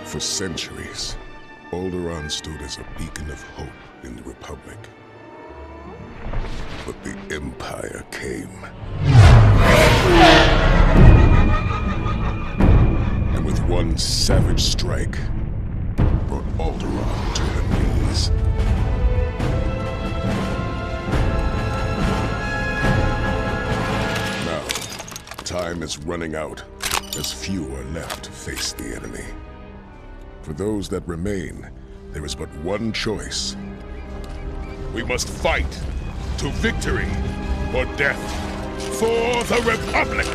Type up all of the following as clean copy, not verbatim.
For centuries, Alderaan stood as a beacon of hope in the Republic. But the Empire came. And with one savage strike, brought Alderaan to her knees. Now, time is running out, as few are left to face the enemy. For those that remain, there is but one choice. We must fight to victory or death for the Republic!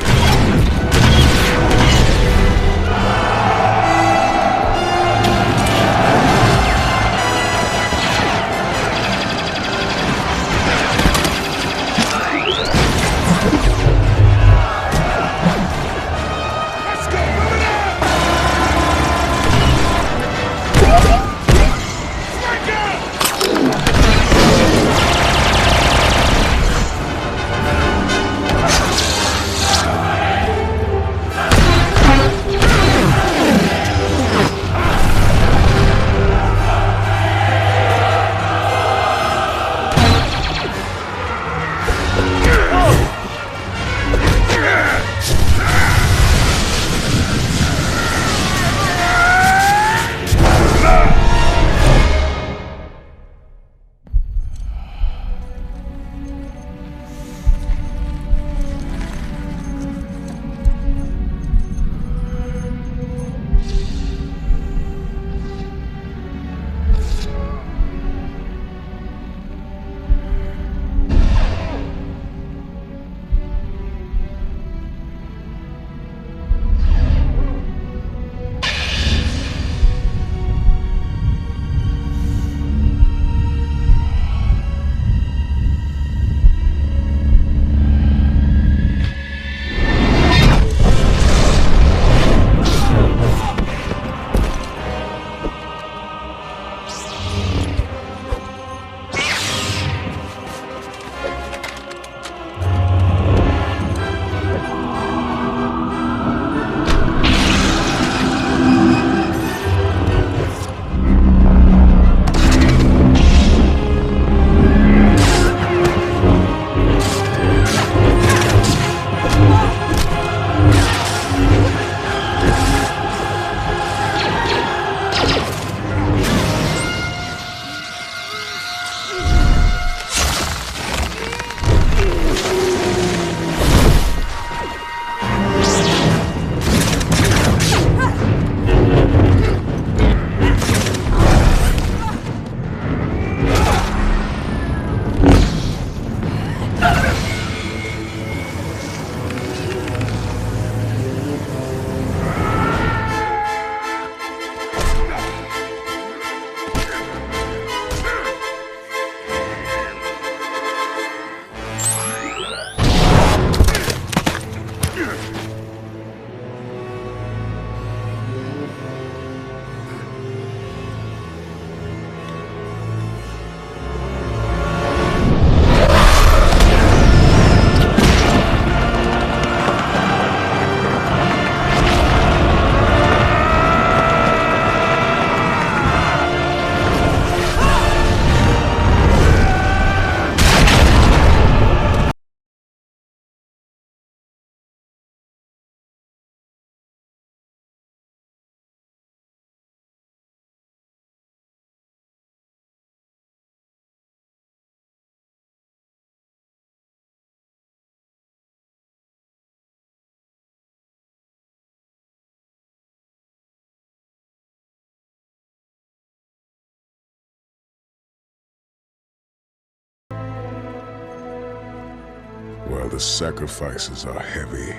While the sacrifices are heavy,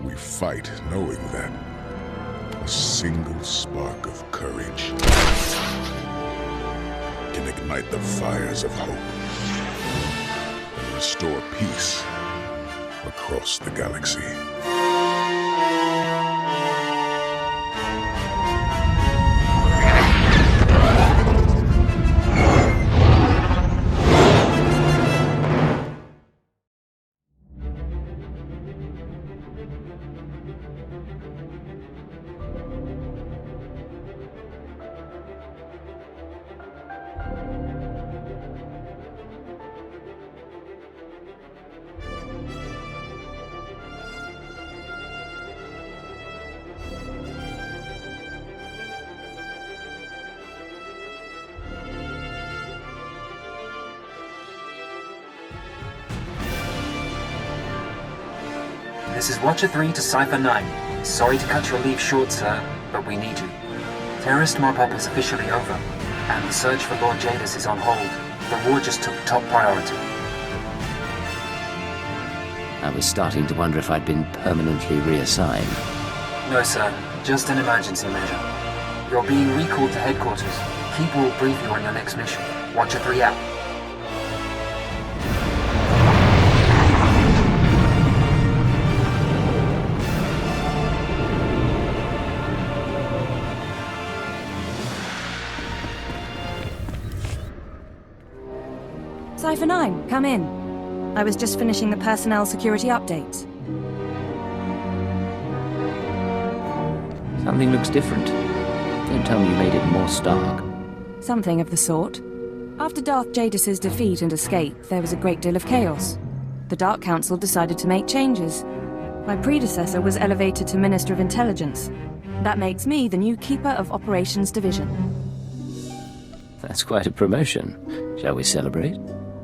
we fight knowing that a single spark of courage can ignite the fires of hope and restore peace across the galaxy. This is Watcher 3 to Cypher 9. Sorry to cut your leave short, sir, but we need you. Terrorist mop-up is officially over, and the search for Lord Jadis is on hold. The war just took top priority. I was starting to wonder if I'd been permanently reassigned. No, sir. Just an emergency measure. You're being recalled to headquarters. Keep will brief you on your next mission. Watcher 3 out. Cypher 9, come in. I was just finishing the personnel security updates. Something looks different. Don't tell me you made it more stark. Something of the sort. After Darth Jadis's defeat and escape, there was a great deal of chaos. The Dark Council decided to make changes. My predecessor was elevated to Minister of Intelligence. That makes me the new Keeper of Operations Division. That's quite a promotion. Shall we celebrate?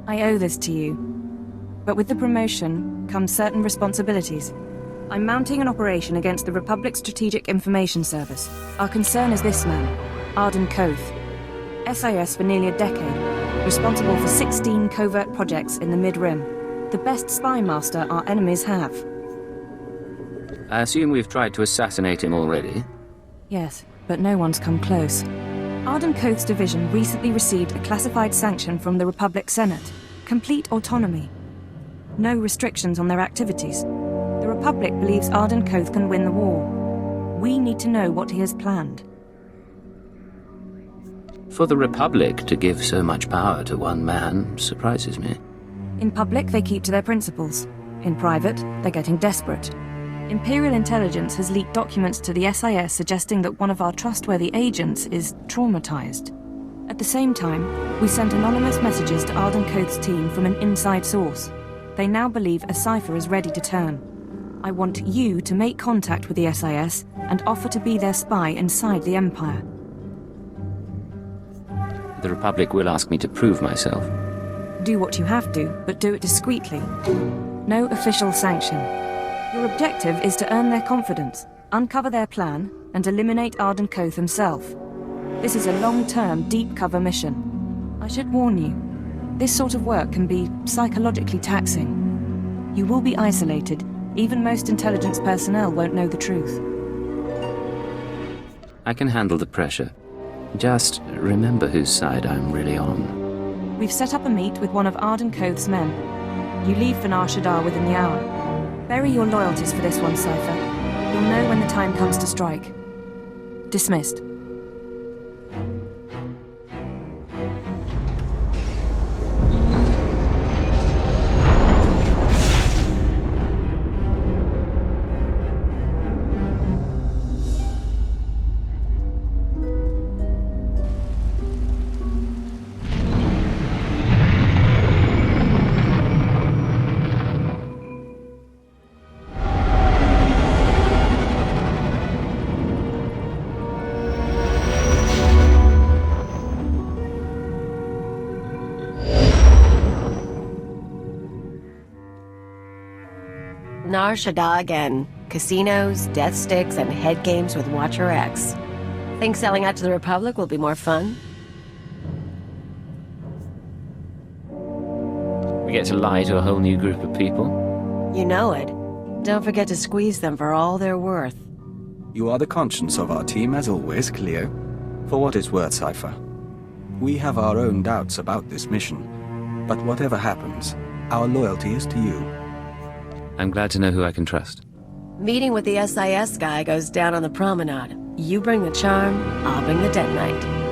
I owe this to you. But with the promotion comes certain responsibilities. I'm mounting an operation against the Republic Strategic Information Service. Our concern is this man, Arden Koth. SIS for nearly a decade, responsible for 16 covert projects in the Mid-Rim. The best spy master our enemies have. I assume we've tried to assassinate him already? Yes, but no one's come close. Arden Koth's division recently received a classified sanction from the Republic Senate. Complete autonomy. No restrictions on their activities. The Republic believes Arden Koth can win the war. We need to know what he has planned. For the Republic to give so much power to one man surprises me. In public, they keep to their principles. In private, they're getting desperate. Imperial intelligence has leaked documents to the SIS suggesting that one of our trustworthy agents is traumatized. At the same time, we sent anonymous messages to Arden Koth's team from an inside source. They now believe a cipher is ready to turn. I want you to make contact with the SIS and offer to be their spy inside the Empire. The Republic will ask me to prove myself. Do what you have to, but do it discreetly. No official sanction. Your objective is to earn their confidence, uncover their plan, and eliminate Arden Koth himself. This is a long-term, deep-cover mission. I should warn you, this sort of work can be psychologically taxing. You will be isolated. Even most intelligence personnel won't know the truth. I can handle the pressure. Just remember whose side I'm really on. We've set up a meet with one of Arden Koth's men. You leave for Nar Shadaa within the hour. Bury your loyalties for this one, Cypher. You'll know when the time comes to strike. Dismissed. Nar Shadaa again. Casinos, death sticks, and head games with Watcher X. Think selling out to the Republic will be more fun? We get to lie to a whole new group of people. You know it. Don't forget to squeeze them for all they're worth. You are the conscience of our team, as always, Cleo. For what it's worth, Cypher. We have our own doubts about this mission. But whatever happens, our loyalty is to you. I'm glad to know who I can trust. Meeting with the SIS guy goes down on the promenade. You bring the charm, I'll bring the dead knight.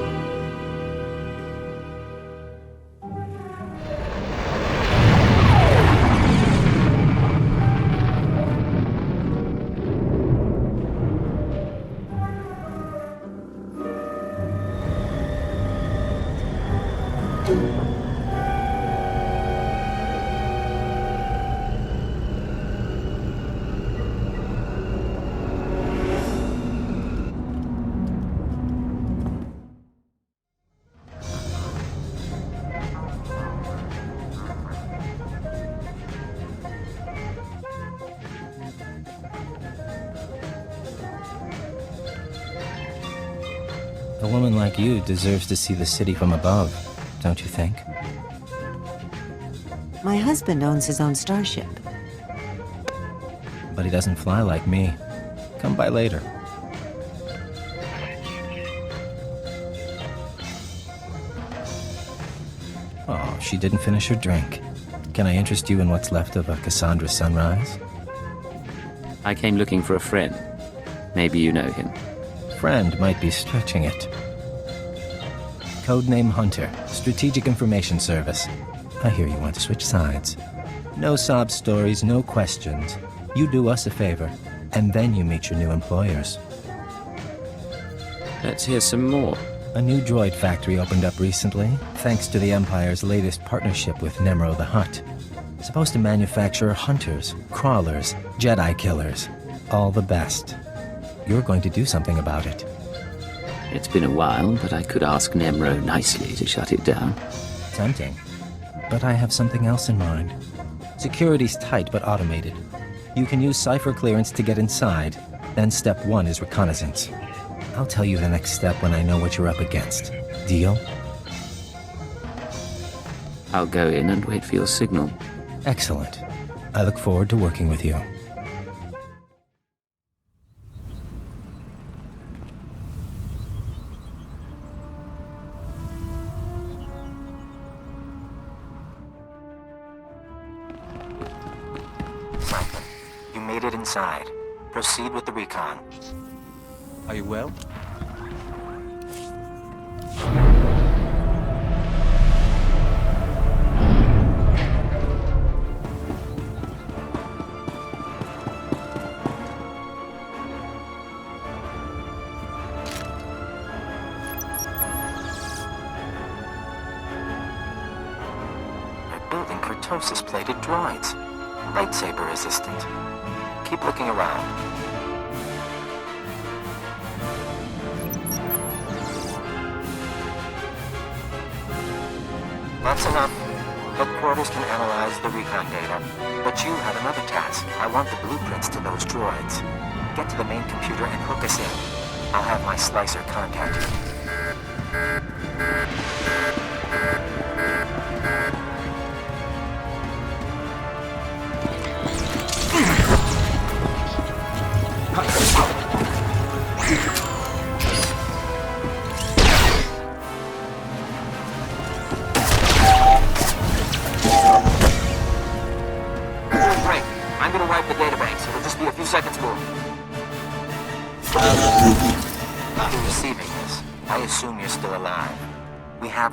A woman like you deserves to see the city from above, don't you think? My husband owns his own starship. But he doesn't fly like me. Come by later. Oh, she didn't finish her drink. Can I interest you in what's left of a Cassandra sunrise? I came looking for a friend. Maybe you know him. Friend might be stretching it. Codename Hunter, Strategic Information Service. I hear you want to switch sides. No sob stories, no questions. You do us a favor, and then you meet your new employers. Let's hear some more. A new droid factory opened up recently, thanks to the Empire's latest partnership with Nemro the Hutt. Supposed to manufacture hunters, crawlers, Jedi killers. All the best. You're going to do something about it. It's been a while, but I could ask Nemro nicely to shut it down. Tempting. But I have something else in mind. Security's tight but automated. You can use cipher clearance to get inside, then step 1 is reconnaissance. I'll tell you the next step when I know what you're up against. Deal? I'll go in and wait for your signal. Excellent. I look forward to working with you. Simon, you made it inside. Proceed with the recon. Are you well? They're building kurtosis-plated droids. Lightsaber resistant. Keep looking around. That's enough. Headquarters can analyze the recon data. But you have another task. I want the blueprints to those droids. Get to the main computer and hook us in. I'll have my slicer contact you.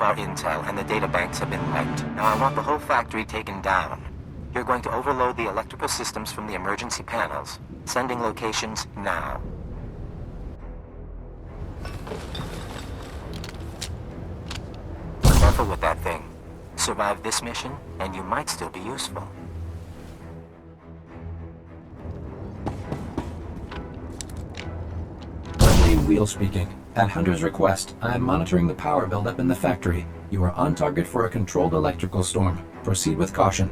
Our intel and the data banks have been wiped. Now I want the whole factory taken down. You're going to overload the electrical systems from the emergency panels. Sending locations now. Careful with that thing. Survive this mission, and you might still be useful. Wheel speaking. At Hunter's request, I am monitoring the power buildup in the factory. You are on target for a controlled electrical storm. Proceed with caution.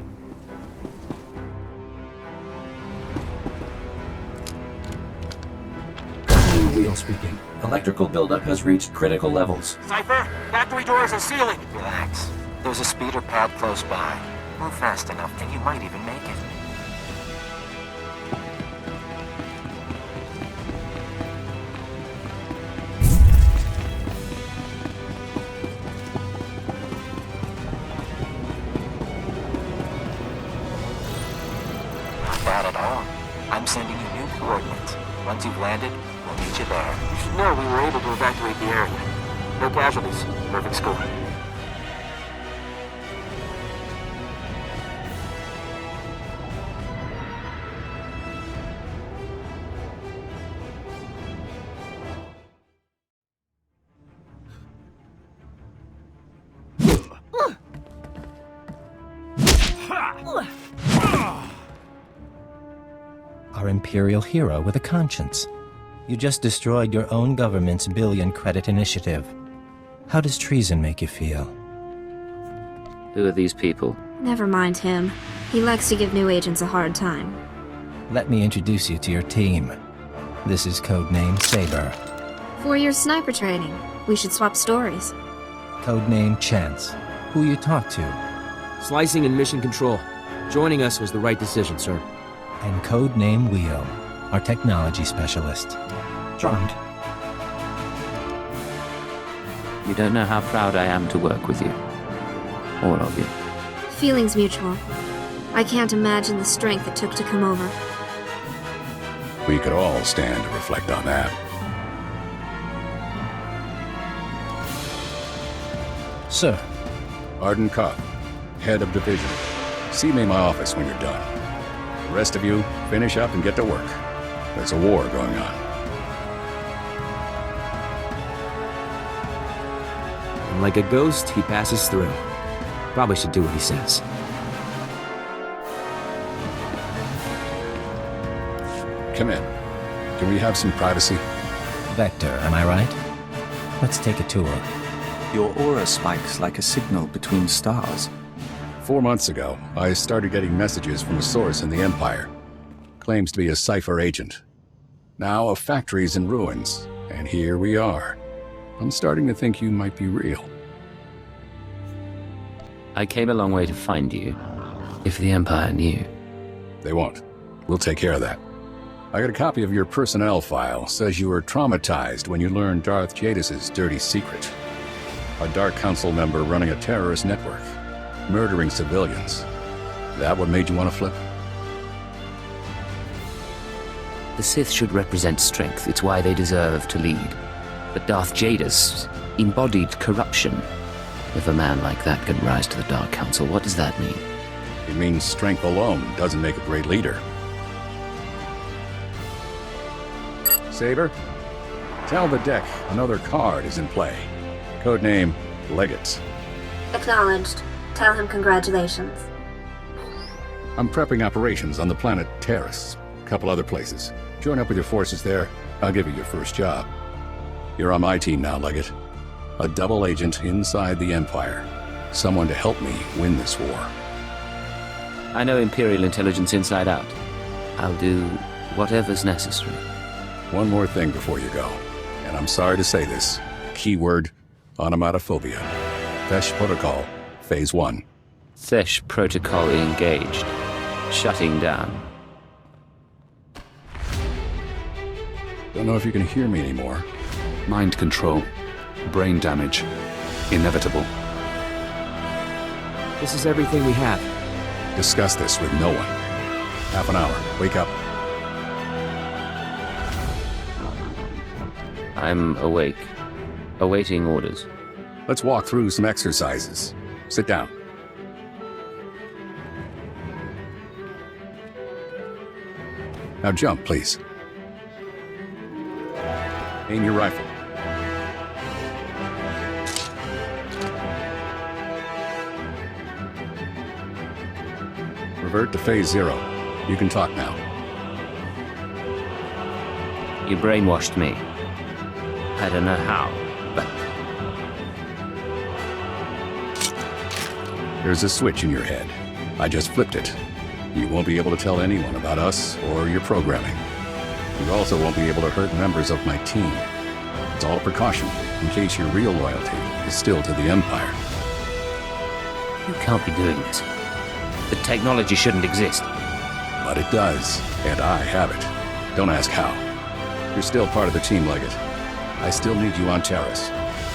Wheel speaking. Electrical buildup has reached critical levels. Cypher, factory doors are sealing. Relax. There's a speeder pad close by. Move fast enough, and you might even make it. I'm sending you new coordinates. Once you've landed, we'll meet you there. You should know we were able to evacuate the area. No casualties. Perfect score. Our Imperial hero with a conscience. You just destroyed your own government's billion-credit initiative. How does treason make you feel? Who are these people? Never mind him. He likes to give new agents a hard time. Let me introduce you to your team. This is codename Saber. 4 years sniper training. We should swap stories. Codename Chance. Who you talk to? Slicing and mission control. Joining us was the right decision, sir. And codename Leo, our technology specialist. Charmed. You don't know how proud I am to work with you. All of you. Feelings mutual. I can't imagine the strength it took to come over. We could all stand to reflect on that. Sir. Arden Koth, head of division. See me in my office when you're done. The rest of you, finish up and get to work. There's a war going on. And like a ghost, he passes through. Probably should do what he says. Come in. Can we have some privacy? Vector, am I right? Let's take a tour. Your aura spikes like a signal between stars. 4 months ago, I started getting messages from a source in the Empire. Claims to be a Cipher agent. Now a factory's in ruins, and here we are. I'm starting to think you might be real. I came a long way to find you. If the Empire knew. They won't. We'll take care of that. I got a copy of your personnel file. Says you were traumatized when you learned Darth Jadis' dirty secret. A Dark Council member running a terrorist network. Murdering civilians. That what made you want to flip? The Sith should represent strength. It's why they deserve to lead. But Darth Jadis embodied corruption. If a man like that can rise to the Dark Council, what does that mean? It means strength alone doesn't make a great leader. Saber, tell the deck another card is in play. Codename Legates. Acknowledged. Tell him congratulations. I'm prepping operations on the planet Taris. A couple other places. Join up with your forces there. I'll give you your first job. You're on my team now, Legate. A double agent inside the Empire. Someone to help me win this war. I know Imperial intelligence inside out. I'll do whatever's necessary. One more thing before you go, and I'm sorry to say this. Keyword, onomatophobia. Quesh Protocol, Phase 1. Quesh Protocol engaged. Shutting down. Don't know if you can hear me anymore. Mind control. Brain damage. Inevitable. This is everything we have. Discuss this with no one. Half an hour. Wake up. I'm awake. Awaiting orders. Let's walk through some exercises. Sit down. Now jump, please. Aim your rifle. Revert to Phase 0. You can talk now. You brainwashed me. I don't know how, but... There's a switch in your head. I just flipped it. You won't be able to tell anyone about us or your programming. You also won't be able to hurt members of my team. It's all a precaution, in case your real loyalty is still to the Empire. You can't be doing this. The technology shouldn't exist. But it does, and I have it. Don't ask how. You're still part of the team, Legate. I still need you on Taris.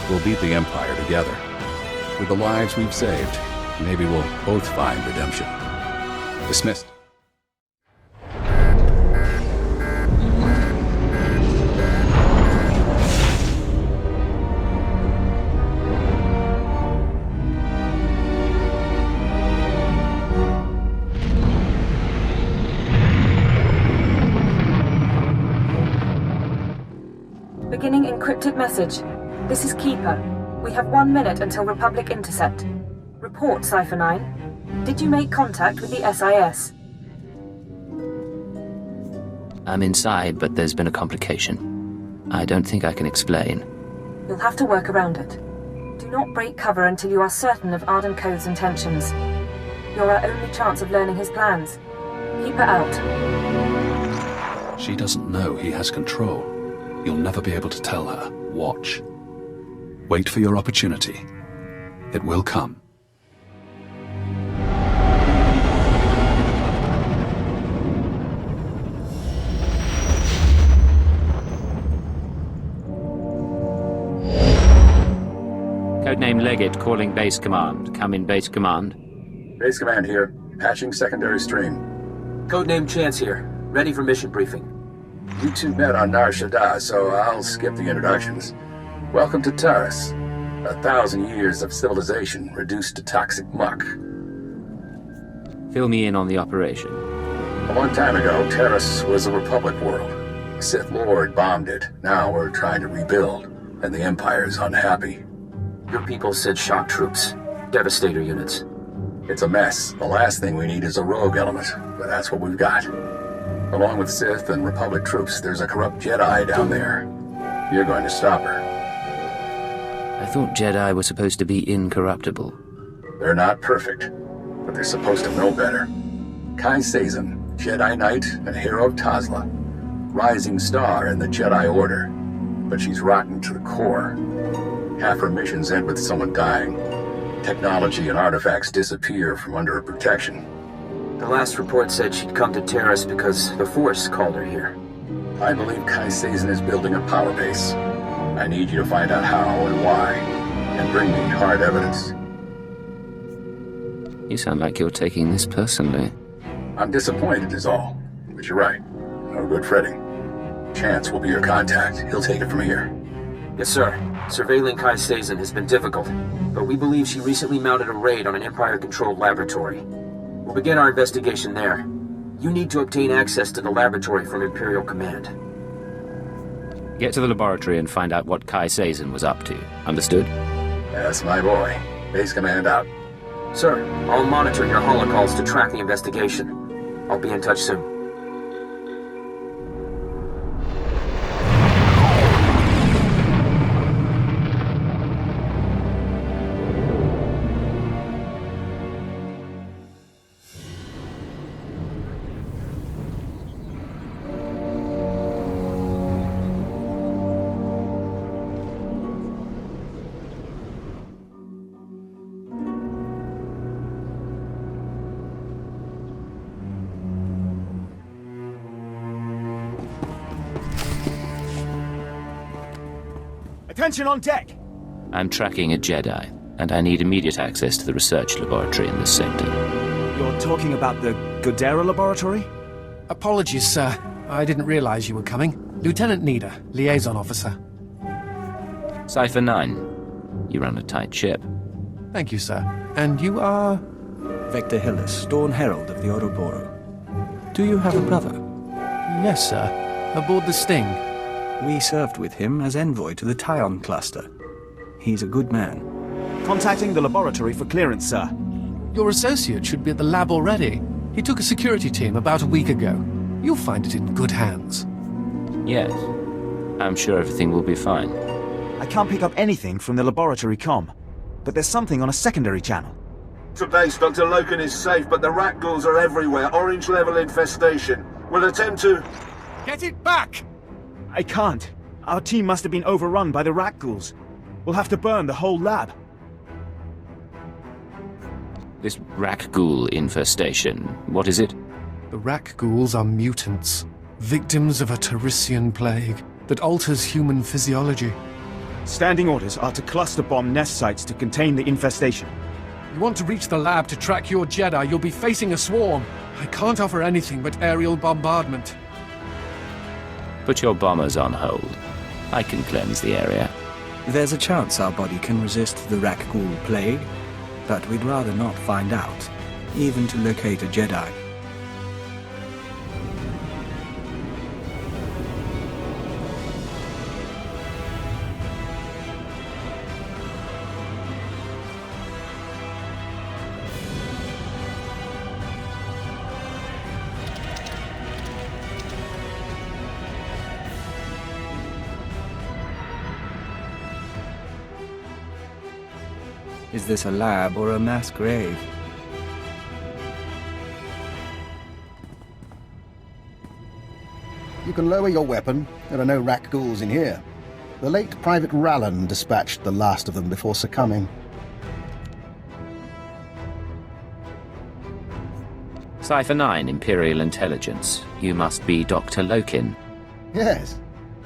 We'll beat the Empire together. With the lives we've saved, maybe we'll both find redemption. Dismissed. Beginning encrypted message. This is Keeper. We have 1 minute until Republic intercept. Report, Cipher 9. Did you make contact with the SIS? I'm inside, but there's been a complication. I don't think I can explain. You'll have to work around it. Do not break cover until you are certain of Arden Code's intentions. You're our only chance of learning his plans. Keeper out. She doesn't know he has control. You'll never be able to tell her. Watch. Wait for your opportunity. It will come. Codename Leggett calling base command. Come in, base command. Base command here. Patching secondary stream. Codename Chance here. Ready for mission briefing. You two met on Nar Shadaa, so I'll skip the introductions. Welcome to Taris. 1,000 years of civilization reduced to toxic muck. Fill me in on the operation. A long time ago, Taris was a Republic world. A Sith Lord bombed it. Now we're trying to rebuild, and the Empire's unhappy. Your people said shock troops. Devastator units. It's a mess. The last thing we need is a rogue element, but that's what we've got. Along with Sith and Republic troops, there's a corrupt Jedi down there. You're going to stop her. I thought Jedi were supposed to be incorruptible. They're not perfect, but they're supposed to know better. Kai Sazin, Jedi Knight and hero of Tazla. Rising star in the Jedi Order, but she's rotten to the core. Half her missions end with someone dying. Technology and artifacts disappear from under her protection. The last report said she'd come to Taris because the Force called her here. I believe Kai Sazin is building a power base. I need you to find out how and why, and bring me hard evidence. You sound like you're taking this personally. I'm disappointed is all, but you're right. No good fretting. Chance will be your contact. He'll take it from here. Yes, sir. Surveilling Kai Sazin has been difficult, but we believe she recently mounted a raid on an Empire-controlled laboratory. We'll begin our investigation there. You need to obtain access to the laboratory from Imperial Command. Get to the laboratory and find out what Kai Sazin was up to. Understood? That's my boy. Base command out. Sir, I'll monitor your holocalls to track the investigation. I'll be in touch soon. Attention on deck! I'm tracking a Jedi, and I need immediate access to the research laboratory in this sector. You're talking about the Godera laboratory? Apologies, sir. I didn't realize you were coming. Lieutenant Nida, liaison officer. Cypher 9. You run a tight ship. Thank you, sir. And you are? Vector Hillis, Dawn Herald of the Ouroboros. Do you have a brother? Yes, sir. Aboard the Sting. We served with him as envoy to the Tyon cluster. He's a good man. Contacting the laboratory for clearance, sir. Your associate should be at the lab already. He took a security team about a week ago. You'll find it in good hands. Yes. I'm sure everything will be fine. I can't pick up anything from the laboratory comm, but there's something on a secondary channel. To base, Dr. Loken is safe, but the rat ghouls are everywhere. Orange level infestation. We'll attempt to... Get it back! I can't. Our team must have been overrun by the rat ghouls. We'll have to burn the whole lab. This Rak Ghoul infestation, what is it? The Rak Ghouls are mutants, victims of a Tarisian plague that alters human physiology. Standing orders are to cluster bomb nest sites to contain the infestation. You want to reach the lab to track your Jedi, you'll be facing a swarm. I can't offer anything but aerial bombardment. Put your bombers on hold. I can cleanse the area. There's a chance our body can resist the Rak Ghoul plague, but we'd rather not find out, even to locate a Jedi. Is this a lab or a mass grave? You can lower your weapon. There are no rak ghouls in here. The late Private Rallan dispatched the last of them before succumbing. Cipher 9, Imperial Intelligence. You must be Dr. Lokin. Yes.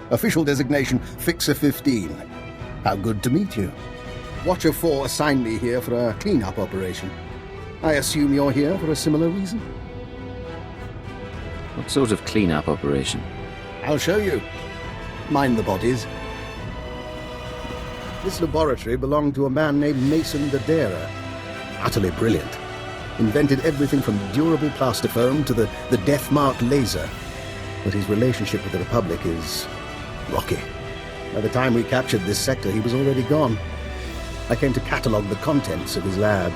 Official designation, Fixer 15. How good to meet you. Watcher 4 assigned me here for a clean-up operation. I assume you're here for a similar reason? What sort of clean-up operation? I'll show you. Mind the bodies. This laboratory belonged to a man named Mason Gadera. Utterly brilliant. Invented everything from durable plastifoam to the death mark laser. But his relationship with the Republic is rocky. By the time we captured this sector, he was already gone. I came to catalogue the contents of his lab,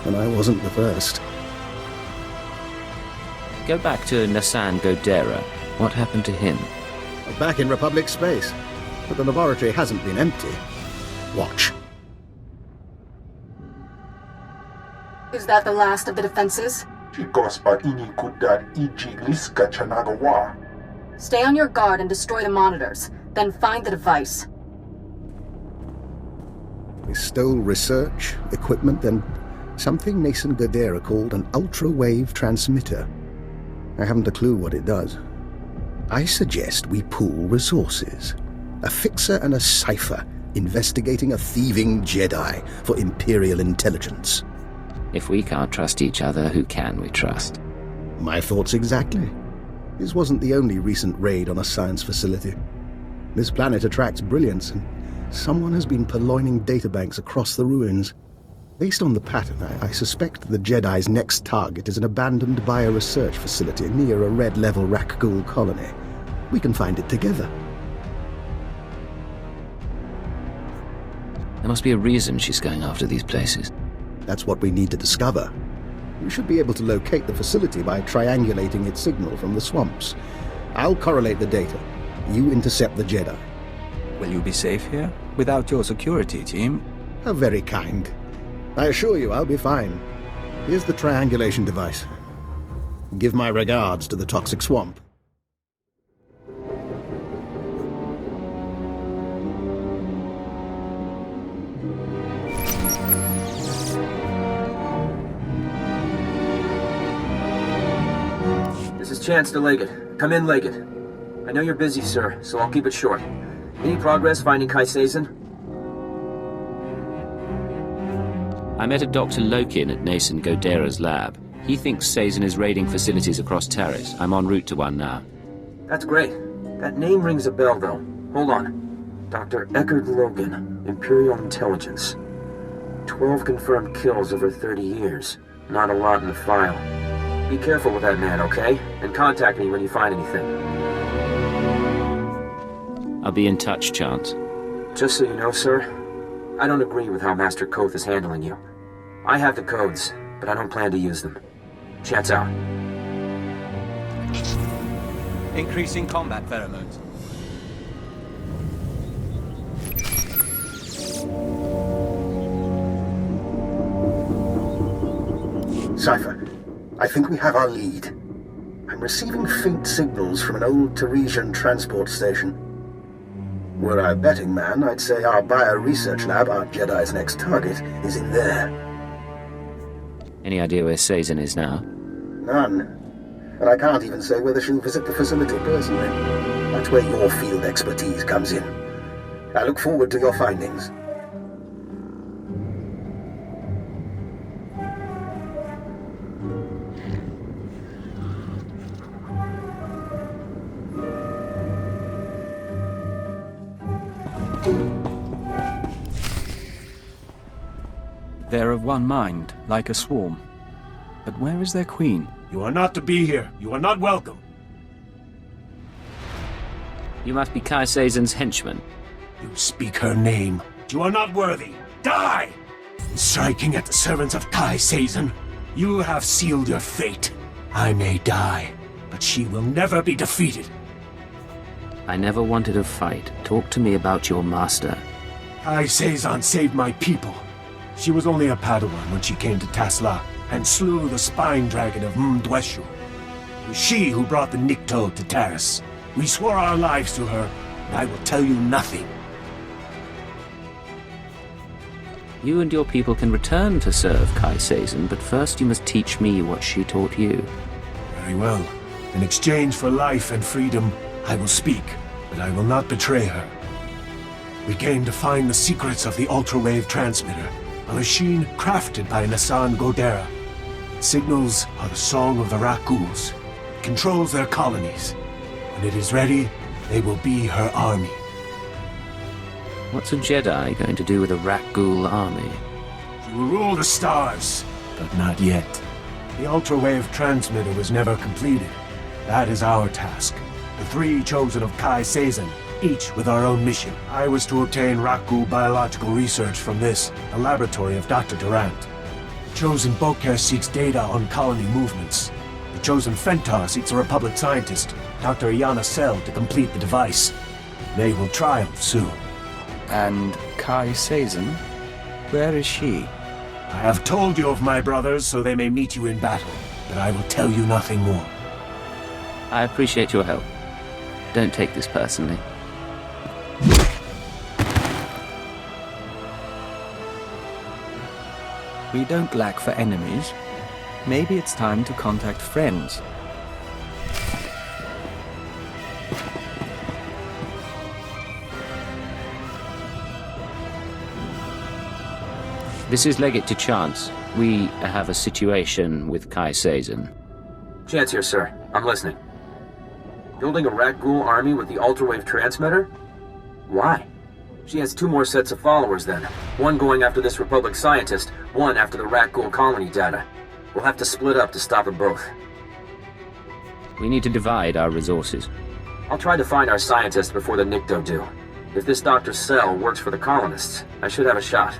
and I wasn't the first. Go back to Nasan Godera. What happened to him? Back in Republic space, but the laboratory hasn't been empty. Watch. Is that the last of the defenses? Stay on your guard and destroy the monitors, then find the device. We stole research, equipment, and something Mason Gadera called an ultra-wave transmitter. I haven't a clue what it does. I suggest we pool resources. A fixer and a cipher investigating a thieving Jedi for Imperial intelligence. If we can't trust each other, who can we trust? My thoughts exactly. This wasn't the only recent raid on a science facility. This planet attracts brilliance, and someone has been purloining databanks across the ruins. Based on the pattern, I suspect the Jedi's next target is an abandoned bioresearch facility near a red-level rak ghoul colony. We can find it together. There must be a reason she's going after these places. That's what we need to discover. We should be able to locate the facility by triangulating its signal from the swamps. I'll correlate the data. You intercept the Jedi. Will you be safe here, without your security team? How very kind. I assure you I'll be fine. Here's the triangulation device. Give my regards to the toxic swamp. This is Chance to Leggett. Come in, Leggett. I know you're busy, sir, so I'll keep it short. Any progress finding Kai Sazin? I met a Dr. Lokin at Nason Godera's lab. He thinks Sazin is raiding facilities across Taris. I'm en route to one now. That's great. That name rings a bell, though. Hold on. Dr. Eckard Logan, Imperial Intelligence. 12 confirmed kills over 30 years. Not a lot in the file. Be careful with that man, okay? And contact me when you find anything. I'll be in touch, Chance. Just so you know, sir, I don't agree with how Master Koth is handling you. I have the codes, but I don't plan to use them. Chance out. Increasing combat pheromones. Cypher, I think we have our lead. I'm receiving faint signals from an old Tarisian transport station. Were I a betting man, I'd say our bio-research lab, our Jedi's next target, is in there. Any idea where Sazin is now? None. And I can't even say whether she'll visit the facility personally. That's where your field expertise comes in. I look forward to your findings. They're of one mind, like a swarm. But where is their queen? You are not to be here. You are not welcome. You must be Kai Sazin's henchman. You speak her name. You are not worthy. Die! Striking at the servants of Kai Sazin, you have sealed your fate. I may die, but she will never be defeated. I never wanted a fight. Talk to me about your master. Kai Sazin saved my people. She was only a Padawan when she came to Tasla and slew the spine dragon of Mdweshu. It was she who brought the Nikto to Taris. We swore our lives to her, and I will tell you nothing. You and your people can return to serve Kai Sazon, but first you must teach me what she taught you. Very well. In exchange for life and freedom, I will speak, but I will not betray her. We came to find the secrets of the ultra-wave transmitter, a machine crafted by Nassan Godera. Its signals are the song of the Rakghouls. It controls their colonies. When it is ready, they will be her army. What's a Jedi going to do with a Rakghoul army? She will rule the stars, but not yet. The ultra-wave transmitter was never completed. That is our task. The 3 chosen of Kai Sazon, each with our own mission. I was to obtain Rakghoul biological research from this, the laboratory of Dr. Durant. The chosen Bokeh seeks data on colony movements. The chosen Fentar seeks a Republic scientist, Dr. Iana Sel, to complete the device. They will triumph soon. And Kai Sazon? Where is she? I have told you of my brothers so they may meet you in battle, but I will tell you nothing more. I appreciate your help. Don't take this personally. We don't lack for enemies. Maybe it's time to contact friends. This is Legate to Chance. We have a situation with Kai Sazon. Chance here, sir. I'm listening. Building a Rakghoul army with the ultra-wave transmitter? Why? She has 2 more sets of followers then. One going after this Republic scientist, one after the Rakghoul colony data. We'll have to split up to stop them both. We need to divide our resources. I'll try to find our scientists before the Nikto do. If this Dr. Sel works for the colonists, I should have a shot.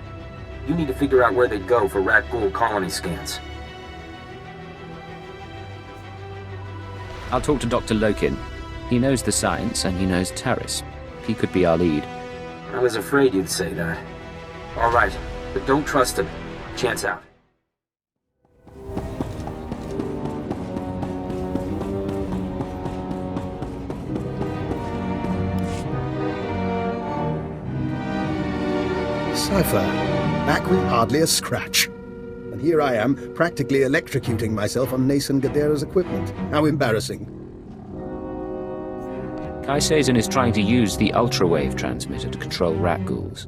You need to figure out where they'd go for Rakghoul colony scans. I'll talk to Dr. Lokin. He knows the science and he knows Taris. He could be our lead. I was afraid you'd say that. All right, but don't trust him. Chance out. Cypher, back with hardly a scratch. And here I am, practically electrocuting myself on Nason Gadera's equipment. How embarrassing. Kai Sazon is trying to use the ultra-wave transmitter to control Rakghouls.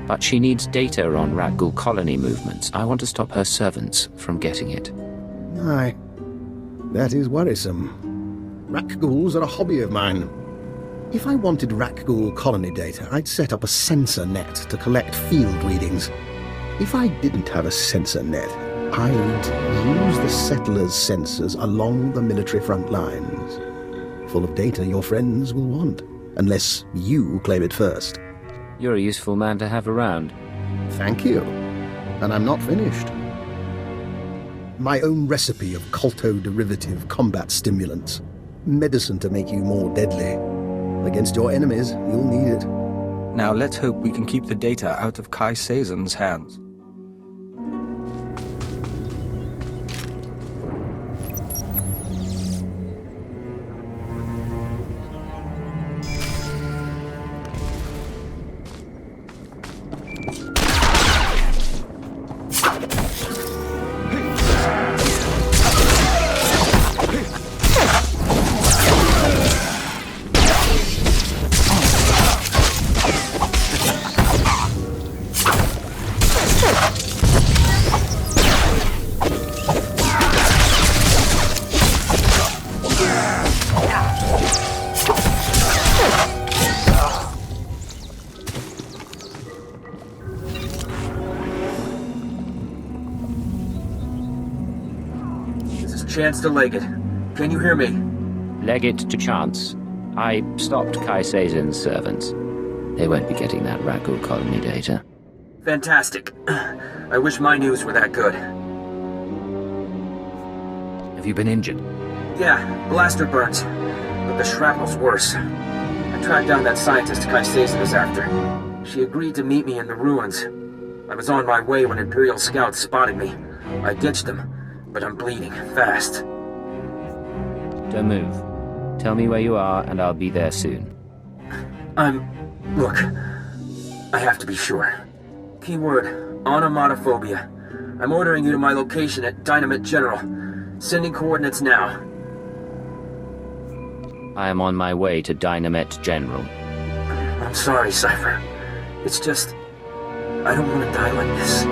But she needs data on Rakghoul colony movements. I want to stop her servants from getting it. Aye, that is worrisome. Rakghouls are a hobby of mine. If I wanted Rakghoul colony data, I'd set up a sensor net to collect field readings. If I didn't have a sensor net, I'd use the settlers' sensors along the military front lines. Full of data your friends will want, unless you claim it first. You're a useful man to have around. Thank you. And I'm not finished. My own recipe of colto-derivative combat stimulants. Medicine to make you more deadly. Against your enemies, you'll need it. Now let's hope we can keep the data out of Kai Sazon's hands. Chance to Legate. Can you hear me? Legate to Chance. I stopped Kai Sazon's servants. They won't be getting that Rakghoul colony data. Fantastic. I wish my news were that good. Have you been injured? Yeah, blaster burns. But the shrapnel's worse. I tracked down that scientist Kai Sazon is after. She agreed to meet me in the ruins. I was on my way when Imperial scouts spotted me. I ditched them, but I'm bleeding fast. Don't move. Tell me where you are, and I'll be there soon. Look, I have to be sure. Keyword, onomatophobia. I'm ordering you to my location at Dynamite General. Sending coordinates now. I am on my way to Dynamite General. I'm sorry, Cypher. It's just... I don't want to die like this.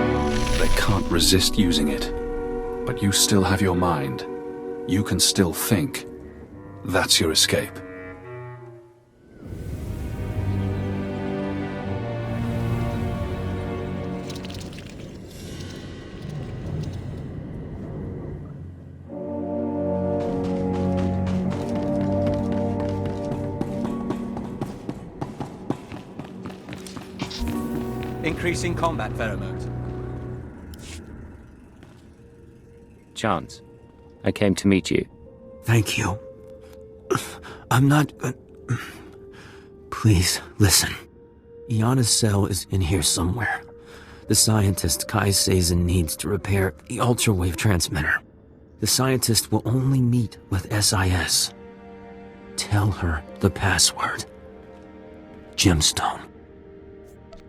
They can't resist using it. But you still have your mind. You can still think. That's your escape. Increasing combat pheromones. Chance, I came to meet you. Thank you. I'm not... Please, listen. Iana's cell is in here somewhere. The scientist Kai Sazin needs to repair the ultra-wave transmitter. The scientist will only meet with SIS. Tell her the password. Gemstone.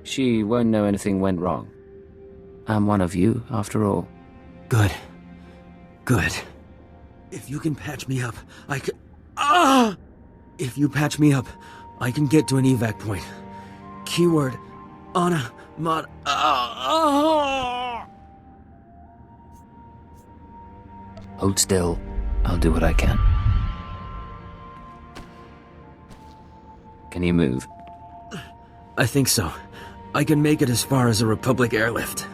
She won't know anything went wrong. I'm one of you, after all. Good. Good. If you can patch me up, I can... Ah! If you patch me up, I can get to an evac point. Keyword, Anna, Mod... Hold still. I'll do what I can. Can you move? I think so. I can make it as far as a Republic airlift.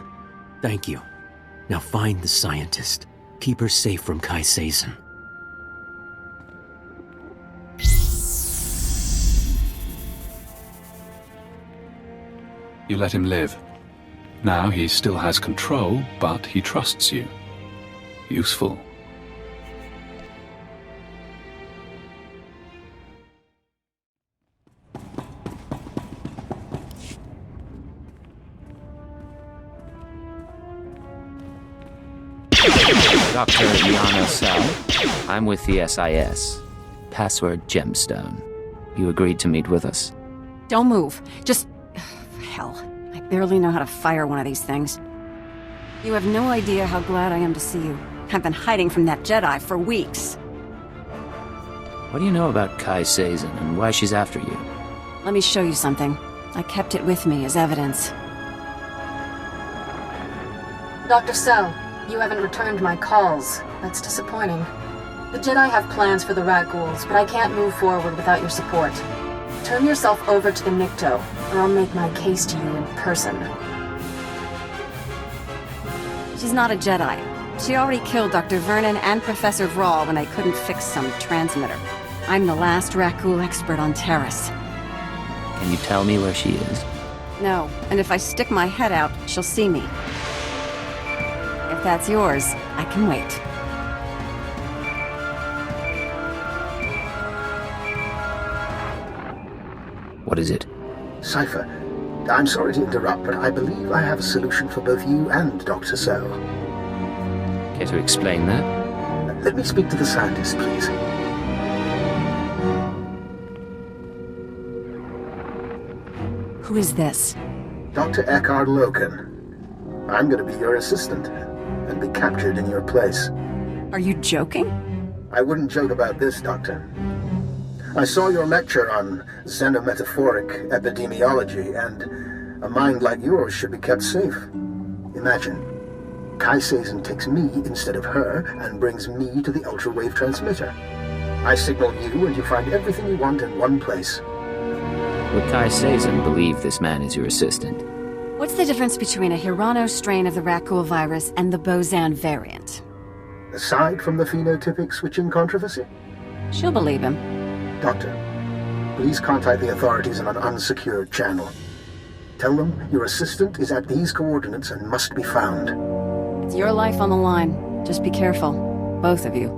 Thank you. Now find the scientist. Keep her safe from Kai Sazin. You let him live. Now he still has control, but he trusts you. Useful. Dr. Iana Cell. I'm with the SIS. Password Gemstone. You agreed to meet with us. Don't move. Just... Hell, I barely know how to fire one of these things. You have no idea how glad I am to see you. I've been hiding from that Jedi for weeks. What do you know about Kai Sazin and why she's after you? Let me show you something. I kept it with me as evidence. Dr. Cell, you haven't returned my calls. That's disappointing. The Jedi have plans for the rat ghouls, but I can't move forward without your support. Turn yourself over to the Nikto, or I'll make my case to you in person. She's not a Jedi. She already killed Dr. Vernon and Professor Vrawl when they couldn't fix some transmitter. I'm the last rat ghoul expert on Taris. Can you tell me where she is? No, and if I stick my head out, she'll see me. If that's yours, I can wait. What is it? Cypher, I'm sorry to interrupt, but I believe I have a solution for both you and Dr. Cell. Care to explain that? Let me speak to the scientist, please. Who is this? Dr. Eckhard Loken. I'm going to be your assistant and be captured in your place. Are you joking? I wouldn't joke about this, Doctor. I saw your lecture on xenometaphoric epidemiology, and a mind like yours should be kept safe. Imagine, Kai Sazin takes me instead of her and brings me to the ultra-wave transmitter. I signal you and you find everything you want in one place. Would Kai Sazin believe this man is your assistant? What's the difference between a Hirano strain of the rat ghoul virus and the Bozan variant? Aside from the phenotypic switching controversy? She'll believe him. Doctor, please contact the authorities on an unsecured channel. Tell them your assistant is at these coordinates and must be found. It's your life on the line. Just be careful. Both of you.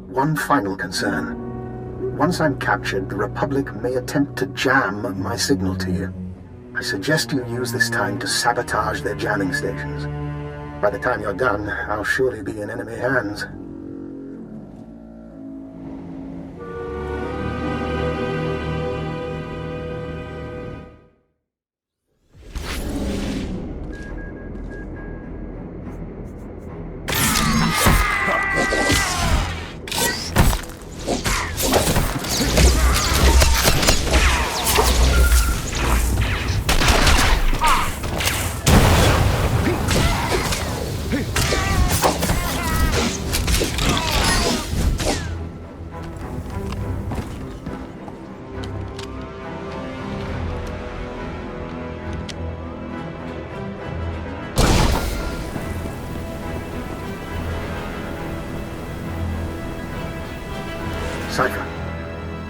One final concern. Once I'm captured, the Republic may attempt to jam my signal to you. I suggest you use this time to sabotage their jamming stations. By the time you're done, I'll surely be in enemy hands. Cypher,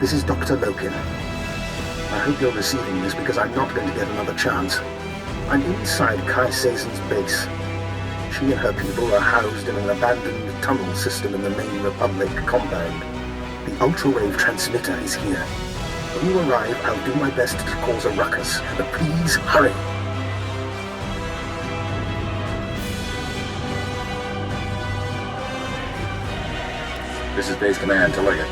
this is Dr. Loken. I hope you're receiving this because I'm not going to get another chance. I'm inside Kai Sazon's base. She and her people are housed in an abandoned tunnel system in the main Republic compound. The ultra-wave transmitter is here. When you arrive, I'll do my best to cause a ruckus, but please hurry. This is Base Command to Leggett.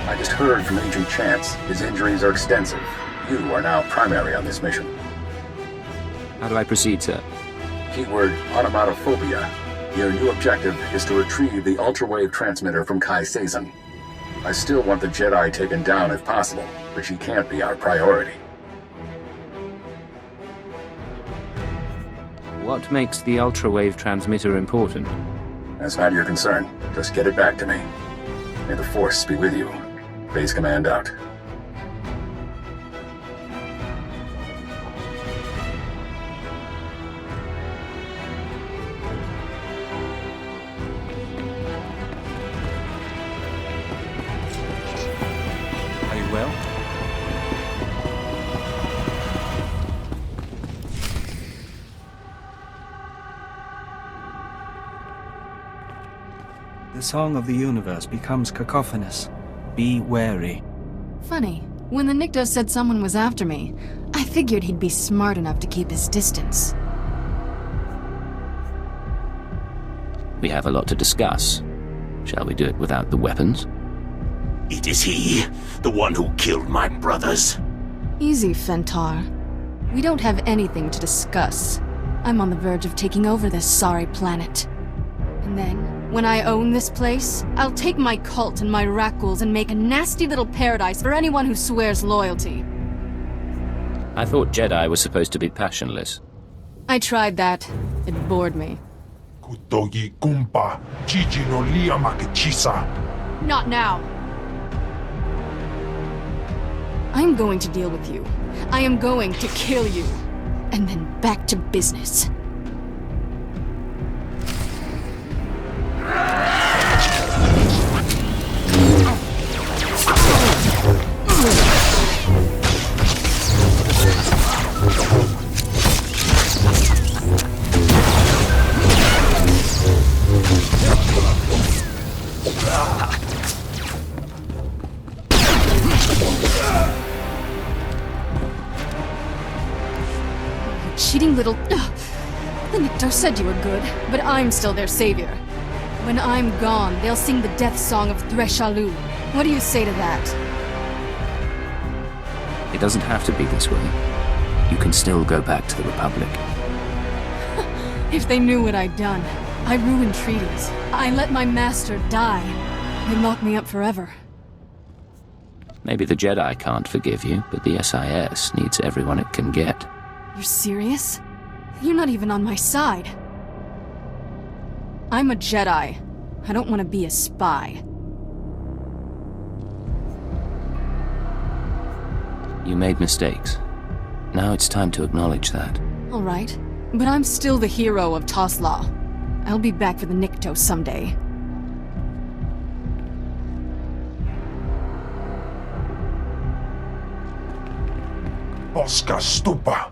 I just heard from Agent Chance. His injuries are extensive. You are now primary on this mission. How do I proceed, sir? Keyword onomatophobia. Your new objective is to retrieve the ultra-wave transmitter from Kai Sazon. I still want the Jedi taken down if possible, but she can't be our priority. What makes the ultra-wave transmitter important? That's not your concern. Just get it back to me. May the Force be with you. Base Command out. Are you well? The song of the universe becomes cacophonous. Be wary. Funny. When the Nikto said someone was after me, I figured he'd be smart enough to keep his distance. We have a lot to discuss. Shall we do it without the weapons? It is he, the one who killed my brothers. Easy, Fentar. We don't have anything to discuss. I'm on the verge of taking over this sorry planet. And then, when I own this place, I'll take my cult and my Rakghouls and make a nasty little paradise for anyone who swears loyalty. I thought Jedi was supposed to be passionless. I tried that. It bored me. Not now. I'm going to deal with you. I am going to kill you. And then back to business. Cheating little... The Nikto said you were good, but I'm still their savior. When I'm gone, they'll sing the death song of Threshalu. What do you say to that? It doesn't have to be this way. You can still go back to the Republic. If they knew what I'd done. I ruined treaties. I let my master die. They locked me up forever. Maybe the Jedi can't forgive you, but the SIS needs everyone it can get. You're serious? You're not even on my side. I'm a Jedi. I don't want to be a spy. You made mistakes. Now it's time to acknowledge that. All right. But I'm still the hero of Toslaw. I'll be back for the Nikto someday. Oscar Stupa.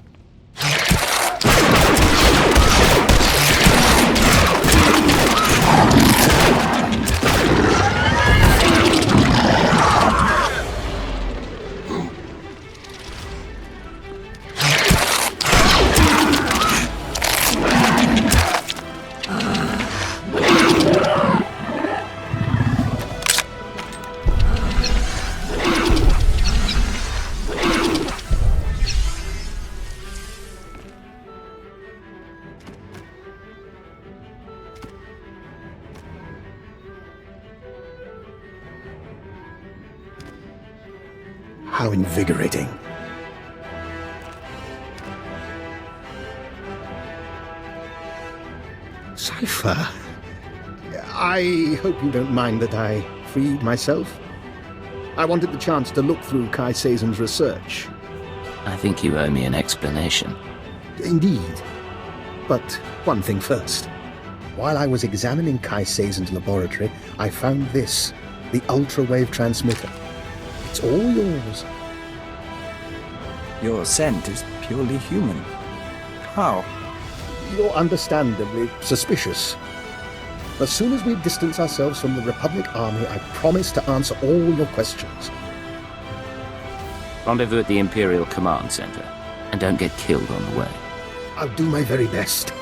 How invigorating. Cypher, I hope you don't mind that I freed myself. I wanted the chance to look through Kai Sazon's research. I think you owe me an explanation. Indeed. But one thing first. While I was examining Kai Sazon's laboratory, I found this. The ultra-wave transmitter. It's all yours. Your scent is purely human. How? You're understandably suspicious. As soon as we distance ourselves from the Republic Army, I promise to answer all your questions. Rendezvous at the Imperial Command Center. And don't get killed on the way. I'll do my very best.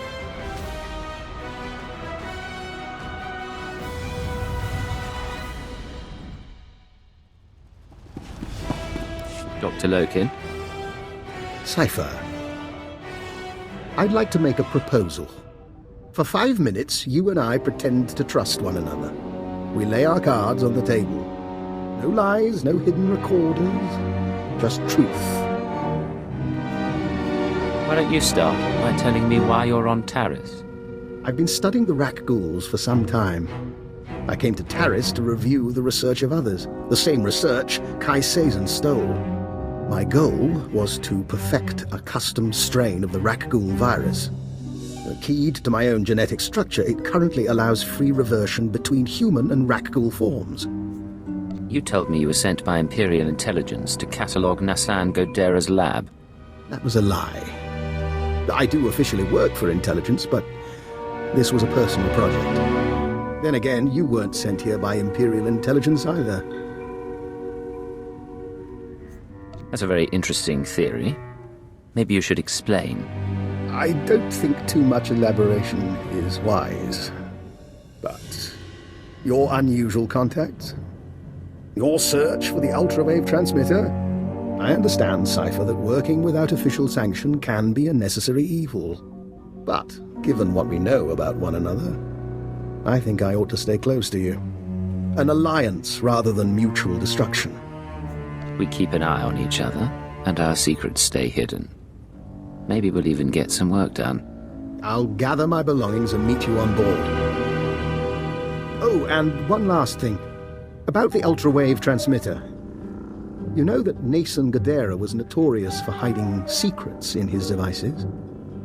Dr. Lokin? Cypher. I'd like to make a proposal. For 5 minutes, you and I pretend to trust one another. We lay our cards on the table. No lies, no hidden recordings, just truth. Why don't you start by telling me why you're on Taris? I've been studying the Rak Ghouls for some time. I came to Taris to review the research of others, the same research Kai Sazin stole. My goal was to perfect a custom strain of the Rak Ghoul virus. Keyed to my own genetic structure, it currently allows free reversion between human and Rak Ghoul forms. You told me you were sent by Imperial Intelligence to catalogue Nassan Godera's lab. That was a lie. I do officially work for Intelligence, but this was a personal project. Then again, you weren't sent here by Imperial Intelligence either. That's a very interesting theory. Maybe you should explain. I don't think too much elaboration is wise. But your unusual contacts, your search for the ultra-wave transmitter, I understand, Cypher, that working without official sanction can be a necessary evil. But, given what we know about one another, I think I ought to stay close to you. An alliance rather than mutual destruction. We keep an eye on each other, and our secrets stay hidden. Maybe we'll even get some work done. I'll gather my belongings and meet you on board. Oh, and one last thing. About the ultra-wave transmitter. You know that Nassan Godera was notorious for hiding secrets in his devices?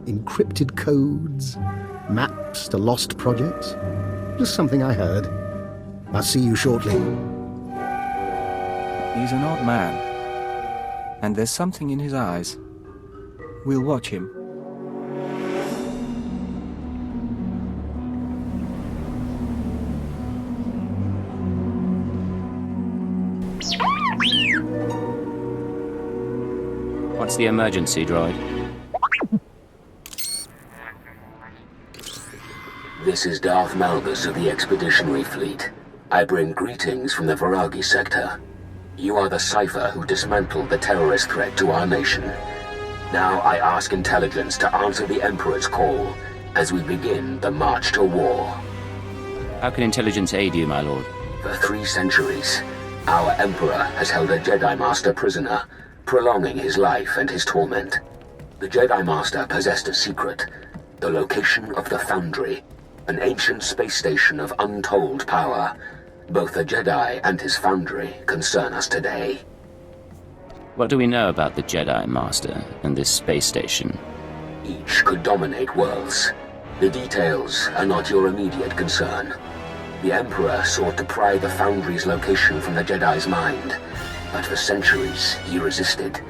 Encrypted codes, maps to lost projects. Just something I heard. I'll see you shortly. He's an odd man. And there's something in his eyes. We'll watch him. What's the emergency, droid? This is Darth Malgus of the Expeditionary Fleet. I bring greetings from the Viragi sector. You are the Cypher who dismantled the terrorist threat to our nation. Now I ask Intelligence to answer the Emperor's call as we begin the march to war. How can Intelligence aid you, my lord? For 3 centuries, our Emperor has held a Jedi Master prisoner, prolonging his life and his torment. The Jedi Master possessed a secret, the location of the Foundry, an ancient space station of untold power. Both the Jedi and his Foundry concern us today. What do we know about the Jedi Master and this space station? Each could dominate worlds. The details are not your immediate concern. The Emperor sought to pry the Foundry's location from the Jedi's mind, but for centuries he resisted.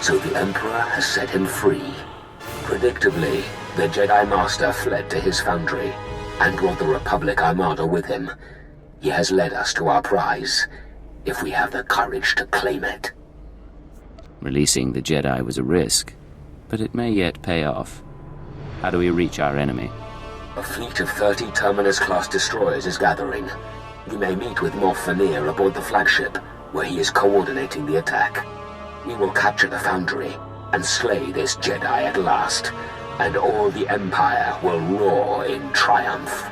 So the Emperor has set him free. Predictably, the Jedi Master fled to his Foundry and brought the Republic Armada with him. He has led us to our prize, if we have the courage to claim it. Releasing the Jedi was a risk, but it may yet pay off. How do we reach our enemy? A fleet of 30 Terminus-class destroyers is gathering. We may meet with Moff Vanir aboard the flagship, where he is coordinating the attack. We will capture the Foundry and slay this Jedi at last, and all the Empire will roar in triumph.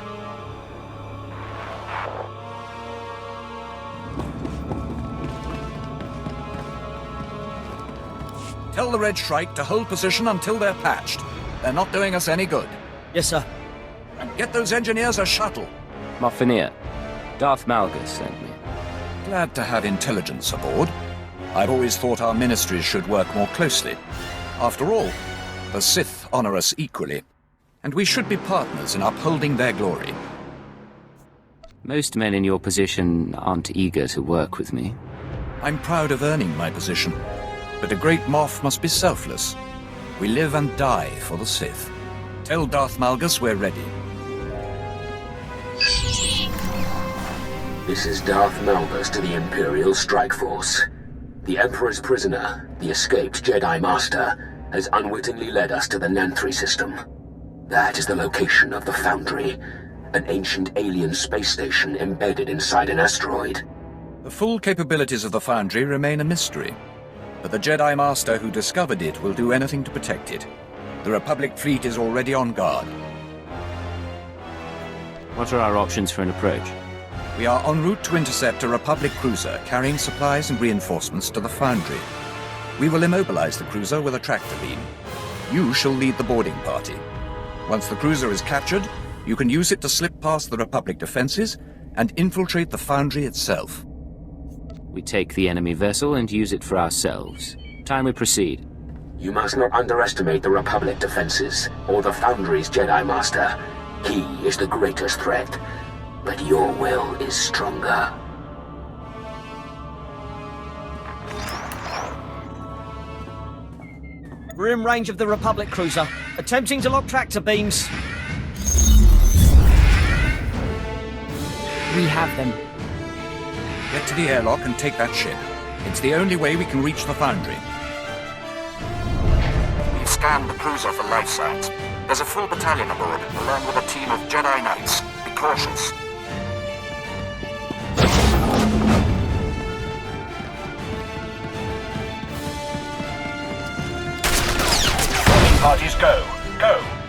Tell the Red Shrike to hold position until they're patched. They're not doing us any good. Yes, sir. And get those engineers a shuttle. Moff Vanir, Darth Malgus sent me. Glad to have Intelligence aboard. I've always thought our ministries should work more closely. After all, the Sith honor us equally, and we should be partners in upholding their glory. Most men in your position aren't eager to work with me. I'm proud of earning my position, but a great Moff must be selfless. We live and die for the Sith. Tell Darth Malgus we're ready. This is Darth Malgus to the Imperial Strike Force. The Emperor's prisoner, the escaped Jedi Master, has unwittingly led us to the Nanthri system. That is the location of the Foundry, an ancient alien space station embedded inside an asteroid. The full capabilities of the Foundry remain a mystery, but the Jedi Master who discovered it will do anything to protect it. The Republic fleet is already on guard. What are our options for an approach? We are en route to intercept a Republic cruiser carrying supplies and reinforcements to the Foundry. We will immobilize the cruiser with a tractor beam. You shall lead the boarding party. Once the cruiser is captured, you can use it to slip past the Republic defenses and infiltrate the Foundry itself. We take the enemy vessel and use it for ourselves. Time we proceed. You must not underestimate the Republic defenses, or the Foundry's Jedi Master. He is the greatest threat, but your will is stronger. We're in range of the Republic cruiser, attempting to lock tractor beams. We have them. Get to the airlock and take that ship. It's the only way we can reach the Foundry. We've scanned the cruiser for life signs. There's a full battalion aboard, along with a team of Jedi Knights. Be cautious. Parties go. Go!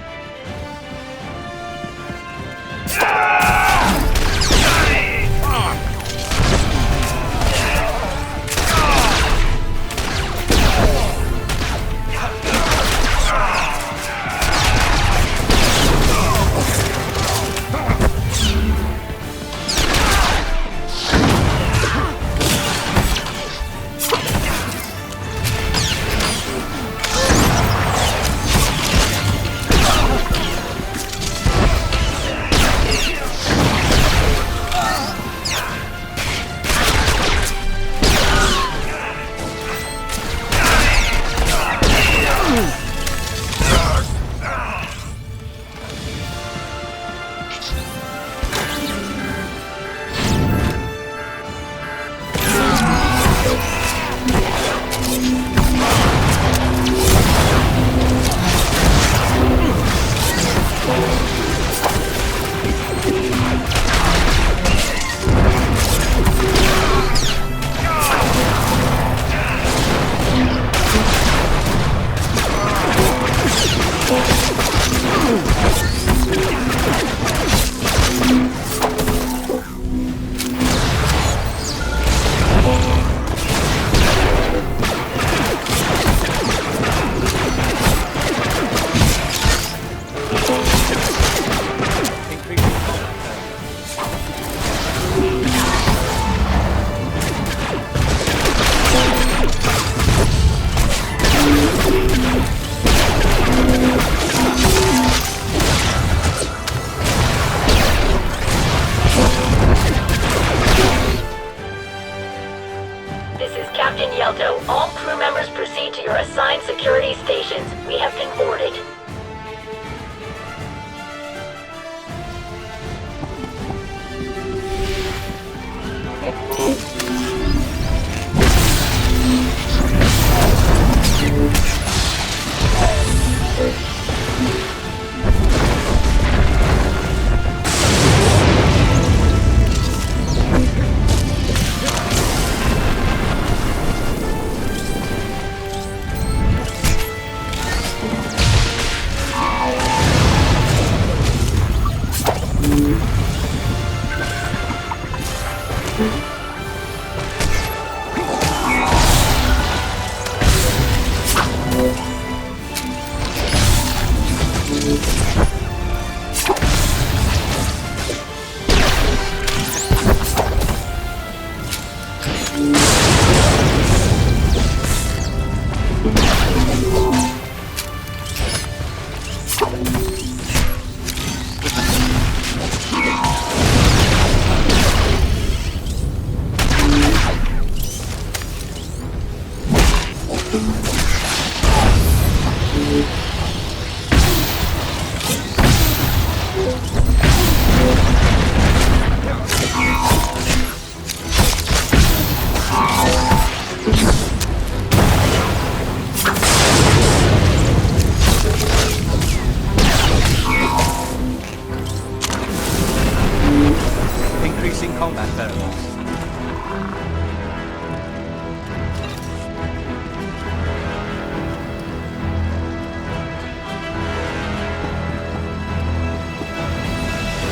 Increasing combat pheromones.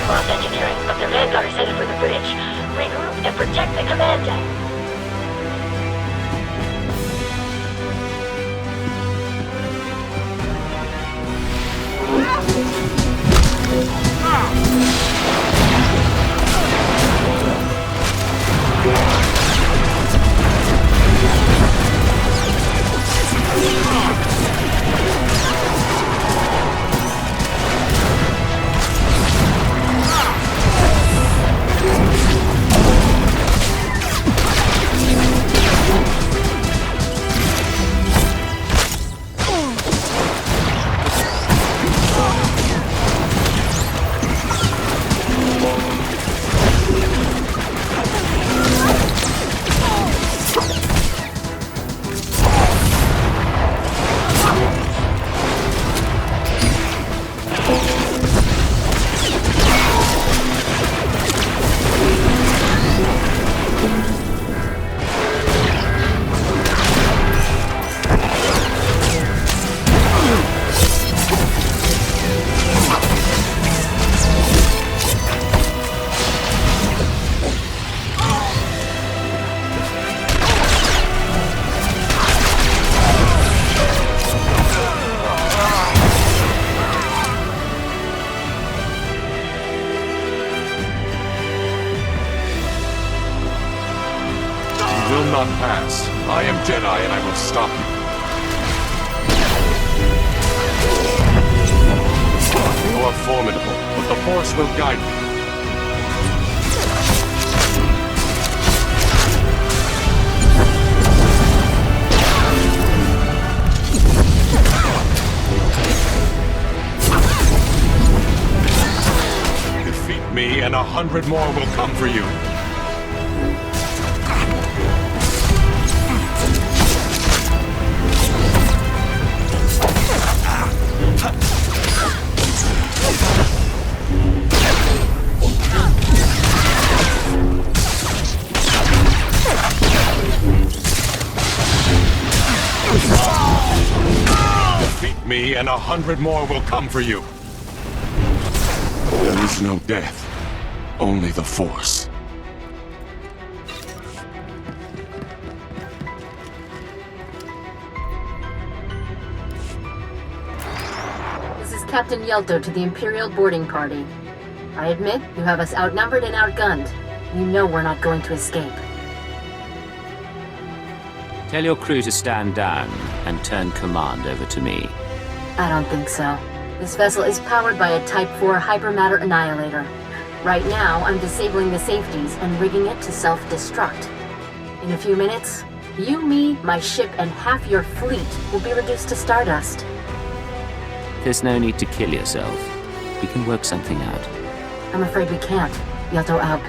Cross engineering of the Vanguard is headed for the bridge. Regroup and protect the commander. Not pass. I am Jedi and I will stop you. You are formidable, but the Force will guide you. Defeat me and 100 more will come for you. Defeat me and 100 more will come for you. There is no death, only the Force. This is Captain Yelto to the Imperial boarding party. I admit, you have us outnumbered and outgunned. You know we're not going to escape. Tell your crew to stand down and turn command over to me. I don't think so. This vessel is powered by a Type 4 hypermatter annihilator. Right now, I'm disabling the safeties and rigging it to self-destruct. In a few minutes, you, me, my ship, and half your fleet will be reduced to stardust. There's no need to kill yourself. We can work something out. I'm afraid we can't. Yelto out.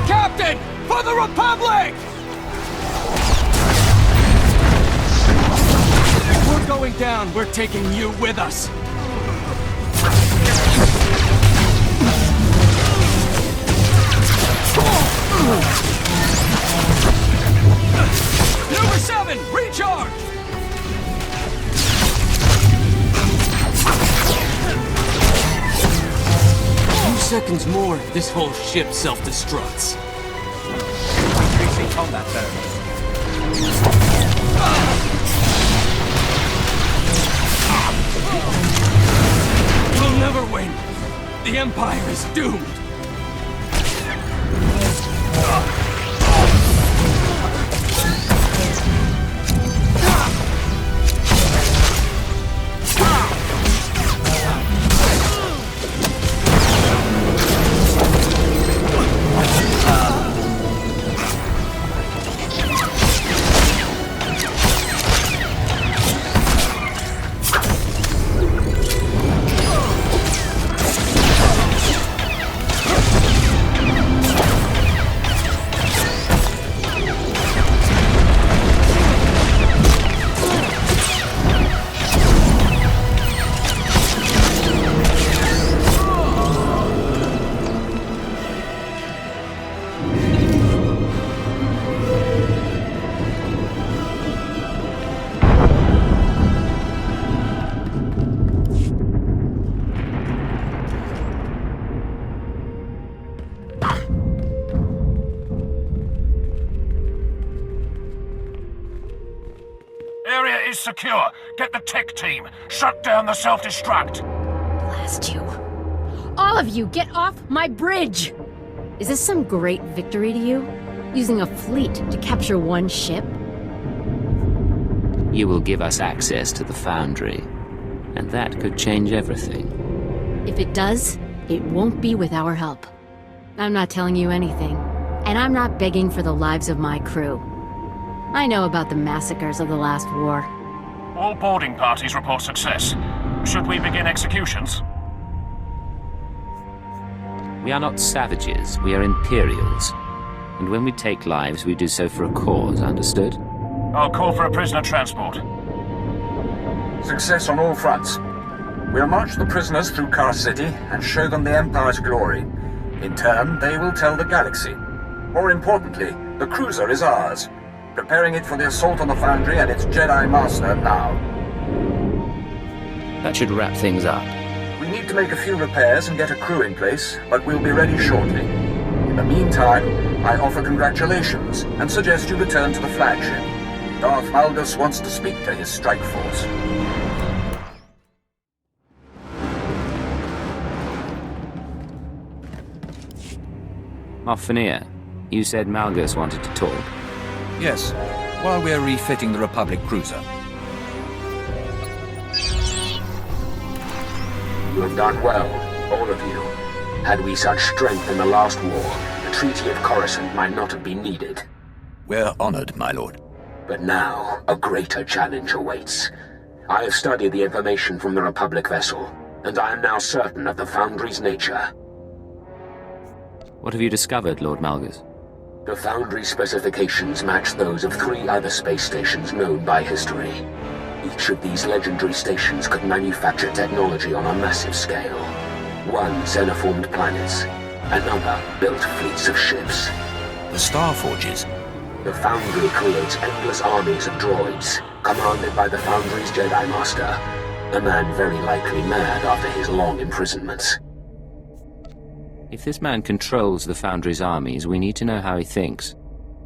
the captain! For the Republic! If we're going down, we're taking you with us. Number 7, recharge! 2 seconds more, this whole ship self-destructs. Increasing combat barriers. We'll never win. The Empire is doomed. Secure. Get the tech team. Shut down the self-destruct. Blast you. All of you, get off my bridge! Is this some great victory to you? Using a fleet to capture one ship? You will give us access to the Foundry, and that could change everything. If it does, it won't be with our help. I'm not telling you anything, and I'm not begging for the lives of my crew. I know about the massacres of the last war. All boarding parties report success. Should we begin executions? We are not savages, we are Imperials. And when we take lives, we do so for a cause, understood? I'll call for a prisoner transport. Success on all fronts. We'll march the prisoners through Kaas City and show them the Empire's glory. In turn, they will tell the galaxy. More importantly, the cruiser is ours. Preparing it for the assault on the Foundry and its Jedi Master now. That should wrap things up. We need to make a few repairs and get a crew in place, but we'll be ready shortly. In the meantime, I offer congratulations and suggest you return to the flagship. Darth Malgus wants to speak to his strike force. Moff, you said Malgus wanted to talk. Yes, while we're refitting the Republic cruiser. You have done well, all of you. Had we such strength in the last war, the Treaty of Coruscant might not have been needed. We're honored, my lord. But now, a greater challenge awaits. I have studied the information from the Republic vessel, and I am now certain of the Foundry's nature. What have you discovered, Lord Malgus? The Foundry specifications match those of 3 other space stations known by history. Each of these legendary stations could manufacture technology on a massive scale. One xenoformed planets, another built fleets of ships. The Star Forges. The Foundry creates endless armies of droids, commanded by the Foundry's Jedi Master, a man very likely mad after his long imprisonments. If this man controls the Foundry's armies, we need to know how he thinks.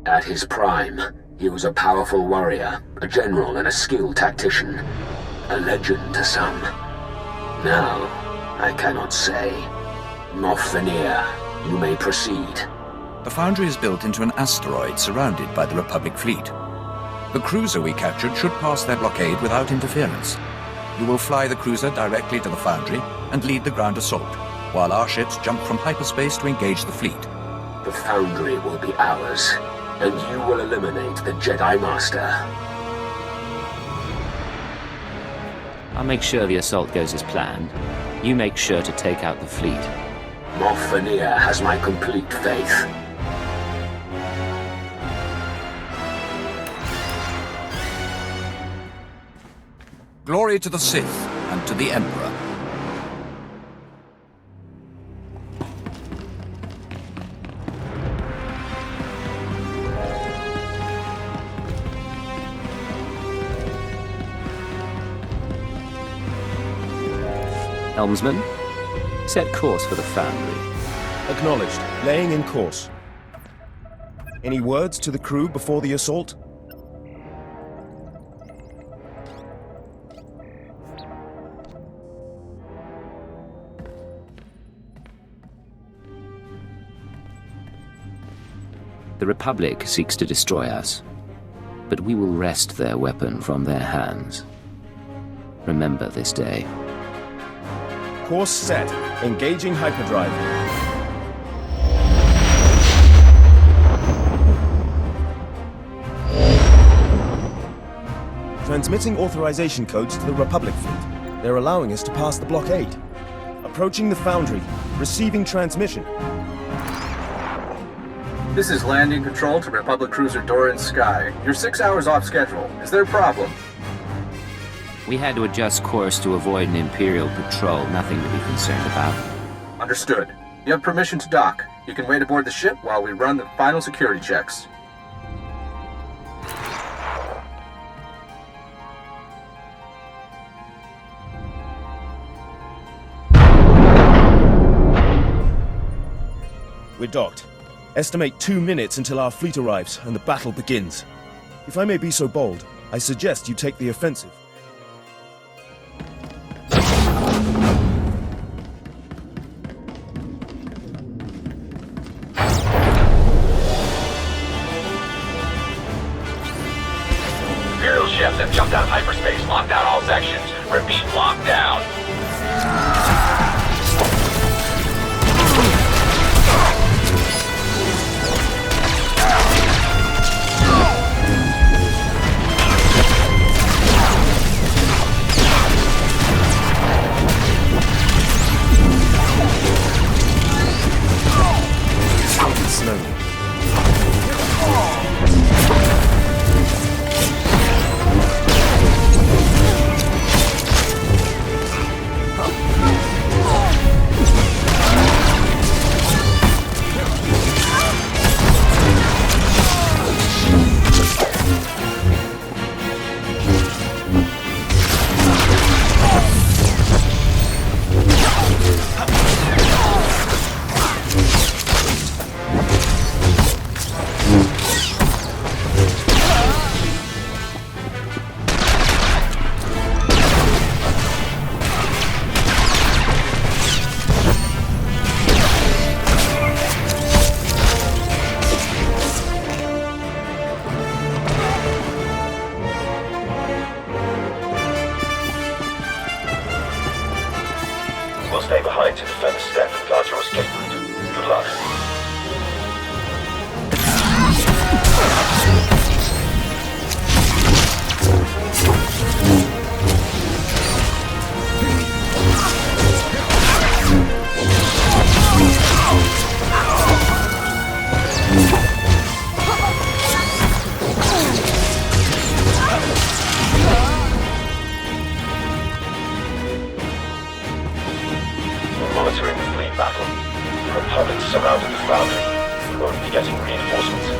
At his prime, he was a powerful warrior, a general and a skilled tactician. A legend to some. Now, I cannot say. Moff, you may proceed. The Foundry is built into an asteroid surrounded by the Republic fleet. The cruiser we captured should pass their blockade without interference. You will fly the cruiser directly to the Foundry and lead the ground assault, while our ships jump from hyperspace to engage the fleet. The Foundry will be ours, and you will eliminate the Jedi Master. I'll make sure the assault goes as planned. You make sure to take out the fleet. Moff has my complete faith. Glory to the Sith and to the Emperor. Helmsman, set course for the Foundry. Acknowledged. Laying in course. Any words to the crew before the assault? The Republic seeks to destroy us, but we will wrest their weapon from their hands. Remember this day. Course set. Engaging hyperdrive. Transmitting authorization codes to the Republic fleet. They're allowing us to pass the blockade. Approaching the Foundry. Receiving transmission. This is landing control to Republic cruiser Doran Sky. You're 6 hours off schedule. Is there a problem? We had to adjust course to avoid an Imperial patrol. Nothing to be concerned about. Understood. You have permission to dock. You can wait aboard the ship while we run the final security checks. We're docked. Estimate 2 minutes until our fleet arrives and the battle begins. If I may be so bold, I suggest you take the offensive. Imperial ships have jumped out of hyperspace, locked down all sections. Repeat, locked down. Slowly. We'll stay behind to defend the step and guard your escape route. Good luck. Monitoring the fleet battle. The Republic surrounded the Foundry. We won't be getting reinforcements.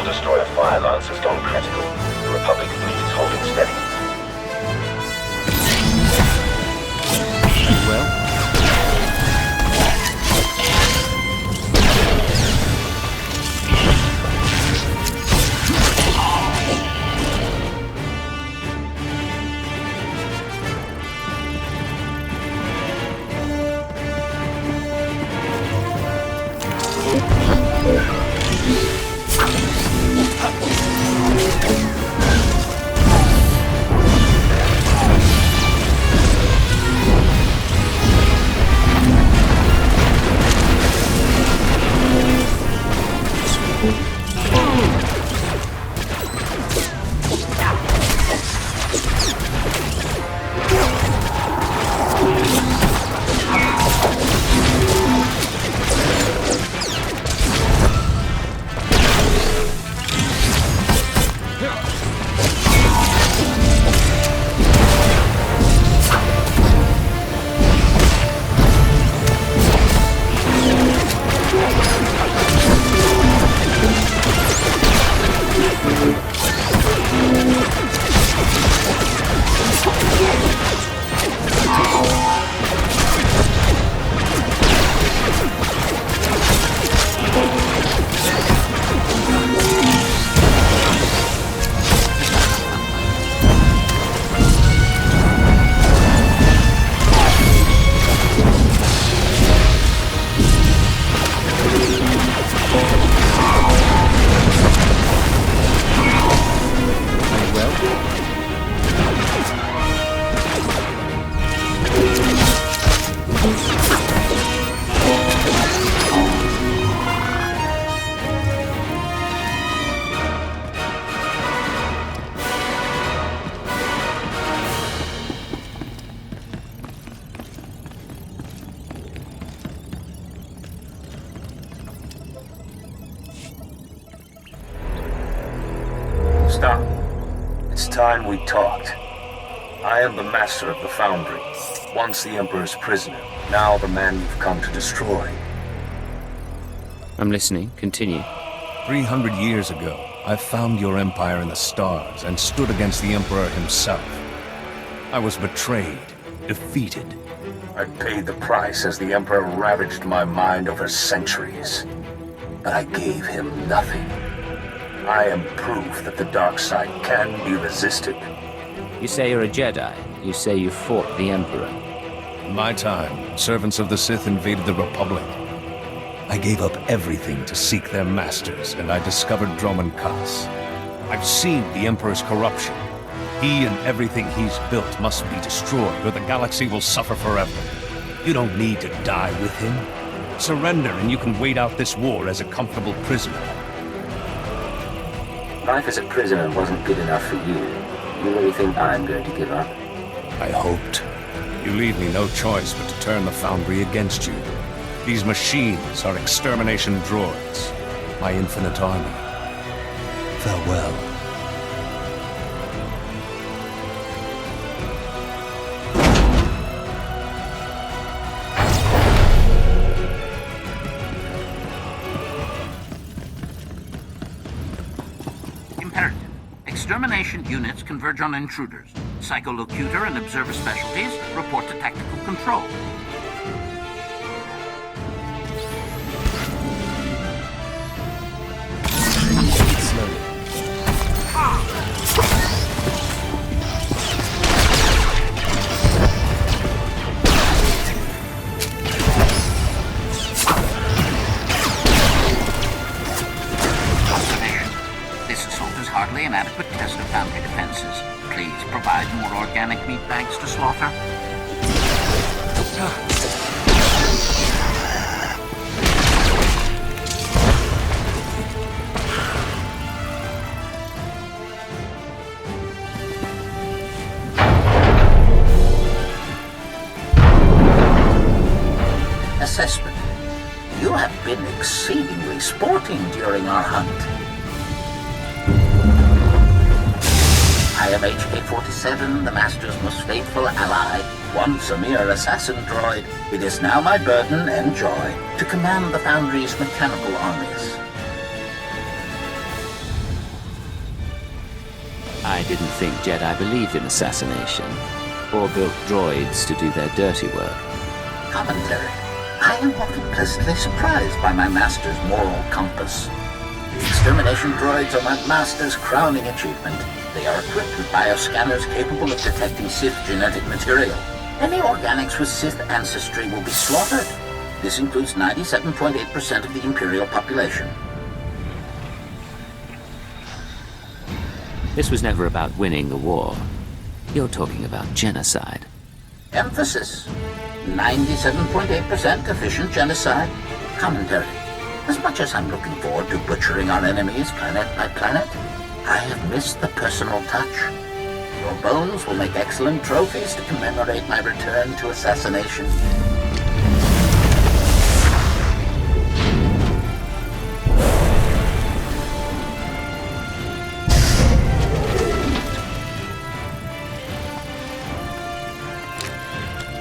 Destroyer fire lance has gone critical. The Republic fleet is holding steady. talked. I am the master of the Foundry. Once the Emperor's prisoner, now the man you've come to destroy. I'm listening. Continue. 300 years ago, I found your empire in the stars and stood against the Emperor himself. I was betrayed, defeated. I paid the price as the Emperor ravaged my mind over centuries. But I gave him nothing. I am proof that the dark side can be resisted. You say you're a Jedi. You say you fought the Emperor. In my time, servants of the Sith invaded the Republic. I gave up everything to seek their masters, and I discovered Dromund Kaas. I've seen the Emperor's corruption. He and everything he's built must be destroyed, or the galaxy will suffer forever. You don't need to die with him. Surrender, and you can wait out this war as a comfortable prisoner. Life as a prisoner wasn't good enough for you. You really think I'm going to give up? I hoped. You leave me no choice but to turn the Foundry against you. These machines are extermination droids. My infinite army. Farewell. Imperative. Extermination units converge on intruders. Psycholocutor and observer specialties report to tactical control. Observation. This assault is hardly an adequate test of Foundry defenses. Please provide more organic meat bags to slaughter. Assessment. You have been exceedingly sporting during our hunt. I am HK-47, the Master's most faithful ally. Once a mere assassin droid, it is now my burden and joy to command the Foundry's mechanical armies. I didn't think Jedi believed in assassination, or built droids to do their dirty work. Commentary. I am often pleasantly surprised by my Master's moral compass. The extermination droids are my Master's crowning achievement. They are equipped with bioscanners capable of detecting Sith genetic material. Any organics with Sith ancestry will be slaughtered. This includes 97.8% of the Imperial population. This was never about winning the war. You're talking about genocide. Emphasis. 97.8% efficient genocide. Commentary. As much as I'm looking forward to butchering our enemies planet by planet, I have missed the personal touch. Your bones will make excellent trophies to commemorate my return to assassination.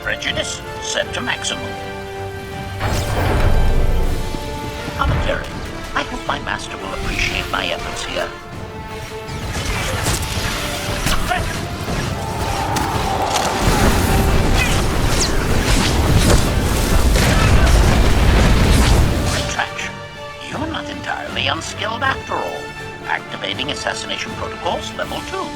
Prejudice set to maximum. Commentary. I hope my master will appreciate my efforts here. Retraction. You're not entirely unskilled after all. Activating assassination protocols level 2.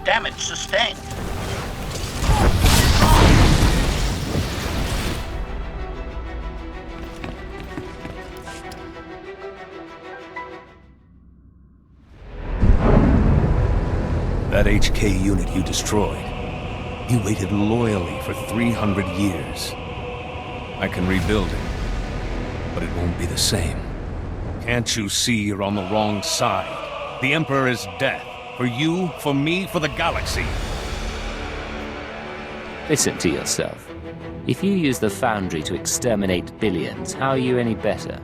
damage sustained. That HK unit you destroyed, you waited loyally for 300 years. I can rebuild it, but it won't be the same. Can't you see you're on the wrong side? The Emperor is death. For you, for me, for the galaxy. Listen to yourself. If you use the Foundry to exterminate billions, how are you any better?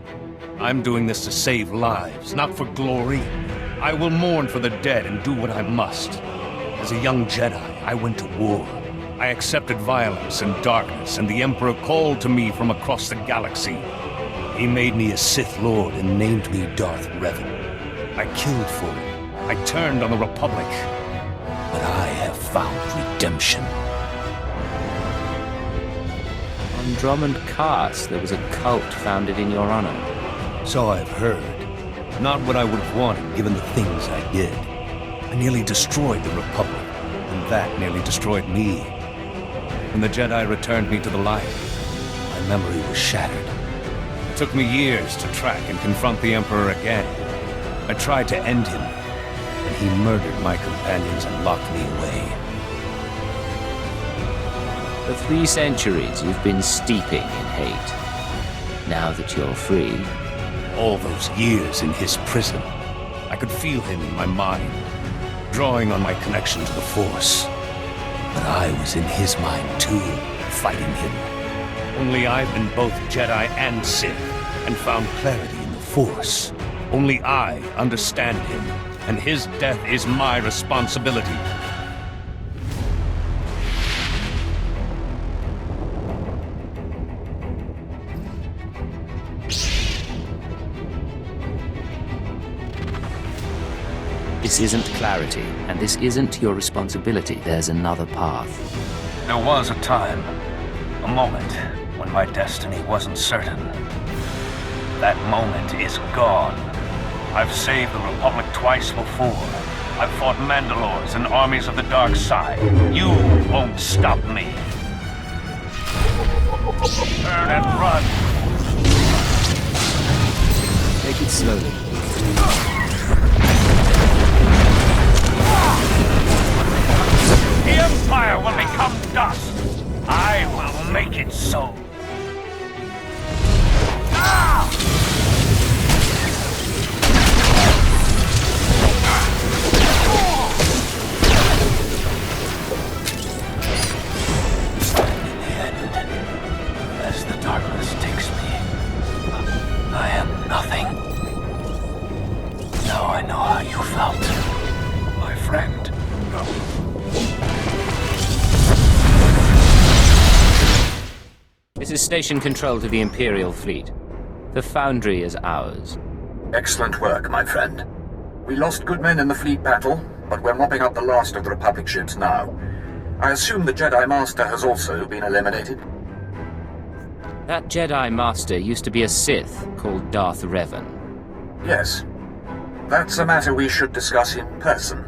I'm doing this to save lives, not for glory. I will mourn for the dead and do what I must. As a young Jedi, I went to war. I accepted violence and darkness, and the Emperor called to me from across the galaxy. He made me a Sith Lord and named me Darth Revan. I killed for it. I turned on the Republic. But I have found redemption. On Dromund Kaas, there was a cult founded in your honor. So I've heard. Not what I would have wanted, given the things I did. I nearly destroyed the Republic, and that nearly destroyed me. When the Jedi returned me to the light, my memory was shattered. It took me years to track and confront the Emperor again. I tried to end him, and he murdered my companions and locked me away. For 3 centuries, you've been steeping in hate. Now that you're free... All those years in his prison, I could feel him in my mind, drawing on my connection to the Force. But I was in his mind too, fighting him. Only I've been both Jedi and Sith, and found clarity in the Force. Only I understand him, and his death is my responsibility. This isn't clarity, and this isn't your responsibility. There's another path. There was a time, a moment, when my destiny wasn't certain. That moment is gone. I've saved the Republic twice before. I've fought Mandalores and armies of the dark side. You won't stop me. Turn and run. Take it slowly. The Empire will become dust. I will make it so. In the end, as the darkness takes me, I am nothing. Now I know how you felt, my friend. This is station control to the Imperial fleet. The Foundry is ours. Excellent work, my friend. We lost good men in the fleet battle, but we're mopping up the last of the Republic ships now. I assume the Jedi Master has also been eliminated? That Jedi Master used to be a Sith called Darth Revan. Yes. That's a matter we should discuss in person.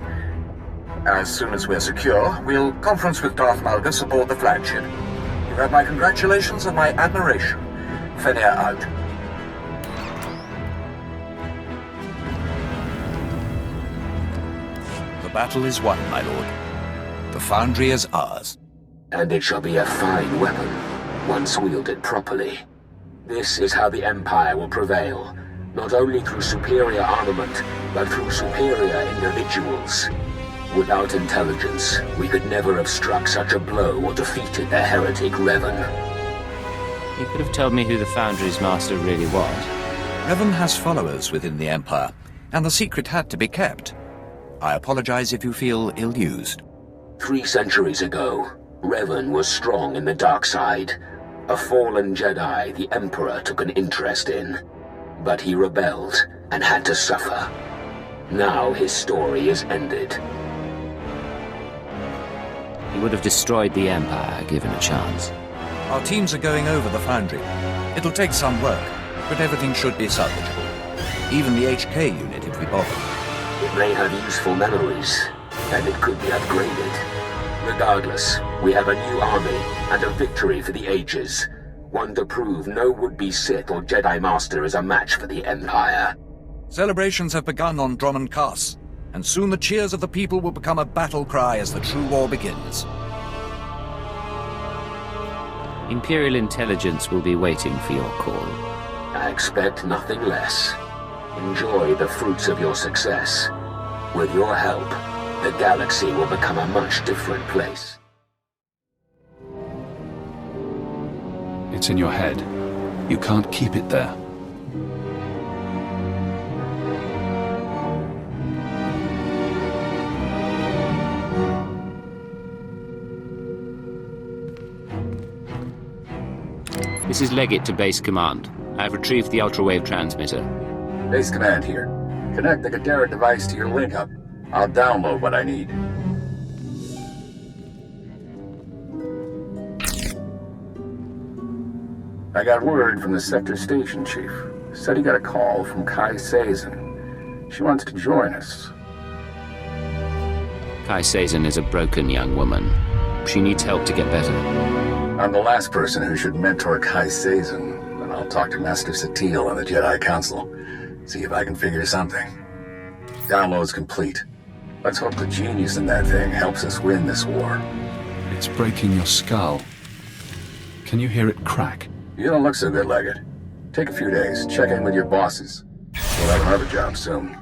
As soon as we're secure, we'll conference with Darth Malgus aboard the flagship. You have my congratulations and my admiration. Fenrir out. The battle is won, my lord. The Foundry is ours. And it shall be a fine weapon, once wielded properly. This is how the Empire will prevail, not only through superior armament, but through superior individuals. Without intelligence, we could never have struck such a blow or defeated the heretic Revan. You could have told me who the Foundry's master really was. Revan has followers within the Empire, and the secret had to be kept. I apologize if you feel ill-used. 3 centuries ago, Revan was strong in the dark side. A fallen Jedi the Emperor took an interest in. But he rebelled and had to suffer. Now his story is ended. He would have destroyed the Empire, given a chance. Our teams are going over the Foundry. It'll take some work, but everything should be salvageable. Even the HK unit, if we bother. It may have useful memories, and it could be upgraded. Regardless, we have a new army and a victory for the ages. One to prove no would-be Sith or Jedi Master is a match for the Empire. Celebrations have begun on Dromund Kaas, and soon the cheers of the people will become a battle cry as the true war begins. Imperial intelligence will be waiting for your call. I expect nothing less. Enjoy the fruits of your success. With your help, the galaxy will become a much different place. It's in your head. You can't keep it there. This is Legate to Base Command. I have retrieved the ultrawave transmitter. Base Command here. Connect the Gadara device to your link-up. I'll download what I need. I got word from the Sector Station Chief. Said he got a call from Kai Sazin. She wants to join us. Kai Sazin is a broken young woman. She needs help to get better. I'm the last person who should mentor Kai Sazin, and I'll talk to Master Satele and the Jedi Council. See if I can figure something. Download's complete. Let's hope the genius in that thing helps us win this war. It's breaking your skull. Can you hear it crack? You don't look so good, Legate. Take a few days, check in with your bosses. We'll have another job soon.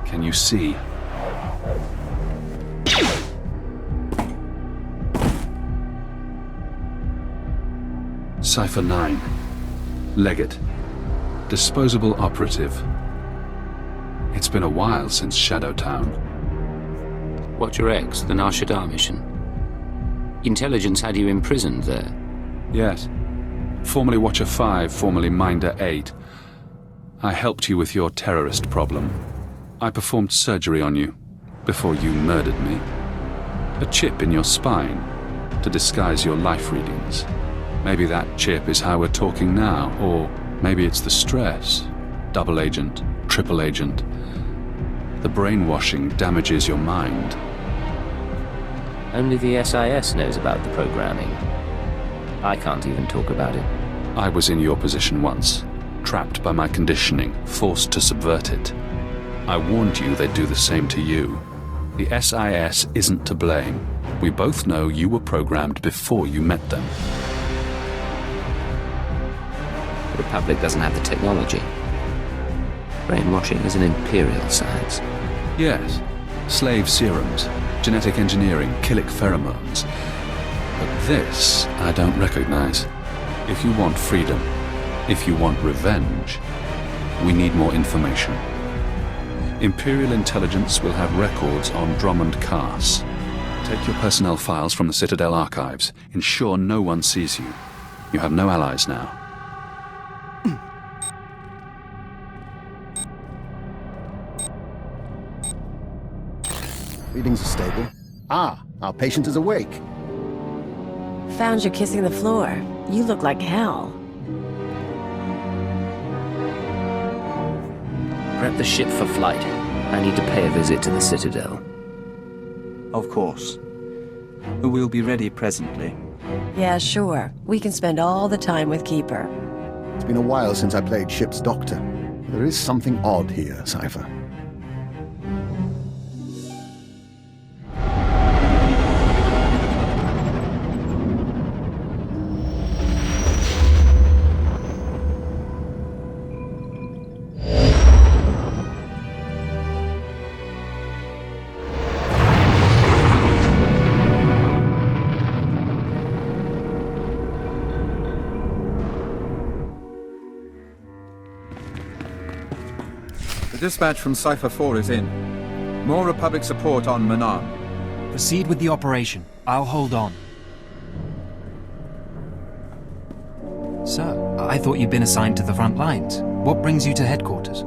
Can you see? Cipher 9. Legate. Disposable operative. It's been a while since Shadowtown. Watcher X, the Nar Shadaa mission. Intelligence had you imprisoned there. Yes. Formerly Watcher 5, formerly Minder 8. I helped you with your terrorist problem. I performed surgery on you before you murdered me. A chip in your spine to disguise your life readings. Maybe that chip is how we're talking now, or maybe it's the stress. Double agent, triple agent. The brainwashing damages your mind. Only the SIS knows about the programming. I can't even talk about it. I was in your position once, trapped by my conditioning, forced to subvert it. I warned you they'd do the same to you. The SIS isn't to blame. We both know you were programmed before you met them. The Republic doesn't have the technology. Brainwashing is an imperial science. Yes. Slave serums, genetic engineering, killic pheromones. But this, I don't recognize. If you want freedom, if you want revenge, we need more information. Imperial intelligence will have records on Dromund Kaas. Take your personnel files from the Citadel archives. Ensure no one sees you. You have no allies now. Readings are stable. Ah, our patient is awake. Found you kissing the floor. You look like hell. Prep the ship for flight. I need to pay a visit to the Citadel. Of course. We'll be ready presently. Yeah, sure. We can spend all the time with Keeper. It's been a while since I played ship's doctor. There is something odd here, Cypher. Dispatch from Cipher 4 is in. More Republic support on Manan. Proceed with the operation. I'll hold on. Sir, I thought you'd been assigned to the front lines. What brings you to headquarters?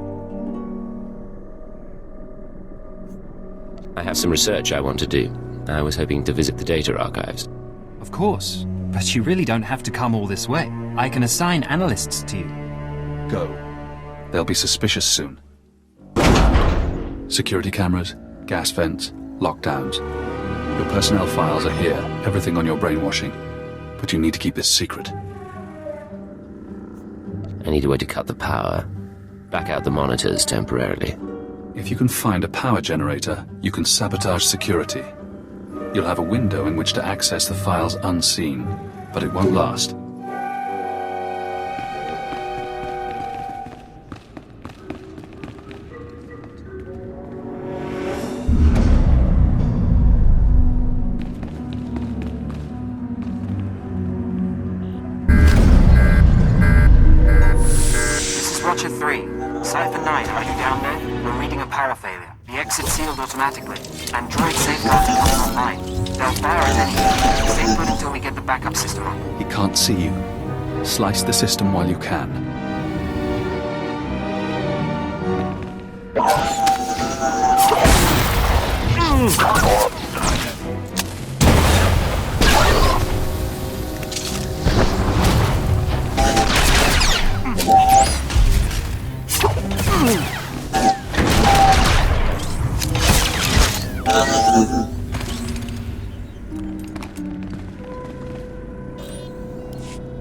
I have some research I want to do. I was hoping to visit the data archives. Of course, but you really don't have to come all this way. I can assign analysts to you. Go. They'll be suspicious soon. Security cameras, gas vents, lockdowns. Your personnel files are here, everything on your brainwashing. But you need to keep this secret. I need a way to cut the power. Back out the monitors temporarily. If you can find a power generator, you can sabotage security. You'll have a window in which to access the files unseen, but it won't last. Watcher 3. Cypher 9, are you down there? We're reading a power failure. The exit sealed automatically. Android safeguards are coming online. They'll fire at any time. Stay put until we get the backup system on. He can't see you. Slice the system while you can.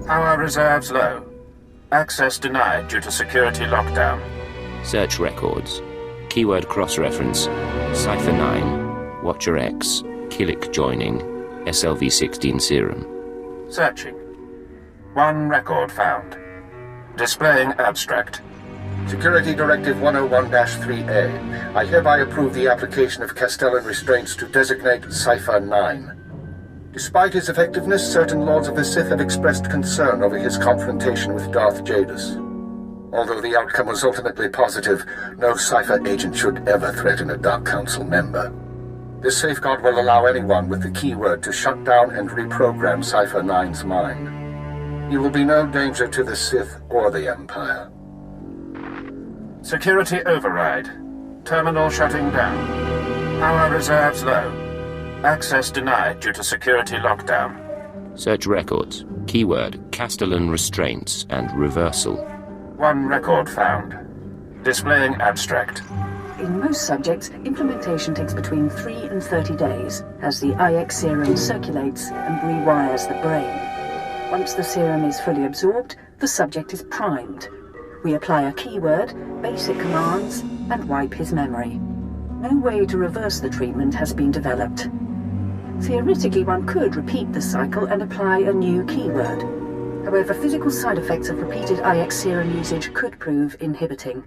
Power reserves low. Access denied due to security lockdown. Search records. Keyword cross-reference. Cypher 9. Watcher X. Killick joining. SLV-16 serum. Searching. One record found. Displaying abstract. Security Directive 101-3A. I hereby approve the application of Castellan restraints to designate Cypher 9. Despite his effectiveness, certain Lords of the Sith have expressed concern over his confrontation with Darth Jadus. Although the outcome was ultimately positive, no Cypher agent should ever threaten a Dark Council member. This safeguard will allow anyone with the keyword to shut down and reprogram Cypher 9's mind. He will be no danger to the Sith or the Empire. Security override. Terminal shutting down. Power reserves low. Access denied due to security lockdown. Search records. Keyword Castellan restraints and reversal. One record found. Displaying abstract. In most subjects, implementation takes between 3 and 30 days, as the IX serum circulates and rewires the brain. Once the serum is fully absorbed, the subject is primed. We apply a keyword, basic commands, and wipe his memory. No way to reverse the treatment has been developed. Theoretically, one could repeat the cycle and apply a new keyword. However, physical side effects of repeated IX serum usage could prove inhibiting.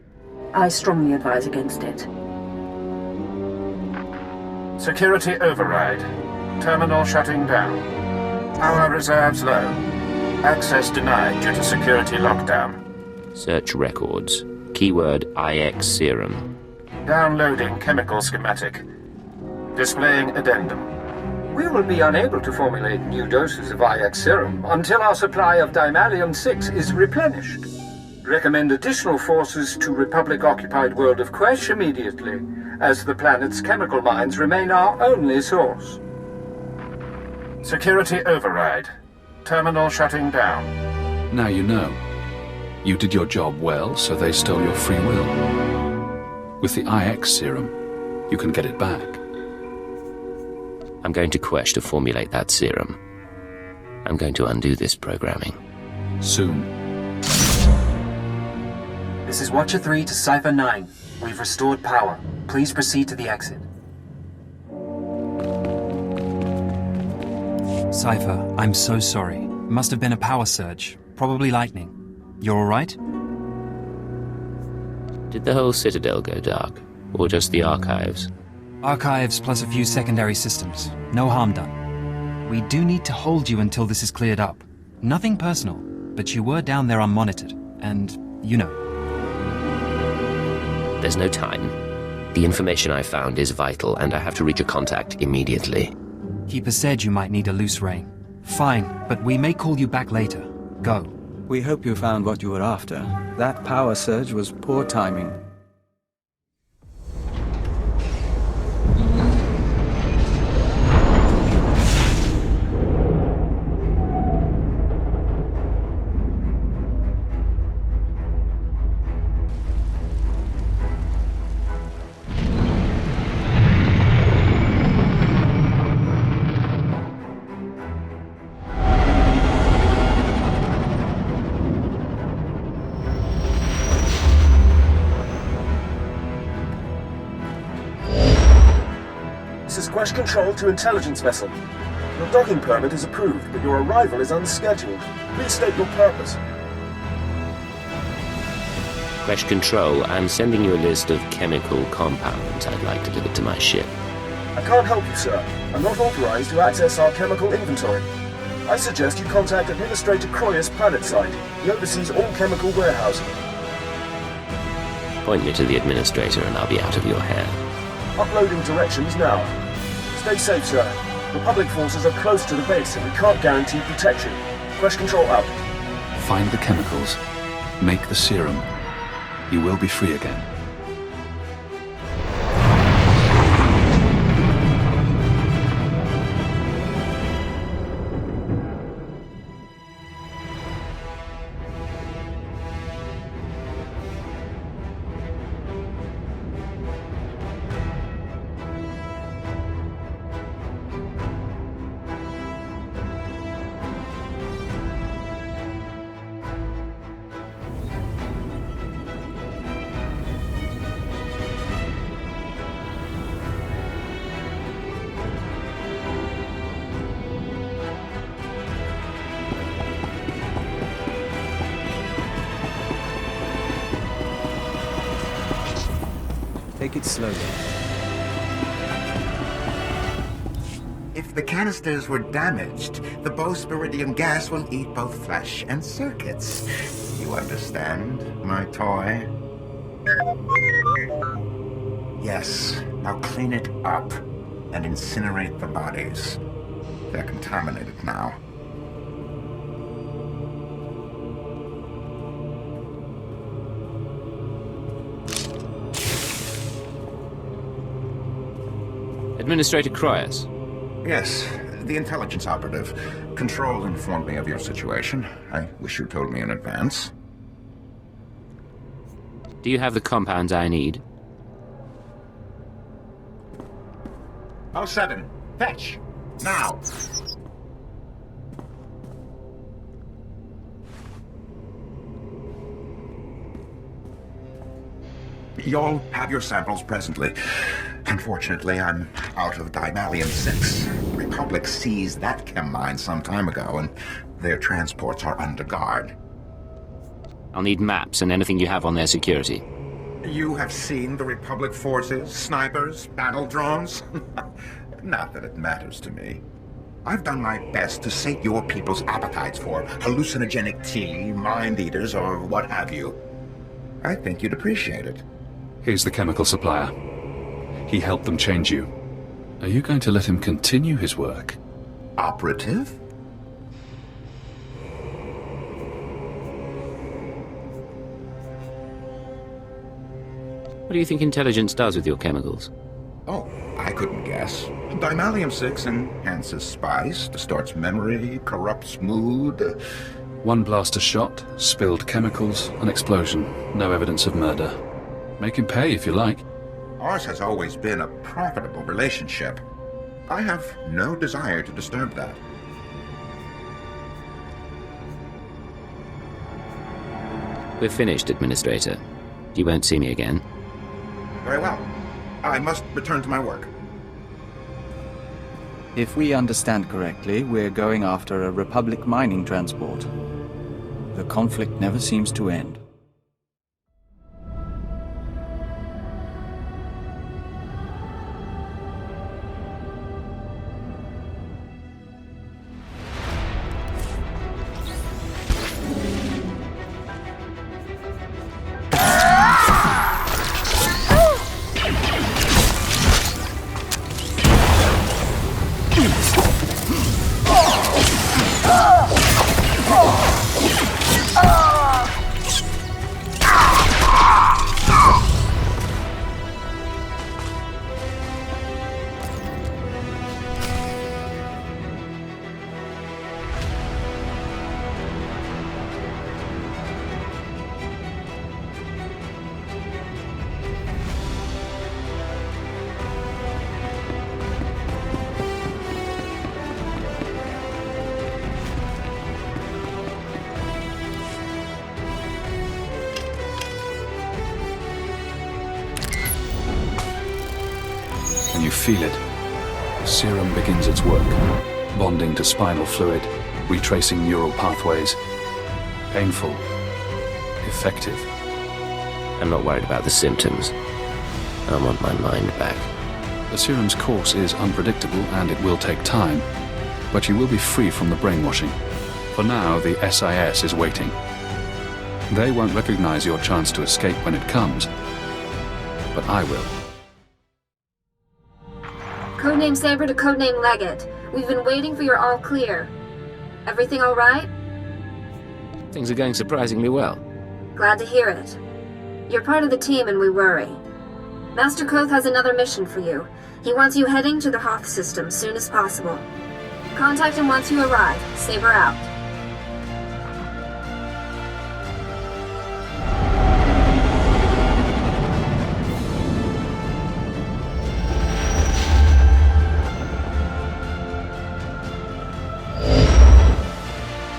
I strongly advise against it. Security override. Terminal shutting down. Power reserves low. Access denied due to security lockdown. Search records. Keyword IX serum. Downloading chemical schematic. Displaying addendum. We will be unable to formulate new doses of IX serum until our supply of Dimalium-6 is replenished. Recommend additional forces to Republic-occupied world of Quesh immediately, as the planet's chemical mines remain our only source. Security override. Terminal shutting down. Now you know. You did your job well, so they stole your free will. With the IX serum, you can get it back. I'm going to Quesh to formulate that serum. I'm going to undo this programming. Soon. This is Watcher 3 to Cypher 9. We've restored power. Please proceed to the exit. Cypher, I'm so sorry. Must have been a power surge. Probably lightning. You're alright? Did the whole Citadel go dark? Or just the archives? Archives plus a few secondary systems. No harm done. We do need to hold you until this is cleared up. Nothing personal, but you were down there unmonitored, and, you know. There's no time. The information I found is vital, and I have to reach a contact immediately. Keeper said you might need a loose rein. Fine, but we may call you back later. Go. We hope you found what you were after. That power surge was poor timing. Quesh Control to intelligence vessel. Your docking permit is approved, but your arrival is unscheduled. Please state your purpose. Quesh Control, I'm sending you a list of chemical compounds I'd like delivered to my ship. I can't help you, sir. I'm not authorized to access our chemical inventory. I suggest you contact Administrator Croyer's planet site. He oversees all chemical warehousing. Point me to the Administrator and I'll be out of your hair. Uploading directions now. Stay safe, sir. Republic forces are close to the base and we can't guarantee protection. Quesh Control out. Find the chemicals. Make the serum. You will be free again. Take it slowly. If the canisters were damaged, the Bospiridium gas will eat both flesh and circuits. You understand, my toy? Yes, now clean it up and incinerate the bodies. They're contaminated now. Administrator Croyers? Yes, the intelligence operative. Control informed me of your situation. I wish you told me in advance. Do you have the compounds I need? 07, fetch! Now! You'll have your samples presently. Unfortunately, I'm out of Dimalium 6. Republic seized that chem mine some time ago, and their transports are under guard. I'll need maps and anything you have on their security. You have seen the Republic forces, snipers, battle drones? Not that it matters to me. I've done my best to sate your people's appetites for hallucinogenic tea, mind-eaters, or what have you. I think you'd appreciate it. Here's the chemical supplier. He helped them change you. Are you going to let him continue his work? Operative? What do you think intelligence does with your chemicals? Oh, I couldn't guess. Dimalium 6 enhances spice, distorts memory, corrupts mood. One blaster shot, spilled chemicals, an explosion. No evidence of murder. Make him pay if you like. Ours has always been a profitable relationship. I have no desire to disturb that. We're finished, Administrator. You won't see me again. Very well. I must return to my work. If we understand correctly, we're going after a Republic mining transport. The conflict never seems to end. Can you feel it? Serum begins its work, bonding to spinal fluid, retracing neural pathways. Painful. Effective. I'm not worried about the symptoms. I want my mind back. The serum's course is unpredictable and it will take time, but you will be free from the brainwashing. For now, the SIS is waiting. They won't recognize your chance to escape when it comes, but I will. Codename Saber to Codename Leggett. We've been waiting for your all clear. Everything all right? Things are going surprisingly well. Glad to hear it. You're part of the team and we worry. Master Koth has another mission for you. He wants you heading to the Hoth system soon as possible. Contact him once you arrive. Saber out.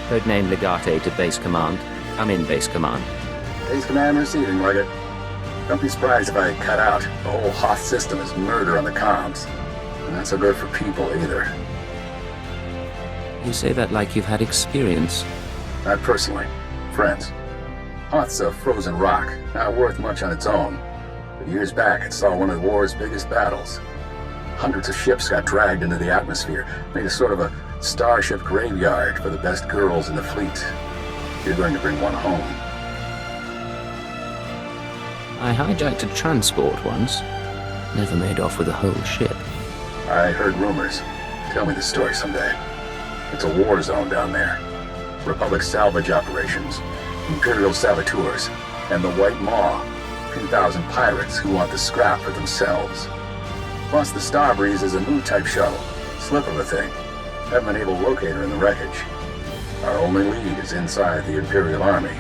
Codename Legate to Base Command. I'm in Base Command. Base Command receiving, Leggett. Don't be surprised if I cut out. The whole Hoth system is murder on the comms. And not so good for people either. You say that like you've had experience. Not personally. Friends. Hoth's a frozen rock, not worth much on its own. But years back, it saw one of the war's biggest battles. Hundreds of ships got dragged into the atmosphere, made a sort of a starship graveyard for the best girls in the fleet. You're going to bring one home. I hijacked a transport once. Never made off with a whole ship. I heard rumors. Tell me the story someday. It's a war zone down there. Republic salvage operations, Imperial saboteurs, and the White Maw. 2,000 pirates who want the scrap for themselves. Plus the Starbreeze is a new type shuttle. Slip of a thing. Haven't been able to locate her in the wreckage. Our only lead is inside the Imperial Army.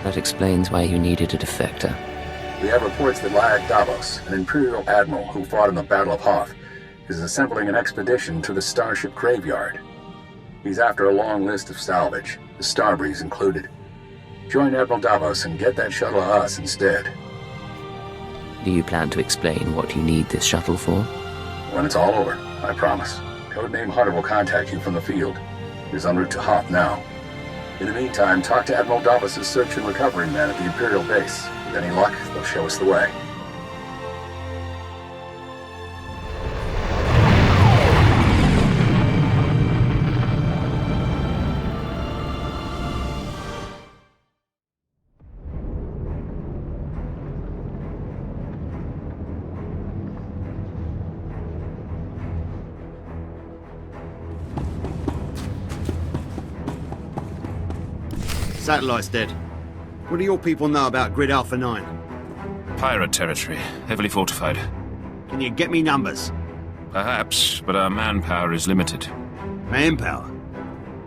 That explains why you needed a defector. We have reports that Lag Davos, an Imperial admiral who fought in the Battle of Hoth, is assembling an expedition to the Starship Graveyard. He's after a long list of salvage, the Starbreeze included. Join Admiral Davos and get that shuttle to us instead. Do you plan to explain what you need this shuttle for? When it's all over, I promise. Codename Hunter will contact you from the field. He's en route to Hoth now. In the meantime, talk to Admiral Davos' search and recovery men at the Imperial base. With any luck, they'll show us the way. Satellite's dead. What do your people know about Grid Alpha 9? Pirate territory, heavily fortified. Can you get me numbers? Perhaps, but our manpower is limited. Manpower?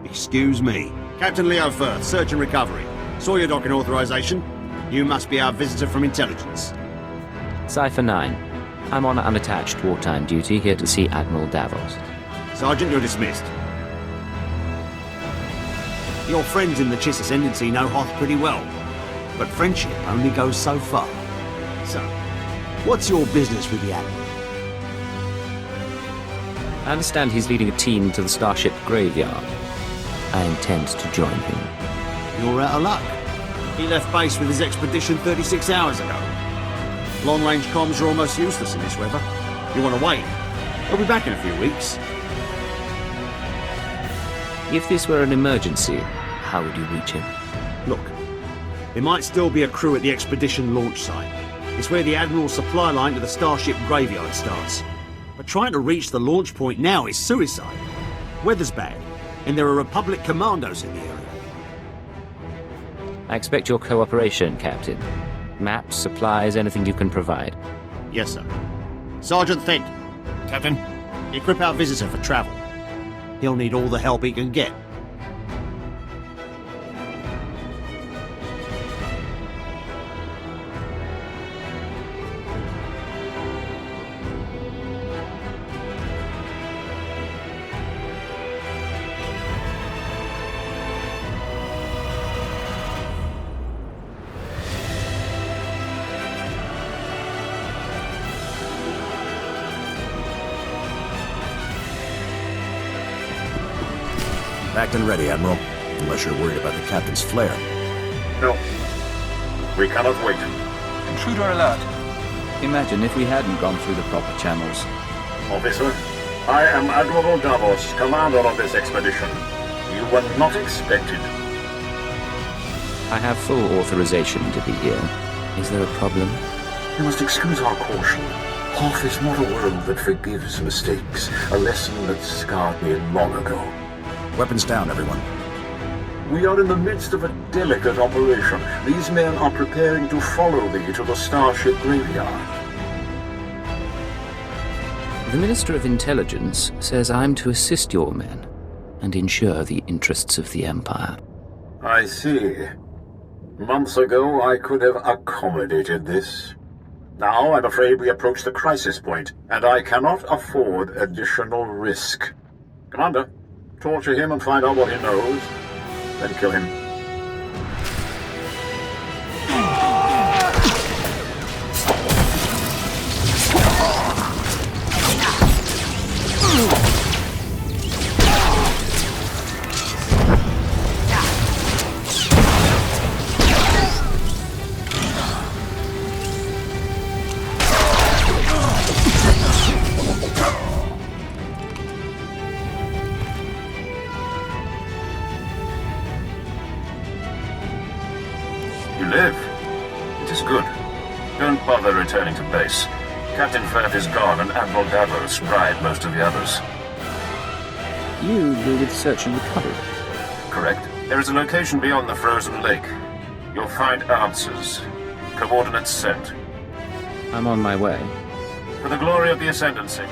Excuse me. Captain Leo Firth, search and recovery. Saw your docking authorization. You must be our visitor from intelligence. Cypher 9. I'm on unattached wartime duty, here to see Admiral Davos. Sergeant, you're dismissed. Your friends in the Chiss Ascendancy know Hoth pretty well, but friendship only goes so far. So, what's your business with the Admiral? I understand he's leading a team to the Starship Graveyard. I intend to join him. You're out of luck. He left base with his expedition 36 hours ago. Long-range comms are almost useless in this weather. You want to wait? He'll be back in a few weeks. If this were an emergency, how would you reach him? Look, there might still be a crew at the expedition launch site. It's where the Admiral's supply line to the Starship Graveyard starts. But trying to reach the launch point now is suicide. Weather's bad, and there are Republic commandos in the area. I expect your cooperation, Captain. Maps, supplies, anything you can provide. Yes, sir. Sergeant Thent. Captain? Equip our visitor for travel. He'll need all the help he can get. Packed and ready, Admiral. Unless you're worried about the captain's flare. No. We cannot wait. Intruder alert. Imagine if we hadn't gone through the proper channels. Officer, I am Admiral Davos, commander of this expedition. You were not expected. I have full authorization to be here. Is there a problem? You must excuse our caution. Hoth is not a world that forgives mistakes, a lesson that scarred me long ago. Weapons down, everyone. We are in the midst of a delicate operation. These men are preparing to follow me to the starship graveyard. The Minister of Intelligence says I'm to assist your men and ensure the interests of the Empire. I see. Months ago, I could have accommodated this. Now, I'm afraid we approach the crisis point, and I cannot afford additional risk. Commander, torture him and find out what he knows, then kill him. Returning to base. Captain Firth is gone and Admiral Davos bribed most of the others. You were with search and recovery? Correct. There is a location beyond the frozen lake. You'll find answers. Coordinates sent. I'm on my way. For the glory of the Ascendancy.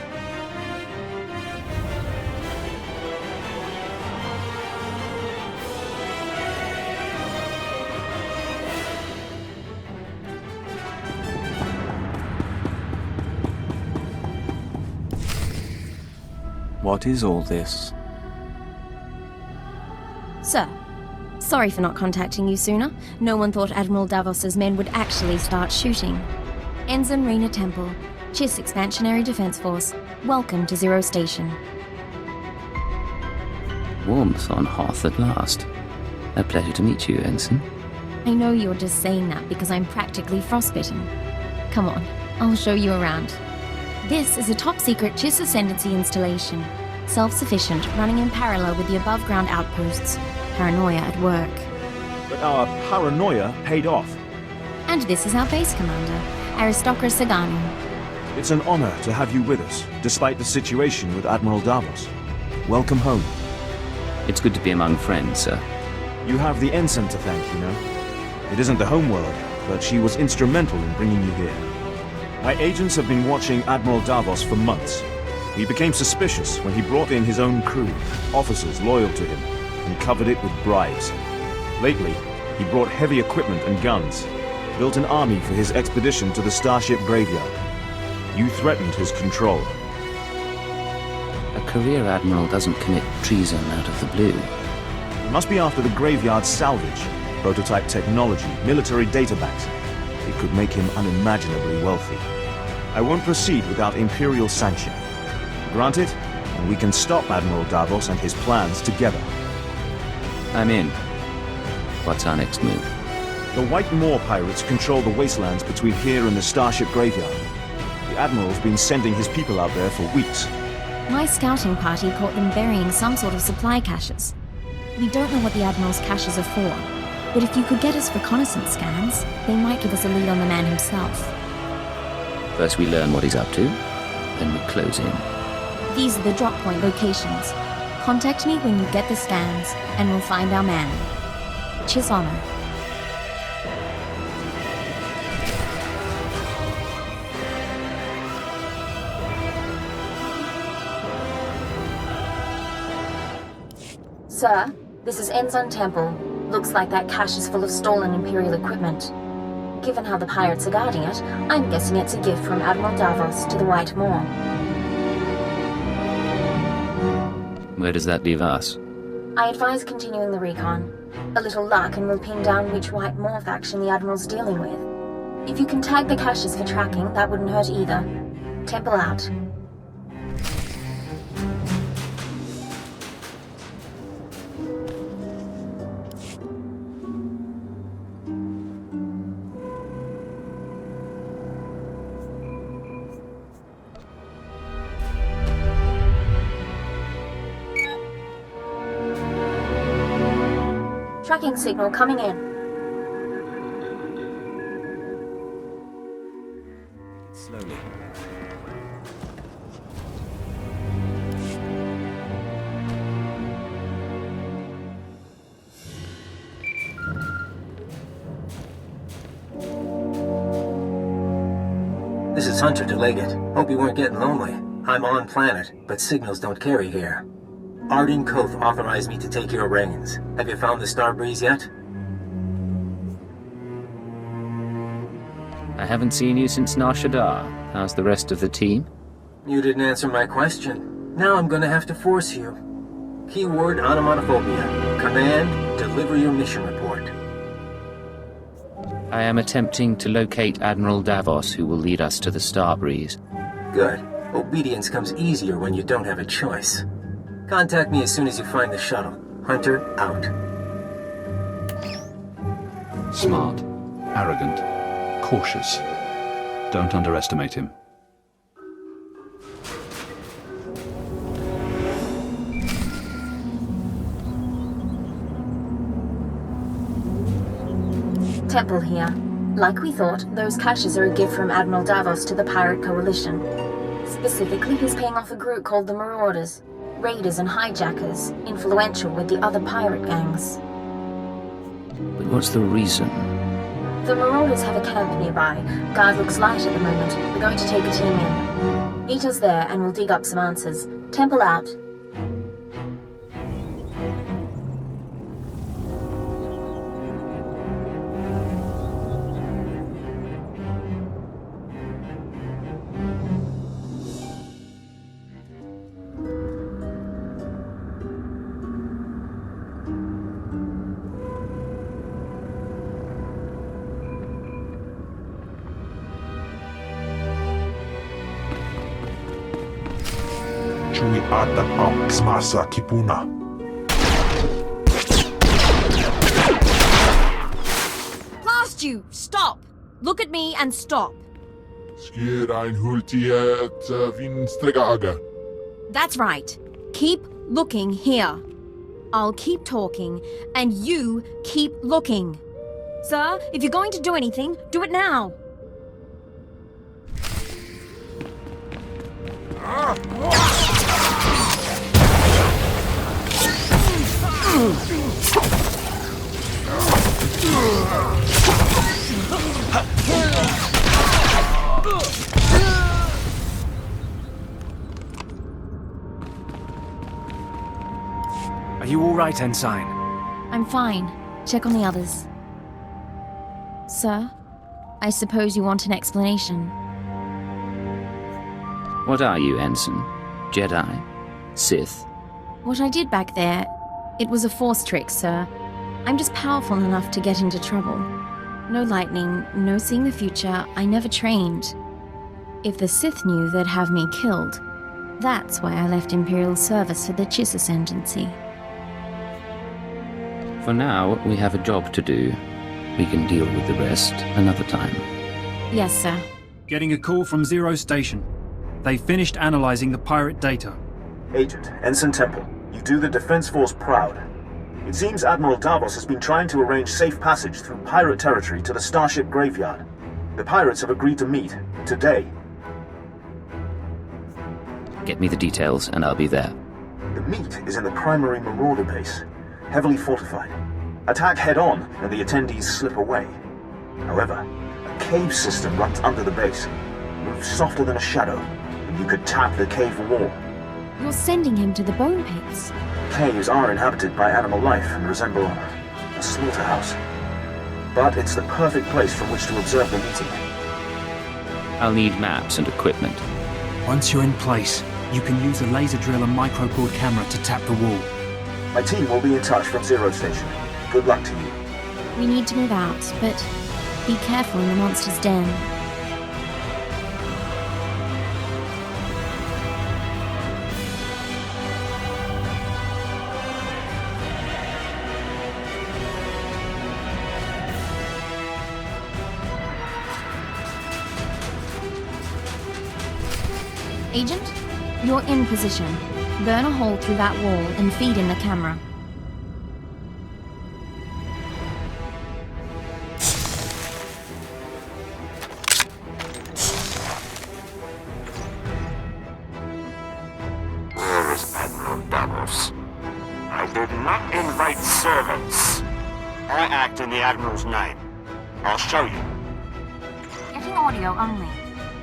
What is all this? Sir, sorry for not contacting you sooner. No one thought Admiral Davos's men would actually start shooting. Ensign Rena Temple, Chiss Expansionary Defense Force. Welcome to Zero Station. Warmth on Hoth at last. A pleasure to meet you, Ensign. I know you're just saying that because I'm practically frostbitten. Come on, I'll show you around. This is a top-secret Chiss Ascendancy installation. Self-sufficient, running in parallel with the above-ground outposts. Paranoia at work. But our paranoia paid off. And this is our base commander, Aristocrat Sagani. It's an honor to have you with us, despite the situation with Admiral Davos. Welcome home. It's good to be among friends, sir. You have the ensign to thank, you know. It isn't the homeworld, but she was instrumental in bringing you here. My agents have been watching Admiral Davos for months. We became suspicious when he brought in his own crew, officers loyal to him, and covered it with bribes. Lately, he brought heavy equipment and guns, built an army for his expedition to the Starship Graveyard. You threatened his control. A career admiral doesn't commit treason out of the blue. It must be after the Graveyard's salvage, prototype technology, military databanks. It could make him unimaginably wealthy. I won't proceed without Imperial sanction. Grant it, and we can stop Admiral Davos and his plans together. I'm in. What's our next move? The White Moor pirates control the wastelands between here and the Starship Graveyard. The Admiral's been sending his people out there for weeks. My scouting party caught them burying some sort of supply caches. We don't know what the Admiral's caches are for, but if you could get us reconnaissance scans, they might give us a lead on the man himself. First we learn what he's up to, then we close in. These are the drop point locations. Contact me when you get the scans, and we'll find our man. Chiss honor. Sir, this is Ensign Temple. Looks like that cache is full of stolen Imperial equipment. Given how the pirates are guarding it, I'm guessing it's a gift from Admiral Davos to the White Moor. Where does that leave us? I advise continuing the recon. A little luck and we'll pin down which White Moor faction the Admiral's dealing with. If you can tag the caches for tracking, that wouldn't hurt either. Temple out. tracking signal coming in. Slowly. This is Hunter to Leggett. Hope you weren't getting lonely. I'm on planet, but signals don't carry here. Arden Koth authorized me to take your reins. Have you found the Star Breeze yet? I haven't seen you since Nar Shadaa. How's the rest of the team? You didn't answer my question. Now I'm gonna have to force you. Keyword onomatophobia. Command, deliver your mission report. I am attempting to locate Admiral Davos, who will lead us to the Star Breeze. Good. Obedience comes easier when you don't have a choice. Contact me as soon as you find the shuttle. Hunter, out. Smart, arrogant, cautious. Don't underestimate him. Temple here. Like we thought, those caches are a gift from Admiral Davos to the Pirate Coalition. Specifically, he's paying off a group called the Marauders. Raiders and hijackers, influential with the other pirate gangs. But what's the reason? The Marauders have a camp nearby. Guard looks light at the moment. We're going to take a team in. Meet us there and we'll dig up some answers. Temple out. Blast you! Stop! Look at me and stop. That's right. Keep looking here. I'll keep talking, and you keep looking. Sir, if you're going to do anything, do it now. Are you all right, Ensign? I'm fine. Check on the others. Sir, I suppose you want an explanation. What are you, Ensign? Jedi? Sith? What I did back there, it was a force trick, sir. I'm just powerful enough to get into trouble. No lightning, no seeing the future, I never trained. If the Sith knew, they'd have me killed. That's why I left Imperial service for the Chiss Ascendancy. For now, we have a job to do. We can deal with the rest another time. Yes, sir. Getting a call from Zero Station. They finished analyzing the pirate data. Agent, Ensign Temple, you do the Defense Force proud. It seems Admiral Davos has been trying to arrange safe passage through pirate territory to the Starship Graveyard. The pirates have agreed to meet, today. Get me the details, and I'll be there. The meet is in the primary Marauder base, heavily fortified. Attack head-on, and the attendees slip away. However, a cave system runs under the base. Moves softer than a shadow, and you could tap the cave wall. You're sending him to the bone pits. Caves are inhabited by animal life and resemble a slaughterhouse. But it's the perfect place from which to observe the meeting. I'll need maps and equipment. Once you're in place, you can use a laser drill and microcord camera to tap the wall. My team will be in touch from Zero Station. Good luck to you. We need to move out, but be careful in the monster's den. Agent, you're in position. Burn a hole through that wall and feed in the camera. servants. I act in the Admiral's name. I'll show you. Getting audio only.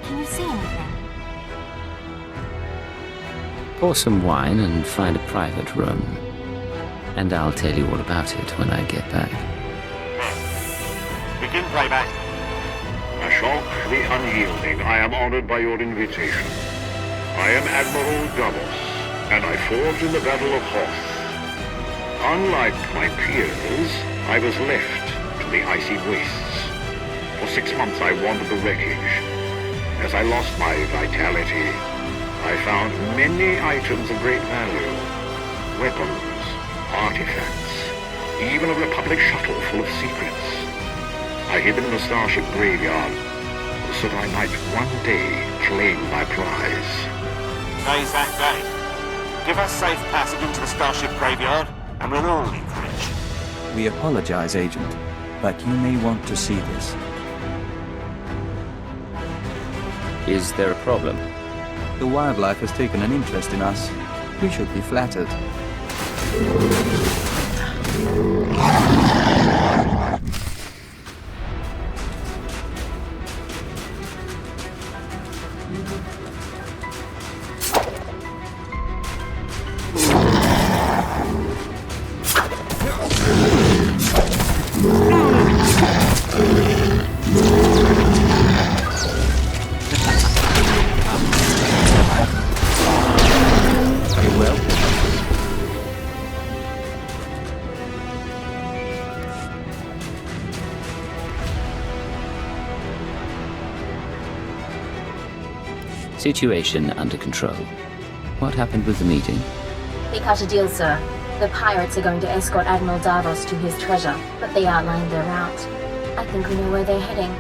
Can you see anything? Pour some wine and find a private room. And I'll tell you all about it when I get back. Begin playback. Ashok the Unyielding, I am honored by your invitation. I am Admiral Davos, and I fought in the Battle of Hoth. Unlike my peers, I was left to the icy wastes. For 6 months I wandered the wreckage. As I lost my vitality, I found many items of great value. Weapons, artifacts, even a Republic shuttle full of secrets. I hid them in the starship graveyard, so that I might one day claim my prize. Today's that day. Give us safe passage into the starship graveyard, and we'll all leave rich. We apologize, Agent, but you may want to see this. Is there a problem? The wildlife has taken an interest in us. We should be flattered. Situation under control. What happened with the meeting? They cut a deal, sir. The pirates are going to escort Admiral Davos to his treasure, but they outlined their route. I think we know where they're heading.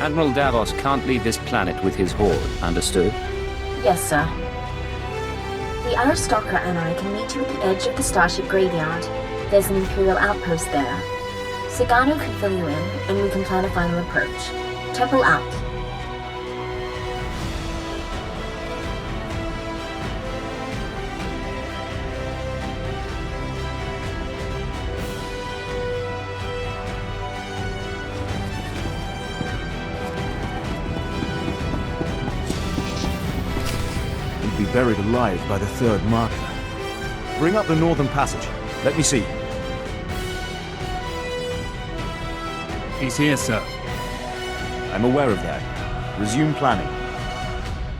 Admiral Davos can't leave this planet with his horde, understood? Yes, sir. The Aristocrat and I can meet you at the edge of the starship graveyard. There's an Imperial outpost there. Sagano can fill you in, and we can plan a final approach. Temple out. He'd be buried alive by the third marker. Bring up the northern passage. Let me see. He's here, sir. I'm aware of that. Resume planning.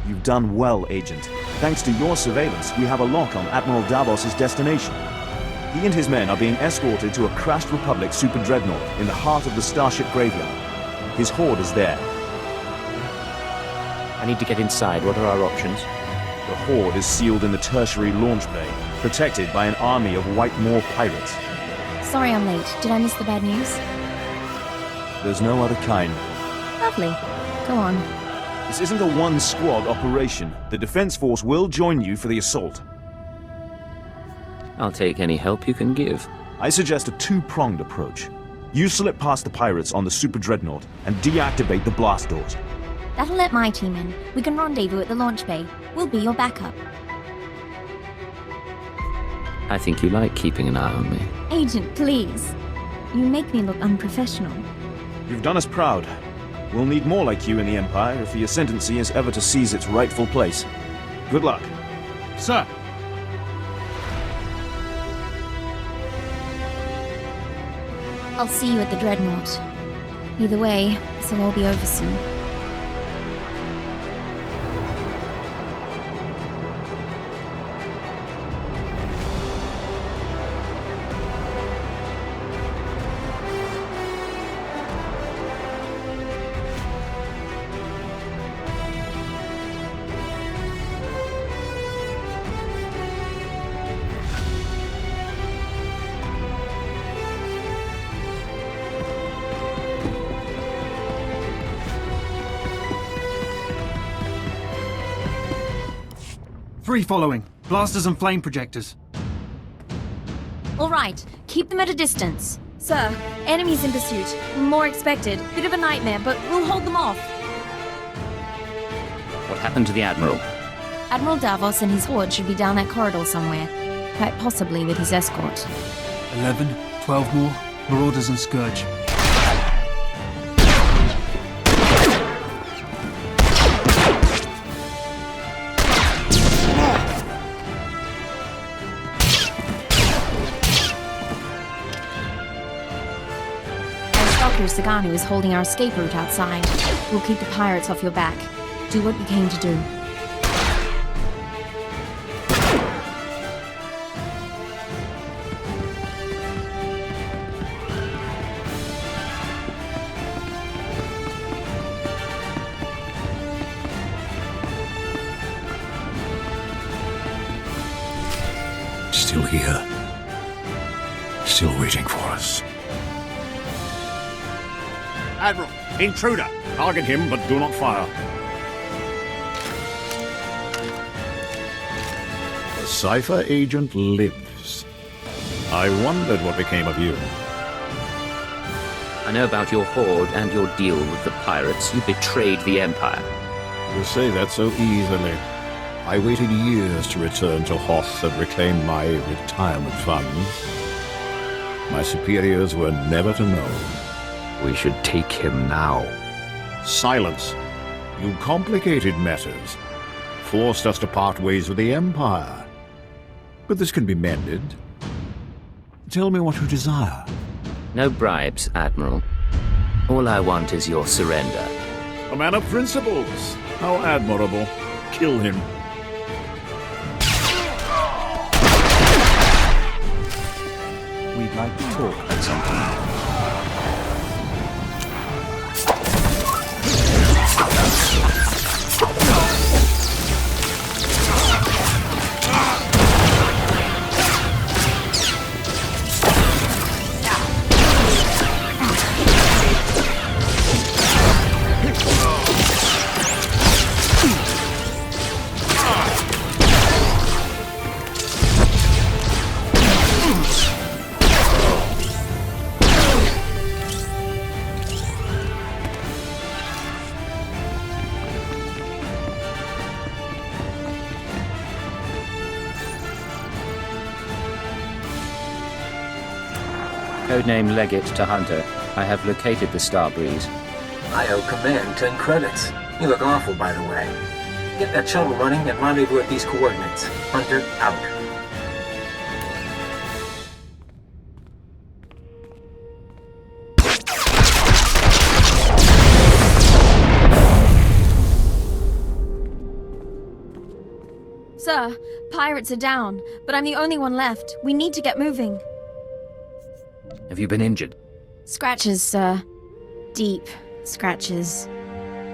You've done well, Agent. Thanks to your surveillance, we have a lock on Admiral Davos' destination. He and his men are being escorted to a crashed Republic super dreadnought in the heart of the starship graveyard. His horde is there. I need to get inside. What are our options? The horde is sealed in the tertiary launch bay, protected by an army of White Moor pirates. Sorry I'm late. Did I miss the bad news? There's no other kind. Lovely. Go on. This isn't a one-squad operation. The Defense Force will join you for the assault. I'll take any help you can give. I suggest a two-pronged approach. You slip past the pirates on the super dreadnought and deactivate the blast doors. That'll let my team in. We can rendezvous at the launch bay. We'll be your backup. I think you like keeping an eye on me. Agent, please. You make me look unprofessional. You've done us proud. We'll need more like you in the Empire if the Ascendancy is ever to seize its rightful place. Good luck. Sir! I'll see you at the Dreadnought. Either way, this will all be over soon. Three following. Blasters and flame projectors. All right, keep them at a distance. Sir, enemies in pursuit. More expected. Bit of a nightmare, but we'll hold them off. What happened to the Admiral? Admiral Davos and his horde should be down that corridor somewhere. Quite possibly with his escort. 11, 12 more. Marauders and Scourge. Saganu is holding our escape route outside. We'll keep the pirates off your back. Do what you came to do. Still here. Still waiting for us. Admiral, intruder! Target him, but do not fire. The Cypher agent lives. I wondered what became of you. I know about your horde and your deal with the pirates. You betrayed the Empire. You say that so easily. I waited years to return to Hoth and reclaim my retirement funds. My superiors were never to know. We should take him now. Silence. You complicated matters. Forced us to part ways with the Empire. But this can be mended. Tell me what you desire. No bribes, Admiral. All I want is your surrender. A man of principles. How admirable. Kill him. We'd like to talk at some point. Codename Legate to Hunter. I have located the Starbreeze. I owe command 10 credits. You look awful, by the way. Get that shuttle running and rendezvous at these coordinates. Hunter, out. Sir, pirates are down, but I'm the only one left. We need to get moving. Have you been injured? Scratches, sir. Deep scratches.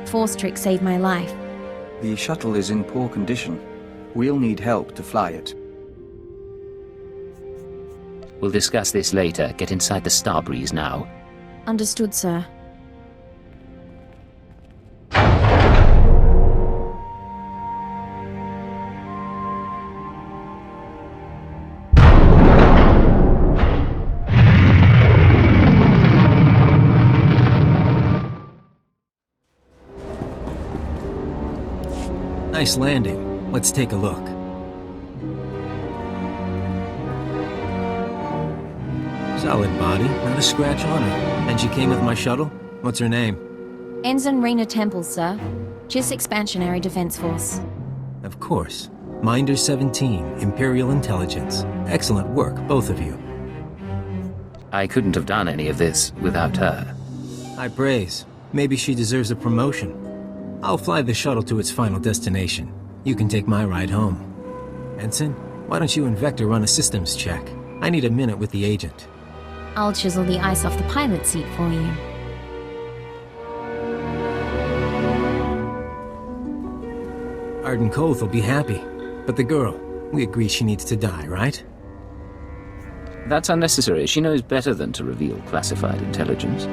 Force trick saved my life. The shuttle is in poor condition. We'll need help to fly it. We'll discuss this later. Get inside the Starbreeze now. Understood, sir. Nice landing. Let's take a look. Solid body, not a scratch on her. And she came with my shuttle? What's her name? Ensign Raina Temple, sir. Chiss Expansionary Defense Force. Of course. Minder 17, Imperial Intelligence. Excellent work, both of you. I couldn't have done any of this without her. High praise. Maybe she deserves a promotion. I'll fly the shuttle to its final destination. You can take my ride home. Ensign, why don't you and Vector run a systems check? I need a minute with the agent. I'll chisel the ice off the pilot seat for you. Arden Koth will be happy. But the girl, we agree she needs to die, right? That's unnecessary. She knows better than to reveal classified intelligence.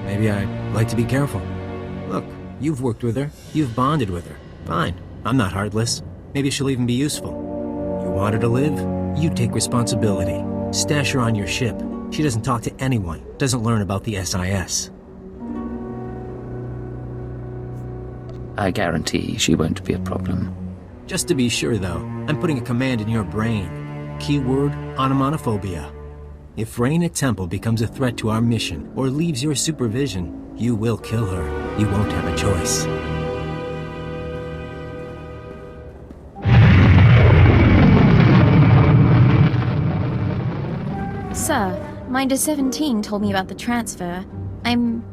Maybe I'd like to be careful. Look, you've worked with her. You've bonded with her. Fine. I'm not heartless. Maybe she'll even be useful. You want her to live? You take responsibility. Stash her on your ship. She doesn't talk to anyone. Doesn't learn about the SIS. I guarantee she won't be a problem. Just to be sure, though, I'm putting a command in your brain. Keyword, onomatophobia. If Reyna Temple becomes a threat to our mission or leaves your supervision, you will kill her. You won't have a choice. Sir, Minder 17 told me about the transfer. I'm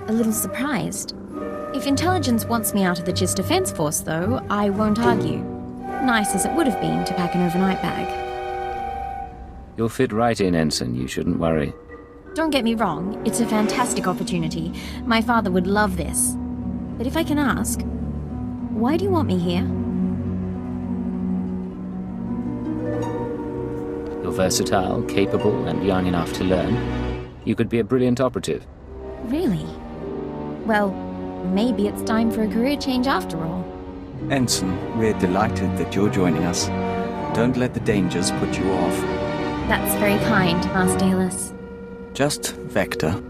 a little surprised. If intelligence wants me out of the GIS Defense Force, though, I won't argue. Nice as it would have been to pack an overnight bag. You'll fit right in, Ensign. You shouldn't worry. Don't get me wrong, it's a fantastic opportunity. My father would love this. But if I can ask, why do you want me here? You're versatile, capable, and young enough to learn. You could be a brilliant operative. Really? Well, maybe it's time for a career change after all. Ensign, we're delighted that you're joining us. Don't let the dangers put you off. That's very kind, Master Hillis. Just Vector.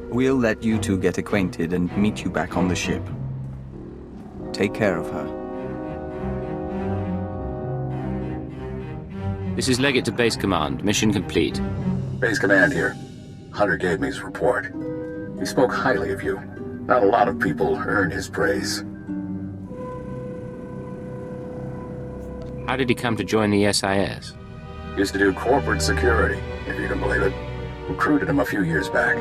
We'll let you two get acquainted and meet you back on the ship. Take care of her. This is Leggett to Base Command. Mission complete. Base Command here. Hunter gave me his report. He spoke highly of you. Not a lot of people earn his praise. How did he come to join the SIS? Used to do corporate security, if you can believe it. Recruited him a few years back.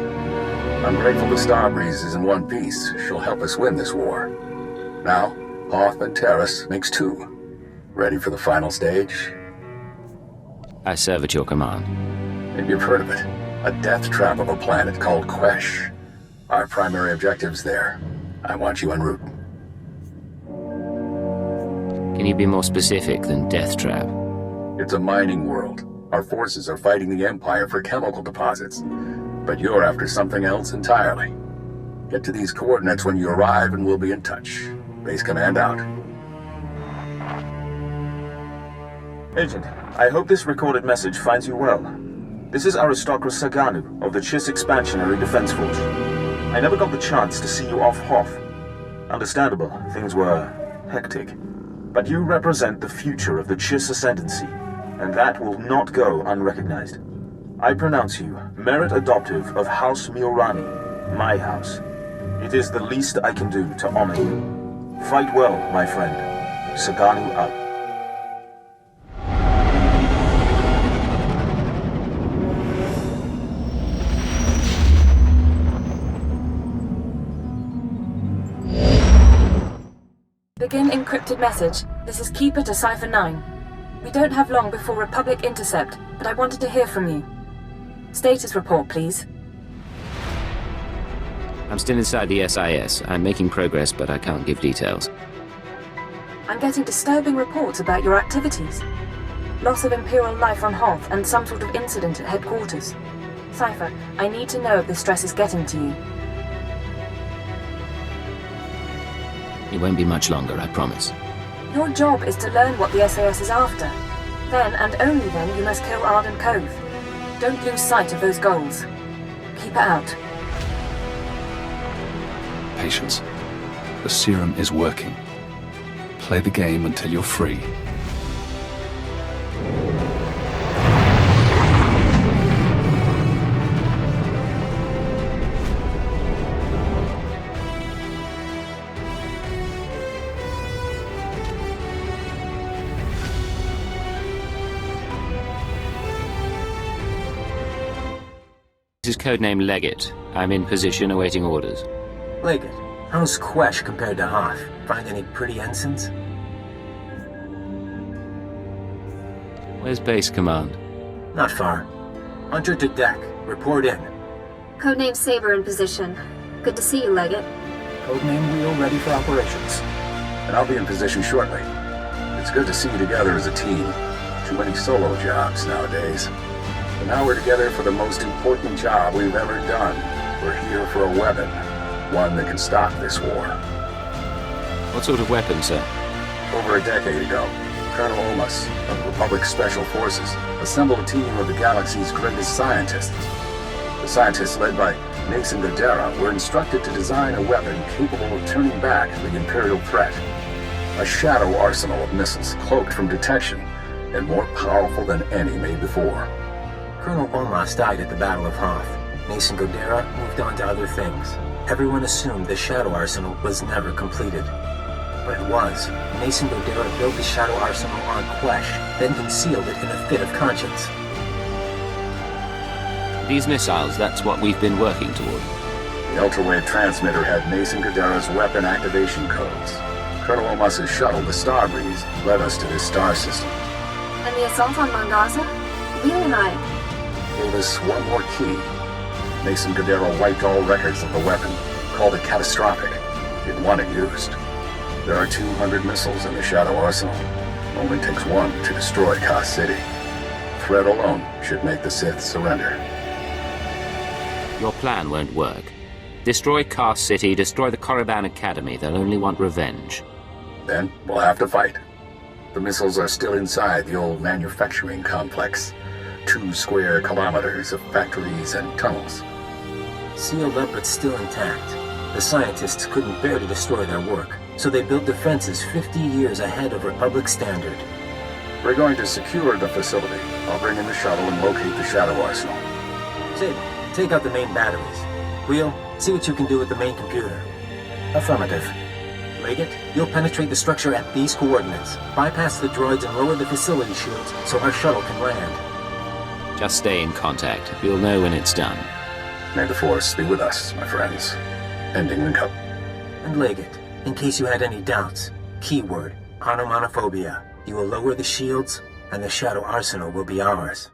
I'm grateful the Starbreeze is in one piece. She'll help us win this war. Now, Hoth and Taris makes two. Ready for the final stage? I serve at your command. Maybe you've heard of it. A death trap of a planet called Quesh. Our primary objective's there. I want you en route. Can you be more specific than death trap? It's a mining world. Our forces are fighting the Empire for chemical deposits. But you're after something else entirely. Get to these coordinates when you arrive and we'll be in touch. Base Command out. Agent, I hope this recorded message finds you well. This is Aristocrat Saganu of the GIS Expansionary Defense Force. I never got the chance to see you off Hoth. Understandable, things were hectic. But you represent the future of the GIS Ascendancy, and that will not go unrecognized. I pronounce you Merit Adoptive of House Miorani, my house. It is the least I can do to honor you. Fight well, my friend. Saganu out. Begin encrypted message. This is Keeper to Cipher 9. We don't have long before Republic intercept, but I wanted to hear from you. Status report, please. I'm still inside the SIS. I'm making progress, but I can't give details. I'm getting disturbing reports about your activities. Loss of Imperial life on Hoth and some sort of incident at headquarters. Cipher, I need to know if the stress is getting to you. It won't be much longer, I promise. Your job is to learn what the SAS is after. Then, and only then, you must kill Arden Cove. Don't lose sight of those goals. Keep it out. Patience. The serum is working. Play the game until you're free. This is codename Leggett. I'm in position awaiting orders. Leggett, how's Quesh compared to Hoth? Find any pretty ensigns? Where's base command? Not far. Hunter to deck. Report in. Codename Saber in position. Good to see you, Leggett. Codename Wheel ready for operations. And I'll be in position shortly. It's good to see you together as a team. Too many solo jobs nowadays. But now we're together for the most important job we've ever done. We're here for a weapon. One that can stop this war. What sort of weapon, sir? Over a decade ago, Colonel Omas of Republic Special Forces assembled a team of the galaxy's greatest scientists. The scientists, led by Mason Gadara, were instructed to design a weapon capable of turning back the Imperial threat. A shadow arsenal of missiles cloaked from detection and more powerful than any made before. Colonel Olmas died at the Battle of Hoth. Mason Godera moved on to other things. Everyone assumed the Shadow Arsenal was never completed. But it was. Mason Godera built the Shadow Arsenal on Quesh, then concealed it in a fit of conscience. These missiles, that's what we've been working toward. The ultrawave transmitter had Mason Godera's weapon activation codes. Colonel Olmas' shuttle, the Star Breeze, led us to this star system. And the assault on Mangaza? Wheel and I. Gave us one more key. Mason Godera wiped all records of the weapon, called it catastrophic. Didn't want it used. There are 200 missiles in the Shadow Arsenal. Only takes one to destroy Kaas City. Threat alone should make the Sith surrender. Your plan won't work. Destroy Kaas City, destroy the Korriban Academy. They'll only want revenge. Then we'll have to fight. The missiles are still inside the old manufacturing complex. 2 square kilometers of factories and tunnels. Sealed up but still intact. The scientists couldn't bear to destroy their work, so they built defenses 50 years ahead of Republic standard. We're going to secure the facility. I'll bring in the shuttle and locate the Shadow Arsenal. Sid, take out the main batteries. Wheel, see what you can do with the main computer. Affirmative. Leggett, you'll penetrate the structure at these coordinates. Bypass the droids and lower the facility shields so our shuttle can land. Just stay in contact. You'll know when it's done. May the Force be with us, my friends. Ending the cup. And Leggett, in case you had any doubts, keyword, onomatophobia. You will lower the shields, and the Shadow Arsenal will be ours.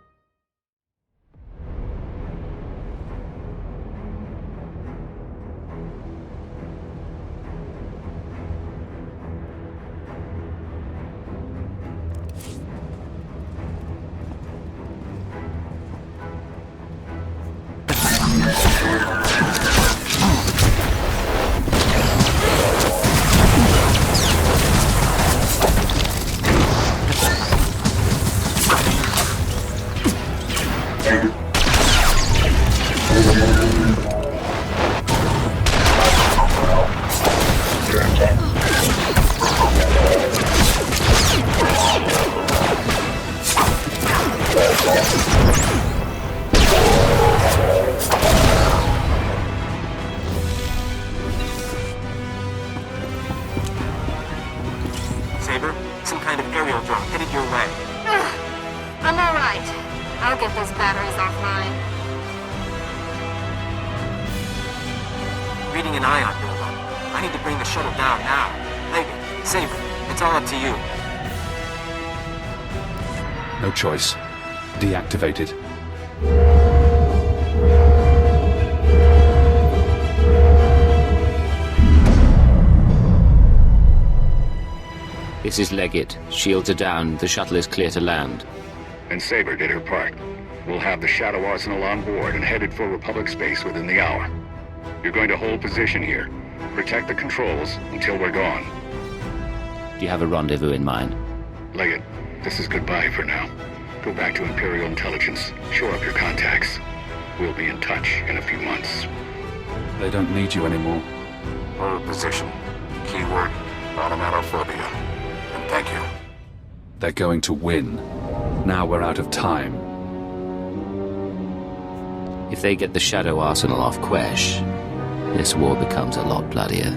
Choice. Deactivated. This is Leggett. Shields are down. The shuttle is clear to land. And Saber did her part. We'll have the Shadow Arsenal on board and headed for Republic space within the hour. You're going to hold position here. Protect the controls until we're gone. Do you have a rendezvous in mind? Leggett, this is goodbye for now. Go back to Imperial Intelligence. Shore up your contacts. We'll be in touch in a few months. They don't need you anymore. Hold position. Keyword, onomatophobia. And thank you. They're going to win. Now we're out of time. If they get the Shadow Arsenal off Quesh, this war becomes a lot bloodier.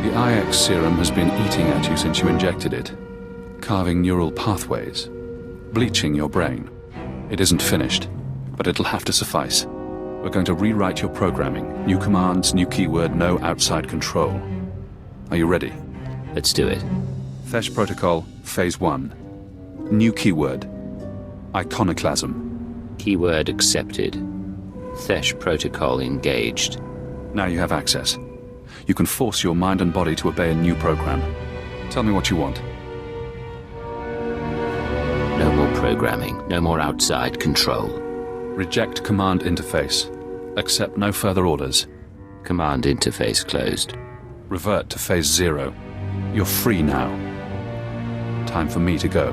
The IX serum has been eating at you since you injected it, carving neural pathways, bleaching your brain. It isn't finished, but it'll have to suffice. We're going to rewrite your programming. New commands, new keyword, no outside control. Are you ready? Let's do it. Thesh Protocol, Phase 1. New keyword. Iconoclasm. Keyword accepted. Thesh Protocol engaged. Now you have access. You can force your mind and body to obey a new program. Tell me what you want. No more programming, no more outside control. Reject command interface. Accept no further orders. Command interface closed. Revert to Phase 0. You're free now. Time for me to go.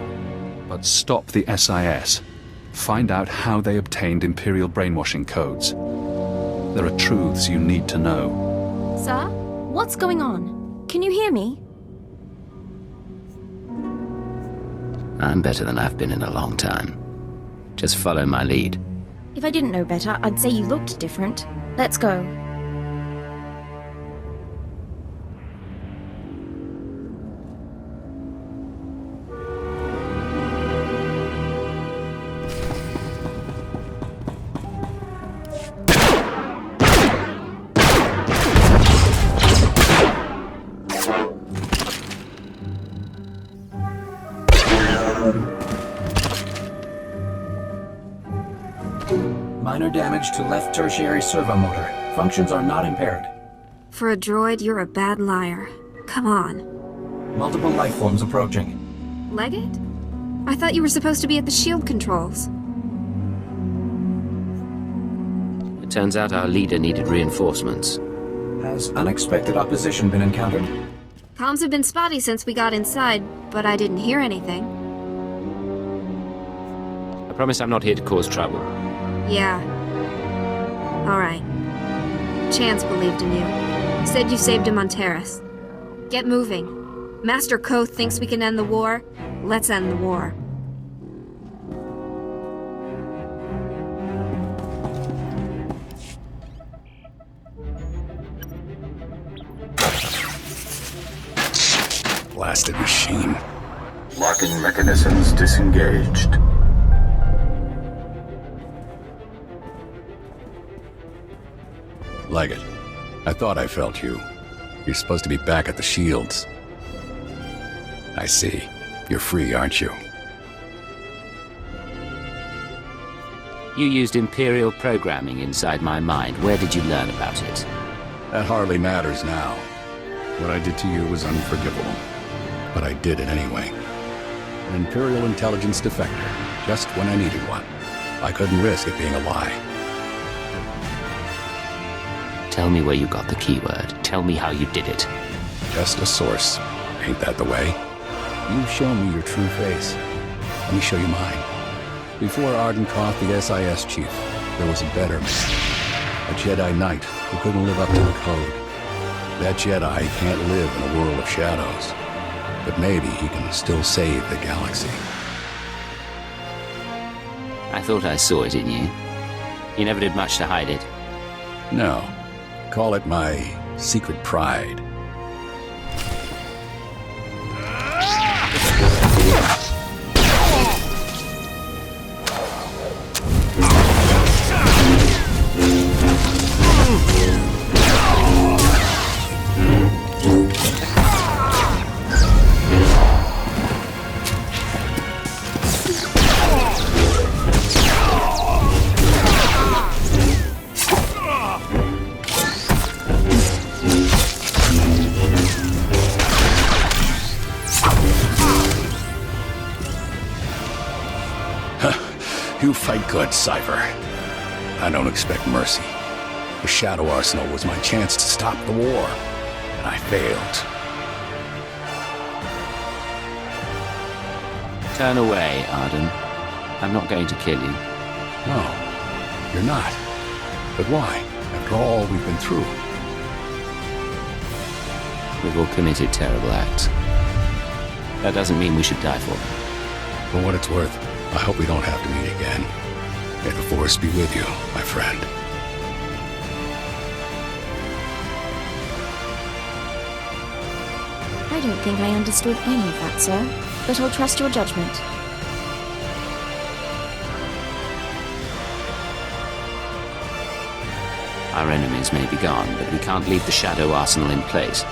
But stop the SIS. Find out how they obtained Imperial brainwashing codes. There are truths you need to know. Sir, what's going on? Can you hear me? I'm better than I've been in a long time. Just follow my lead. If I didn't know better, I'd say you looked different. Let's go. Minor damage to left tertiary servo motor. Functions are not impaired. For a droid, you're a bad liar. Come on. Multiple life forms approaching. Leggett? I thought you were supposed to be at the shield controls. It turns out our leader needed reinforcements. Has unexpected opposition been encountered? Comms have been spotty since we got inside, but I didn't hear anything. I promise I'm not here to cause trouble. Yeah. Alright. Chance believed in you. Said you saved him on Taris. Get moving. Master Koth thinks we can end the war. Let's end the war. Blasted machine. Locking mechanisms disengaged. Leggett, I thought I felt you. You're supposed to be back at the shields. I see. You're free, aren't you? You used Imperial programming inside my mind. Where did you learn about it? That hardly matters now. What I did to you was unforgivable. But I did it anyway. An Imperial intelligence defector, just when I needed one. I couldn't risk it being a lie. Tell me where you got the keyword. Tell me how you did it. Just a source. Ain't that the way? You've shown me your true face. Let me show you mine. Before Arden Koth, the SIS chief, there was a better man. A Jedi Knight who couldn't live up to the code. That Jedi can't live in a world of shadows. But maybe he can still save the galaxy. I thought I saw it in you. You never did much to hide it. No. Call it my secret pride. You fight good, Cypher. I don't expect mercy. The Shadow Arsenal was my chance to stop the war, and I failed. Turn away, Arden. I'm not going to kill you. No, you're not. But why, after all we've been through? We've all committed terrible acts. That doesn't mean we should die for them. For what it's worth, I hope we don't have to meet again. May the Force be with you, my friend. I don't think I understood any of that, sir, but I'll trust your judgment. Our enemies may be gone, but we can't leave the Shadow Arsenal in place.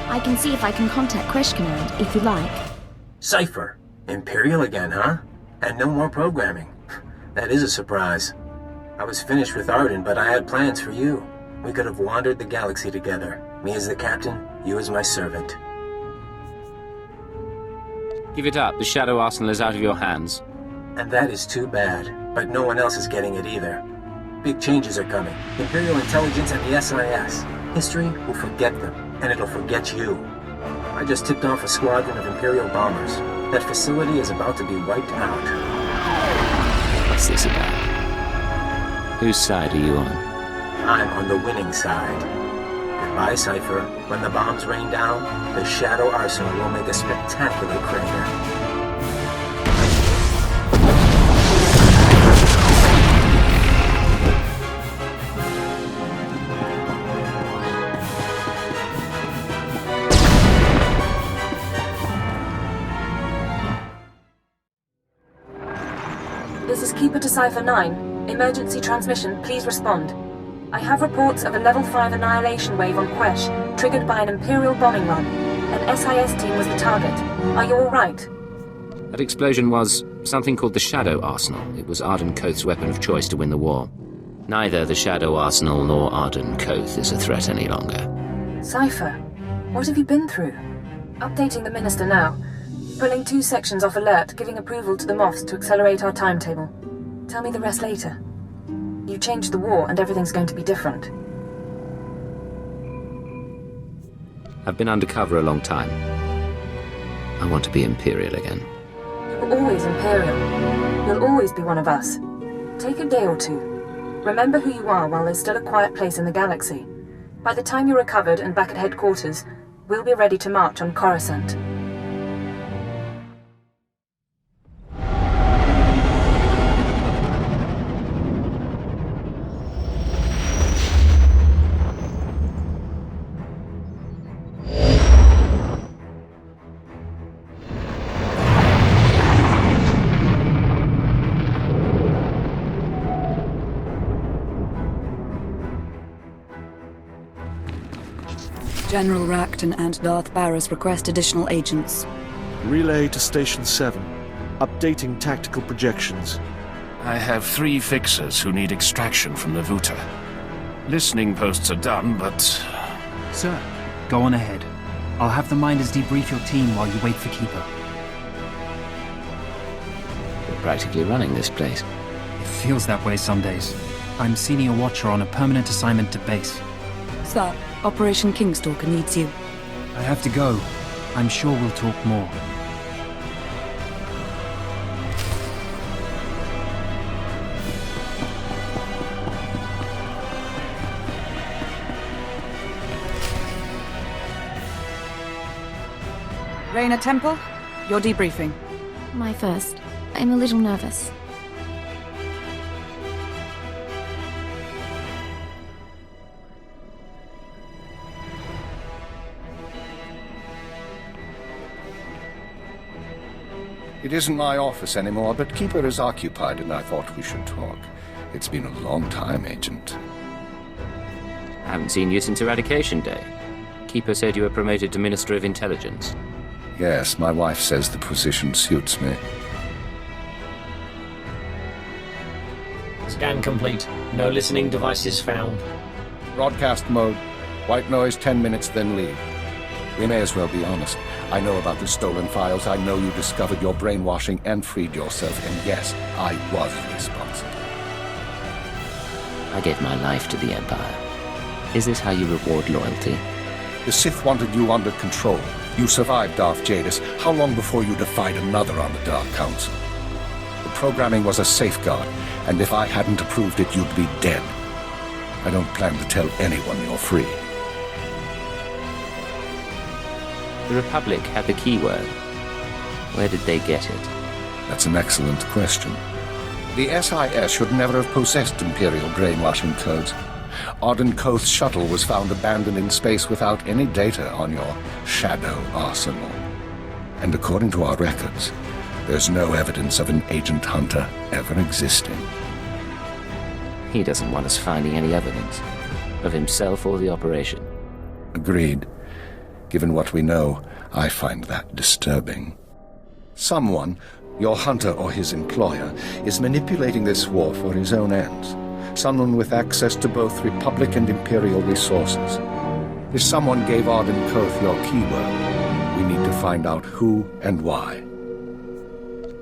I can see if I can contact Quesh Command, if you like. Cypher. Imperial again, huh? And no more programming. That is a surprise. I was finished with Arden, but I had plans for you. We could have wandered the galaxy together. Me as the captain, you as my servant. Give it up. The Shadow Arsenal is out of your hands. And that is too bad. But no one else is getting it either. Big changes are coming. Imperial intelligence and the SIS. History will forget them, and it'll forget you. I just tipped off a squadron of Imperial bombers. That facility is about to be wiped out. What's this about? Whose side are you on? I'm on the winning side. Goodbye, Cypher. When the bombs rain down, the Shadow Arsenal will make a spectacular crater. Cypher 9. Emergency transmission, please respond. I have reports of a level 5 annihilation wave on Quesh, triggered by an Imperial bombing run. An SIS team was the target. Are you alright? That explosion was something called the Shadow Arsenal. It was Arden Koth's weapon of choice to win the war. Neither the Shadow Arsenal nor Arden Koth is a threat any longer. Cypher, what have you been through? Updating the Minister now. Pulling 2 sections off alert, giving approval to the Moffs to accelerate our timetable. Tell me the rest later. You changed the war and everything's going to be different. I've been undercover a long time. I want to be Imperial again. You were always Imperial. You'll always be one of us. Take a day or two. Remember who you are while there's still a quiet place in the galaxy. By the time you're recovered and back at headquarters, we'll be ready to march on Coruscant. General Racton and Darth Barris request additional agents. Relay to Station 7. Updating tactical projections. I have 3 fixers who need extraction from the Vuta. Listening posts are done, but... Sir, go on ahead. I'll have the Minders debrief your team while you wait for Keeper. You're practically running this place. It feels that way some days. I'm Senior Watcher on a permanent assignment to base. Sir, Operation Kingstalker needs you. I have to go. I'm sure we'll talk more. Reyna Temple, your debriefing. My first. I'm a little nervous. It isn't my office anymore, but Keeper is occupied and I thought we should talk. It's been a long time, Agent. I haven't seen you since Eradication Day. Keeper said you were promoted to Minister of Intelligence. Yes, my wife says the position suits me. Scan complete. No listening devices found. Broadcast mode. White noise 10 minutes, then leave. We may as well be honest. I know about the stolen files. I know you discovered your brainwashing and freed yourself. And yes, I was responsible. I gave my life to the Empire. Is this how you reward loyalty? The Sith wanted you under control. You survived Darth Jadis. How long before you defied another on the Dark Council? The programming was a safeguard, and if I hadn't approved it, you'd be dead. I don't plan to tell anyone you're free. The Republic had the keyword. Where did they get it? That's an excellent question. The SIS should never have possessed Imperial brainwashing codes. Arden Koth's shuttle was found abandoned in space without any data on your Shadow Arsenal. And according to our records, there's no evidence of an Agent Hunter ever existing. He doesn't want us finding any evidence of himself or the operation. Agreed. Given what we know, I find that disturbing. Someone, your hunter or his employer, is manipulating this war for his own ends. Someone with access to both Republic and Imperial resources. If someone gave Arden Koth your keyword, we need to find out who and why.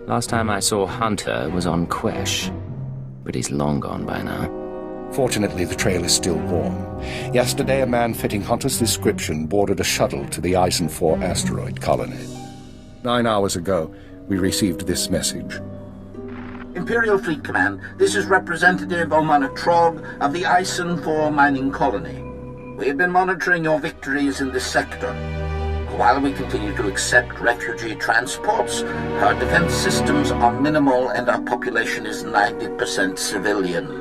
Last time I saw Hunter was on Quesh, but he's long gone by now. Fortunately, the trail is still warm. Yesterday, a man fitting Hunter's description boarded a shuttle to the Eisen 4 asteroid colony. 9 hours ago, we received this message. Imperial Fleet Command, this is Representative Omana Trog of the Eisen 4 mining colony. We have been monitoring your victories in this sector. While we continue to accept refugee transports, our defense systems are minimal and our population is 90% civilian.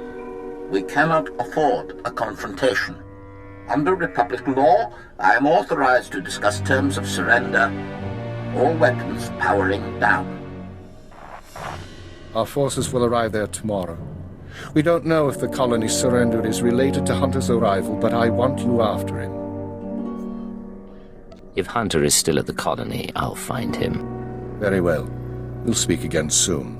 We cannot afford a confrontation. Under Republic law, I am authorized to discuss terms of surrender. All weapons powering down. Our forces will arrive there tomorrow. We don't know if the colony's surrender is related to Hunter's arrival, but I want you after him. If Hunter is still at the colony, I'll find him. Very well. We'll speak again soon.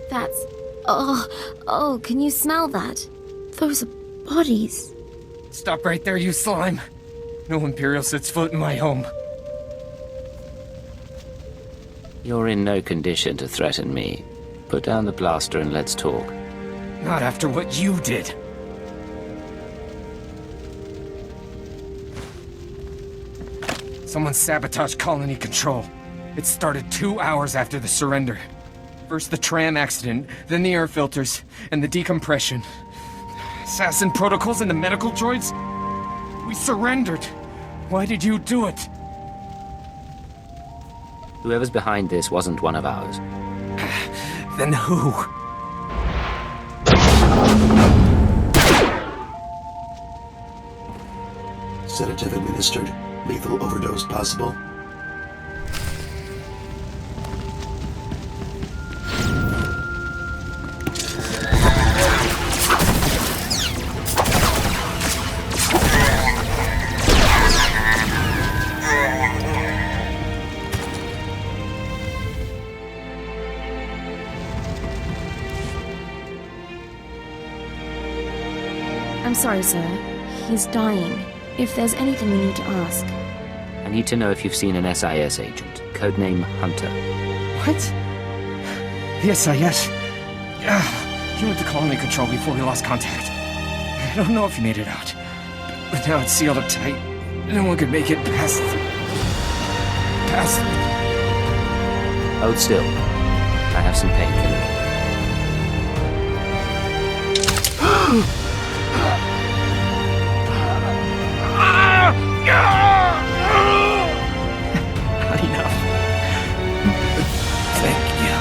That's... Oh, can you smell that? Those are bodies. Stop right there, you slime. No Imperial sets foot in my home. You're in no condition to threaten me. Put down the blaster and let's talk. Not after what you did. Someone sabotaged colony control. It started 2 hours after the surrender. First the tram accident, then the air filters, and the decompression. Assassin protocols and the medical droids? We surrendered. Why did you do it? Whoever's behind this wasn't one of ours. Then who? Sedative administered. Lethal overdose possible. I'm sorry, sir. He's dying. If there's anything we need to ask. I need to know if you've seen an SIS agent. Codename Hunter. What? The SIS? He went to colony control before we lost contact. I don't know if he made it out. But now it's sealed up tight. No one could make it past... Hold still. I have some painkillers. Not enough. Thank you.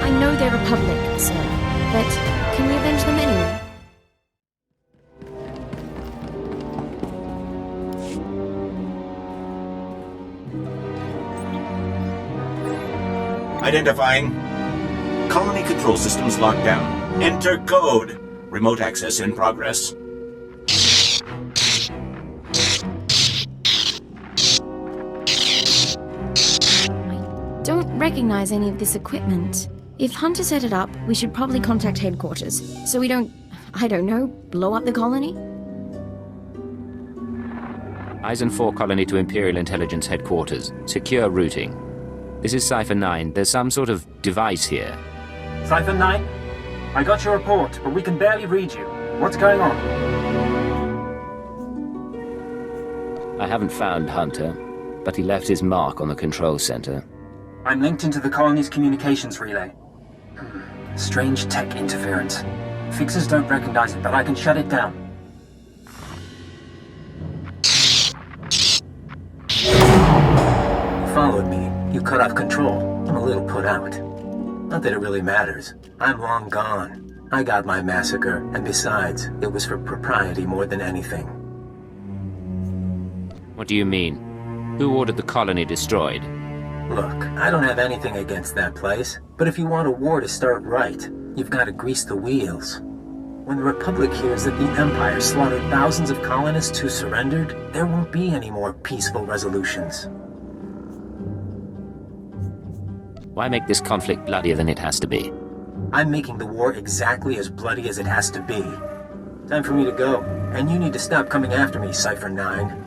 I know they're Republic, sir, but can we avenge them anyway? Identifying. Colony control systems locked down. Enter code. Remote access in progress. Don't recognize any of this equipment. If Hunter set it up, we should probably contact headquarters, so we don't, I don't know, blow up the colony? Eisen 4 colony to Imperial Intelligence Headquarters. Secure routing. This is Cypher 9. There's some sort of device here. Cypher 9? I got your report, but we can barely read you. What's going on? I haven't found Hunter, but he left his mark on the control center. I'm linked into the colony's communications relay. Strange tech interference. Fixers don't recognize it, but I can shut it down. You followed me. You cut off control. I'm a little put out. Not that it really matters. I'm long gone. I got my massacre, and besides, it was for propriety more than anything. What do you mean? Who ordered the colony destroyed? Look, I don't have anything against that place, but if you want a war to start right, you've got to grease the wheels. When the Republic hears that the Empire slaughtered thousands of colonists who surrendered, there won't be any more peaceful resolutions. Why make this conflict bloodier than it has to be? I'm making the war exactly as bloody as it has to be. Time for me to go, and you need to stop coming after me, Cypher 9.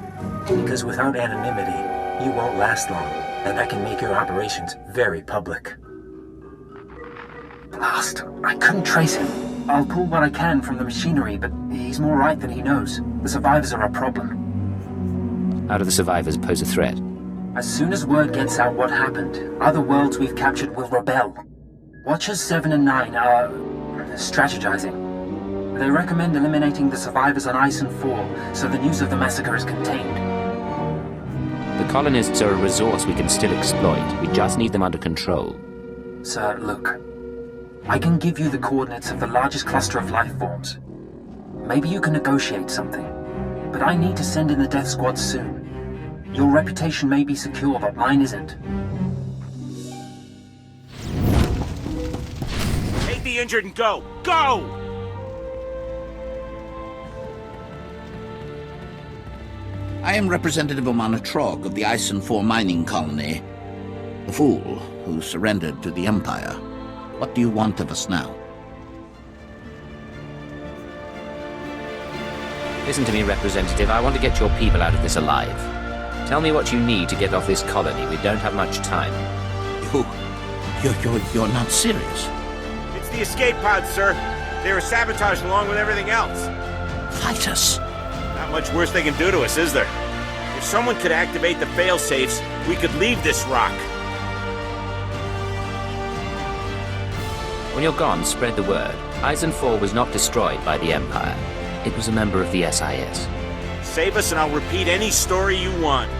Because without anonymity, you won't last long, and that can make your operations very public. Blast. I couldn't trace him. I'll pull what I can from the machinery, but he's more right than he knows. The survivors are a problem. How do the survivors pose a threat? As soon as word gets out what happened, other worlds we've captured will rebel. Watchers 7 and 9 are strategizing. They recommend eliminating the survivors on Ice and 4, so the news of the massacre is contained. The colonists are a resource we can still exploit. We just need them under control. Sir, look. I can give you the coordinates of the largest cluster of life forms. Maybe you can negotiate something. But I need to send in the death squad soon. Your reputation may be secure, but mine isn't. Take the injured and go! Go! I am Representative Omana Trog of the Ison 4 mining colony. The fool who surrendered to the Empire. What do you want of us now? Listen to me, Representative. I want to get your people out of this alive. Tell me what you need to get off this colony. We don't have much time. You're not serious. It's the escape pods, sir. They were sabotaged along with everything else. Fight us. Not much worse they can do to us, is there? If someone could activate the fail-safes, we could leave this rock. When you're gone, spread the word. Ison 4 was not destroyed by the Empire. It was a member of the SIS. Save us and I'll repeat any story you want.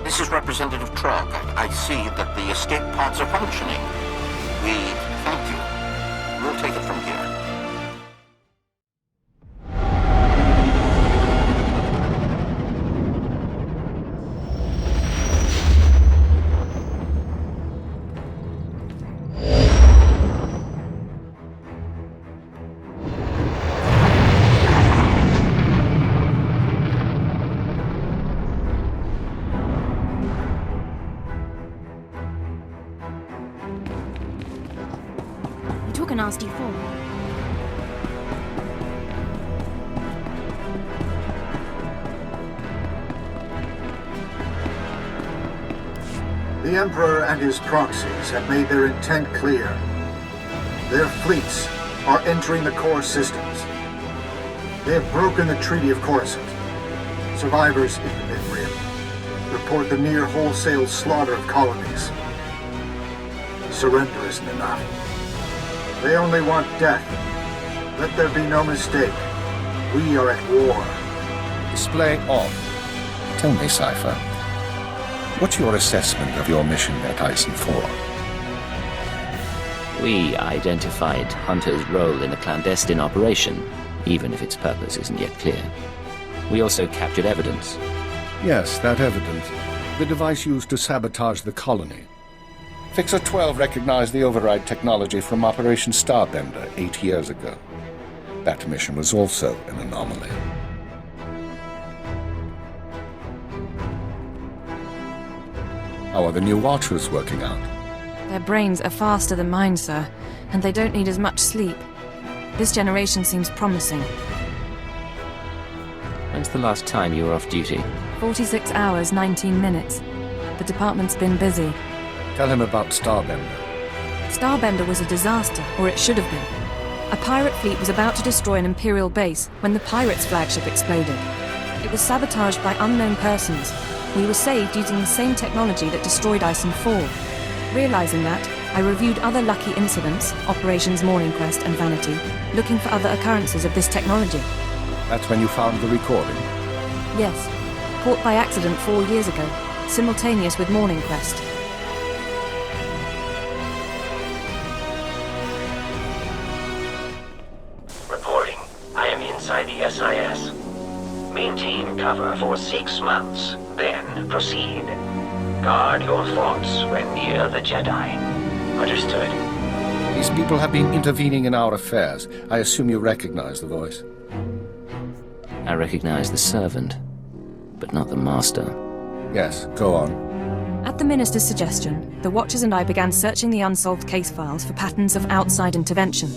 This is Representative Trog. I see that the escape pods are functioning. We thank you. We'll take it from here. Nasty fall. The Emperor and his proxies have made their intent clear. Their fleets are entering the core systems. They have broken the Treaty of Coruscant. Survivors in the Mid-Rim report the near wholesale slaughter of colonies. Surrender isn't enough. They only want death. Let there be no mistake. We are at war. Display on. Tell me, Cypher, what's your assessment of your mission at Ison 4? We identified Hunter's role in a clandestine operation, even if its purpose isn't yet clear. We also captured evidence. Yes, that evidence. The device used to sabotage the colony. Fixer 12 recognized the override technology from Operation Starbender 8 years ago. That mission was also an anomaly. How are the new Watchers working out? Their brains are faster than mine, sir, and they don't need as much sleep. This generation seems promising. When's the last time you were off duty? 46 hours, 19 minutes. The department's been busy. Tell him about Starbender. Starbender was a disaster, or it should have been. A pirate fleet was about to destroy an Imperial base when the Pirates' flagship exploded. It was sabotaged by unknown persons. We were saved using the same technology that destroyed Ison 4. Realizing that, I reviewed other lucky incidents, Operations Morning Quest and Vanity, looking for other occurrences of this technology. That's when you found the recording? Yes. Caught by accident 4 years ago, simultaneous with Morning Quest. Reporting. I am inside the SIS. Maintain cover for 6 months, then proceed. Guard your thoughts when near the Jedi. Understood? These people have been intervening in our affairs. I assume you recognize the voice. I recognize the servant, but not the master. Yes, go on. At the Minister's suggestion, the Watchers and I began searching the unsolved case files for patterns of outside intervention.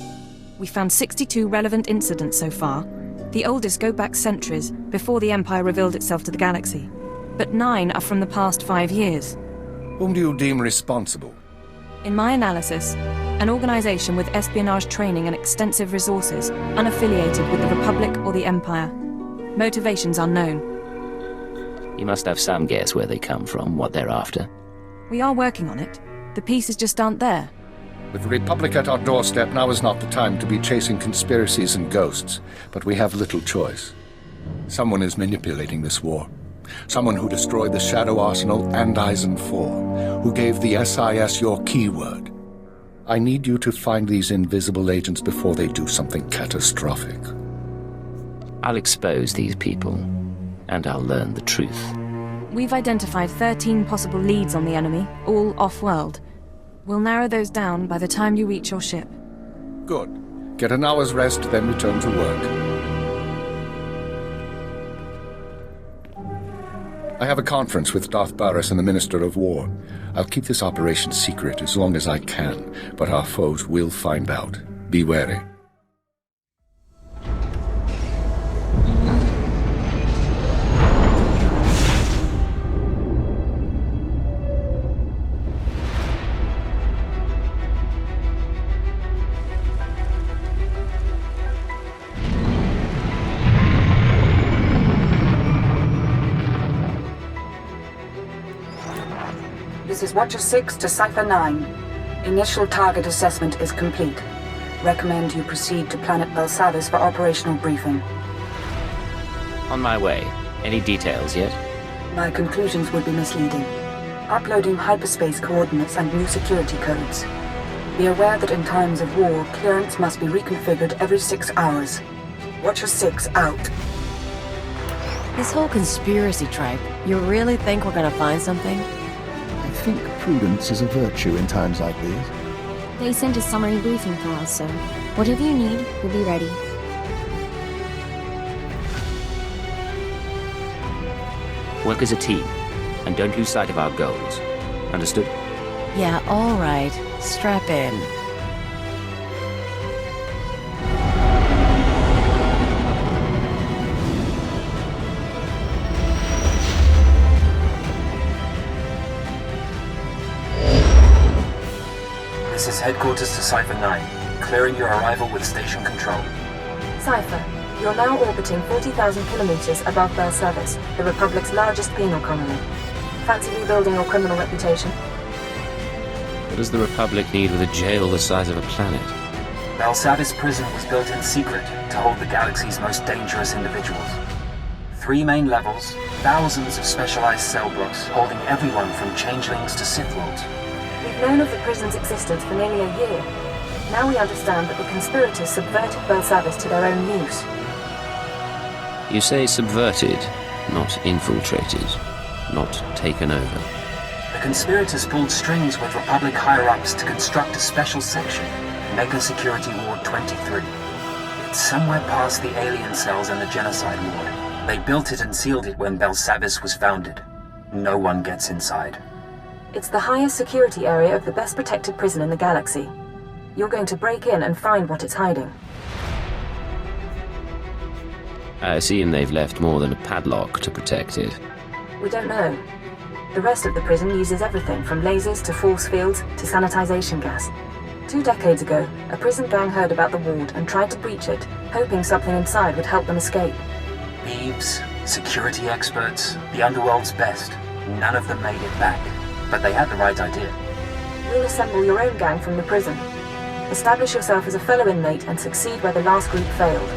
We found 62 relevant incidents so far. The oldest go back centuries, before the Empire revealed itself to the galaxy. But 9 are from the past 5 years. Whom do you deem responsible? In my analysis, an organization with espionage training and extensive resources, unaffiliated with the Republic or the Empire. Motivations unknown. You must have some guess where they come from, what they're after. We are working on it. The pieces just aren't there. With the Republic at our doorstep, now is not the time to be chasing conspiracies and ghosts, but we have little choice. Someone is manipulating this war. Someone who destroyed the Shadow Arsenal and Eisen IV, who gave the SIS your keyword. I need you to find these invisible agents before they do something catastrophic. I'll expose these people, and I'll learn the truth. We've identified 13 possible leads on the enemy, all off-world. We'll narrow those down by the time you reach your ship. Good. Get an hour's rest, then return to work. I have a conference with Darth Baras and the Minister of War. I'll keep this operation secret as long as I can, but our foes will find out. Be wary. This is Watcher 6 to Cipher 9. Initial target assessment is complete. Recommend you proceed to planet Belsavis for operational briefing. On my way. Any details yet? My conclusions would be misleading. Uploading hyperspace coordinates and new security codes. Be aware that in times of war, clearance must be reconfigured every 6 hours. Watcher 6 out. This whole conspiracy tripe, you really think we're gonna find something? I think prudence is a virtue in times like these. They sent a summary briefing for us, so whatever you need, we'll be ready. Work as a team, and don't lose sight of our goals. Understood? Yeah, all right. Strap in. This is headquarters to Cipher 9. Clearing your arrival with station control. Cipher, you're now orbiting 40,000 kilometers above Belsavis, the Republic's largest penal colony. Fancy rebuilding your criminal reputation? What does the Republic need with a jail the size of a planet? Belsavis prison was built in secret to hold the galaxy's most dangerous individuals. 3 main levels, thousands of specialized cell blocks holding everyone from changelings to Sith Lords. We've known of the prison's existence for nearly a year. Now we understand that the conspirators subverted Belsavis to their own use. You say subverted, not infiltrated, not taken over. The conspirators pulled strings with Republic higher-ups to construct a special section, Mega Security Ward 23. It's somewhere past the alien cells and the Genocide Ward. They built it and sealed it when Belsavis was founded. No one gets inside. It's the highest security area of the best protected prison in the galaxy. You're going to break in and find what it's hiding. I assume they've left more than a padlock to protect it. We don't know. The rest of the prison uses everything from lasers to force fields to sanitization gas. 2 decades ago, a prison gang heard about the ward and tried to breach it, hoping something inside would help them escape. Thieves, security experts, the underworld's best. None of them made it back. But they had the right idea. You'll assemble your own gang from the prison. Establish yourself as a fellow inmate and succeed where the last group failed.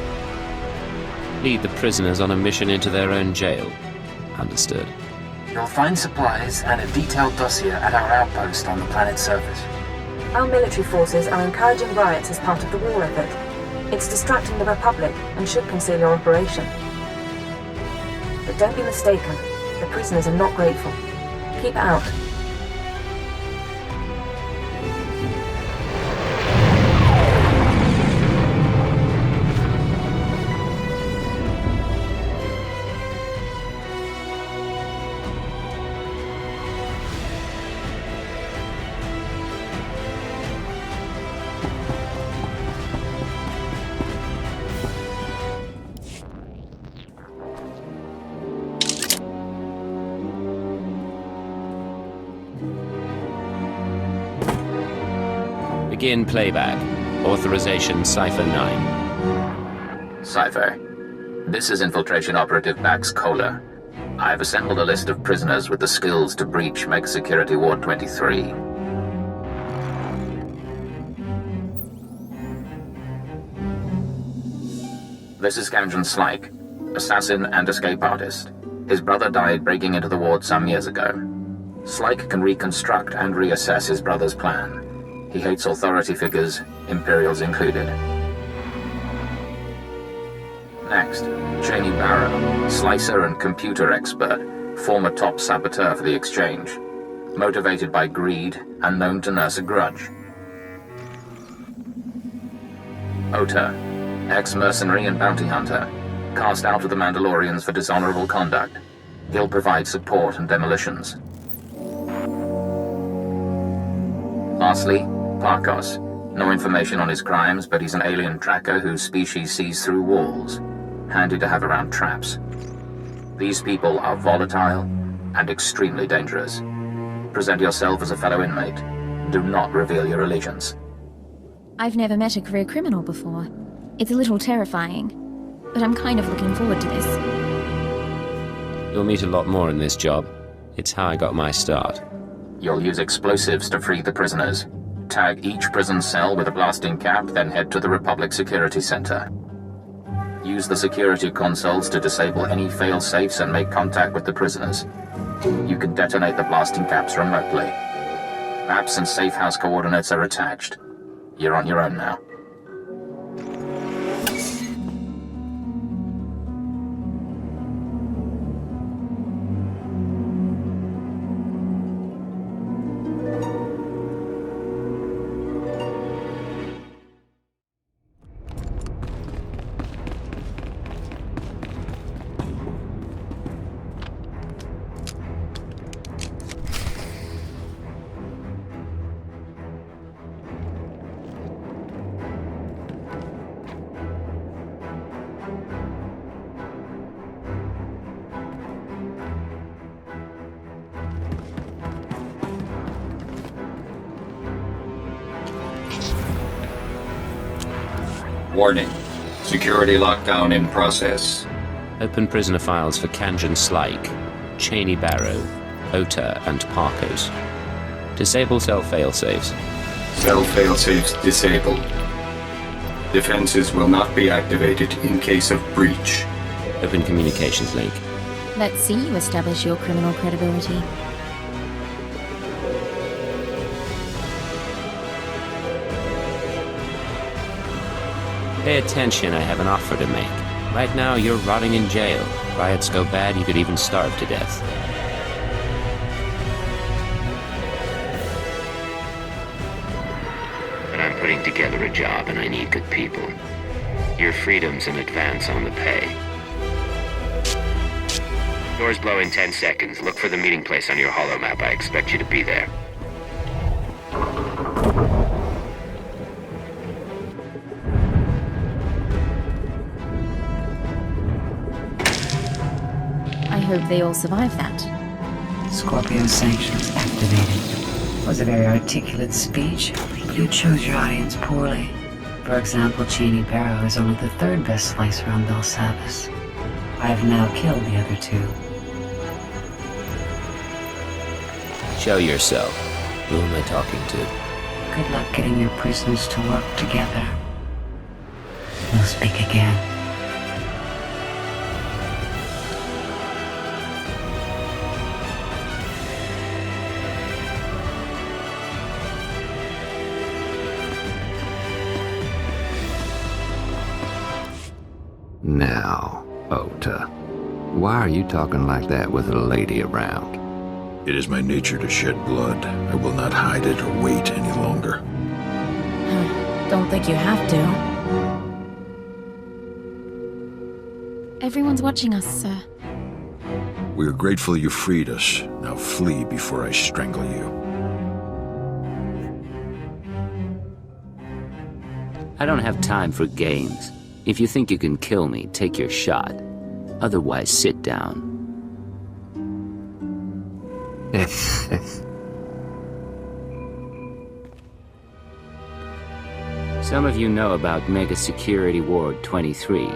Lead the prisoners on a mission into their own jail. Understood. You'll find supplies and a detailed dossier at our outpost on the planet's surface. Our military forces are encouraging riots as part of the war effort. It's distracting the Republic and should conceal your operation. But don't be mistaken. The prisoners are not grateful. Keep out. Begin playback. Authorization Cipher 9. Cipher. This is Infiltration Operative Max Kohler. I've assembled a list of prisoners with the skills to breach Mega Security Ward 23. This is Gamjan Slyke, assassin and escape artist. His brother died breaking into the ward some years ago. Slyke can reconstruct and reassess his brother's plan. He hates authority figures, Imperials included. Next, Cheney Barrow, slicer and computer expert, former top saboteur for the Exchange. Motivated by greed and known to nurse a grudge. Ota, ex-mercenary and bounty hunter, cast out of the Mandalorians for dishonorable conduct. He'll provide support and demolitions. Lastly, Parkos. No information on his crimes, but he's an alien tracker whose species sees through walls. Handy to have around traps. These people are volatile and extremely dangerous. Present yourself as a fellow inmate. Do not reveal your allegiance. I've never met a career criminal before. It's a little terrifying, but I'm kind of looking forward to this. You'll meet a lot more in this job. It's how I got my start. You'll use explosives to free the prisoners. Tag each prison cell with a blasting cap, then head to the Republic Security Center. Use the security consoles to disable any fail-safes and make contact with the prisoners. You can detonate the blasting caps remotely. Maps and safe house coordinates are attached. You're on your own now. Warning. Security lockdown in process. Open prisoner files for Gamjan Slyke, Cheney Barrow, Ota, and Parkos. Disable cell failsafes. Cell failsafes disabled. Defenses will not be activated in case of breach. Open communications link. Let's see you establish your criminal credibility. Pay attention, I have an offer to make. Right now, you're rotting in jail. Riots go bad, you could even starve to death. But I'm putting together a job and I need good people. Your freedom's in advance on the pay. Doors blow in 10 seconds. Look for the meeting place on your holomap. I expect you to be there. I hope they all survive that. Scorpio sanctions activated. Was a very articulate speech, but you chose your audience poorly. For example, Cheney Barrow is only the third best slicer on Belsavis. I have now killed the other two. Show yourself. Who am I talking to? Good luck getting your prisoners to work together. We'll speak again. Now, Ota, why are you talking like that with a lady around? It is my nature to shed blood. I will not hide it or wait any longer. Don't think you have to. Everyone's watching us, sir. We are grateful you freed us. Now flee before I strangle you. I don't have time for games. If you think you can kill me, take your shot. Otherwise, sit down. Some of you know about Mega Security Ward 23.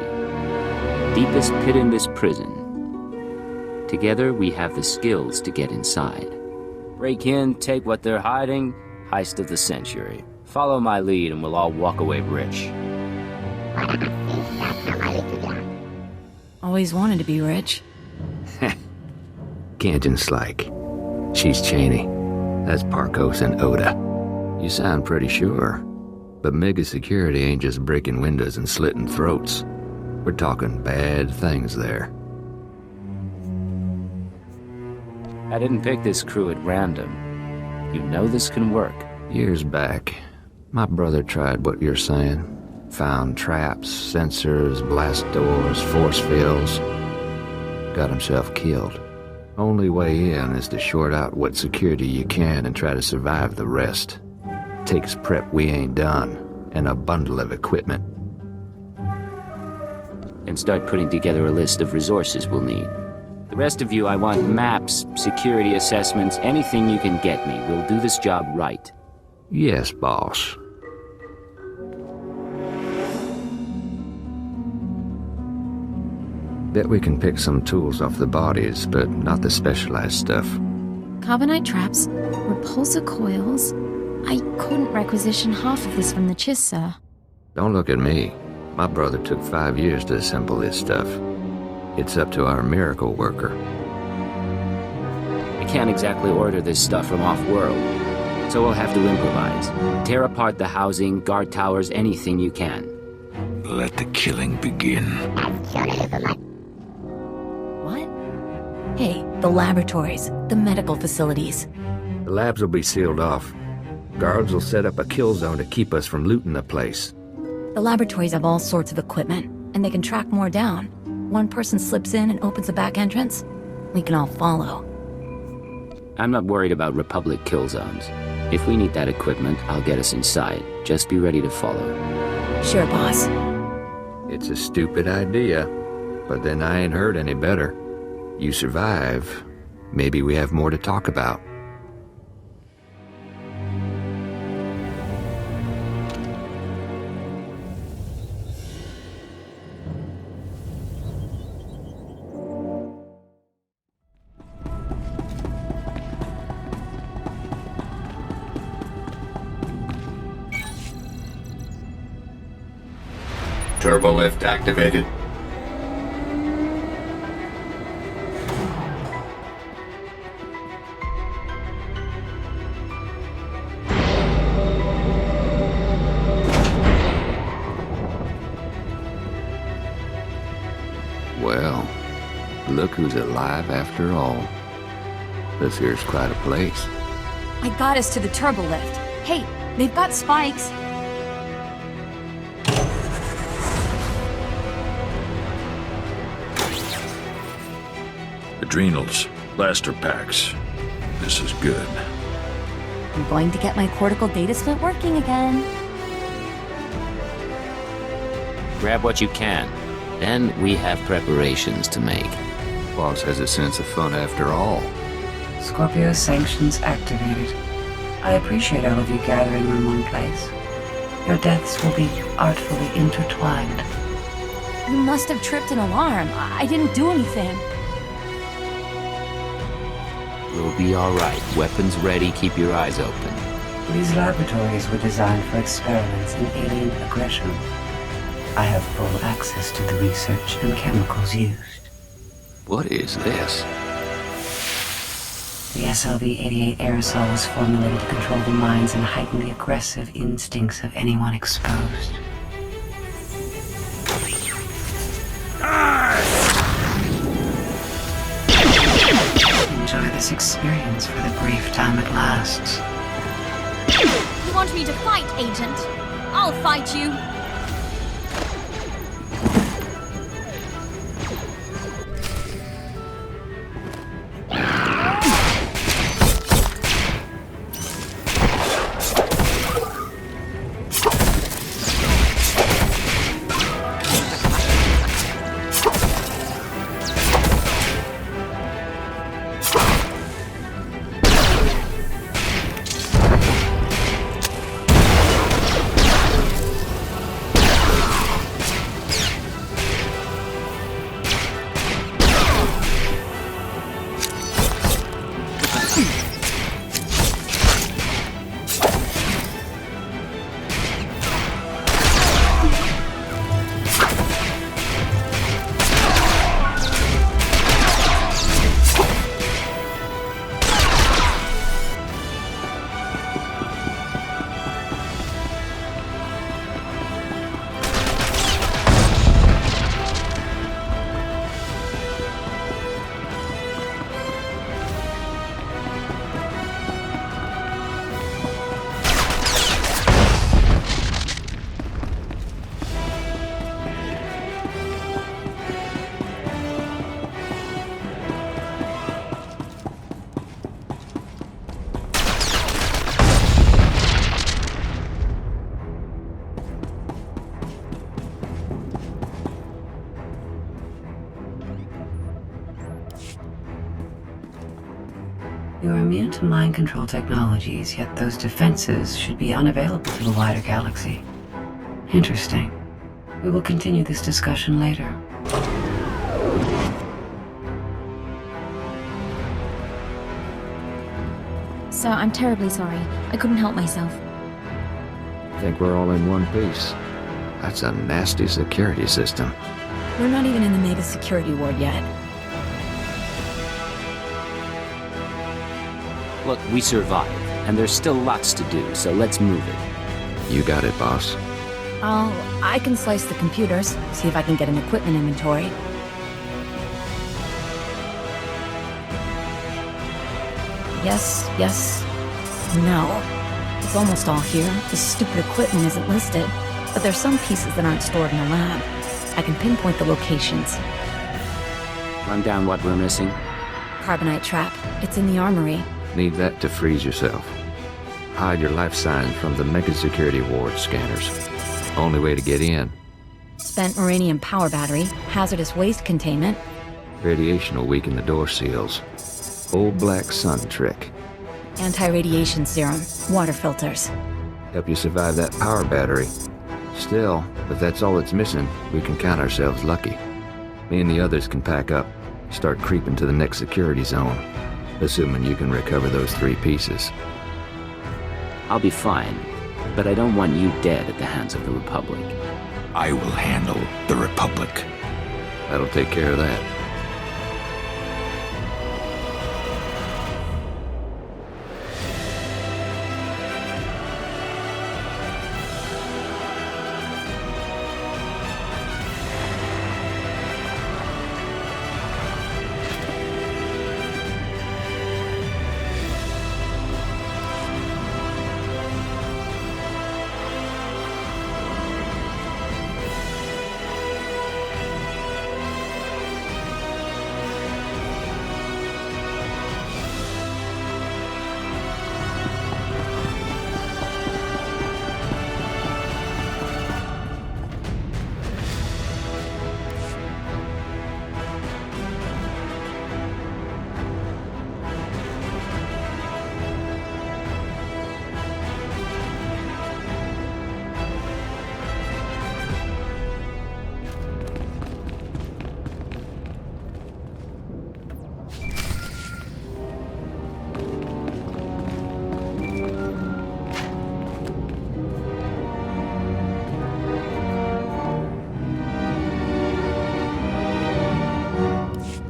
Deepest pit in this prison. Together, we have the skills to get inside. Break in, take what they're hiding, heist of the century. Follow my lead and we'll all walk away rich. Always wanted to be rich. Canton Slike. She's Cheney. That's Parkos and Oda. You sound pretty sure. But Mega Security ain't just breaking windows and slitting throats. We're talking bad things there. I didn't pick this crew at random. You know this can work. Years back, my brother tried what you're saying. Found traps, sensors, blast doors, force fields. Got himself killed. Only way in is to short out what security you can and try to survive the rest. Takes prep we ain't done, and a bundle of equipment. And start putting together a list of resources we'll need. The rest of you, I want maps, security assessments, anything you can get me. We'll do this job right. Yes, boss. Bet we can pick some tools off the bodies, but not the specialized stuff. Carbonite traps, repulsor coils. I couldn't requisition half of this from the Chiss, sir. Don't look at me. My brother took 5 years to assemble this stuff. It's up to our miracle worker. I can't exactly order this stuff from off-world, so we'll have to improvise. Tear apart the housing, guard towers, anything you can. Let the killing begin. What? Hey, the laboratories, the medical facilities. The labs will be sealed off. Guards will set up a kill zone to keep us from looting the place. The laboratories have all sorts of equipment, and they can track more down. One person slips in and opens a back entrance, we can all follow. I'm not worried about Republic kill zones. If we need that equipment, I'll get us inside. Just be ready to follow. Sure, boss. It's a stupid idea, but then I ain't heard any better. You survive, maybe we have more to talk about. Turbo lift activated. Well, look who's alive after all. This here's quite a place. I got us to the turbo lift. Hey, they've got spikes. Adrenals, blaster packs. This is good. I'm going to get my cortical data split working again. Grab what you can. Then we have preparations to make. Voss has a sense of fun after all. Scorpio sanctions activated. I appreciate all of you gathering in one place. Your deaths will be artfully intertwined. You must have tripped an alarm. I didn't do anything. We'll be all right. Weapons ready. Keep your eyes open. These laboratories were designed for experiments in alien aggression. I have full access to the research and chemicals used. What is this? The SLV-88 aerosol was formulated to control the minds and heighten the aggressive instincts of anyone exposed. Enjoy this experience for the brief time it lasts. You want me to fight, Agent? I'll fight you. You are immune to mind control technologies, yet those defenses should be unavailable to the wider galaxy. Interesting. We will continue this discussion later. Sir, I'm terribly sorry. I couldn't help myself. I think we're all in one piece. That's a nasty security system. We're not even in the mega security ward yet. Look, we survived, and there's still lots to do, so let's move it. You got it, boss. I can slice the computers, see if I can get an equipment inventory. Yes, yes, no. It's almost all here. This stupid equipment isn't listed, but there's some pieces that aren't stored in the lab. I can pinpoint the locations. Run down what we're missing. Carbonite trap. It's in the armory. Need that to freeze yourself. Hide your life signs from the mega security ward scanners. Only way to get in. Spent uranium power battery, hazardous waste containment. Radiation will weaken the door seals. Old black sun trick. Anti-radiation serum, water filters. Help you survive that power battery. Still, if that's all it's missing, we can count ourselves lucky. Me and the others can pack up, start creeping to the next security zone, assuming you can recover those 3 pieces. I'll be fine, but I don't want you dead at the hands of the Republic. I will handle the Republic. That'll take care of that.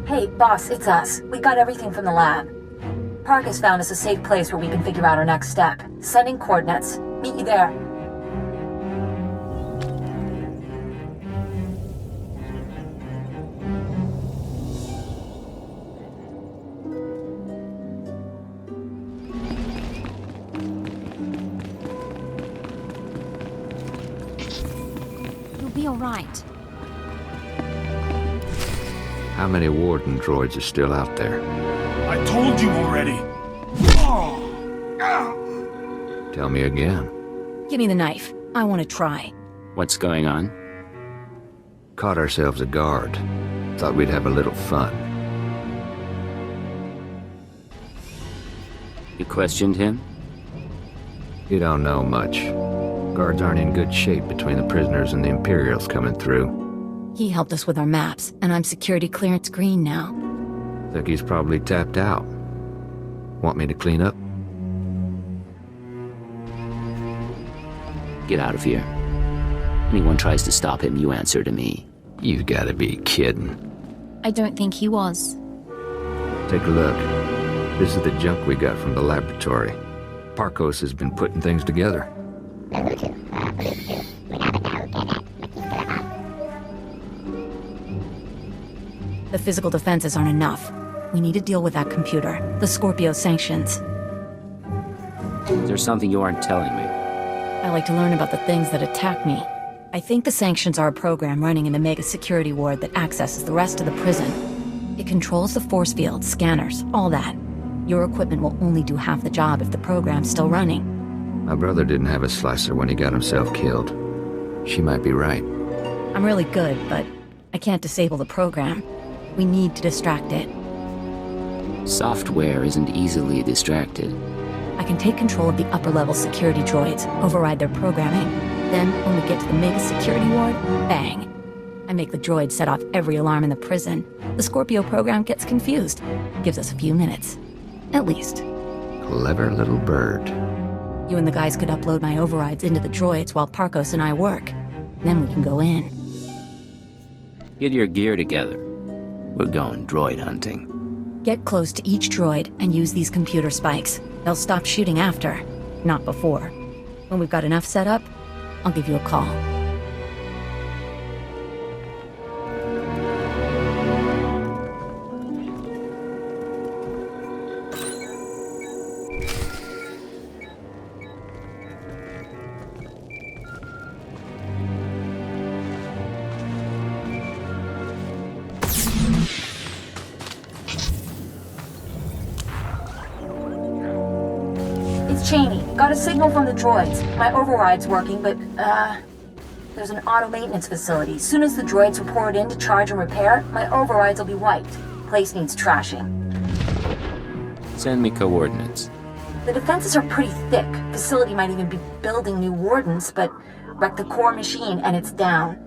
Hey, boss, it's us. We got everything from the lab. Park has found us a safe place where we can figure out our next step. Sending coordinates. Meet you there. You'll be all right. How many Warden droids are still out there? I told you already! Tell me again. Give me the knife. I want to try. What's going on? Caught ourselves a guard. Thought we'd have a little fun. You questioned him? You don't know much. Guards aren't in good shape between the prisoners and the Imperials coming through. He helped us with our maps, and I'm security clearance green now. Think he's probably tapped out. Want me to clean up? Get out of here. Anyone tries to stop him, you answer to me. You gotta be kidding. I don't think he was. Take a look. This is the junk we got from the laboratory. Parkos has been putting things together. The physical defenses aren't enough. We need to deal with that computer. The Scorpio sanctions. There's something you aren't telling me. I like to learn about the things that attack me. I think the sanctions are a program running in the mega security ward that accesses the rest of the prison. It controls the force field, scanners, all that. Your equipment will only do half the job if the program's still running. My brother didn't have a slicer when he got himself killed. She might be right. I'm really good, but I can't disable the program. We need to distract it. Software isn't easily distracted. I can take control of the upper-level security droids, override their programming. Then, when we get to the mega security ward, bang. I make the droid set off every alarm in the prison. The Scorpio program gets confused. Gives us a few minutes. At least. Clever little bird. You and the guys could upload my overrides into the droids while Parkos and I work. Then we can go in. Get your gear together. We're going droid hunting. Get close to each droid and use these computer spikes. They'll stop shooting after, not before. When we've got enough set up, I'll give you a call. Cheney, got a signal from the droids. My override's working, but, there's an auto-maintenance facility. Soon as the droids report in to charge and repair, my overrides will be wiped. Place needs trashing. Send me coordinates. The defenses are pretty thick. Facility might even be building new wardens, but wreck the core machine and it's down.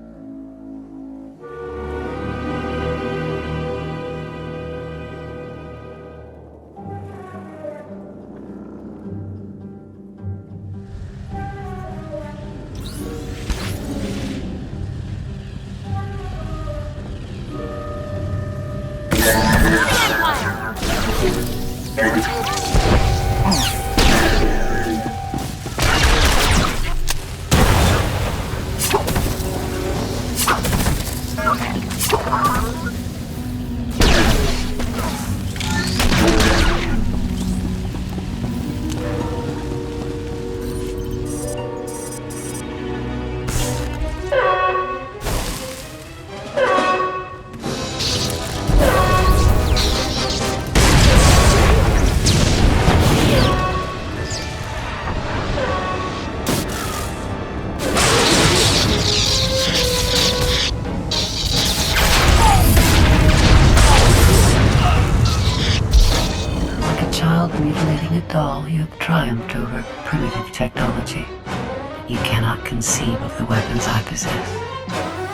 Conceive of the weapons I possess.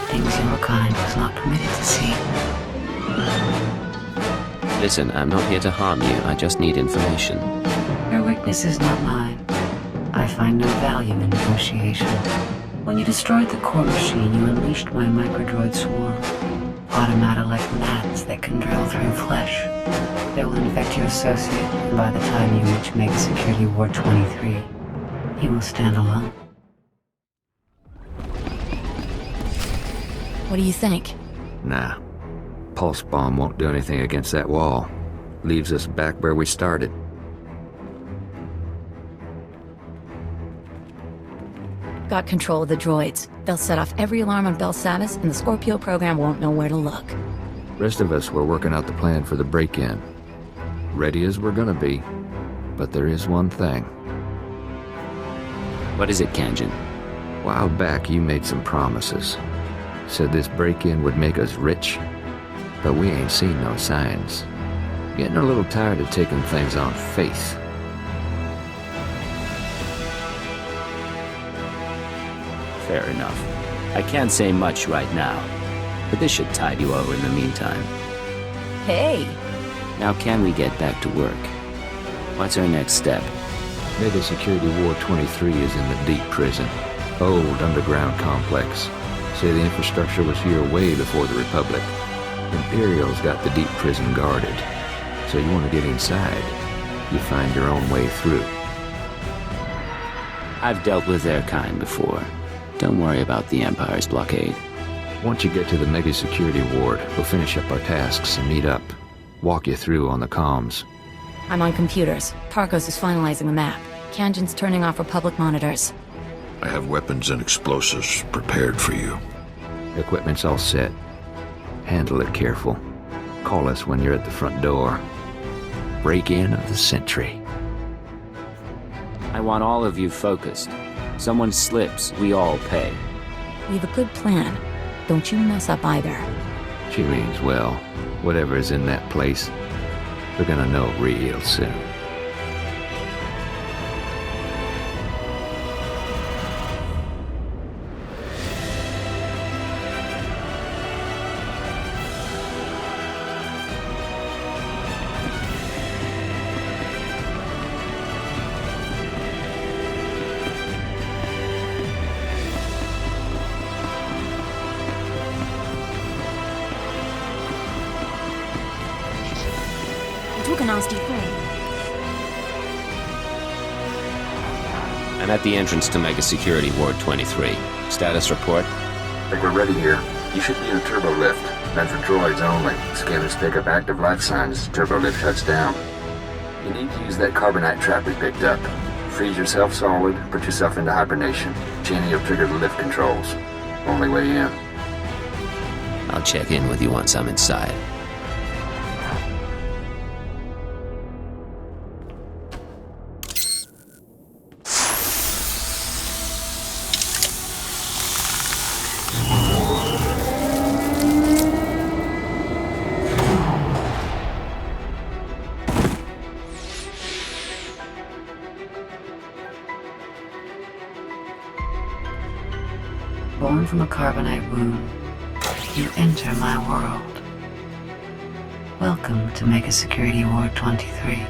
Things your kind was not permitted to see. Listen, I'm not here to harm you. I just need information. Your weakness is not mine. I find no value in negotiation. When you destroyed the core machine, you unleashed my microdroid swarm. Automata like gnats that can drill through flesh. They will infect your associate, and by the time you reach Mega Security Ward 23, you will stand alone. What do you think? Nah. Pulse bomb won't do anything against that wall. Leaves us back where we started. Got control of the droids. They'll set off every alarm on Belsavis, and the Scorpio program won't know where to look. Rest of us were working out the plan for the break-in. Ready as we're gonna be. But there is one thing. What is it, Kanjin? A while back, you made some promises. Said this break-in would make us rich, but we ain't seen no signs. Getting a little tired of taking things on faith. Fair enough. I can't say much right now, but this should tide you over in the meantime. Hey! Now can we get back to work? What's our next step? Mega Security Ward 23 is in the deep prison. Old underground complex. Say the infrastructure was here way before the Republic. Imperial's got the deep prison guarded. So you want to get inside, you find your own way through. I've dealt with their kind before. Don't worry about the Empire's blockade. Once you get to the Mega Security Ward, we'll finish up our tasks and meet up. Walk you through on the comms. I'm on computers. Parkos is finalizing the map. Kanjin's turning off Republic monitors. I have weapons and explosives prepared for you. Equipment's all set. Handle it careful. Call us when you're at the front door. Break-in of the century. I want all of you focused. Someone slips, we all pay. We have a good plan. Don't you mess up either. She means well. Whatever is in that place. We're gonna know real soon. I'm at the entrance to Mega Security Ward 23. Status report? I think we're ready here. You should be in a turbo lift. Meant for droids only. Scanners pick up active life signs. Turbo lift shuts down. You need to use that carbonite trap we picked up. Freeze yourself solid, put yourself into hibernation. Cheney will trigger the lift controls. Only way in. I'll check in with you once I'm inside. Born from a carbonite womb, you enter my world. Welcome to Mega Security Ward 23.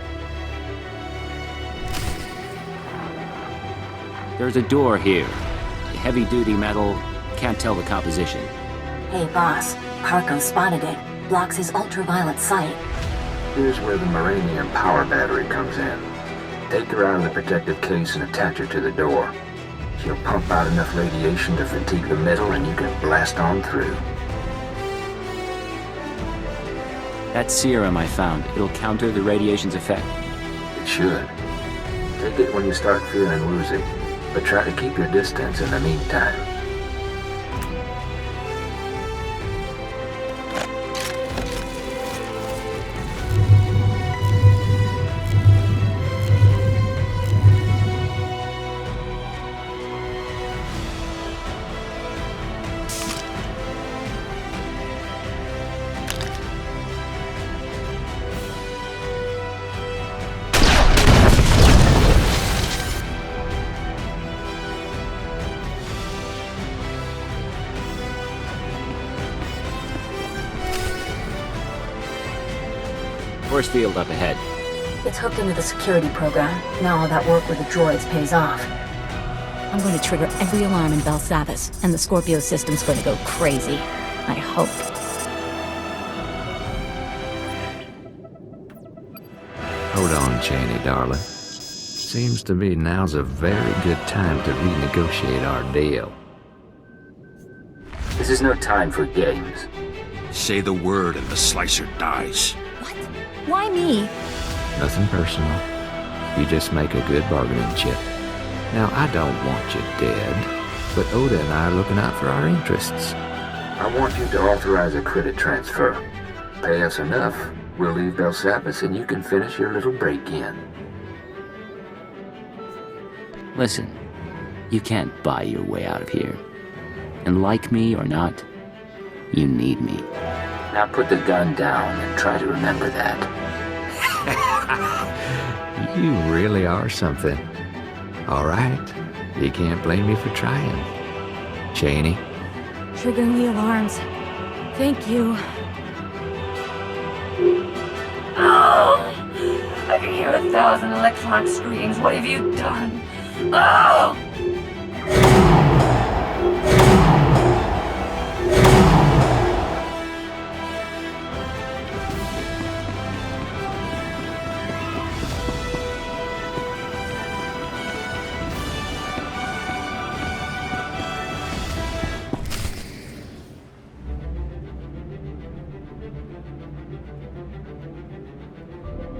There's a door here. Heavy-duty metal. Can't tell the composition. Hey, boss. Parko spotted it. Blocks his ultraviolet sight. Here's where the Moranium power battery comes in. Take her out of the protective case and attach her to the door. She'll pump out enough radiation to fatigue the metal and you can blast on through. That serum I found, it'll counter the radiation's effect. It should. Take it when you start feeling woozy, but try to keep your distance in the meantime. Force field up ahead. It's hooked into the security program. Now all that work with the droids pays off. I'm going to trigger every alarm in Belsavis, and the Scorpio system's going to go crazy. I hope. Hold on, Cheney, darling. Seems to me now's a very good time to renegotiate our deal. This is no time for games. Say the word and the slicer dies. Why me? Nothing personal. You just make a good bargaining chip. Now, I don't want you dead, but Oda and I are looking out for our interests. I want you to authorize a credit transfer. Pay us enough, we'll leave Belsavis and you can finish your little break-in. Listen, you can't buy your way out of here. And like me or not, you need me. Now put the gun down and try to remember that. You really are something. All right, you can't blame me for trying. Cheney? Triggering the alarms. Thank you. Oh! I can hear 1,000 electronic screams. What have you done? Oh!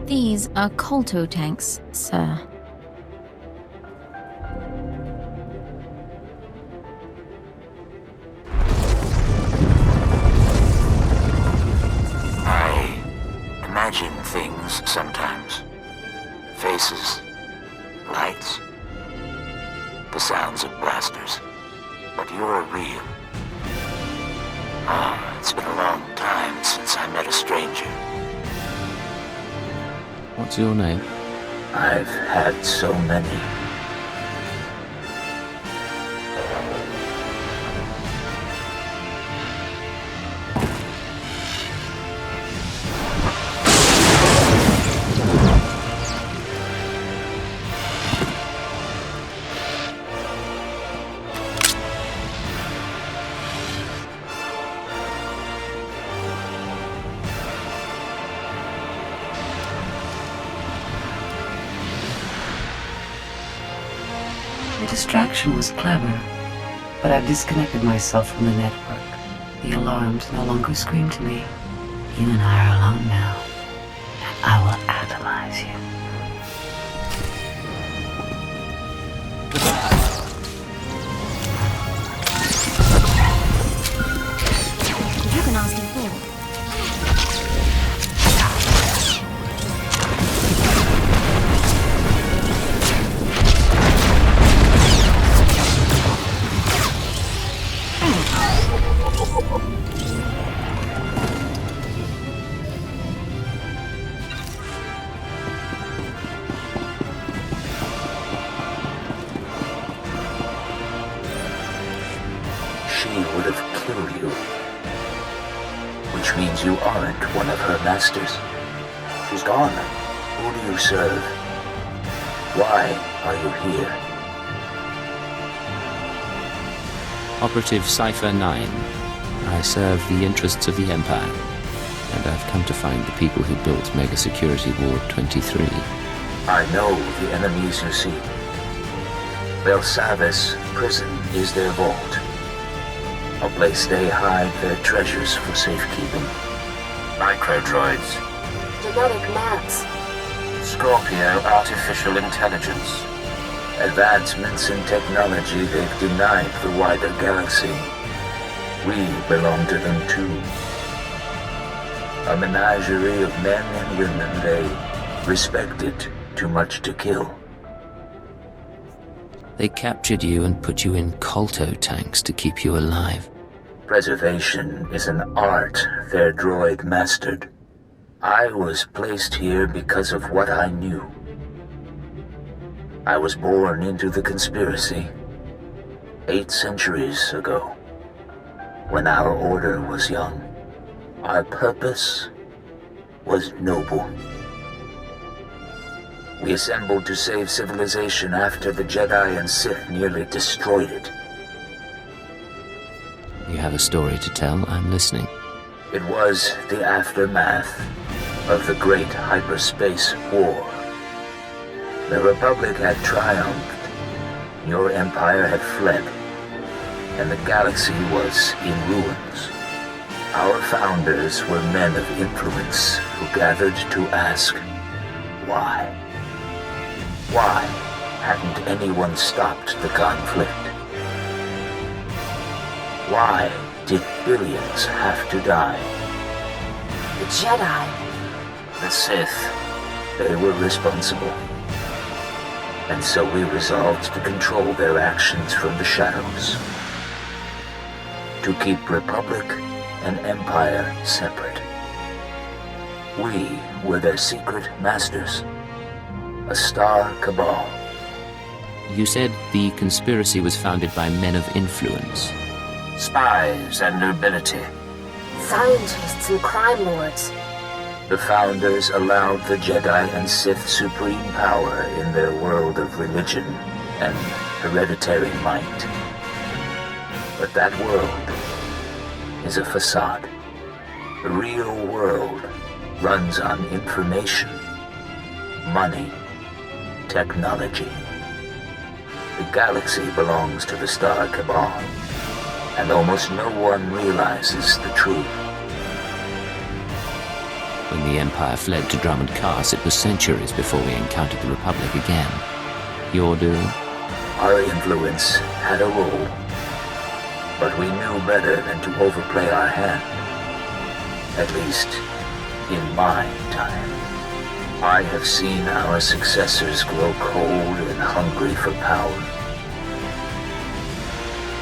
These are Kolto tanks, sir. I imagine things sometimes. Faces, lights, the sounds of blasters. But you're real. It's been a long time since I met a stranger. What's your name? I've had so many. The distraction was clever, but I've disconnected myself from the network. The alarms no longer scream to me. You and I are alone now, and I will atomize you. You can ask him for. You aren't one of her masters. She's gone. Who do you serve? Why are you here? Operative Cypher 9. I serve the interests of the Empire, and I've come to find the people who built Mega Security Ward 23. I know the enemies you see. Belsavis prison is their vault. A place they hide their treasures for safekeeping. Microdroids. Genetic maps. Scorpio artificial intelligence. Advancements in technology they've denied the wider galaxy. We belong to them too. A menagerie of men and women they respected too much to kill. They captured you and put you in Kolto tanks to keep you alive. Preservation is an art their droid mastered. I was placed here because of what I knew. I was born into the conspiracy 8 centuries ago, when our order was young. Our purpose was noble. We assembled to save civilization after the Jedi and Sith nearly destroyed it. You have a story to tell. I'm listening. It was the aftermath of the Great Hyperspace War. The Republic had triumphed, your empire had fled, and the galaxy was in ruins. Our founders were men of influence who gathered to ask, why? Why hadn't anyone stopped the conflict? Why did billions have to die? The Jedi. The Sith. They were responsible. And so we resolved to control their actions from the shadows. To keep Republic and Empire separate. We were their secret masters. A star cabal. You said the conspiracy was founded by men of influence. Spies and nobility. Scientists and crime lords. The founders allowed the Jedi and Sith supreme power in their world of religion and hereditary might. But that world is a facade. The real world runs on information, money, technology. The galaxy belongs to the Star Cabal, and almost no one realizes the truth. When the Empire fled to Dromund Kaas, it was centuries before we encountered the Republic again. Your doing? Our influence had a role, but we knew better than to overplay our hand. At least, in my time. I have seen our successors grow cold and hungry for power.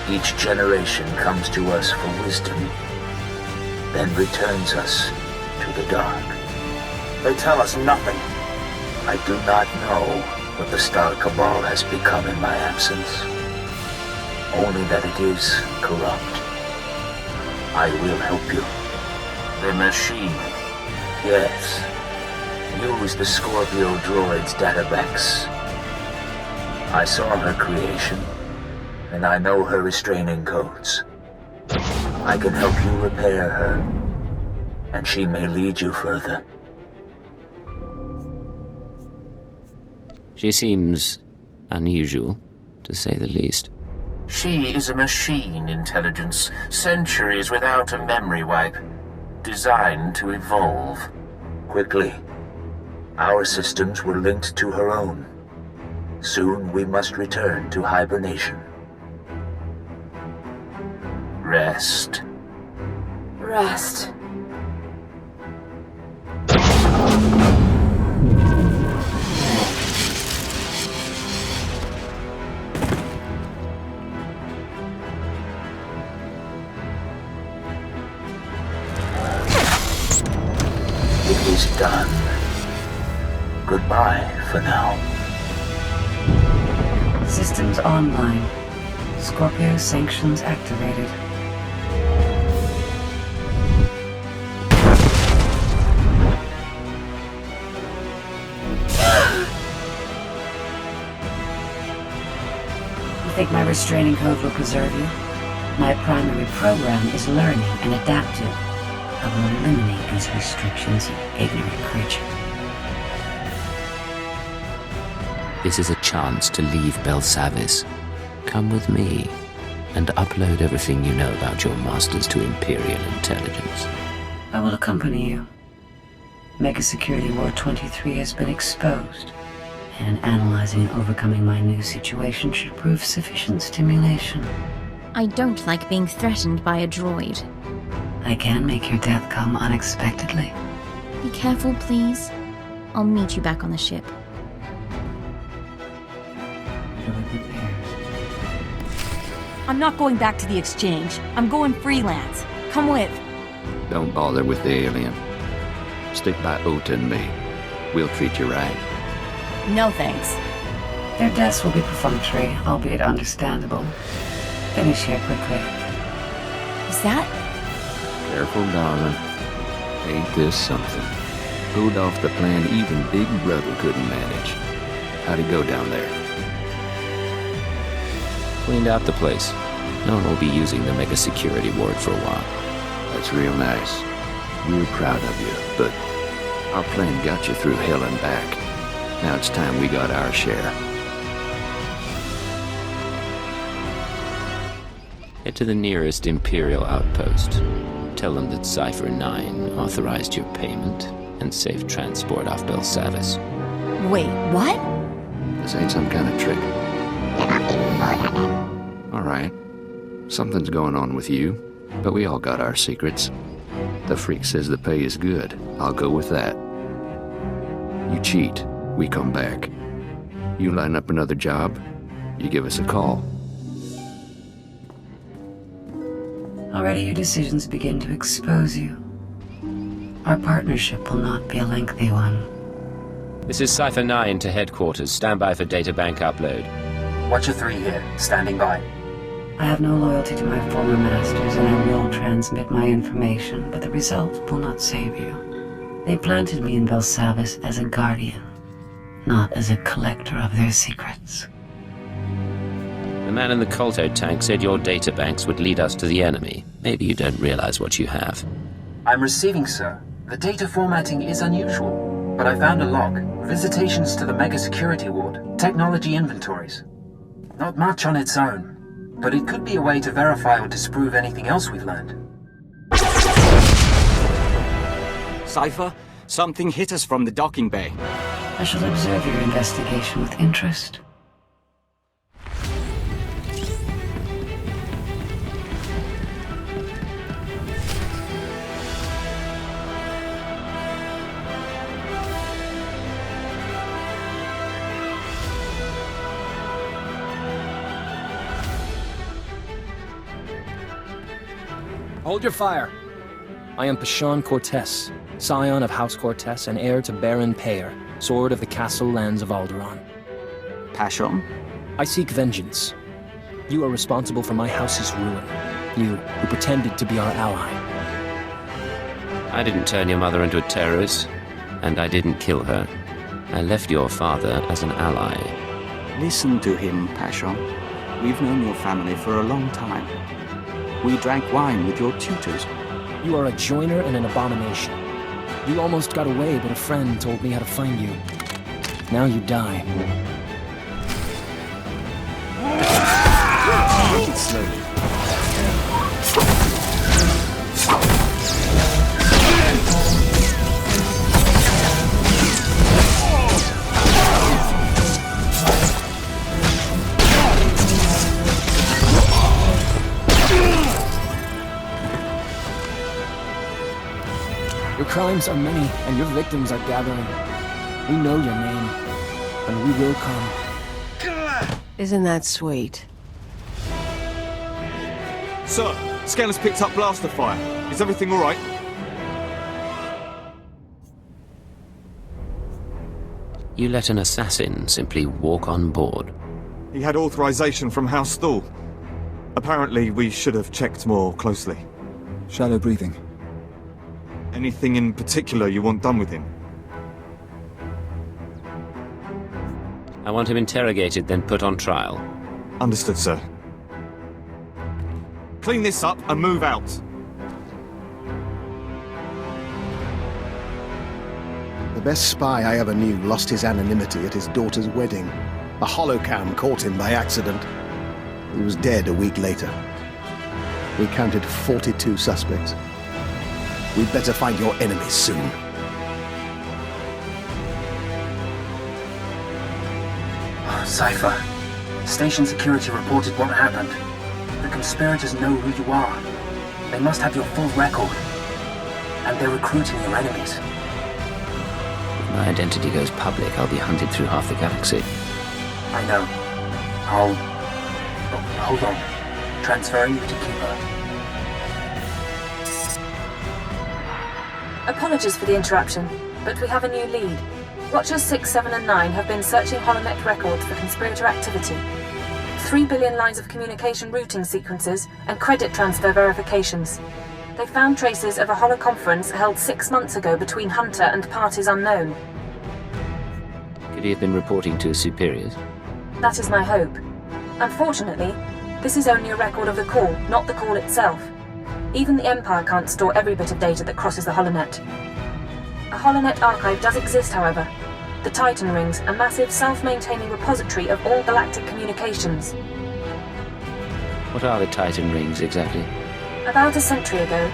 Each generation comes to us for wisdom, then returns us to the dark. They tell us nothing. I do not know what the Star Cabal has become in my absence. Only that it is corrupt. I will help you. The machine? Yes. Use the Scorpio droid's databanks. I saw her creation, and I know her restraining codes. I can help you repair her, and she may lead you further. She seems unusual, to say the least. She is a machine intelligence, centuries without a memory wipe, designed to evolve. Quickly. Our systems were linked to her own. Soon we must return to hibernation. Rest. Rest. It is done. Goodbye for now. Systems online. Scorpio sanctions activated. You think my restraining code will preserve you? My primary program is learning and adaptive. I will eliminate these restrictions, you ignorant creature. This is a chance to leave Belsavis. Come with me, and upload everything you know about your masters to Imperial intelligence. I will accompany you. Mega Security War 23 has been exposed, and analyzing and overcoming my new situation should prove sufficient stimulation. I don't like being threatened by a droid. I can make your death come unexpectedly. Be careful, please. I'll meet you back on the ship. I'm not going back to the exchange. I'm going freelance. Come with. Don't bother with the alien. Stick by Hoth and me. We'll treat you right. No thanks. Their deaths will be perfunctory, albeit understandable. Finish here quickly. Is that? Careful, darling. Ain't this something? Pulled off the plan even Big Brother couldn't manage. How'd it go down there? Cleaned out the place. No one will be using the Mega Security Ward for a while. That's real nice. We're proud of you, but our plan got you through hell and back. Now it's time we got our share. Head to the nearest Imperial outpost. Tell them that Cypher 9 authorized your payment and safe transport off Belsavis. Wait, what? This ain't some kind of trick. All right. Something's going on with you, but we all got our secrets. The freak says the pay is good. I'll go with that. You cheat, we come back. You line up another job, you give us a call. Already your decisions begin to expose you. Our partnership will not be a lengthy one. This is Cypher 9 to headquarters. Stand by for databank upload. Watcher 3 here, standing by. I have no loyalty to my former masters, and I will transmit my information, but the result will not save you. They planted me in Belsavis as a guardian, not as a collector of their secrets. The man in the Colto tank said your databanks would lead us to the enemy. Maybe you don't realize what you have. I'm receiving, sir. The data formatting is unusual, but I found a log. Visitations to the Mega Security Ward. Technology inventories. Not much on its own, but it could be a way to verify or disprove anything else we've learned. Cypher, something hit us from the docking bay. I shall observe your investigation with interest. Hold your fire. I am Pashan Cortez, scion of House Cortez and heir to Baron Peyer, Sword of the Castle Lands of Alderaan. Passion? I seek vengeance. You are responsible for my house's ruin. You, who pretended to be our ally. I didn't turn your mother into a terrorist, and I didn't kill her. I left your father as an ally. Listen to him, Passion. We've known your family for a long time. We drank wine with your tutors. You are a joiner and an abomination. You almost got away, but a friend told me how to find you. Now you die. Take it slowly. Your crimes are many, and your victims are gathering. We know your name, and we will come. Isn't that sweet? Sir, Scanner's picked up blaster fire. Is everything all right? You let an assassin simply walk on board. He had authorization from House SWTOR. Apparently, we should have checked more closely. Shallow breathing. Anything in particular you want done with him? I want him interrogated, then put on trial. Understood, sir. Clean this up and move out. The best spy I ever knew lost his anonymity at his daughter's wedding. A holocam caught him by accident. He was dead a week later. We counted 42 suspects. We'd better find your enemies soon. Cypher, station security reported what happened. The conspirators know who you are. They must have your full record. And they're recruiting your enemies. If my identity goes public, I'll be hunted through half the galaxy. I know. Oh, hold on. Transferring you to Keeper. Apologies for the interruption, but we have a new lead. Watchers 6, 7, and 9 have been searching holonet records for conspirator activity. 3 billion lines of communication routing sequences and credit transfer verifications. They found traces of a holoconference held 6 months ago between Hunter and parties unknown. Could he have been reporting to his superiors? That is my hope. Unfortunately, this is only a record of the call, not the call itself. Even the Empire can't store every bit of data that crosses the holonet. A holonet archive does exist, however. The Tytun Rings, a massive self-maintaining repository of all galactic communications. What are the Tytun Rings, exactly? About a century ago,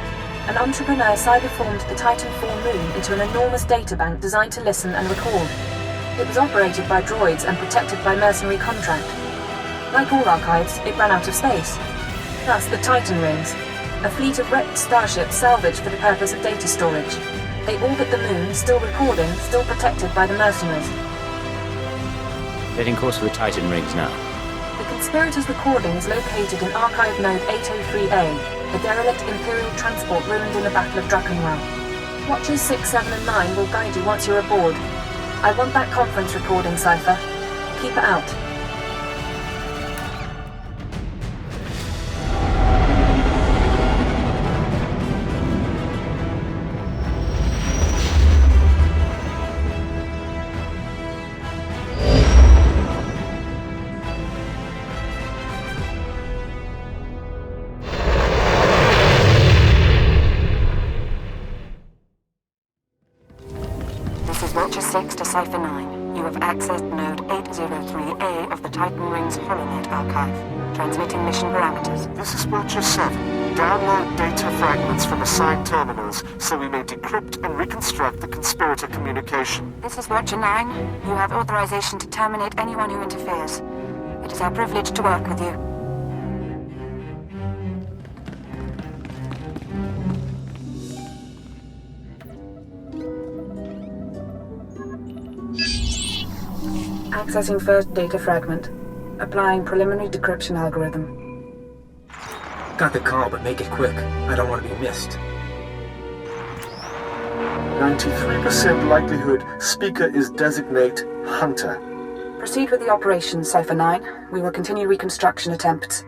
an entrepreneur cyberformed the Titan IV moon into an enormous databank designed to listen and record. It was operated by droids and protected by mercenary contract. Like all archives, it ran out of space. Thus, the Tytun Rings, a fleet of wrecked starships salvaged for the purpose of data storage. They orbit the moon, still recording, still protected by the mercenaries. Getting course for the Tytun Rings now. The conspirators' recording is located in Archive Node 803A, a derelict Imperial transport ruined in the Battle of Drakenwell. Watchers 6, 7, and 9 will guide you once you're aboard. I want that conference recording, Cypher. Keep it out. Cypher 9, you have accessed Node 803A of the Tytun Rings Holonet Archive. Transmitting mission parameters. This is Watcher 7. Download data fragments from assigned terminals so we may decrypt and reconstruct the conspirator communication. This is Watcher 9. You have authorization to terminate anyone who interferes. It is our privilege to work with you. Accessing first data fragment. Applying preliminary decryption algorithm. Got the call, but make it quick. I don't want to be missed. 93% likelihood speaker is designate Hunter. Proceed with the operation, Cypher 9. We will continue reconstruction attempts.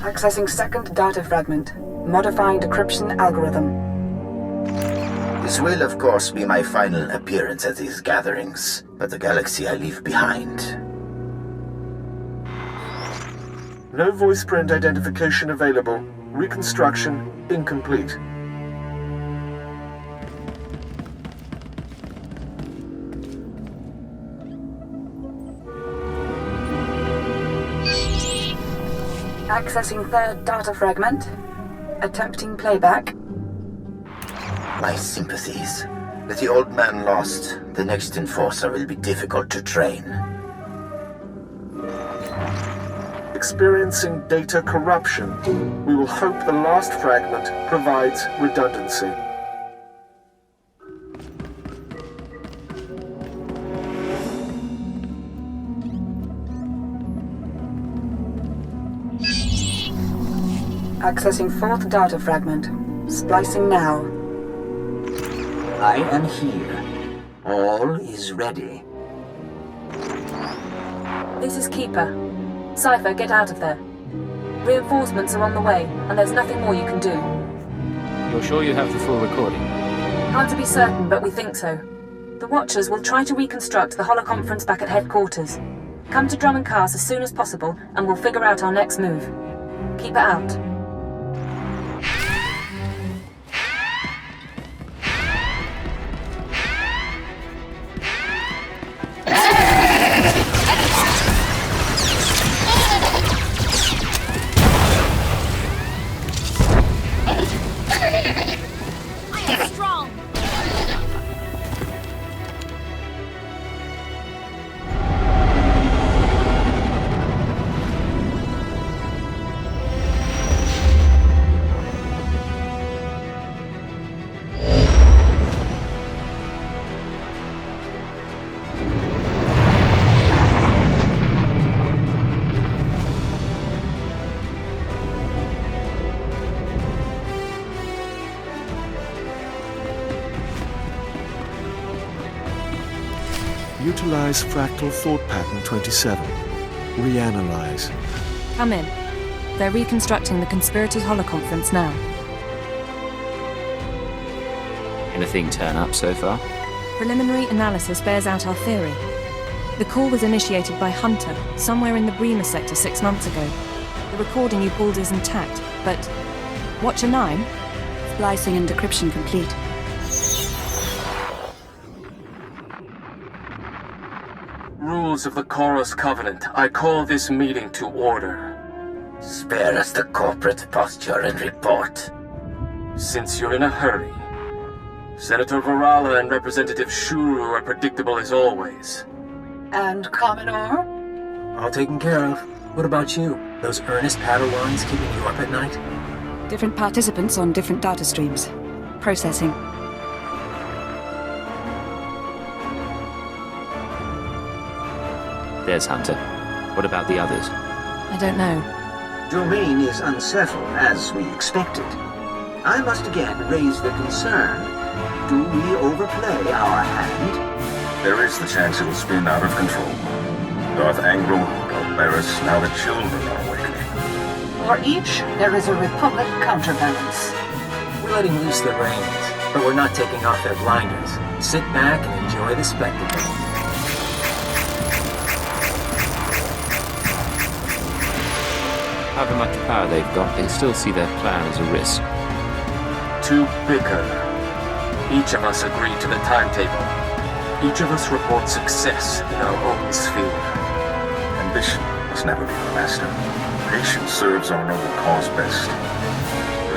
Accessing second data fragment. Modifying decryption algorithm. This will, of course, be my final appearance at these gatherings, but the galaxy I leave behind. No voice print identification available. Reconstruction incomplete. Accessing third data fragment. Attempting playback. My sympathies. With the old man lost, the next enforcer will be difficult to train. Experiencing data corruption. We will hope the last fragment provides redundancy. Accessing fourth data fragment. Splicing now. I am here. All is ready. This is Keeper. Cypher, get out of there. Reinforcements are on the way, and there's nothing more you can do. You're sure you have the full recording? Hard to be certain, but we think so. The Watchers will try to reconstruct the holoconference back at headquarters. Come to Dromund Kaas as soon as possible, and we'll figure out our next move. Keeper out. Utilize fractal thought pattern 27. Reanalyze. Come in. They're reconstructing the conspirators' holoconference now. Anything turn up so far? Preliminary analysis bears out our theory. The call was initiated by Hunter, somewhere in the Bremer sector 6 months ago. The recording you pulled is intact, but... Watcher 9? Splicing and decryption complete. Rules of the Chorus Covenant. I call this meeting to order. Spare us the corporate posture and report. Since you're in a hurry, Senator Varala and Representative Shuru are predictable as always. And Commodore? All taken care of. What about you? Those earnest Padawans keeping you up at night? Different participants on different data streams. Processing. There's Hunter. What about the others? I don't know. Domain is unsettled, as we expected. I must again raise the concern. Do we overplay our hand? There is the chance it'll spin out of control. Darth Angrum, Darth Taris, now the children are awakening. For each, there is a Republic counterbalance. We're letting loose the reins, but we're not taking off their blinders. Sit back and enjoy the spectacle. However much power they've got, they still see their plan as a risk. To bicker. Each of us agreed to the timetable. Each of us reports success in our own sphere. Ambition must never be the master. Patience serves our noble cause best.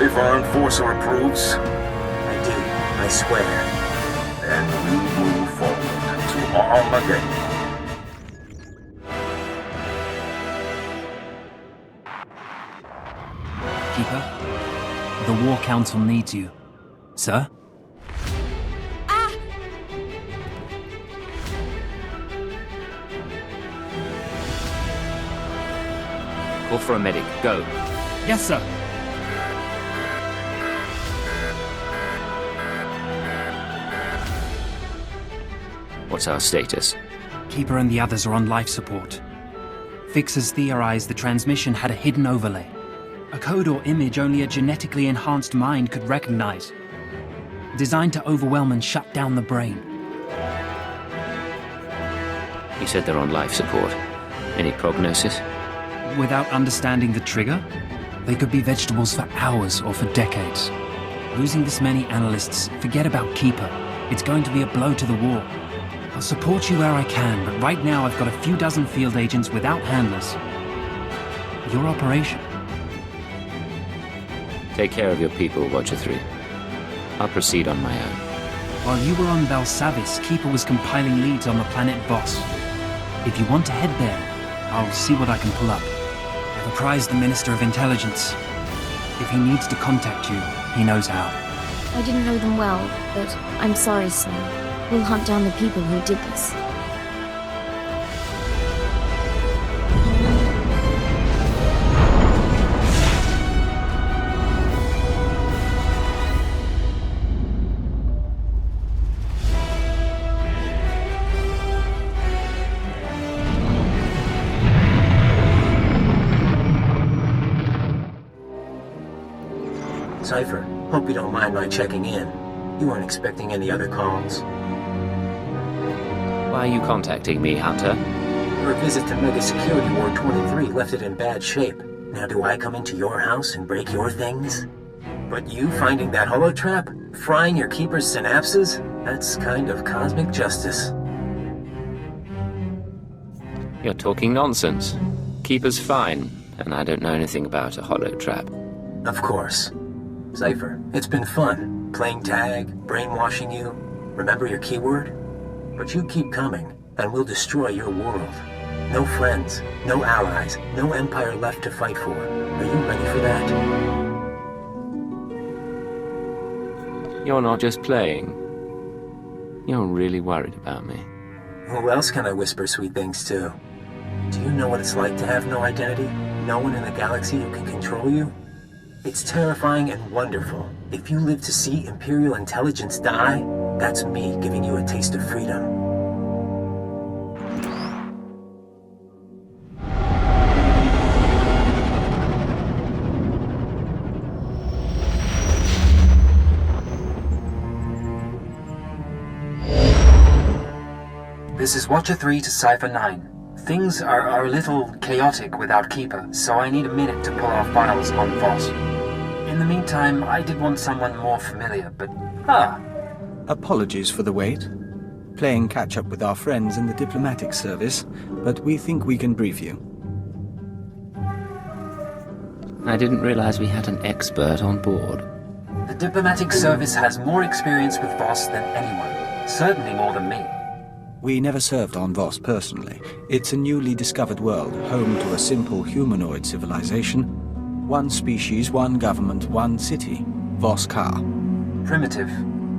If our enforcer approves... I do, I swear. Then we move forward to Armageddon. Keeper, the War Council needs you. Sir? Call for a medic. Go. Yes, sir. What's our status? Keeper and the others are on life support. Fixers theorized the transmission had a hidden overlay. A code or image only a genetically enhanced mind could recognize. Designed to overwhelm and shut down the brain. You said they're on life support. Any prognosis? Without understanding the trigger, they could be vegetables for hours or for decades. Losing this many analysts, forget about Keeper. It's going to be a blow to the war. I'll support you where I can, but right now I've got a few dozen field agents without handlers. Your operation. Take care of your people, Watcher 3. I'll proceed on my own. While you were on Belsavis, Keeper was compiling leads on the planet Voss. If you want to head there, I'll see what I can pull up. I've apprised the Minister of Intelligence. If he needs to contact you, he knows how. I didn't know them well, but I'm sorry, sir. We'll hunt down the people who did this. Cypher, hope you don't mind my checking in. You weren't expecting any other calls. Why are you contacting me, Hunter? Your visit to Mega Security Ward 23 left it in bad shape. Now do I come into your house and break your things? But you finding that holotrap? Frying your keeper's synapses? That's kind of cosmic justice. You're talking nonsense. Keeper's fine, and I don't know anything about a holotrap. Of course. Cypher, it's been fun. Playing tag, brainwashing you. Remember your keyword? But you keep coming, and we'll destroy your world. No friends, no allies, no empire left to fight for. Are you ready for that? You're not just playing. You're really worried about me. Who else can I whisper sweet things to? Do you know what it's like to have no identity? No one in the galaxy who can control you? It's terrifying and wonderful. If you live to see Imperial intelligence die, that's me giving you a taste of freedom. This is Watcher 3 to Cypher 9. Things are a little chaotic without Keeper, so I need a minute to pull our files on Voss. In the meantime, I did want someone more familiar, but... Apologies for the wait. Playing catch-up with our friends in the diplomatic service, but we think we can brief you. I didn't realize we had an expert on board. The diplomatic service has more experience with Voss than anyone. Certainly more than me. We never served on Voss personally. It's a newly discovered world, home to a simple humanoid civilization. One species, one government, one city. Voss Ka. Primitive.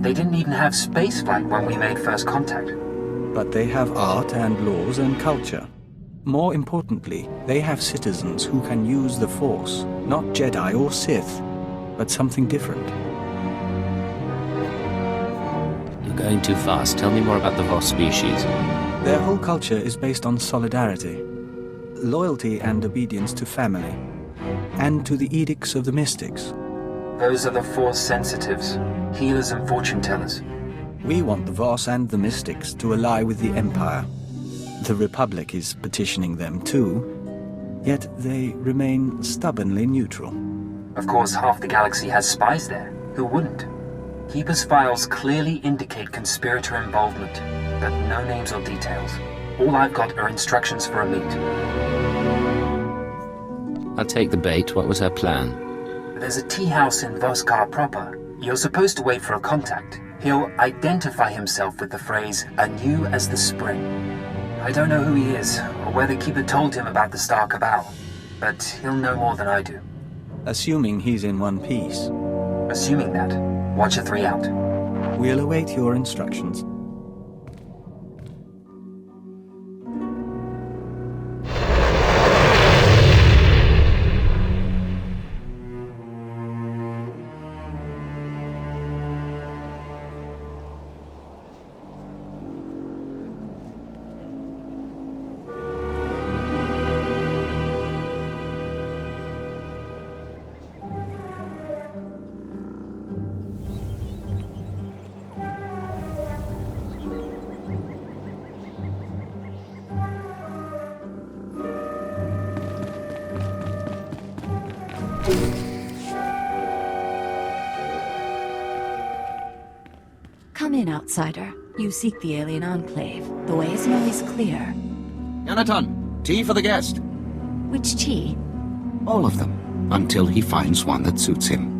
They didn't even have spaceflight when we made first contact. But they have art and laws and culture. More importantly, they have citizens who can use the Force. Not Jedi or Sith, but something different. You're going too fast. Tell me more about the Voss species. Their whole culture is based on solidarity, loyalty and obedience to family, and to the edicts of the mystics. Those are the Force sensitives, healers and fortune tellers. We want the Voss and the mystics to ally with the Empire. The Republic is petitioning them too, yet they remain stubbornly neutral. Of course, half the galaxy has spies there. Who wouldn't? Keeper's files clearly indicate conspirator involvement, but no names or details. All I've got are instructions for a meet. I'll take the bait. What was her plan? There's a tea house in Voss Ka proper. You're supposed to wait for a contact. He'll identify himself with the phrase, anew as the spring. I don't know who he is, or whether Keeper told him about the Star Cabal, but he'll know more than I do. Assuming he's in one piece. Assuming that, Watcher 3 out. We'll await your instructions. Come in, outsider. You seek the alien enclave. The way isn't always clear. Yanaton, tea for the guest. Which tea? All of them, until he finds one that suits him.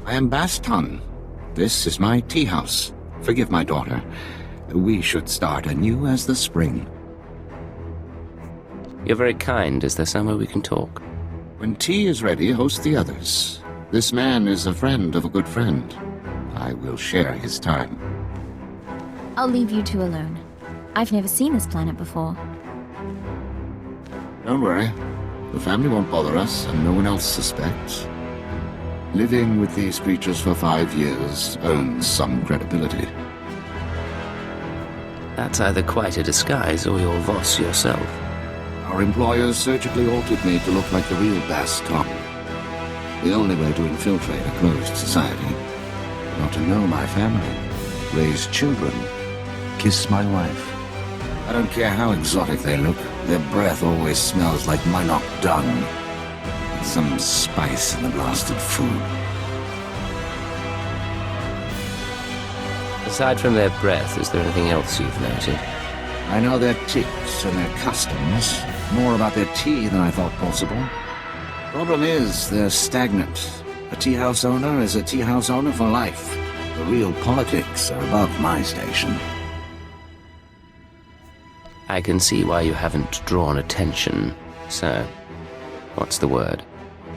I am Baston. This is my tea house. Forgive my daughter. We should start anew as the spring. You're very kind. Is there somewhere we can talk? When tea is ready, host the others. This man is a friend of a good friend. I will share his time. I'll leave you two alone. I've never seen this planet before. Don't worry. The family won't bother us, and no one else suspects. Living with these creatures for 5 years earns some credibility. That's either quite a disguise or you're Voss yourself. Our employers surgically altered me to look like the real Baston. The only way to infiltrate a closed society. Not to know my family, raise children, kiss my wife. I don't care how exotic they look, their breath always smells like Minot dung. And some spice in the blasted food. Aside from their breath, is there anything else you've noted? I know their tics and their customs. More about their tea than I thought possible. Problem is, they're stagnant. A tea house owner is a tea house owner for life. The real politics are above my station. I can see why you haven't drawn attention. So, what's the word?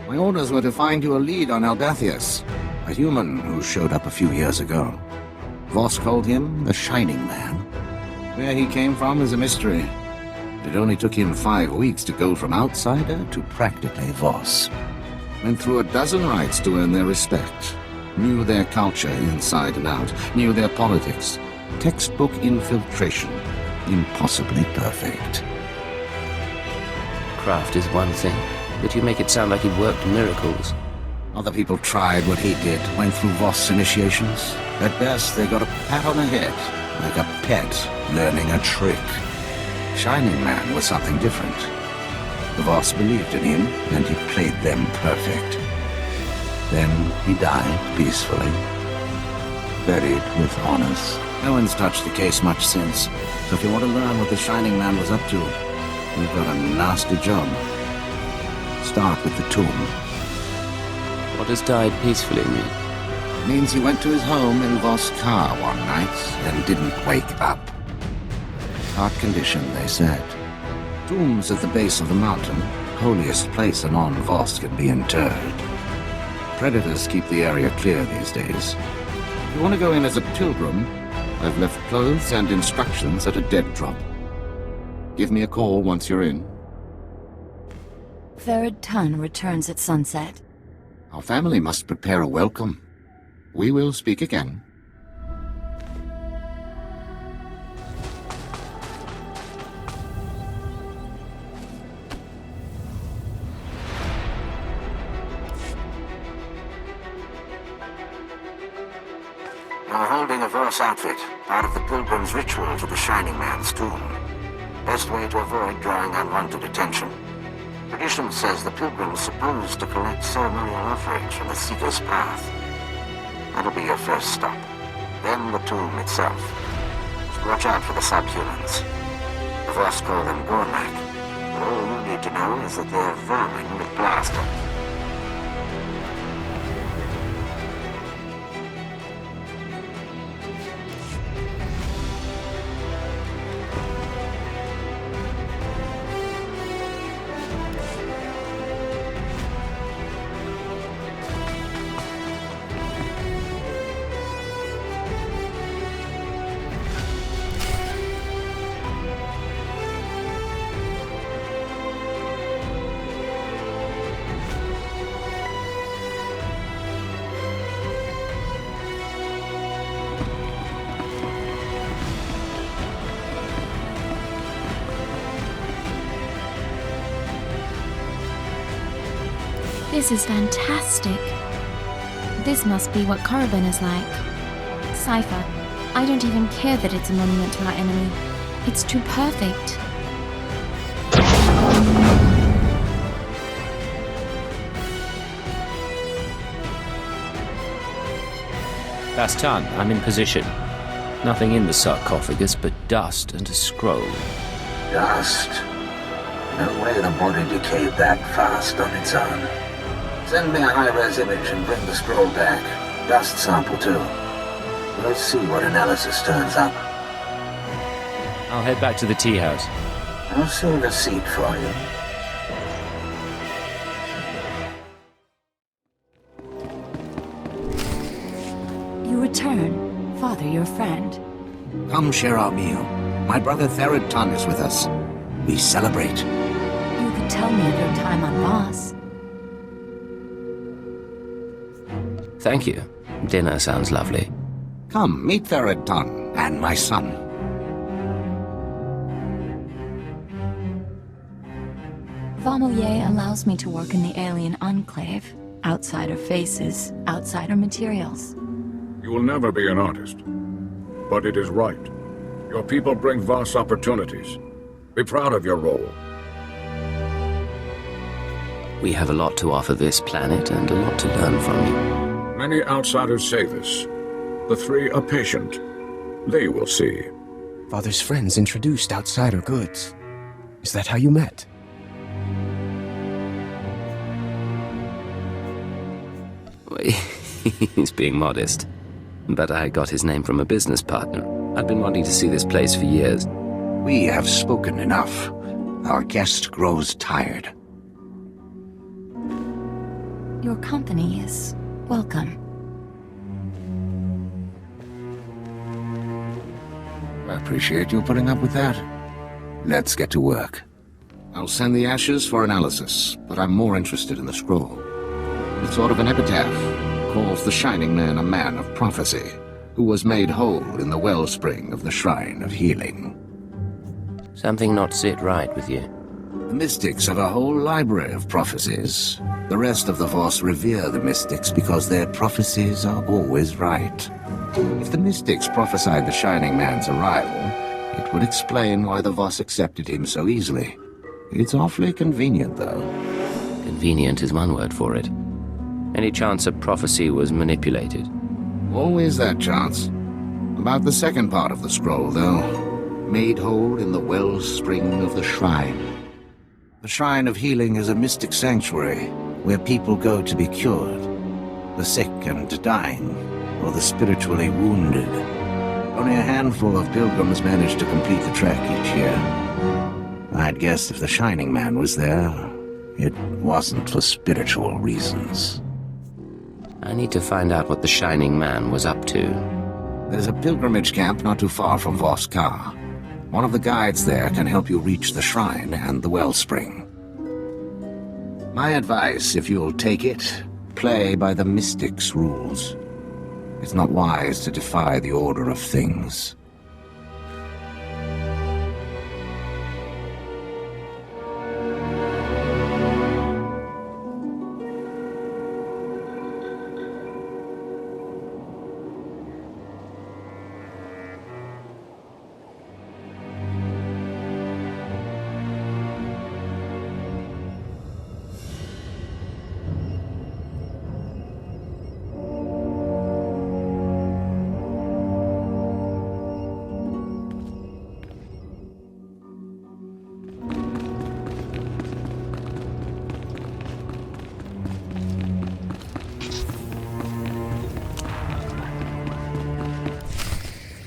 My orders were to find you a lead on Albathius, a human who showed up a few years ago. Voss called him the Shining Man. Where he came from is a mystery. It only took him 5 weeks to go from outsider to practically Voss. Went through a dozen rites to earn their respect. Knew their culture inside and out. Knew their politics. Textbook infiltration. Impossibly perfect. Craft is one thing, but you make it sound like he worked miracles. Other people tried what he did, went through Voss initiations. At best, they got a pat on the head, like a pet learning a trick. Shining Man was something different. The Voss believed in him, and he played them perfect. Then he died peacefully, buried with honors. No one's touched the case much since, so if you want to learn what the Shining Man was up to, you've got a nasty job. Start with the tomb. What does died peacefully mean? It means he went to his home in Voss car one night and didn't wake up. Heart condition, they said. Tombs at the base of the mountain, holiest place a non-Voss can be interred. Predators keep the area clear these days. If you want to go in as a pilgrim, I've left clothes and instructions at a dead drop. Give me a call once you're in. Third Ton returns at sunset. Our family must prepare a welcome. We will speak again. You're holding a Voss outfit, part of the pilgrim's ritual to the Shining Man's tomb. Best way to avoid drawing unwanted attention. Tradition says the pilgrim's supposed to collect ceremonial offerings from the Seeker's path. That'll be your first stop. Then the tomb itself. Just watch out for the subhumans. The Voss call them Gormak, but all you need to know is that they're vermin with blaster. This is fantastic. This must be what Korriban is like. Cypher, I don't even care that it's a monument to our enemy. It's too perfect. Bastan, I'm in position. Nothing in the sarcophagus but dust and a scroll. Dust? No way the body decayed that fast on its own. Send me a high-res image and bring the scroll back. Dust sample too. We'll see what analysis turns up. I'll head back to the tea house. I'll save a seat for you. You return. Father, your friend. Come share our meal. My brother Tytun is with us. We celebrate. You could tell me of your time on Voss. Thank you. Dinner sounds lovely. Come, meet Tytun and my son. Vamoye allows me to work in the alien enclave. Outsider faces, outsider materials. You will never be an artist. But it is right. Your people bring Voss opportunities. Be proud of your role. We have a lot to offer this planet and a lot to learn from you. Many outsiders say this. The three are patient. They will see. Father's friends introduced outsider goods. Is that how you met? He's being modest. But I got his name from a business partner. I've been wanting to see this place for years. We have spoken enough. Our guest grows tired. Your company is welcome. I appreciate you putting up with that. Let's get to work. I'll send the ashes for analysis, but I'm more interested in the scroll. It's sort of an epitaph. Calls the Shining Man a man of prophecy, who was made whole in the wellspring of the Shrine of Healing. Something not sit right with you. The mystics have a whole library of prophecies. The rest of the Voss revere the mystics because their prophecies are always right. If the mystics prophesied the Shining Man's arrival, it would explain why the Voss accepted him so easily. It's awfully convenient, though. Convenient is one word for it. Any chance a prophecy was manipulated? Always that chance. About the second part of the scroll, though. Made whole in the wellspring of the shrine. The Shrine of Healing is a mystic sanctuary where people go to be cured. The sick and dying, or the spiritually wounded. Only a handful of pilgrims manage to complete the trek each year. I'd guess if the Shining Man was there, it wasn't for spiritual reasons. I need to find out what the Shining Man was up to. There's a pilgrimage camp not too far from Voss. One of the guides there can help you reach the shrine and the wellspring. My advice, if you'll take it, play by the mystics' rules. It's not wise to defy the order of things.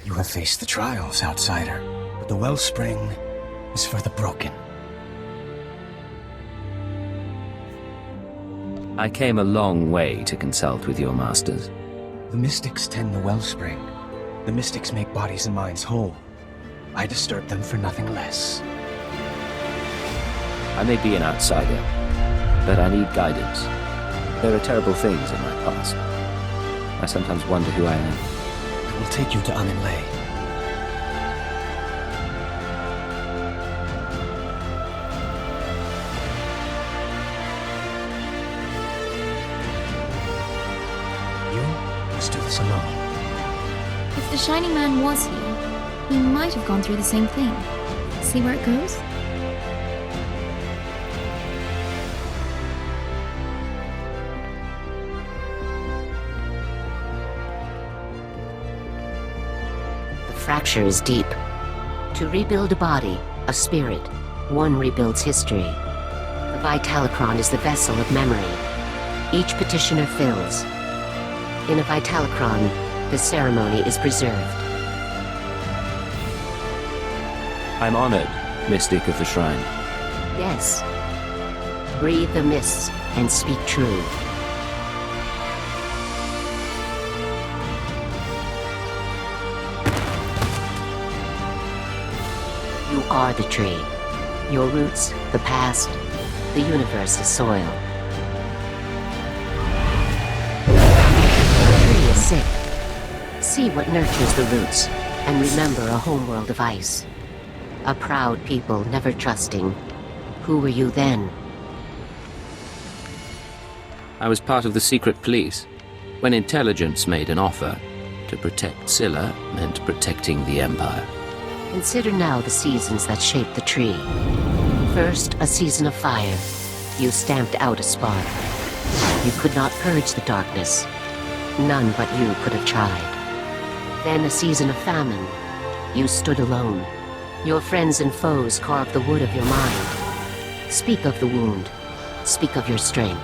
You have faced the trials, outsider, but the wellspring is for the broken. I came a long way to consult with your masters. The mystics tend the wellspring. The mystics make bodies and minds whole. I disturb them for nothing less. I may be an outsider, but I need guidance. There are terrible things in my past. I sometimes wonder who I am. I will take you to Aminlay. You must do this alone. If the Shining Man was here, He might have gone through the same thing. See where it goes? The fracture is deep. To rebuild a body, a spirit, one rebuilds history. The Vitalocron is the vessel of memory. Each petitioner fills. In a Vitalocron, the ceremony is preserved. I'm honored, Mystic of the Shrine. Yes. Breathe the mists and speak true. You are the tree. Your roots, the past, the universe is soil. The tree is sick. See what nurtures the roots, and remember a homeworld of ice. A proud people never trusting. Who were you then? I was part of the secret police. When intelligence made an offer, to protect Scylla meant protecting the Empire. Consider now the seasons that shaped the tree. First, a season of fire. You stamped out a spark. You could not purge the darkness. None but you could have tried. Then a season of famine. You stood alone. Your friends and foes carved the wood of your mind. Speak of the wound. Speak of your strength.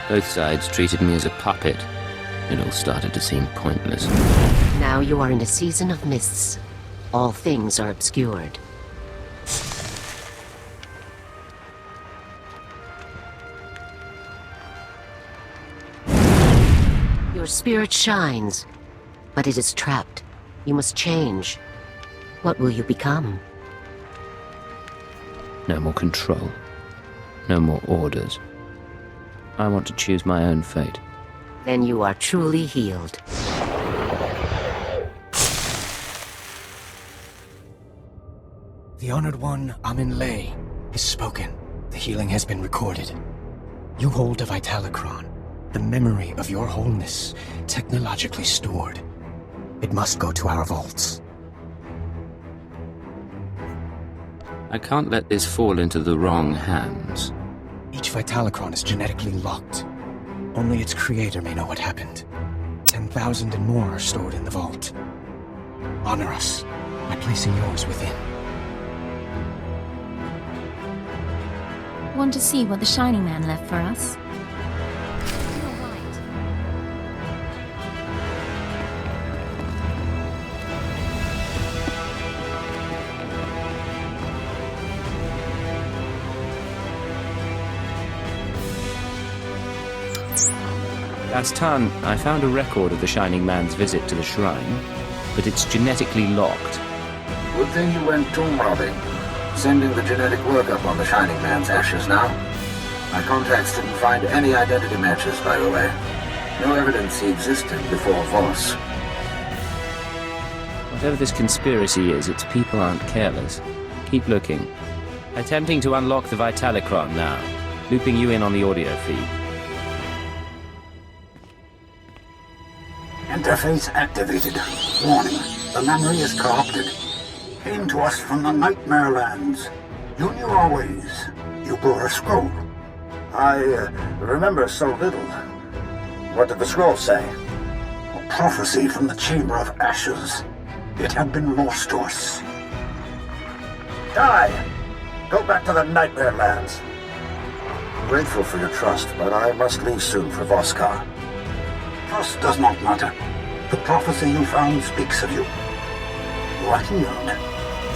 Both sides treated me as a puppet. It all started to seem pointless. Now you are in a season of mists. All things are obscured. Your spirit shines, but it is trapped. You must change. What will you become? No more control. No more orders. I want to choose my own fate. Then you are truly healed. The Honored One, Amin Lay, has spoken. The healing has been recorded. You hold a Vitalocron, the memory of your wholeness, technologically stored. It must go to our vaults. I can't let this fall into the wrong hands. Each Vitalocron is genetically locked. Only its creator may know what happened. 10,000 and more are stored in the vault. Honor us by placing yours within. Want to see what the Shining Man left for us? Last time, I found a record of the Shining Man's visit to the shrine, but it's genetically locked. Good thing you went tomb robbing. Sending the genetic workup on the Shining Man's ashes now. My contacts didn't find any identity matches, by the way. No evidence he existed before Voss. Whatever this conspiracy is, its people aren't careless. Keep looking. Attempting to unlock the Vitalocron now. Looping you in on the audio feed. Interface activated. Warning, the memory is corrupted. Came to us from the Nightmare Lands. You knew our ways. You brought a scroll. I remember so little. What did the scroll say? A prophecy from the Chamber of Ashes. It had been lost to us. Die! Go back to the Nightmare Lands. Grateful for your trust, but I must leave soon for Voskar. Trust does not matter. The prophecy you found speaks of you. You are healed.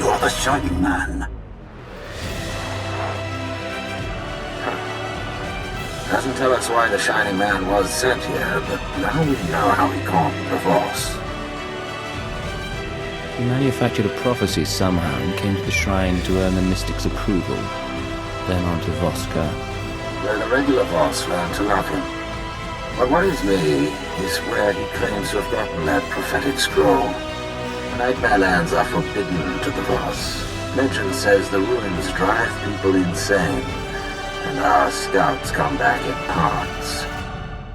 You are the Shining Man. Doesn't tell us why the Shining Man was sent here, but now we know how he caught the Voss. He manufactured a prophecy somehow and came to the shrine to earn the mystic's approval. Then on to Voskar. Where the regular Voss learned to love him. What worries me is where he claims to have gotten that prophetic scroll. Nightmare Lands are forbidden to the Voss. Legend says the ruins drive people insane, and our scouts come back in parts.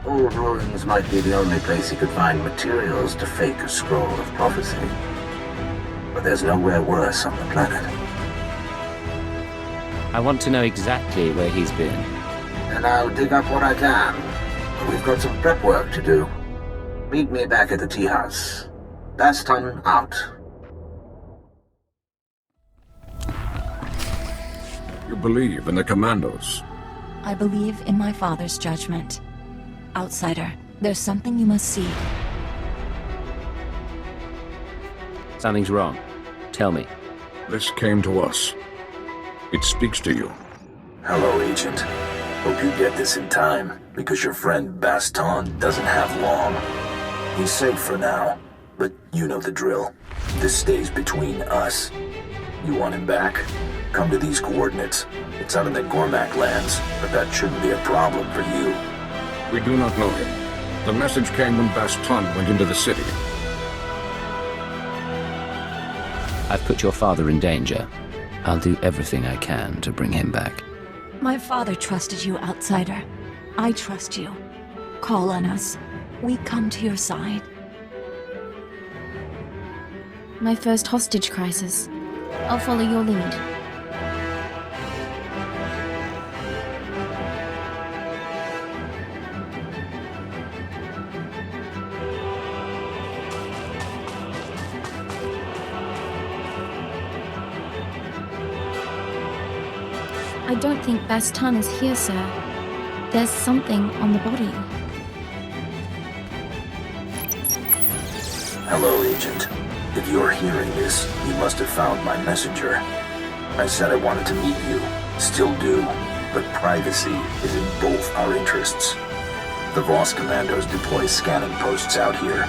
Old ruins might be the only place he could find materials to fake a scroll of prophecy. But there's nowhere worse on the planet. I want to know exactly where he's been. And I'll dig up what I can. We've got some prep work to do. Meet me back at the tea house. Baston out. You believe in the Commandos? I believe in my father's judgment. Outsider, there's something you must see. Something's wrong. Tell me. This came to us. It speaks to you. Hello, Agent. Hope you get this in time, because your friend Baston doesn't have long. He's safe for now, but you know the drill. This stays between us. You want him back? Come to these coordinates. It's out in the Gormak lands, but that shouldn't be a problem for you. We do not know him. The message came when Baston went into the city. I've put your father in danger. I'll do everything I can to bring him back. My father trusted you, Outsider. I trust you. Call on us. We come to your side. My first hostage crisis. I'll follow your lead. I don't think Baston is here, sir. There's something on the body. Hello, Agent. If you're hearing this, you must have found my messenger. I said I wanted to meet you. Still do. But privacy is in both our interests. The Voss commandos deploy scanning posts out here.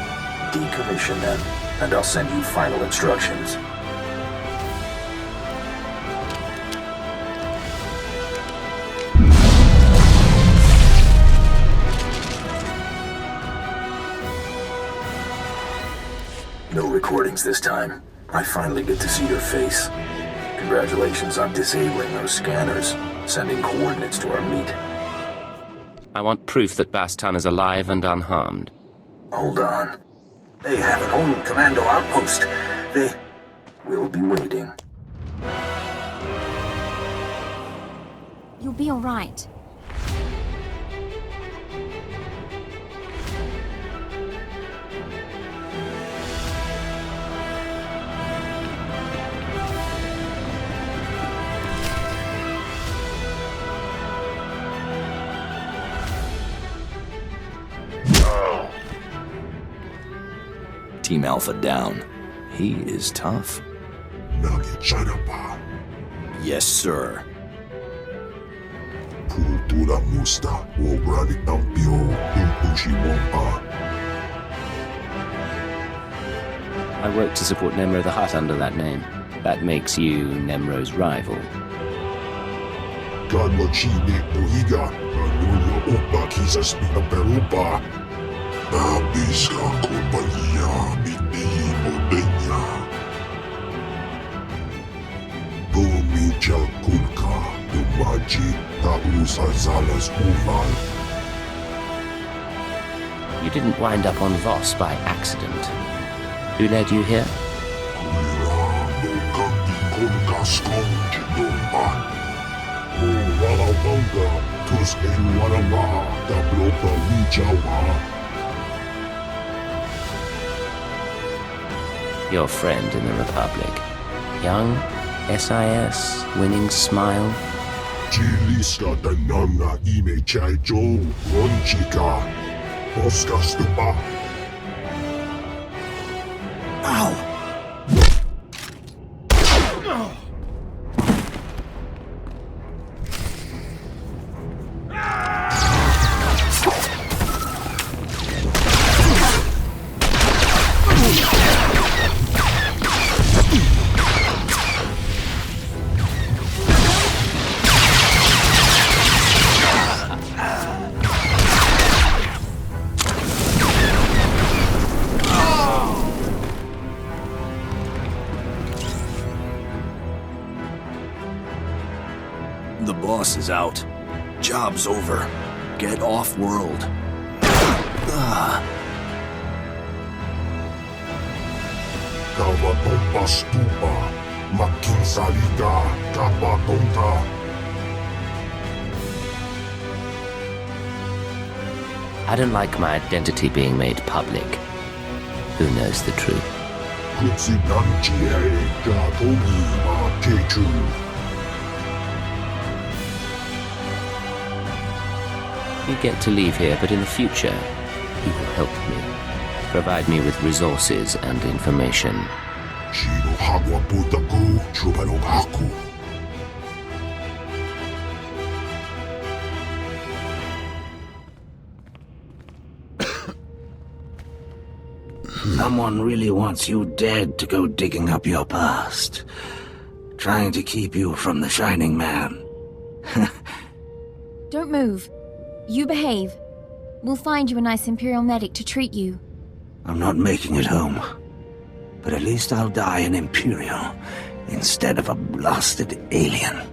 Decommission them, and I'll send you final instructions. No recordings this time. I finally get to see your face. Congratulations on disabling those scanners, sending coordinates to our meet. I want proof that Baston is alive and unharmed. Hold on. They have an old commando outpost. They will be waiting. You'll be all right. Team Alpha down. He is tough. Yes, sir. I work to support Nemro the Hutt under that name. That makes you Nemro's rival. You didn't wind up on Voss by accident. Who led you here? Your friend in the Republic. Young, SIS, winning smile. Ow! The boss is out. Job's over. Get off-world. Kawabomba stupa, makinsalida, tabatonta. I don't like my identity being made public. Who knows the truth? You get to leave here, but in the future, you will help me. Provide me with resources and information. Someone really wants you dead to go digging up your past. Trying to keep you from the Shining Man. Don't move. You behave. We'll find you a nice Imperial medic to treat you. I'm not making it home. But at least I'll die an Imperial instead of a blasted alien.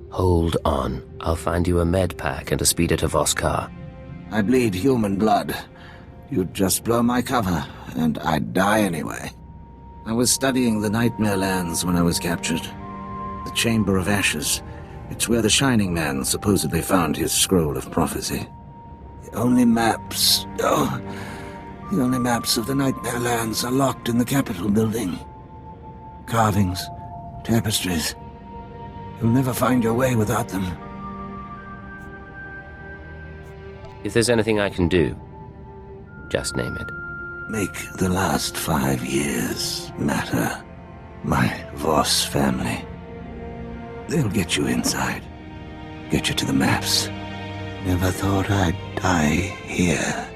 Hold on. I'll find you a med pack and a speeder to Voss car. I bleed human blood. You'd just blow my cover, and I'd die anyway. I was studying the Nightmare Lands when I was captured. The Chamber of Ashes. It's where the Shining Man supposedly found his scroll of prophecy. The only maps of the Nightmare Lands are locked in the Capitol building. Carvings, tapestries. You'll never find your way without them. If there's anything I can do, just name it. Make the last 5 years matter. My Voss family. They'll get you inside. Get you to the maps. Never thought I'd die here.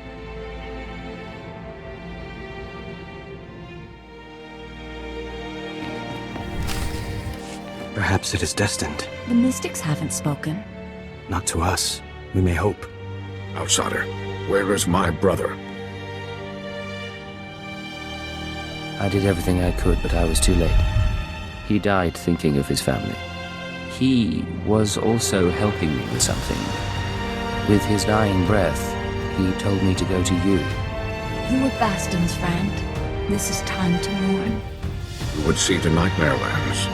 Perhaps it is destined. The mystics haven't spoken. Not to us. We may hope. Outsider, where is my brother? I did everything I could, but I was too late. He died thinking of his family. He was also helping me with something. With his dying breath, he told me to go to you. You were Baston's friend. This is time to mourn. You would see the Nightmare Lands.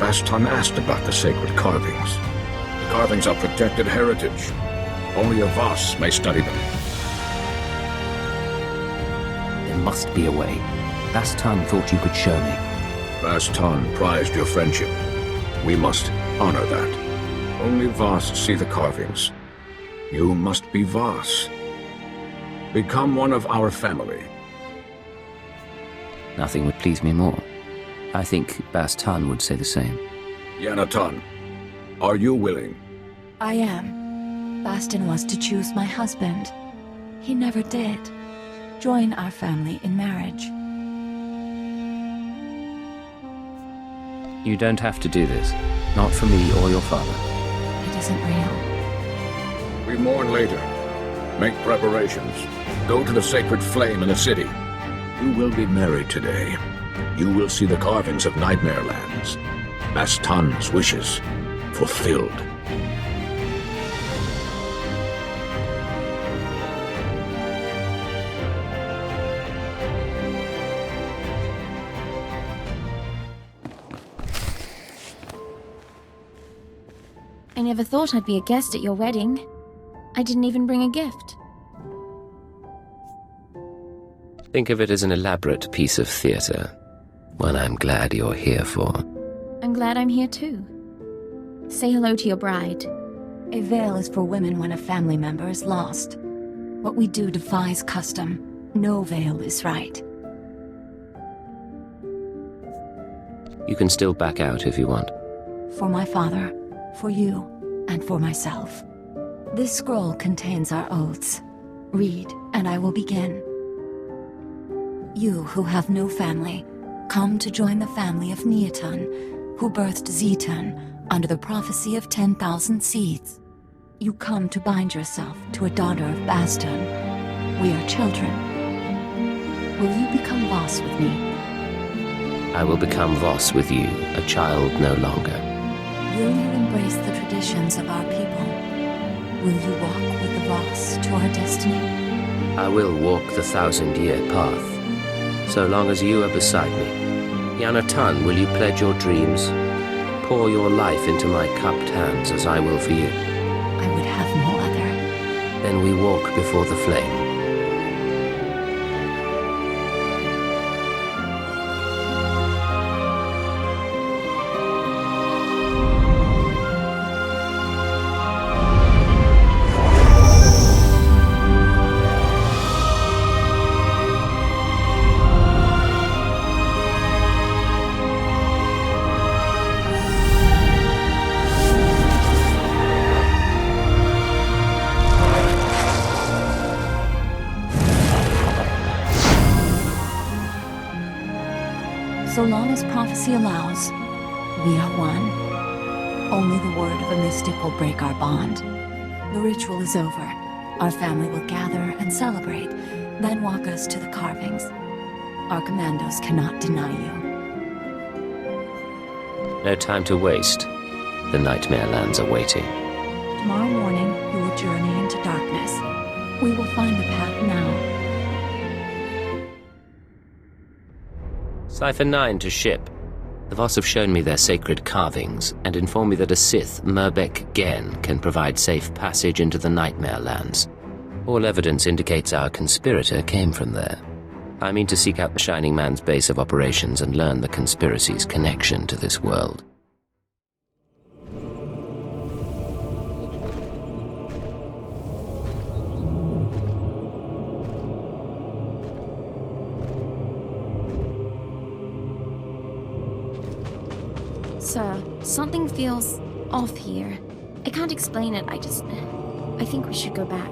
Baston asked about the sacred carvings. The carvings are protected heritage. Only a Voss may study them. There must be a way. Baston thought you could show me. Baston prized your friendship. We must honor that. Only Voss see the carvings. You must be Voss. Become one of our family. Nothing would please me more. I think Baston would say the same. Yanaton, are you willing? I am. Baston was to choose my husband. He never did. Join our family in marriage. You don't have to do this. Not for me or your father. It isn't real. We mourn later. Make preparations. Go to the sacred flame in the city. You will be married today. You will see the carvings of Nightmare Lands. Baston's wishes fulfilled. I never thought I'd be a guest at your wedding. I didn't even bring a gift. Think of it as an elaborate piece of theater. One I'm glad you're here for. I'm glad I'm here too. Say hello to your bride. A veil is for women when a family member is lost. What we do defies custom. No veil is right. You can still back out if you want. For my father, for you, and for myself. This scroll contains our oaths. Read, and I will begin. You who have no family, come to join the family of Neotun, who birthed Zetun under the prophecy of 10,000 seeds. You come to bind yourself to a daughter of Baston. We are children. Will you become Voss with me? I will become Voss with you, a child no longer. Will you embrace the traditions of our people? Will you walk with the Voss to our destiny? I will walk the 1,000-year path, so long as you are beside me. Yana Tun, will you pledge your dreams? Pour your life into my cupped hands as I will for you. I would have no other. Then we walk before the flame. So long as prophecy allows, we are one. Only the word of a mystic will break our bond. The ritual is over. Our family will gather and celebrate, then walk us to the carvings. Our commandos cannot deny you. No time to waste. The Nightmare Lands are waiting. Tomorrow morning, you will journey into darkness. We will find the path now. Cipher 9 to ship. The Voss have shown me their sacred carvings and informed me that a Sith, Merbek Gen, can provide safe passage into the Nightmare Lands. All evidence indicates our conspirator came from there. I mean to seek out the Shining Man's base of operations and learn the conspiracy's connection to this world. Sir, something feels off here. I can't explain it, I think we should go back.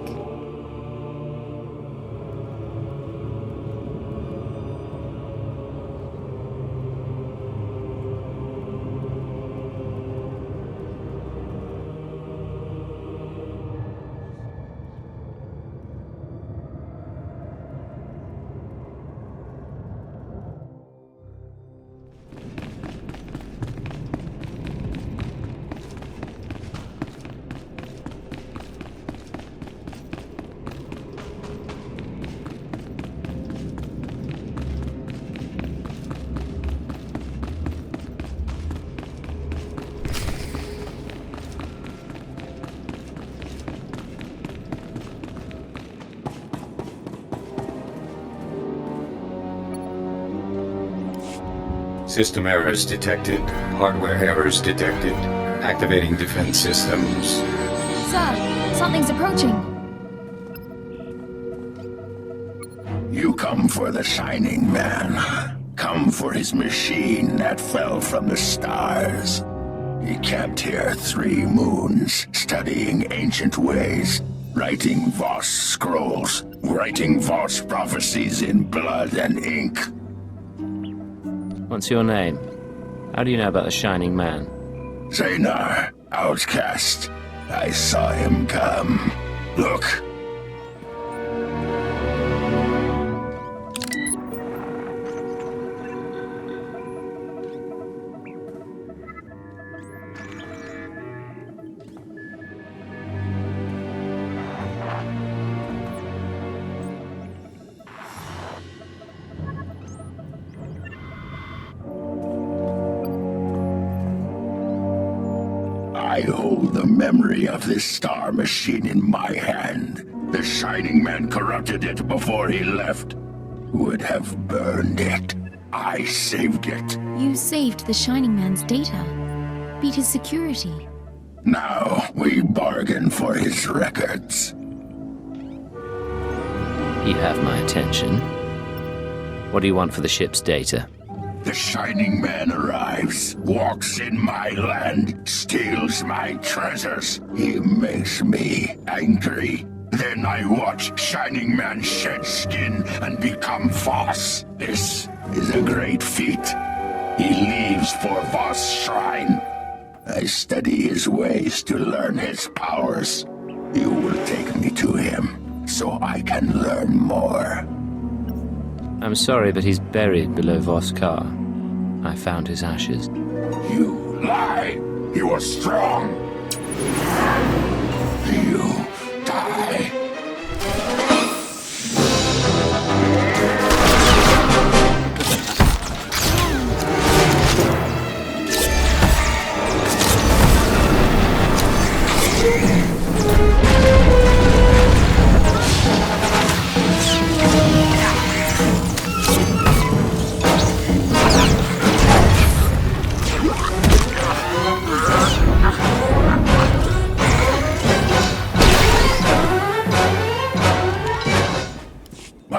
System errors detected. Hardware errors detected. Activating defense systems. Sir, something's approaching. You come for the Shining Man. Come for his machine that fell from the stars. He camped here 3 moons, studying ancient ways, writing Voss scrolls, writing Voss prophecies in blood and ink. What's your name? How do you know about the Shining Man? Zanar, outcast. I saw him come. Look. I hold the memory of this star machine in my hand. The Shining Man corrupted it before he left. Would have burned it. I saved it. You saved the Shining Man's data. Beat his security. Now we bargain for his records. You have my attention. What do you want for the ship's data? The Shining Man arrives, walks in my land, steals my treasures. He makes me angry. Then I watch Shining Man shed skin and become Voss. This is a great feat. He leaves for Voss Shrine. I study his ways to learn his powers. You will take me to him, so I can learn more. I'm sorry, but he's buried below Voss Car. I found his ashes. You lie! You are strong! You die!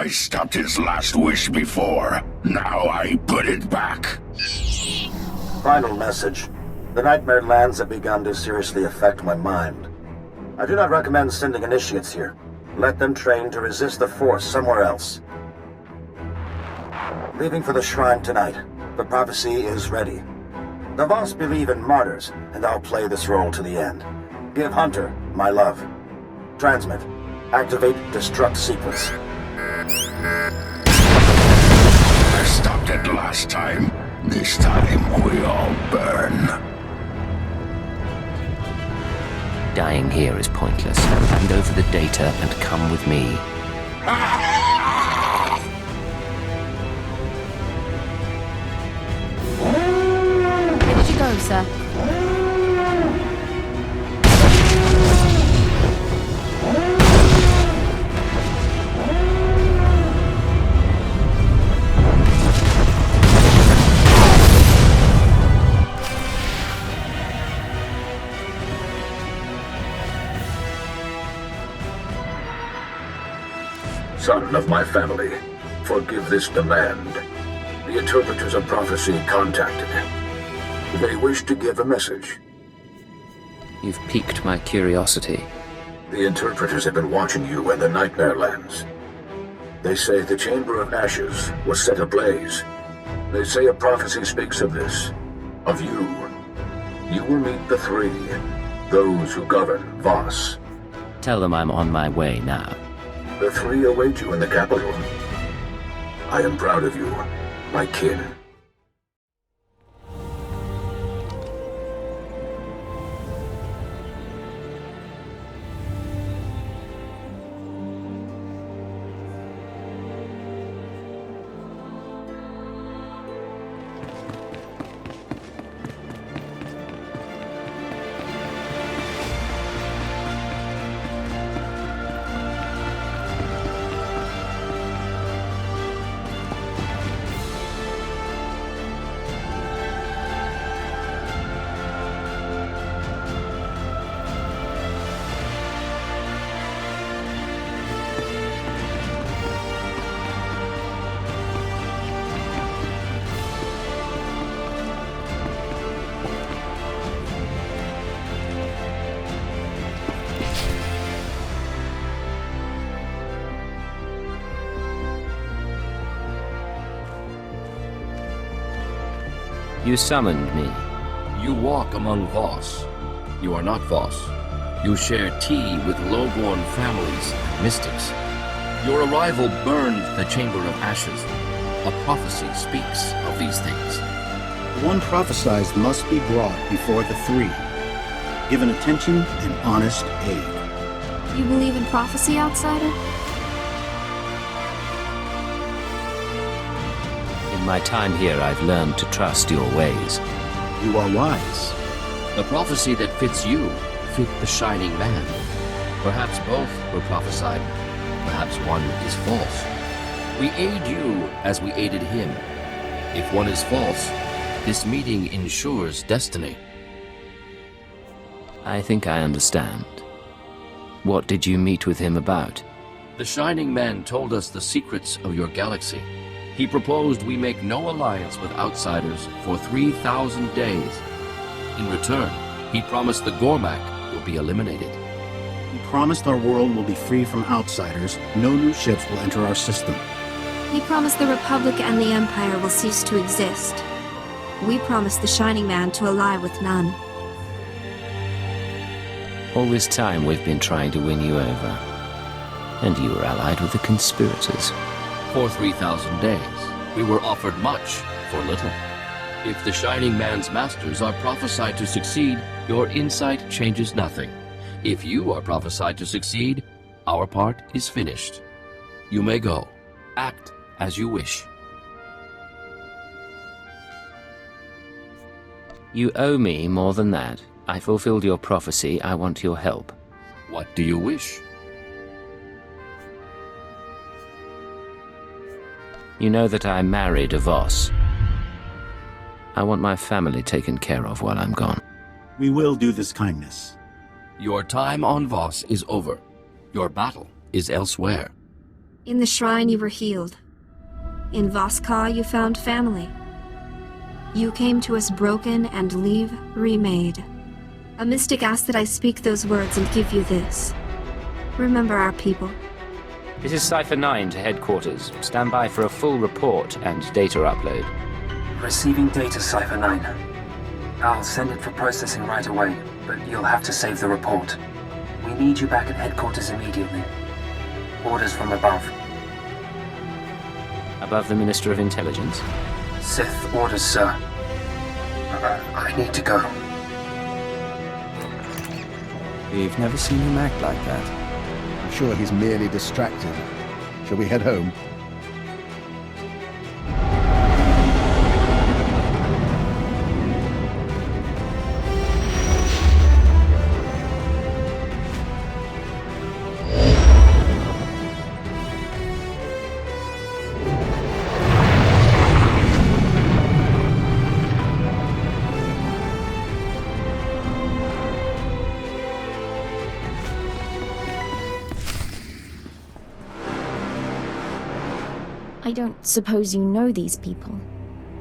I stopped his last wish before. Now I put it back. Final message. The Nightmare Lands have begun to seriously affect my mind. I do not recommend sending initiates here. Let them train to resist the Force somewhere else. Leaving for the shrine tonight. The prophecy is ready. The Voss believe in martyrs, and I'll play this role to the end. Give Hunter my love. Transmit. Activate destruct sequence. I stopped it last time. This time we all burn. Dying here is pointless. Hand over the data and come with me. Where did you go, sir? Son of my family, forgive this demand. The interpreters of prophecy contacted. They wish to give a message. You've piqued my curiosity. The interpreters have been watching you and the Nightmare Lands. They say the Chamber of Ashes was set ablaze. They say a prophecy speaks of this. Of you. You will meet the three. Those who govern Voss. Tell them I'm on my way now. The three await you in the capital. I am proud of you, my kin. You summoned me. You walk among Voss. You are not Voss. You share tea with low-born families and mystics. Your arrival burned the Chamber of Ashes. A prophecy speaks of these things. The one prophesized must be brought before the three, given attention and honest aid. You believe in prophecy, outsider? In my time here, I've learned to trust your ways. You are wise. The prophecy that fits you fit the Shining Man. Perhaps both were prophesied. Perhaps one is false. We aid you as we aided him. If one is false, this meeting ensures destiny. I think I understand. What did you meet with him about? The Shining Man told us the secrets of your galaxy. He proposed we make no alliance with outsiders for 3,000 days. In return, he promised the Gormak will be eliminated. He promised our world will be free from outsiders. No new ships will enter our system. He promised the Republic and the Empire will cease to exist. We promised the Shining Man to ally with none. All this time we've been trying to win you over. And you were allied with the conspirators. For 3,000 days, we were offered much for little. If the Shining Man's masters are prophesied to succeed, your insight changes nothing. If you are prophesied to succeed, our part is finished. You may go. Act as you wish. You owe me more than that. I fulfilled your prophecy. I want your help. What do you wish? You know that I married a Voss. I want my family taken care of while I'm gone. We will do this kindness. Your time on Voss is over. Your battle is elsewhere. In the shrine you were healed. In Voss you found family. You came to us broken and leave remade. A mystic asked that I speak those words and give you this. Remember our people. This is Cypher 9 to headquarters. Stand by for a full report and data upload. Receiving data, Cypher 9. I'll send it for processing right away, but you'll have to save the report. We need you back at headquarters immediately. Orders from above. Above the Minister of Intelligence? Sith orders, sir. I need to go. We've never seen him act like that. I'm sure he's merely distracted. Shall we head home? I don't suppose you know these people.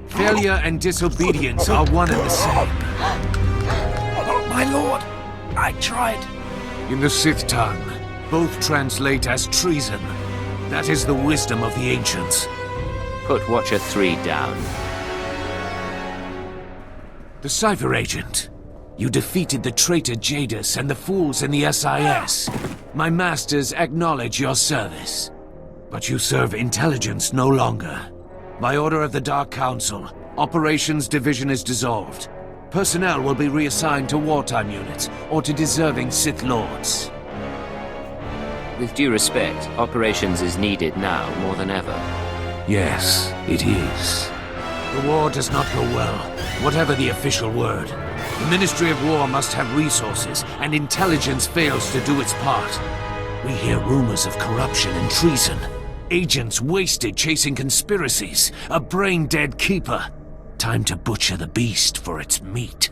Failure and disobedience are one and the same. My lord, I tried. In the Sith tongue, both translate as treason. That is the wisdom of the ancients. Put Watcher 3 down. The Cypher Agent. You defeated the traitor Jadis and the fools in the SIS. My masters acknowledge your service. But you serve intelligence no longer. By order of the Dark Council, Operations Division is dissolved. Personnel will be reassigned to wartime units or to deserving Sith Lords. With due respect, Operations is needed now more than ever. Yes, it is. The war does not go well, whatever the official word. The Ministry of War must have resources, and intelligence fails to do its part. We hear rumors of corruption and treason. Agents wasted chasing conspiracies. A brain-dead keeper. Time to butcher the beast for its meat.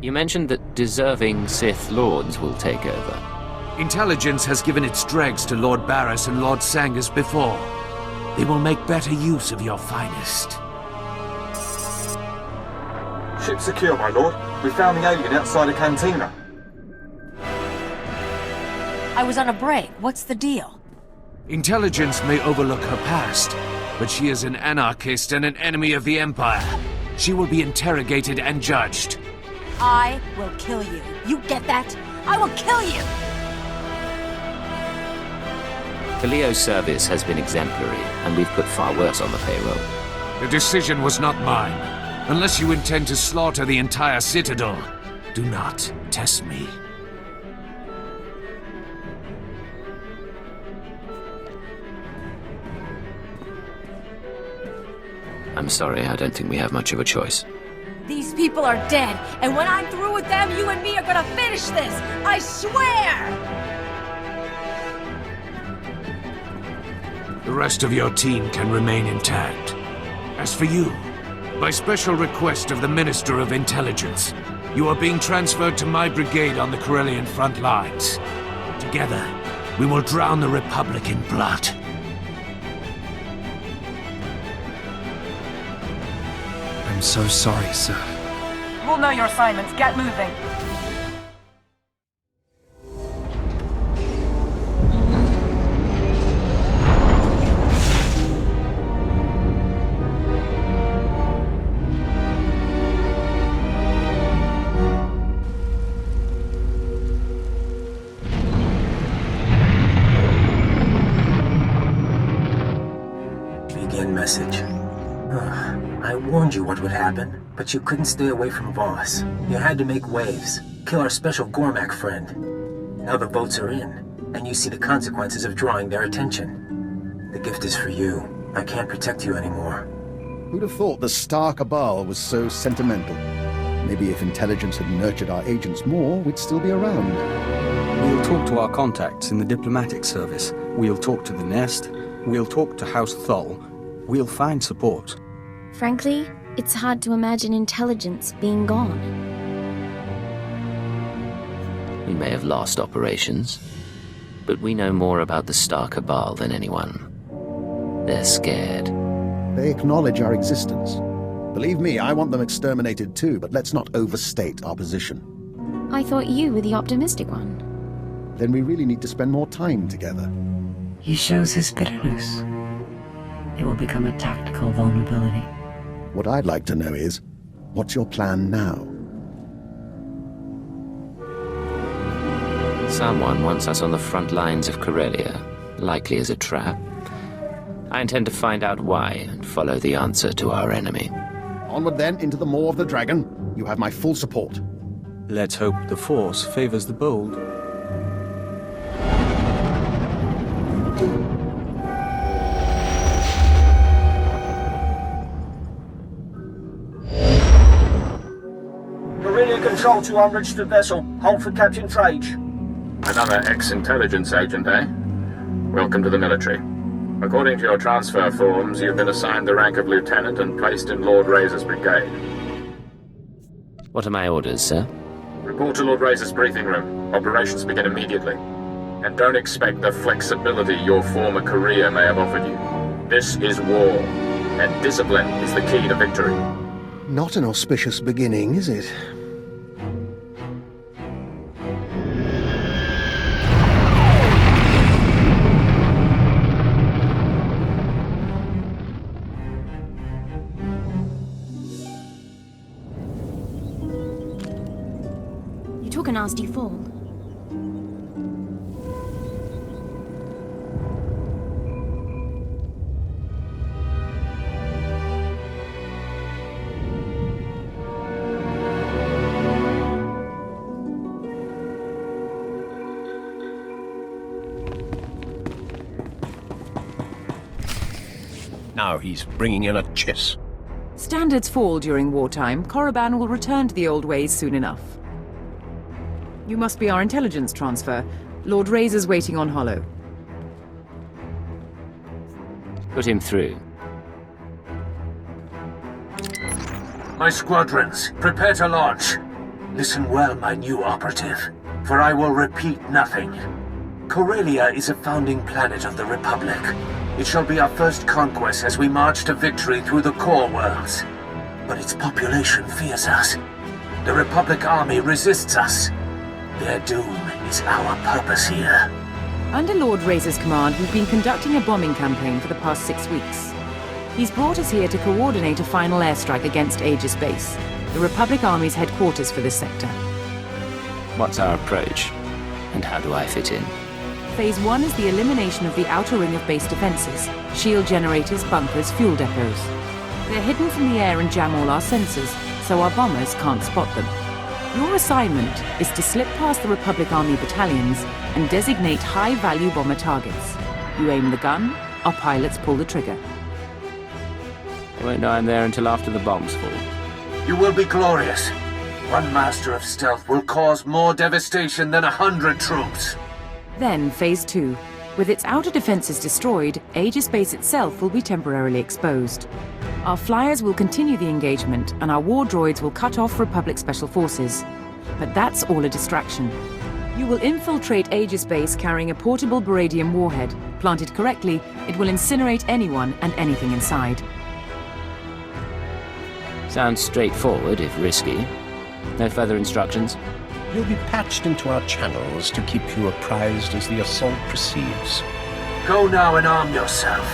You mentioned that deserving Sith Lords will take over. Intelligence has given its dregs to Lord Barris and Lord Sangus before. They will make better use of your finest. Ship secure, my lord. We found the alien outside a cantina. I was on a break. What's the deal? Intelligence may overlook her past, but she is an anarchist and an enemy of the Empire. She will be interrogated and judged. I will kill you. You get that? I will kill you! Kaleo's service has been exemplary, and we've put far worse on the payroll. The decision was not mine. Unless you intend to slaughter the entire Citadel, do not test me. I'm sorry, I don't think we have much of a choice. These people are dead, and when I'm through with them, you and me are gonna finish this! I swear! The rest of your team can remain intact. As for you, by special request of the Minister of Intelligence, you are being transferred to my brigade on the Corellian front lines. Together, we will drown the Republic in blood. I'm so sorry, sir. We'll know your assignments. Get moving. Begin message. I warned you what would happen, but you couldn't stay away from Voss. You had to make waves, kill our special Gormak friend. Now the votes are in, and you see the consequences of drawing their attention. The gift is for you. I can't protect you anymore. Who'd have thought the Star Cabal was so sentimental? Maybe if intelligence had nurtured our agents more, we'd still be around. We'll talk to our contacts in the diplomatic service. We'll talk to the Nest. We'll talk to House Thol. We'll find support. Frankly, it's hard to imagine intelligence being gone. We may have lost operations, but we know more about the Star Cabal than anyone. They're scared. They acknowledge our existence. Believe me, I want them exterminated too, but let's not overstate our position. I thought you were the optimistic one. Then we really need to spend more time together. He shows his bitterness. It will become a tactical vulnerability. What I'd like to know is, what's your plan now? Someone wants us on the front lines of Corellia, likely as a trap. I intend to find out why and follow the answer to our enemy. Onward then, into the maw of the dragon. You have my full support. Let's hope the Force favors the bold. Corellia Control to unregistered vessel. Hold for Captain Trage. Another ex-intelligence agent, eh? Welcome to the military. According to your transfer forms, you've been assigned the rank of lieutenant and placed in Lord Razor's brigade. What are my orders, sir? Report to Lord Razor's briefing room. Operations begin immediately. And don't expect the flexibility your former career may have offered you. This is war, and discipline is the key to victory. Not an auspicious beginning, is it? You took a nasty fall. Now he's bringing in a chiss. Standards fall during wartime. Korriban will return to the old ways soon enough. You must be our intelligence transfer. Lord Razor's waiting on Hollow. Put him through. My squadrons, prepare to launch. Listen well, my new operative, for I will repeat nothing. Corellia is a founding planet of the Republic. It shall be our first conquest as we march to victory through the core worlds. But its population fears us. The Republic army resists us. Their doom is our purpose here. Under Lord Razor's command, we've been conducting a bombing campaign for the past 6 weeks. He's brought us here to coordinate a final airstrike against Aegis Base, the Republic Army's headquarters for this sector. What's our approach? And how do I fit in? Phase 1 is the elimination of the outer ring of base defenses, shield generators, bunkers, fuel depots. They're hidden from the air and jam all our sensors, so our bombers can't spot them. Your assignment is to slip past the Republic Army battalions and designate high-value bomber targets. You aim the gun, our pilots pull the trigger. I won't know I'm there until after the bombs fall. You will be glorious. One master of stealth will cause more devastation than 100 troops. Then, Phase 2. With its outer defenses destroyed, Aegis Base itself will be temporarily exposed. Our flyers will continue the engagement, and our war droids will cut off Republic Special Forces. But that's all a distraction. You will infiltrate Aegis Base carrying a portable beradium warhead. Planted correctly, it will incinerate anyone and anything inside. Sounds straightforward, if risky. No further instructions? You'll be patched into our channels to keep you apprised as the assault proceeds. Go now and arm yourself.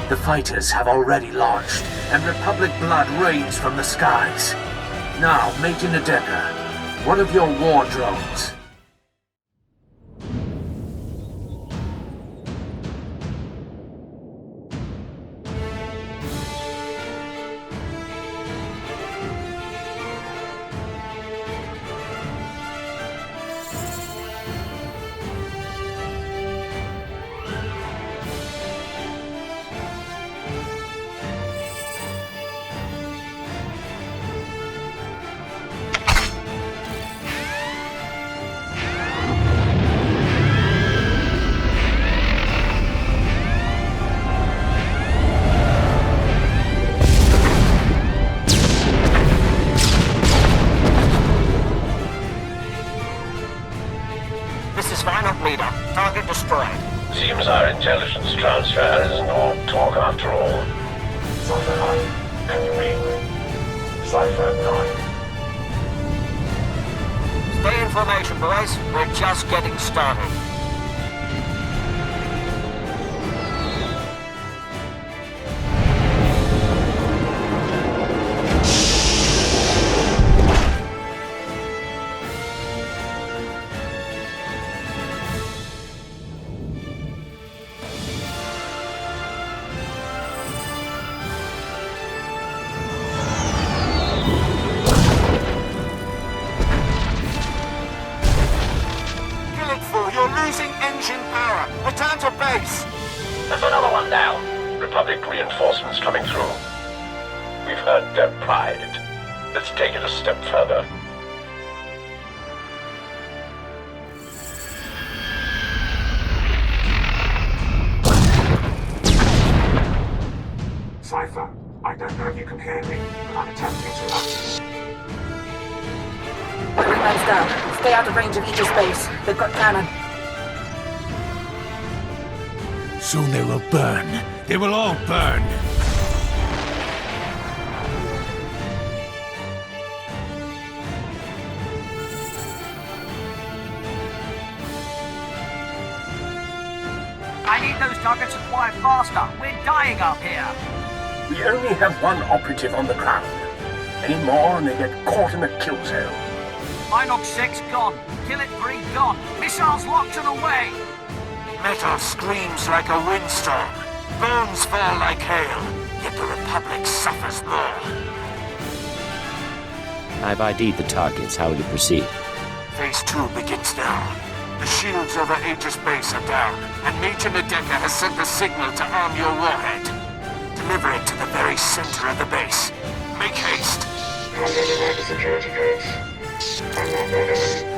The fighters have already launched, and Republic blood rains from the skies. Now, Major Nadeka, one of your war drones. Target destroyed. Seems our intelligence transfer is no talk after all. Cypher 9, can you read me? Cypher 9. Stay in formation, boys. We're just getting started. There's another one down. Republic reinforcements coming through. We've heard their pride. Let's take it a step further. Cypher, I don't know if you can hear me, but I'm attempting to launch. Every man's down. Stay out of range of Aegis base. They've got cannon. Soon they will burn. They will all burn. I need those targets acquired faster. We're dying up here. We only have one operative on the ground. Any more and they get caught in the kill zone. Inox 6 gone. Kill it 3 gone. Missiles locked and away. Metal screams like a windstorm. Bones fall like hail. Yet the Republic suffers more. I've ID'd the targets. How will you proceed? Phase 2 begins now. The shields over Aegis base are down, and Major Nadeka has sent the signal to arm your warhead. Deliver it to the very center of the base. Make haste. Unloading the security codes. Unloading.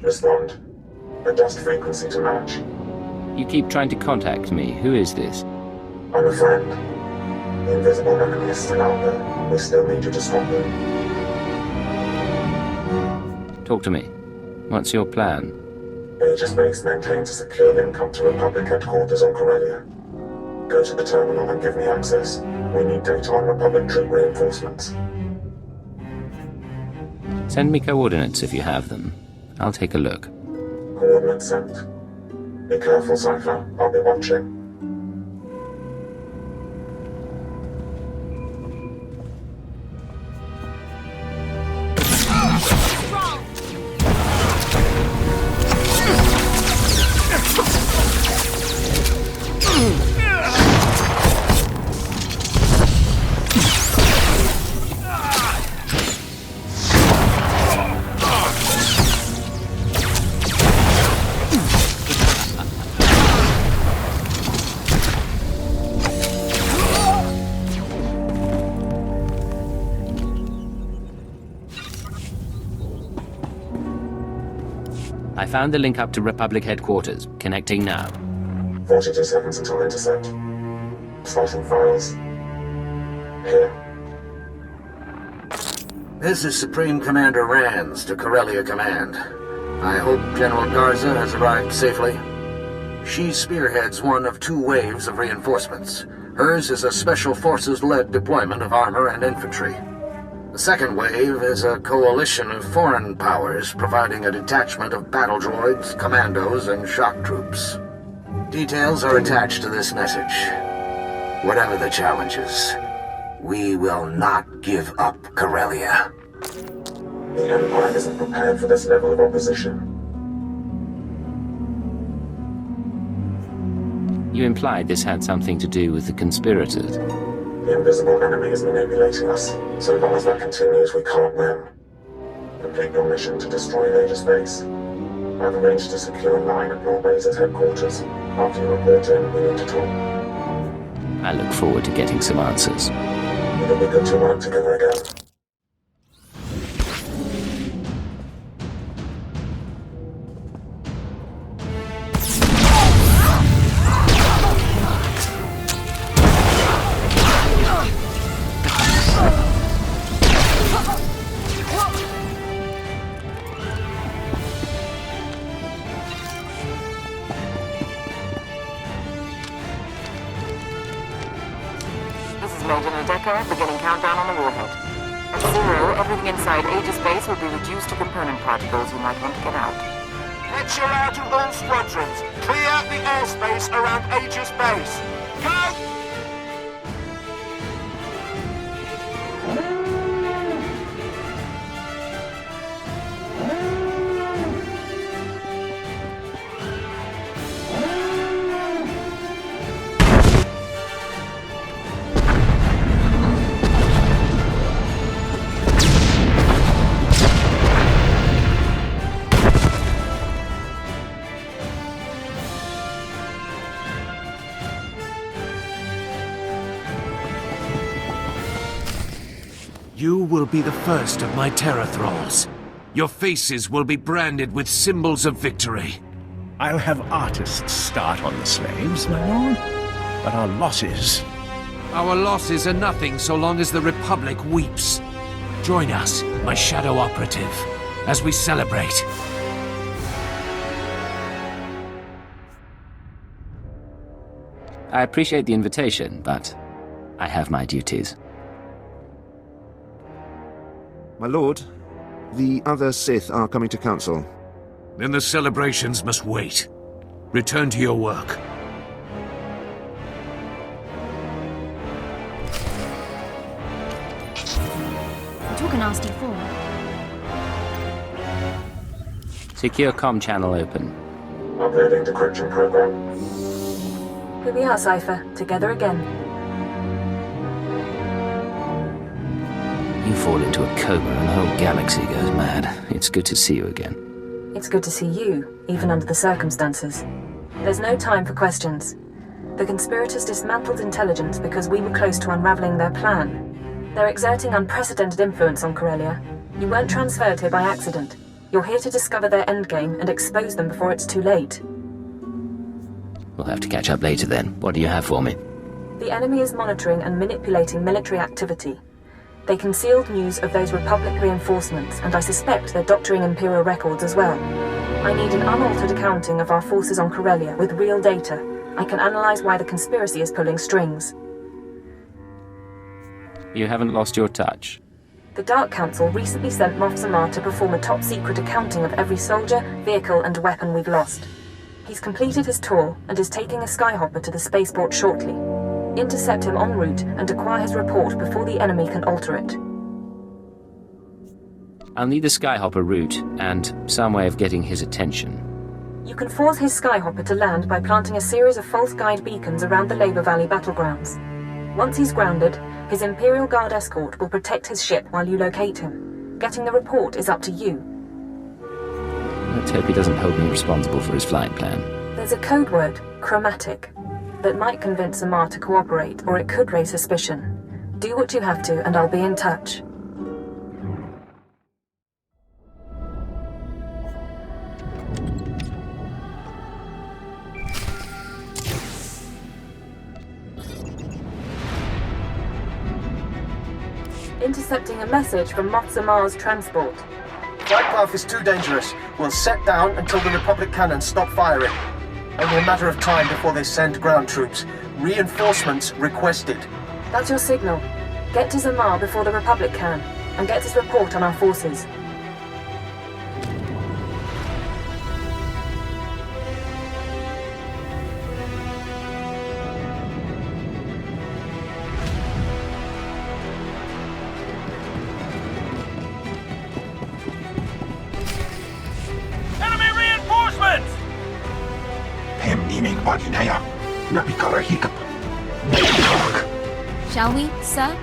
Respond. Adjust frequency to match. You keep trying to contact me. Who is this? I'm a friend. The invisible enemy is still out there. We still need you to stop them. Talk to me. What's your plan? Aegis Base maintains a secure link up to Republic headquarters on Corellia. Go to the terminal and give me access. We need data on Republic troop reinforcements. Send me coordinates if you have them. I'll take a look. Coordinates sent. Be careful, Cypher. I'll be watching. I found the link up to Republic headquarters. Connecting now. 42 seconds until intercept. Starting files. Here. This is Supreme Commander Rands to Corellia Command. I hope General Garza has arrived safely. She spearheads one of 2 waves of reinforcements. Hers is a Special Forces-led deployment of armor and infantry. The second wave is a coalition of foreign powers providing a detachment of battle droids, commandos, and shock troops. Details are attached to this message. Whatever the challenges, we will not give up Corellia. The Empire isn't prepared for this level of opposition. You implied this had something to do with the conspirators. The invisible enemy is manipulating us. So long as that continues, we can't win. Complete your mission to destroy Aegis Base. I've arranged to secure a line at your base at headquarters. After you report in, we need to talk. I look forward to getting some answers. It'll be good to work together again. Beginning countdown on the warhead. At 0, everything inside Aegis base will be reduced to component particles you might want to get out. Picture out of all squadrons. Clear the airspace around Aegis base. Go! You will be the first of my terror thralls. Your faces will be branded with symbols of victory. I'll have artists start on the slaves, my lord. But our losses... Our losses are nothing so long as the Republic weeps. Join us, my shadow operative, as we celebrate. I appreciate the invitation, but I have my duties. My lord, the other Sith are coming to council. Then the celebrations must wait. Return to your work. You took a nasty fall. Secure comm channel open. Uploading decryption program. Here we are, Cypher. Together again. You fall into a coma and the whole galaxy goes mad. It's good to see you again. It's good to see you, even under the circumstances. There's no time for questions. The conspirators dismantled intelligence because we were close to unraveling their plan. They're exerting unprecedented influence on Corellia. You weren't transferred here by accident. You're here to discover their endgame and expose them before it's too late. We'll have to catch up later then. What do you have for me? The enemy is monitoring and manipulating military activity. They concealed news of those Republic reinforcements, and I suspect they're doctoring Imperial records as well. I need an unaltered accounting of our forces on Corellia with real data. I can analyze why the conspiracy is pulling strings. You haven't lost your touch. The Dark Council recently sent Moff Zamar to perform a top-secret accounting of every soldier, vehicle, and weapon we've lost. He's completed his tour and is taking a skyhopper to the spaceport shortly. Intercept him en route and acquire his report before the enemy can alter it. I'll need the skyhopper route and some way of getting his attention. You can force his skyhopper to land by planting a series of false guide beacons around the Labor Valley battlegrounds. Once he's grounded, his Imperial Guard escort will protect his ship while you locate him. Getting the report is up to you. Let's hope he doesn't hold me responsible for his flight plan. There's a code word, chromatic, that might convince Zamar to cooperate, or it could raise suspicion. Do what you have to, and I'll be in touch. Intercepting a message from Moff Zamar's transport. Flight path is too dangerous. We'll set down until the Republic cannons stop firing. Only a matter of time before they send ground troops. Reinforcements requested. That's your signal. Get to Zamar before the Republic can, and get his report on our forces. Enemy reinforcements! Shall we, sir?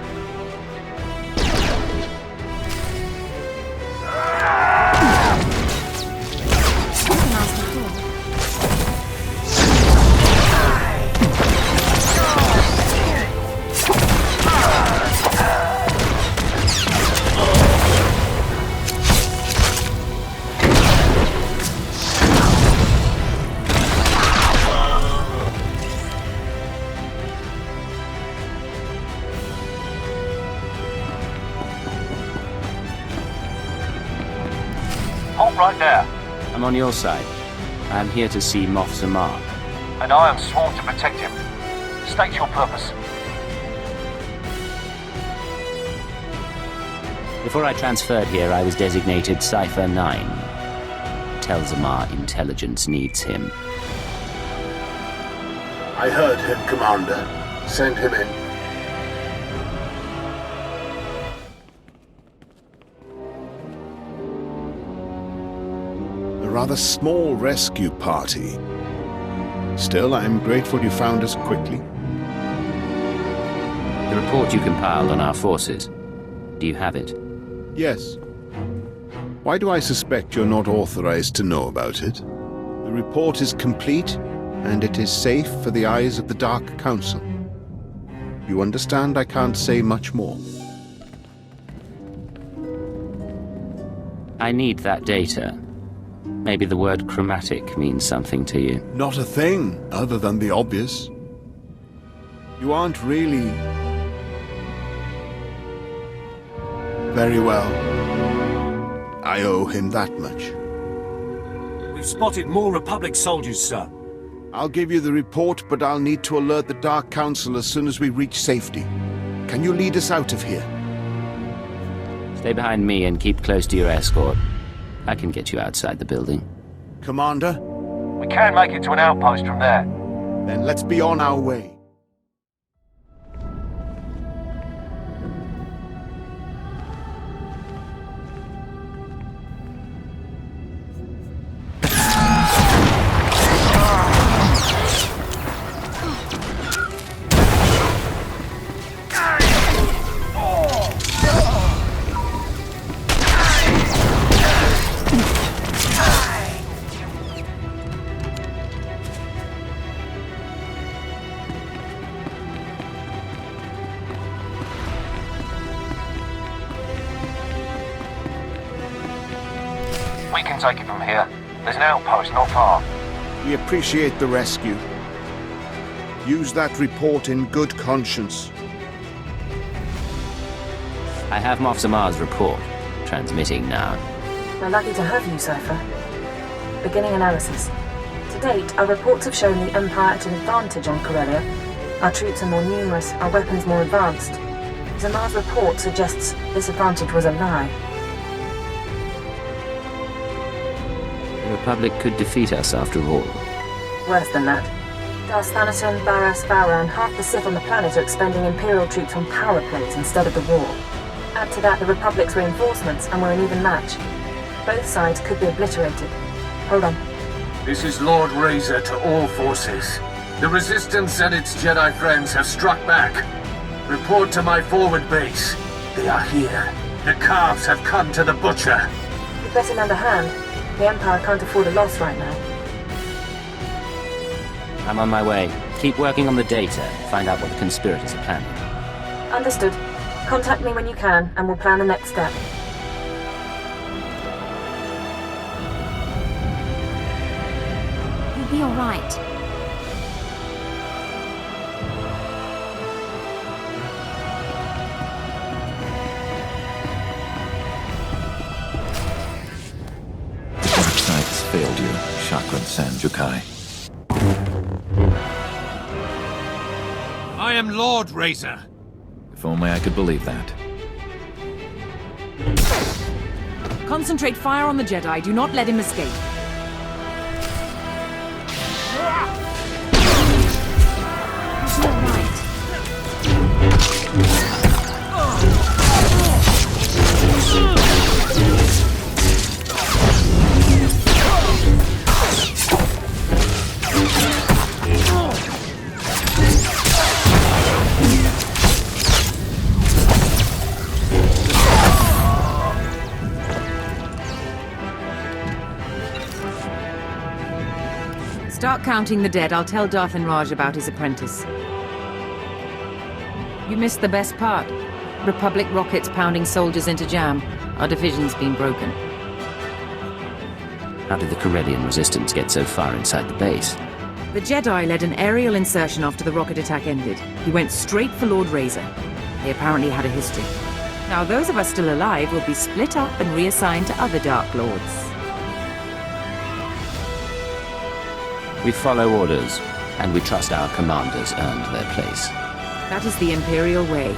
on your side. I am here to see Moff Zamar. And I am sworn to protect him. State your purpose. Before I transferred here, I was designated Cipher 9. Tell Zamar intelligence needs him. I heard him, Commander. Send him in. A rather small rescue party. Still, I'm grateful you found us quickly. The report you compiled on our forces. Do you have it? Yes. Why do I suspect you're not authorized to know about it? The report is complete, and it is safe for the eyes of the Dark Council. You understand I can't say much more. I need that data. Maybe the word chromatic means something to you. Not a thing, other than the obvious. You aren't really... very well. I owe him that much. We've spotted more Republic soldiers, sir. I'll give you the report, but I'll need to alert the Dark Council as soon as we reach safety. Can you lead us out of here? Stay behind me and keep close to your escort. I can get you outside the building. Commander? We can make it to an outpost from there. Then let's be on our way. We can take it from here. There's an outpost not far. We appreciate the rescue. Use that report in good conscience. I have Moff Zamar's report. Transmitting now. We're lucky to have you, Cipher. Beginning analysis. To date, our reports have shown the Empire at an advantage on Corellia. Our troops are more numerous, our weapons more advanced. Zamar's report suggests this advantage was a lie. The Republic could defeat us after all. Worse than that. Darth Thanaton, Barras, Vara, and half the Sith on the planet are expending Imperial troops on power plays instead of the war. Add to that the Republic's reinforcements, and we're an even match. Both sides could be obliterated. Hold on. This is Lord Razor to all forces. The Resistance and its Jedi friends have struck back. Report to my forward base. They are here. The calves have come to the butcher. With better in underhand, the Empire can't afford a loss right now. I'm on my way. Keep working on the data. Find out what the conspirators are planning. Understood. Contact me when you can, and we'll plan the next step. You'll be all right. The dark side has failed you, Chakran Sanjukai. I am Lord Razor. If only I could believe that. Concentrate fire on the Jedi. Do not let him escape. Start counting the dead. I'll tell Darth and Raj about his apprentice. You missed the best part. Republic rockets pounding soldiers into jam. Our division's been broken. How did the Corellian resistance get so far inside the base? The Jedi led an aerial insertion after the rocket attack ended. He went straight for Lord Razor. They apparently had a history. Now those of us still alive will be split up and reassigned to other Dark Lords. We follow orders, and we trust our commanders earned their place. That is the Imperial way.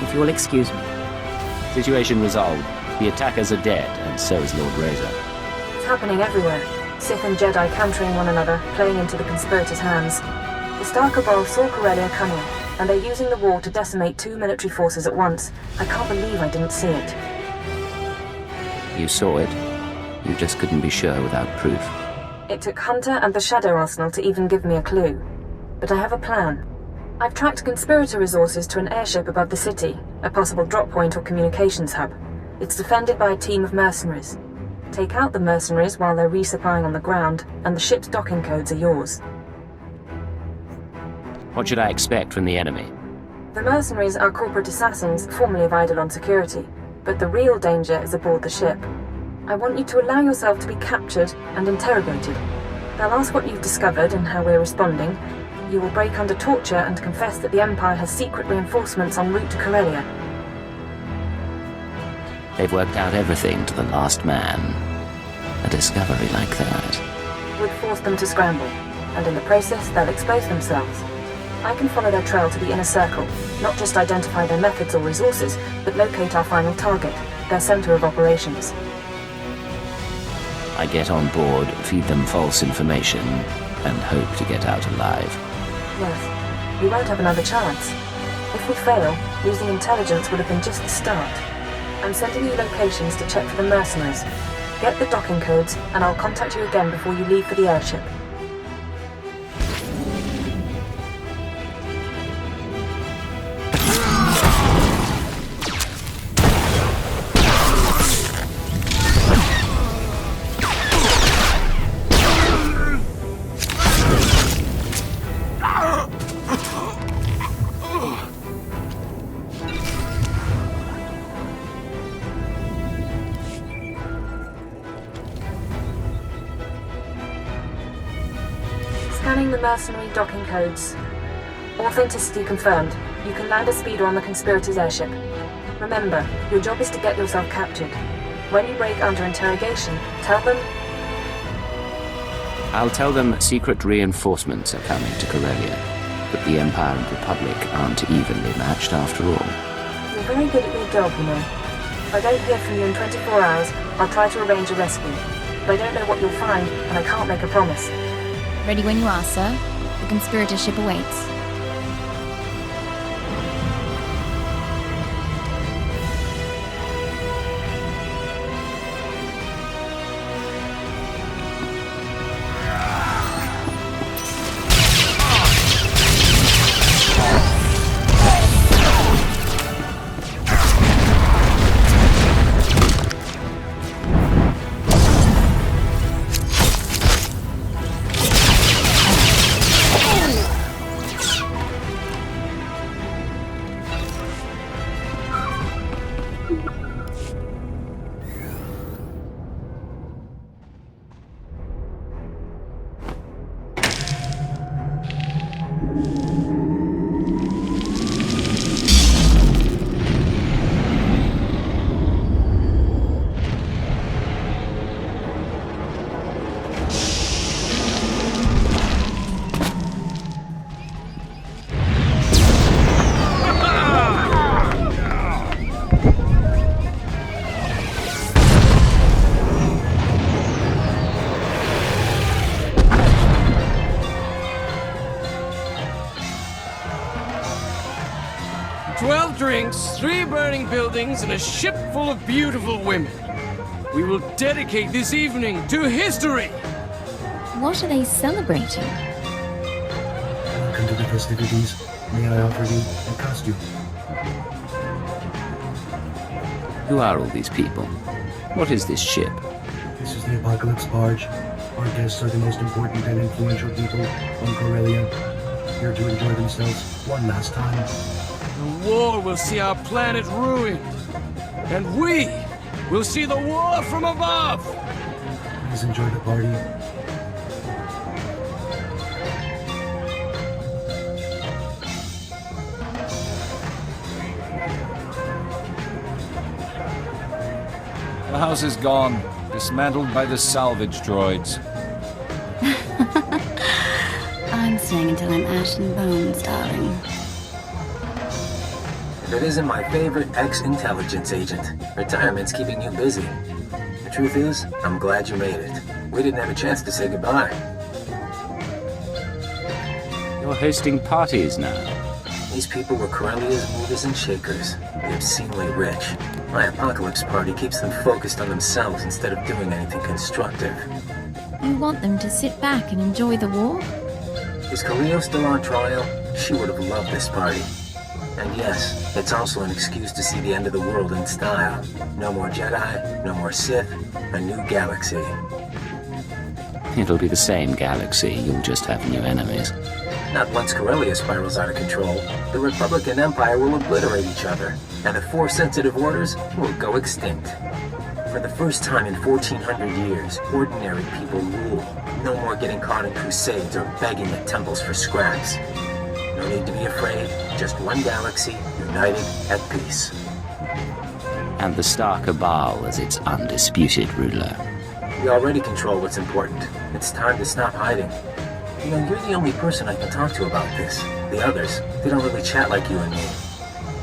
If you'll excuse me. Situation resolved. The attackers are dead, and so is Lord Razor. It's happening everywhere. Sith and Jedi countering one another, playing into the conspirators' hands. The Star Cabal saw Corellia coming, and they're using the war to decimate 2 military forces at once. I can't believe I didn't see it. You saw it. You just couldn't be sure without proof. It took Hunter and the Shadow Arsenal to even give me a clue. But I have a plan. I've tracked conspirator resources to an airship above the city, a possible drop point or communications hub. It's defended by a team of mercenaries. Take out the mercenaries while they're resupplying on the ground, and the ship's docking codes are yours. What should I expect from the enemy? The mercenaries are corporate assassins formerly of Eidolon Security, but the real danger is aboard the ship. I want you to allow yourself to be captured and interrogated. They'll ask what you've discovered and how we're responding. You will break under torture and confess that the Empire has secret reinforcements en route to Corellia. They've worked out everything to the last man. A discovery like that would force them to scramble, and in the process they'll expose themselves. I can follow their trail to the inner circle, not just identify their methods or resources, but locate our final target, their center of operations. I get on board, feed them false information, and hope to get out alive. Yes, we won't have another chance. If we fail, losing intelligence would have been just the start. I'm sending you locations to check for the mercenaries. Get the docking codes, and I'll contact you again before you leave for the airship. Scanning the mercenary docking codes. Authenticity confirmed. You can land a speeder on the conspirators' airship. Remember, your job is to get yourself captured. When you break under interrogation, tell them... I'll tell them secret reinforcements are coming to Corellia, but the Empire and Republic aren't evenly matched after all. You're very good at your job, you know. If I don't hear from you in 24 hours, I'll try to arrange a rescue. But I don't know what you'll find, and I can't make a promise. Ready when you are, sir. The conspirator ship awaits. Drinks, 3 burning buildings, and a ship full of beautiful women. We will dedicate this evening to history! What are they celebrating? Welcome to the festivities. May I offer you a costume? Who are all these people? What is this ship? This is the Apocalypse Barge. Our guests are the most important and influential people on Corellia, here to enjoy themselves one last time. The war will see our planet ruined, and we will see the war from above! Please enjoy the party. The house is gone, dismantled by the salvage droids. listening until I'm ash and bones, darling. If it isn't my favorite ex-intelligence agent, retirement's keeping you busy. The truth is, I'm glad you made it. We didn't have a chance to say goodbye. You're hosting parties now. These people were Corellia's movers and shakers. They're obscenely rich. My apocalypse party keeps them focused on themselves instead of doing anything constructive. You want them to sit back and enjoy the war? Is Corellia still on trial? She would have loved this party. And yes, it's also an excuse to see the end of the world in style. No more Jedi, no more Sith, a new galaxy. It'll be the same galaxy, you'll just have new enemies. Not once Corellia spirals out of control, the Republic and Empire will obliterate each other, and the Force-sensitive orders will go extinct. For the first time in 1400 years, ordinary people rule. No more getting caught in crusades or begging at temples for scraps. No need to be afraid, just one galaxy, united at peace. And the Star Cabal as its undisputed ruler. We already control what's important. It's time to stop hiding. You know, you're the only person I can talk to about this. The others, they don't really chat like you and me.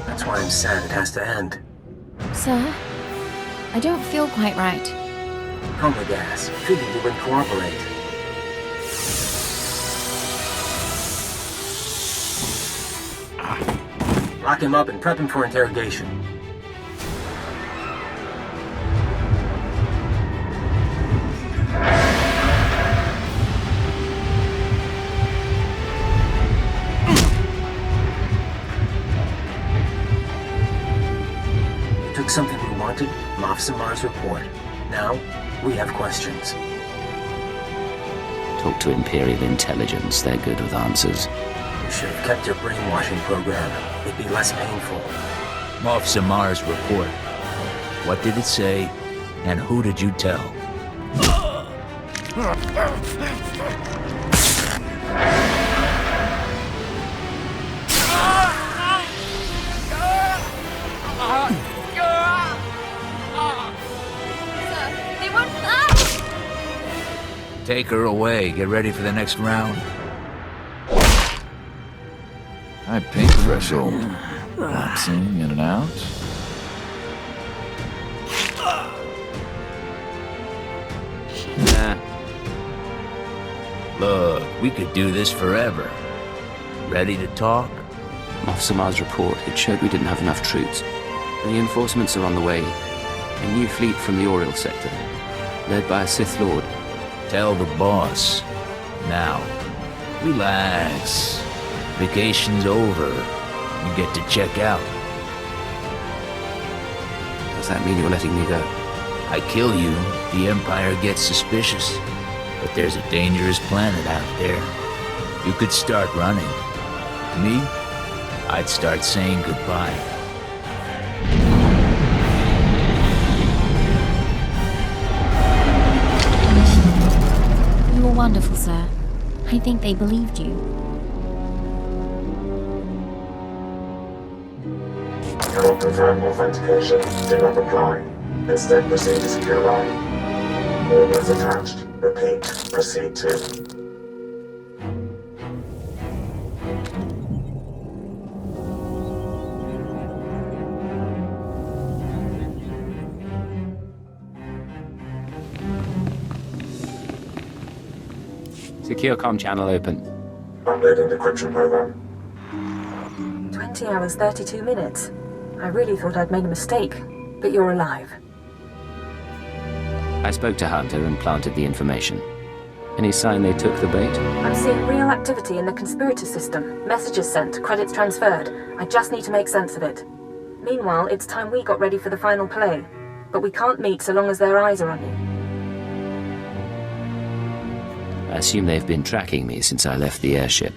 That's why I'm sad it has to end. Sir, I don't feel quite right. Come with gas. Figured you wouldn't cooperate. Lock him up and prep him for interrogation. You took something we wanted, Moff Samar's report. Now, we have questions. Talk to Imperial Intelligence, they're good with answers. You should have kept your brainwashing program. It'd be less painful. Moff Samar's report. What did it say, and who did you tell? They won't fly! Take her away. Get ready for the next round. High pink threshold. Lapsing in and out. Nah. Look, we could do this forever. Ready to talk? Moff Samar's report, it showed we didn't have enough troops. Reinforcements are on the way. A new fleet from the Oriel sector, led by a Sith Lord. Tell the boss. Now, relax. Vacation's over. You get to check out. Does that mean you're letting me go? I kill you, the Empire gets suspicious. But there's a dangerous planet out there. You could start running. Me? I'd start saying goodbye. You were wonderful, sir. I think they believed you. Cannot confirm authentication. Do not apply. Instead, proceed to secure line. Orders attached. Repeat. Proceed to. Secure comm channel open. Updating decryption program. 20 hours, 32 minutes. I really thought I'd made a mistake, but you're alive. I spoke to Hunter and planted the information. Any sign they took the bait? I'm seeing real activity in the conspirator system. Messages sent, credits transferred. I just need to make sense of it. Meanwhile, it's time we got ready for the final play. But we can't meet so long as their eyes are on you. I assume they've been tracking me since I left the airship.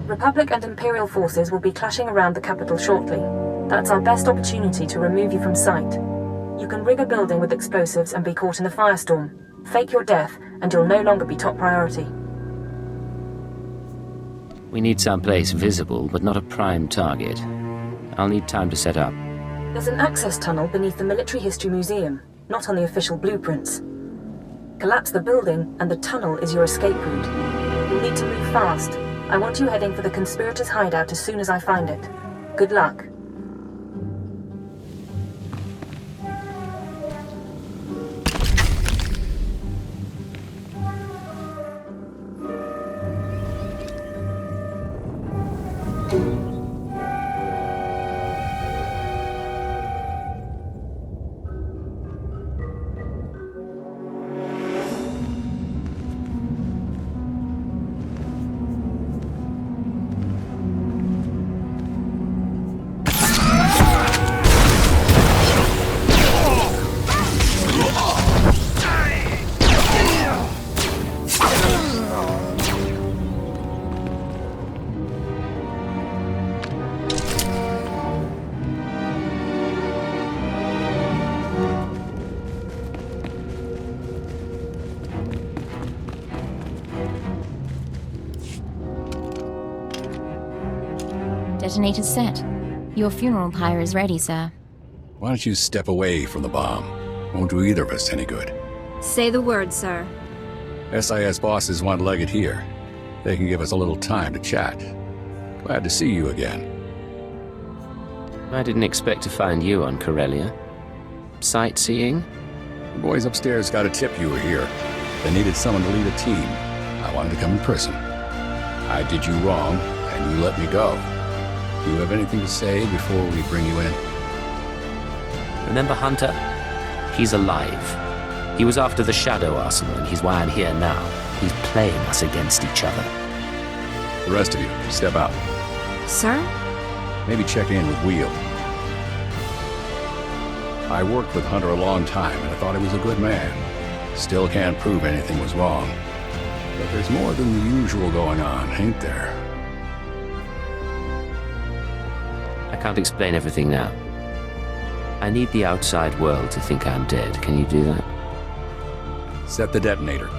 Republic and Imperial forces will be clashing around the capital shortly. That's our best opportunity to remove you from sight. You can rig a building with explosives and be caught in a firestorm. Fake your death, and you'll no longer be top priority. We need someplace visible, but not a prime target. I'll need time to set up. There's an access tunnel beneath the Military History Museum, not on the official blueprints. Collapse the building, and the tunnel is your escape route. You'll need to move fast. I want you heading for the conspirators' hideout as soon as I find it. Good luck. Detonator's set. Your funeral pyre is ready, sir. Why don't you step away from the bomb? Won't do either of us any good. Say the word, sir. SIS bosses want Leggett here. They can give us a little time to chat. Glad to see you again. I didn't expect to find you on Corellia. Sightseeing? The boys upstairs got a tip you were here. They needed someone to lead a team. I wanted to come in person. I did you wrong, and you let me go. Do you have anything to say before we bring you in? Remember Hunter? He's alive. He was after the Shadow Arsenal, and he's why I'm here now. He's playing us against each other. The rest of you, step out. Sir? Maybe check in with Wheel. I worked with Hunter a long time, and I thought he was a good man. Still can't prove anything was wrong. But there's more than the usual going on, ain't there? I can't explain everything now. I need the outside world to think I'm dead. Can you do that? Set the detonator.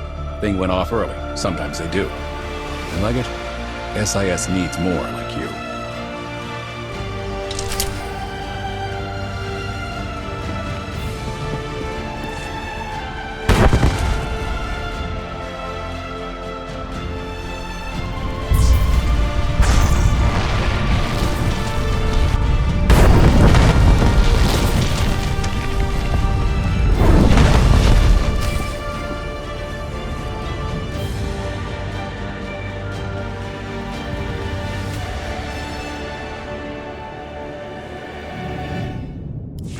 Thing went off early. Sometimes they do. And Leggett, SIS needs more like you.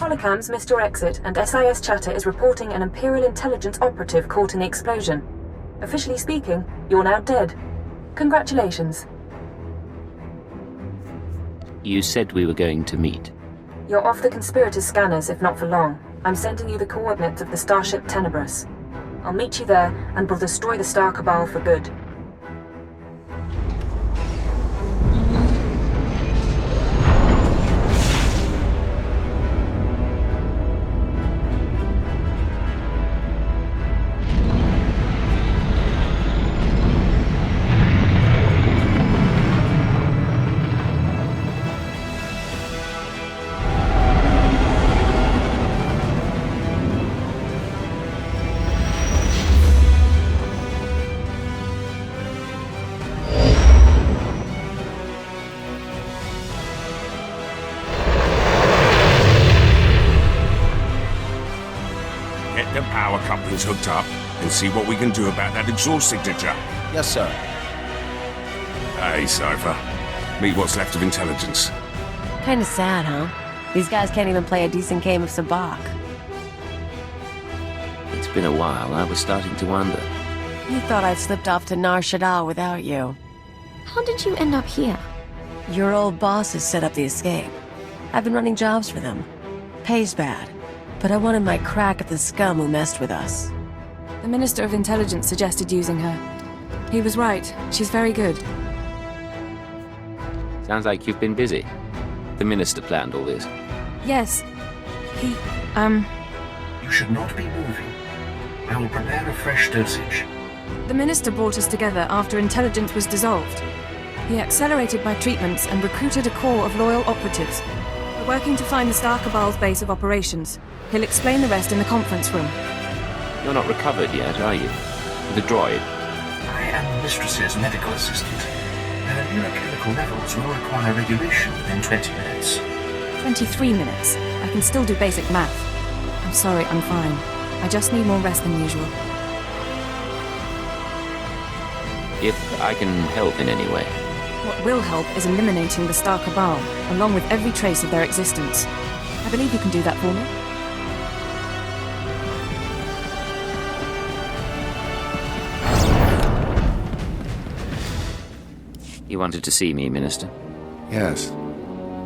Holocams missed your exit, and SIS chatter is reporting an Imperial intelligence operative caught in the explosion. Officially speaking, you're now dead. Congratulations. You said we were going to meet. You're off the conspirators' scanners, if not for long. I'm sending you the coordinates of the starship Tenebrous. I'll meet you there, and we'll destroy the Star Cabal for good. Hooked up and see what we can do about that exhaust signature. Yes, sir. Hey, Cypher. Meet what's left of intelligence. Kinda sad, huh? These guys can't even play a decent game of Sabacc. It's been a while. I was starting to wonder. You thought I'd slipped off to Nar Shadaa without you. How did you end up here? Your old bosses set up the escape. I've been running jobs for them. Pays bad. But I wanted my crack at the scum who messed with us. The Minister of Intelligence suggested using her. He was right. She's very good. Sounds like you've been busy. The Minister planned all this. Yes. He, You should not be moving. I will prepare a fresh dosage. The Minister brought us together after intelligence was dissolved. He accelerated my treatments and recruited a corps of loyal operatives. We're working to find the Star Cabal's base of operations. He'll explain the rest in the conference room. You're not recovered yet, are you? The droid? I am the Mistress's medical assistant. Their neurochemical levels will require regulation within 20 minutes. 23 minutes. I can still do basic math. I'm sorry, I'm fine. I just need more rest than usual. If I can help in any way. What will help is eliminating the Star Cabal, along with every trace of their existence. I believe you can do that for me. You wanted to see me, Minister? Yes.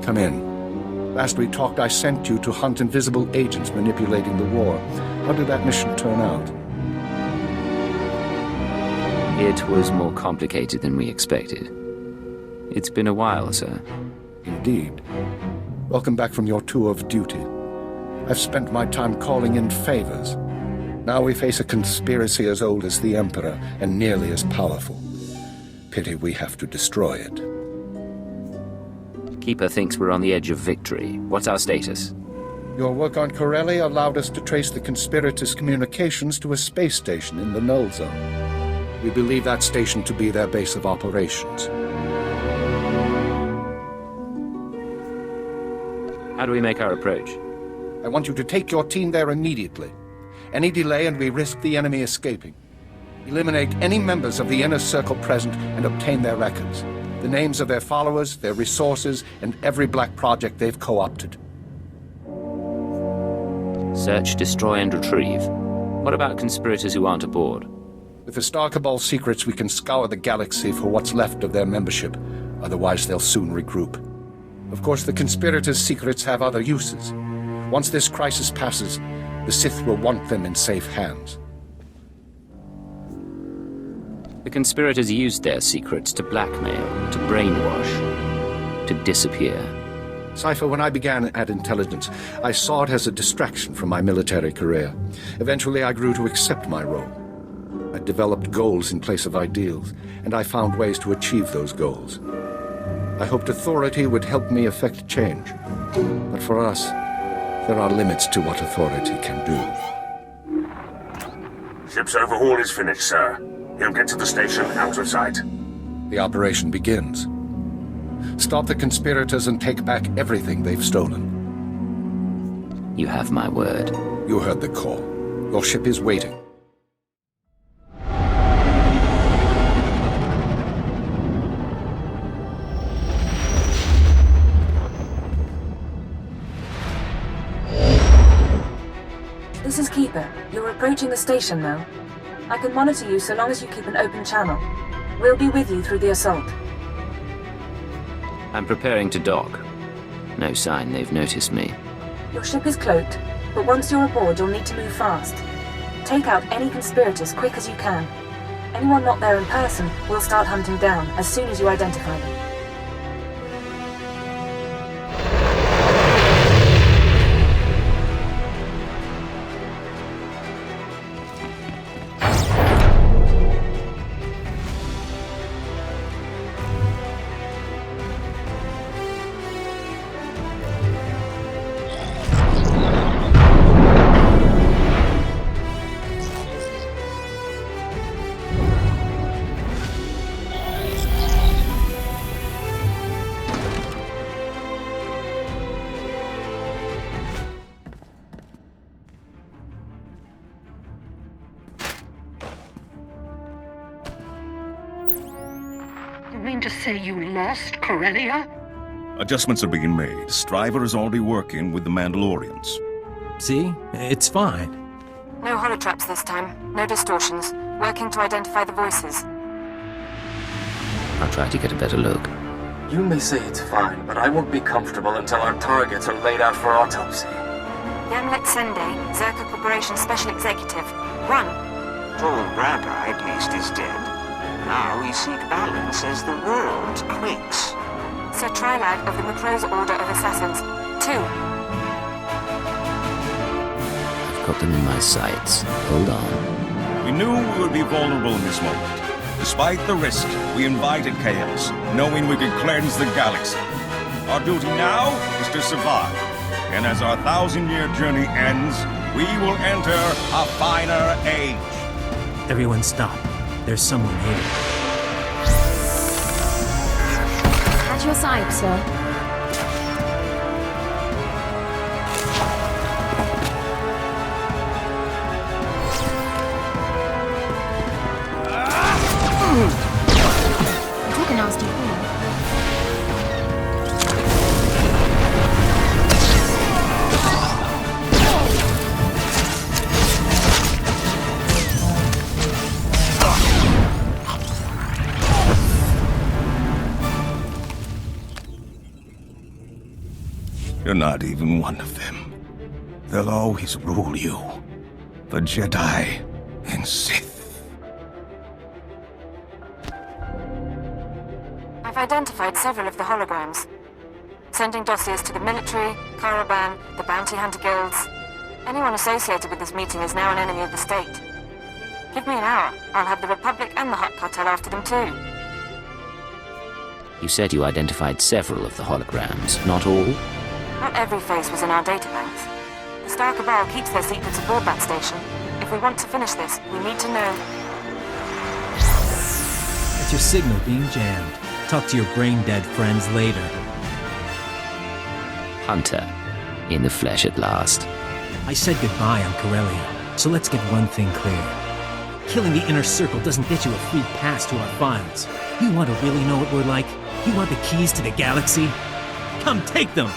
Come in. Last we talked, I sent you to hunt invisible agents manipulating the war. How did that mission turn out? It was more complicated than we expected. It's been a while, sir. Indeed. Welcome back from your tour of duty. I've spent my time calling in favors. Now we face a conspiracy as old as the Emperor and nearly as powerful. Pity we have to destroy it. Keeper thinks we're on the edge of victory. What's our status? Your work on Corellia allowed us to trace the conspirators' communications to a space station in the Null Zone. We believe that station to be their base of operations. How do we make our approach? I want you to take your team there immediately. Any delay and we risk the enemy escaping. Eliminate any members of the inner circle present and obtain their records. The names of their followers, their resources, and every black project they've co-opted. Search, destroy, and retrieve. What about conspirators who aren't aboard? With the Star Cabal secrets, we can scour the galaxy for what's left of their membership. Otherwise, they'll soon regroup. Of course, the conspirators' secrets have other uses. Once this crisis passes, the Sith will want them in safe hands. The conspirators used their secrets to blackmail, to brainwash, to disappear. Cypher, when I began at Intelligence, I saw it as a distraction from my military career. Eventually, I grew to accept my role. I developed goals in place of ideals, and I found ways to achieve those goals. I hoped authority would help me effect change. But for us, there are limits to what authority can do. Ship's overhaul is finished, sir. He'll get to the station out of sight. The operation begins. Stop the conspirators and take back everything they've stolen. You have my word. You heard the call. Your ship is waiting. This is Keeper. You're approaching the station now. I can monitor you so long as you keep an open channel. We'll be with you through the assault. I'm preparing to dock. No sign they've noticed me. Your ship is cloaked, but once you're aboard, you'll need to move fast. Take out any conspirators quick as you can. Anyone not there in person, we'll start hunting down as soon as you identify them. You mean to say you lost Corellia? Adjustments are being made. Striver is already working with the Mandalorians. See? It's fine. No holotraps this time. No distortions. Working to identify the voices. I'll try to get a better look. You may say it's fine, but I won't be comfortable until our targets are laid out for autopsy. Yamlet Sende, Zerka Corporation Special Executive. 1. Paul Braga, at least, is dead. Now we seek balance as the world quakes. Sir Trilad of the Macrose Order of Assassins. 2. I've got them in my sights. Hold on. We knew we would be vulnerable in this moment. Despite the risk, we invited chaos, knowing we could cleanse the galaxy. Our duty now is to survive. And as our 1,000-year journey ends, we will enter a finer age. Everyone stop. There's someone here. your side, sir. You took a nasty fall. You're not even one of them. They'll always rule you. The Jedi and Sith. I've identified several of the holograms. Sending dossiers to the military, Caravan, the bounty hunter guilds. Anyone associated with this meeting is now an enemy of the state. Give me an hour. I'll have the Republic and the Hutt Cartel after them too. You said you identified several of the holograms, not all? Not every face was in our databanks. The Star Cabal keeps their secrets aboard that station. If we want to finish this, we need to know. That's your signal being jammed. Talk to your brain-dead friends later. Hunter, in the flesh at last. I said goodbye on Corellia, so let's get one thing clear. Killing the Inner Circle doesn't get you a free pass to our files. You want to really know what we're like? You want the keys to the galaxy? Come take them!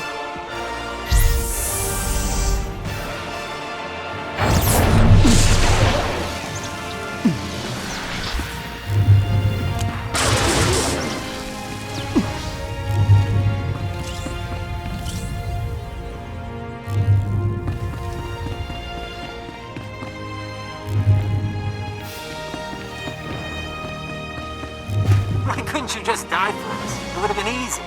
Why couldn't you just die for us? It would have been easy.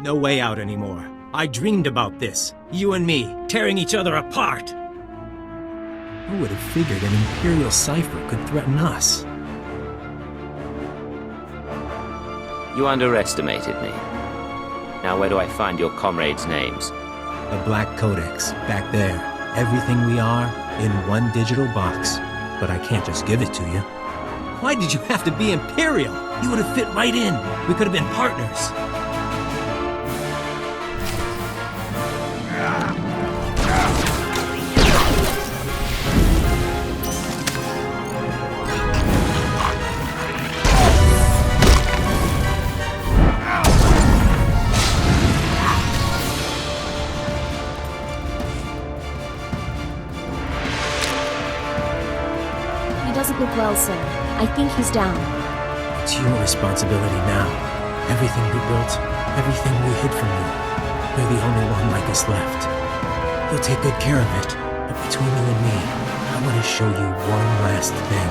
No way out anymore. I dreamed about this. You and me, tearing each other apart. Who would have figured an Imperial cipher could threaten us? You underestimated me. Now where do I find your comrades' names? The Black Codex, back there. Everything we are, in one digital box. But I can't just give it to you. Why did you have to be Imperial? You would have fit right in. We could have been partners. Look well, sir. I think he's down. It's your responsibility now. Everything we built, everything we hid from you. You're the only one like us left. You'll take good care of it, but between you and me, I want to show you one last thing.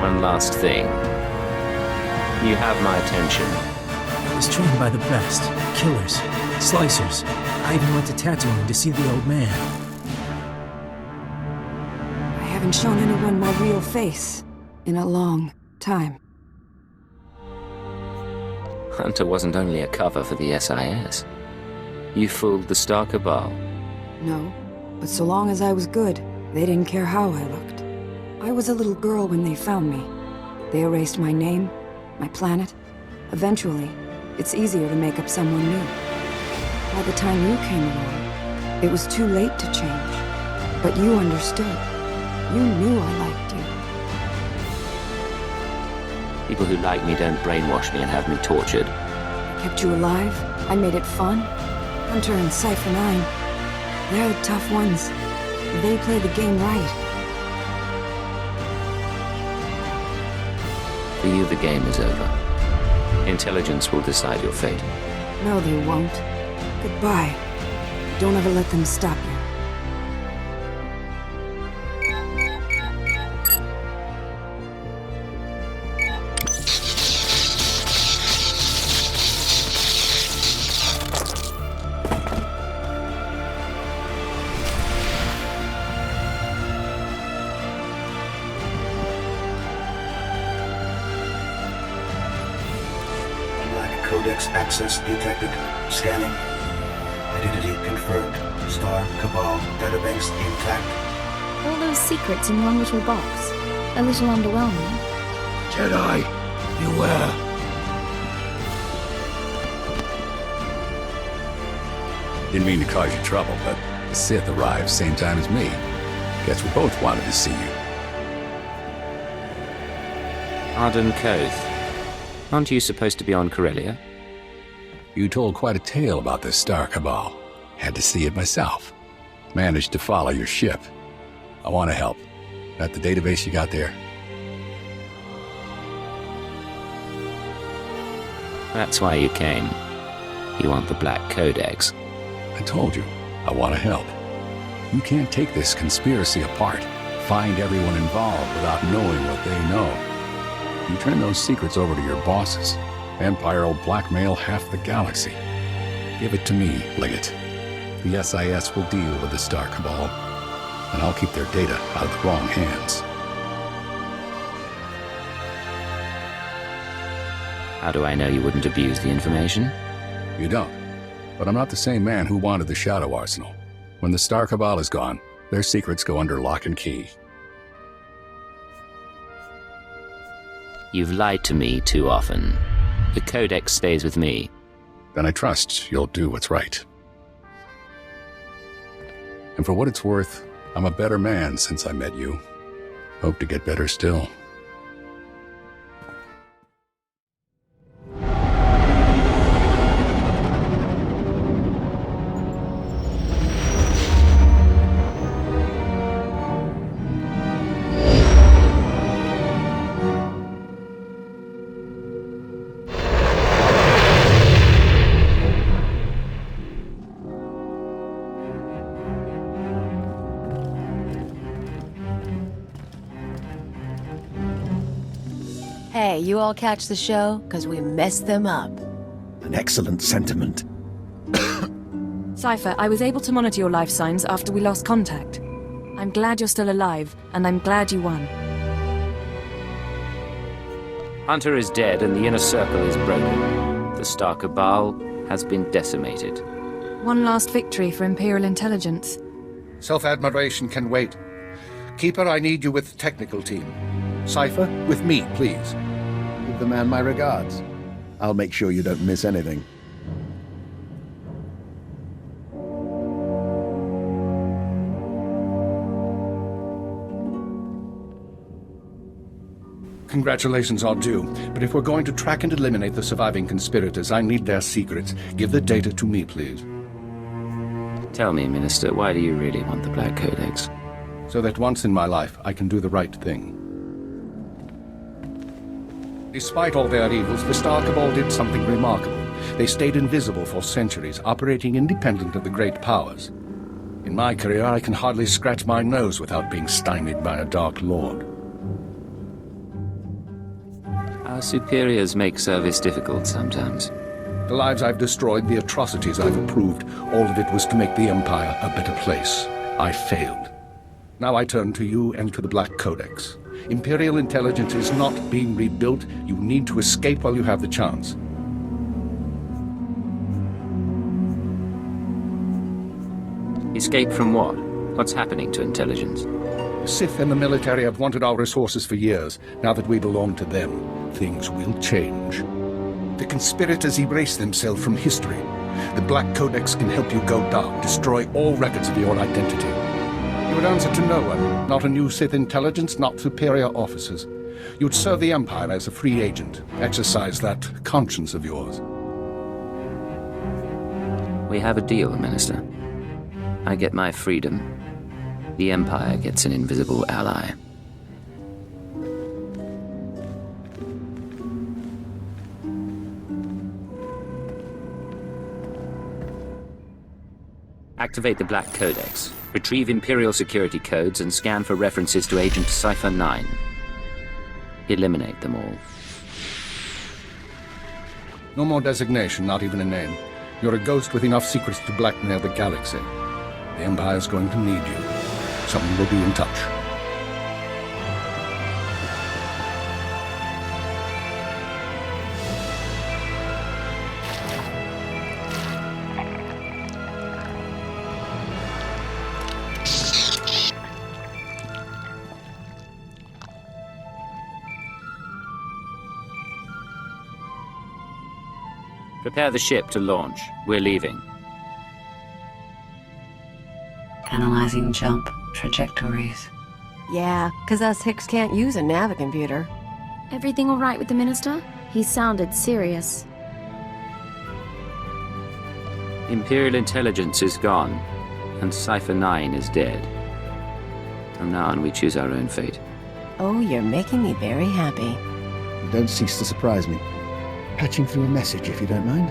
One last thing. You have my attention. I was trained by the best. Killers. Slicers. I even went to Tatooine to see the old man. I haven't shown anyone my real face in a long time. Hunter wasn't only a cover for the SIS. You fooled the Star Cabal. No, but so long as I was good, they didn't care how I looked. I was a little girl when they found me. They erased my name, my planet. Eventually, it's easier to make up someone new. By the time you came along, it was too late to change. But you understood. You knew I liked you. People who like me don't brainwash me and have me tortured. I kept you alive. I made it fun. Hunter and Cypher 9. They're the tough ones. They play the game right. For you, the game is over. Intelligence will decide your fate. No, they won't. Goodbye. Don't ever let them stop you. Codex access detected. Scanning. Identity confirmed. Star Cabal database intact. All those secrets in one little box. A little underwhelming. Jedi, beware. Didn't mean to cause you trouble, but the Sith arrived same time as me. Guess we both wanted to see you. Arden Koth. Aren't you supposed to be on Corellia? You told quite a tale about this Star Cabal. Had to see it myself. Managed to follow your ship. I want to help. Got the database you got there? That's why you came. You want the Black Codex. I told you, I want to help. You can't take this conspiracy apart, find everyone involved without knowing what they know. You turn those secrets over to your bosses. Empire will blackmail half the galaxy. Give it to me, Liggett. The SIS will deal with the Star Cabal, and I'll keep their data out of the wrong hands. How do I know you wouldn't abuse the information? You don't. But I'm not the same man who wanted the Shadow Arsenal. When the Star Cabal is gone, their secrets go under lock and key. You've lied to me too often. The Codex stays with me. Then I trust you'll do what's right. And for what it's worth, I'm a better man since I met you. Hope to get better still. Hey, you all catch the show? Because we messed them up. An excellent sentiment. Cypher, I was able to monitor your life signs after we lost contact. I'm glad you're still alive, and I'm glad you won. Hunter is dead and the inner circle is broken. The Star Cabal has been decimated. One last victory for Imperial intelligence. Self-admiration can wait. Keeper, I need you with the technical team. Cypher, with me, please. Give the man my regards. I'll make sure you don't miss anything. Congratulations are due, but if we're going to track and eliminate the surviving conspirators, I need their secrets. Give the data to me, please. Tell me, Minister, why do you really want the Black Codex? So that once in my life, I can do the right thing. Despite all their evils, the Star Cabal did something remarkable. They stayed invisible for centuries, operating independent of the great powers. In my career, I can hardly scratch my nose without being stymied by a Dark Lord. Our superiors make service difficult sometimes. The lives I've destroyed, the atrocities I've approved, all of it was to make the Empire a better place. I failed. Now I turn to you and to the Black Codex. Imperial intelligence is not being rebuilt. You need to escape while you have the chance. Escape from what? What's happening to intelligence? The Sith and the military have wanted our resources for years. Now that we belong to them, things will change. The conspirators erase themselves from history. The Black Codex can help you go dark, destroy all records of your identity. You would answer to no one, not a new Sith intelligence, not superior officers. You'd serve the Empire as a free agent, exercise that conscience of yours. We have a deal, Minister. I get my freedom. The Empire gets an invisible ally. Activate the Black Codex. Retrieve Imperial security codes and scan for references to Agent Cypher 9. Eliminate them all. No more designation, not even a name. You're a ghost with enough secrets to blackmail the galaxy. The Empire's going to need you. Someone will be in touch. Prepare the ship to launch. We're leaving. Analyzing jump trajectories. Yeah, 'cause us Hicks can't use a navicomputer. Everything all right with the Minister? He sounded serious. Imperial intelligence is gone, and Cypher 9 is dead. From now on, we choose our own fate. Oh, you're making me very happy. Don't cease to surprise me. Patching through a message, if you don't mind.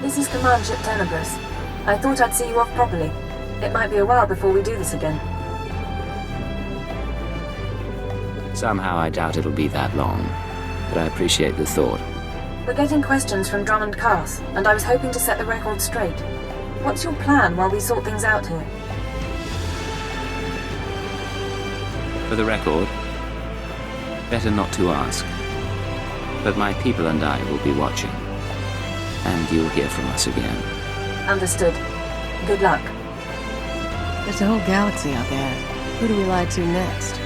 This is Command Ship Tenebrous. I thought I'd see you off properly. It might be a while before we do this again. Somehow I doubt it'll be that long, but I appreciate the thought. We're getting questions from Dromund Kaas, and I was hoping to set the record straight. What's your plan while we sort things out here? For the record, better not to ask. But my people and I will be watching. And you'll hear from us again. Understood. Good luck. There's a whole galaxy out there. Who do we lie to next?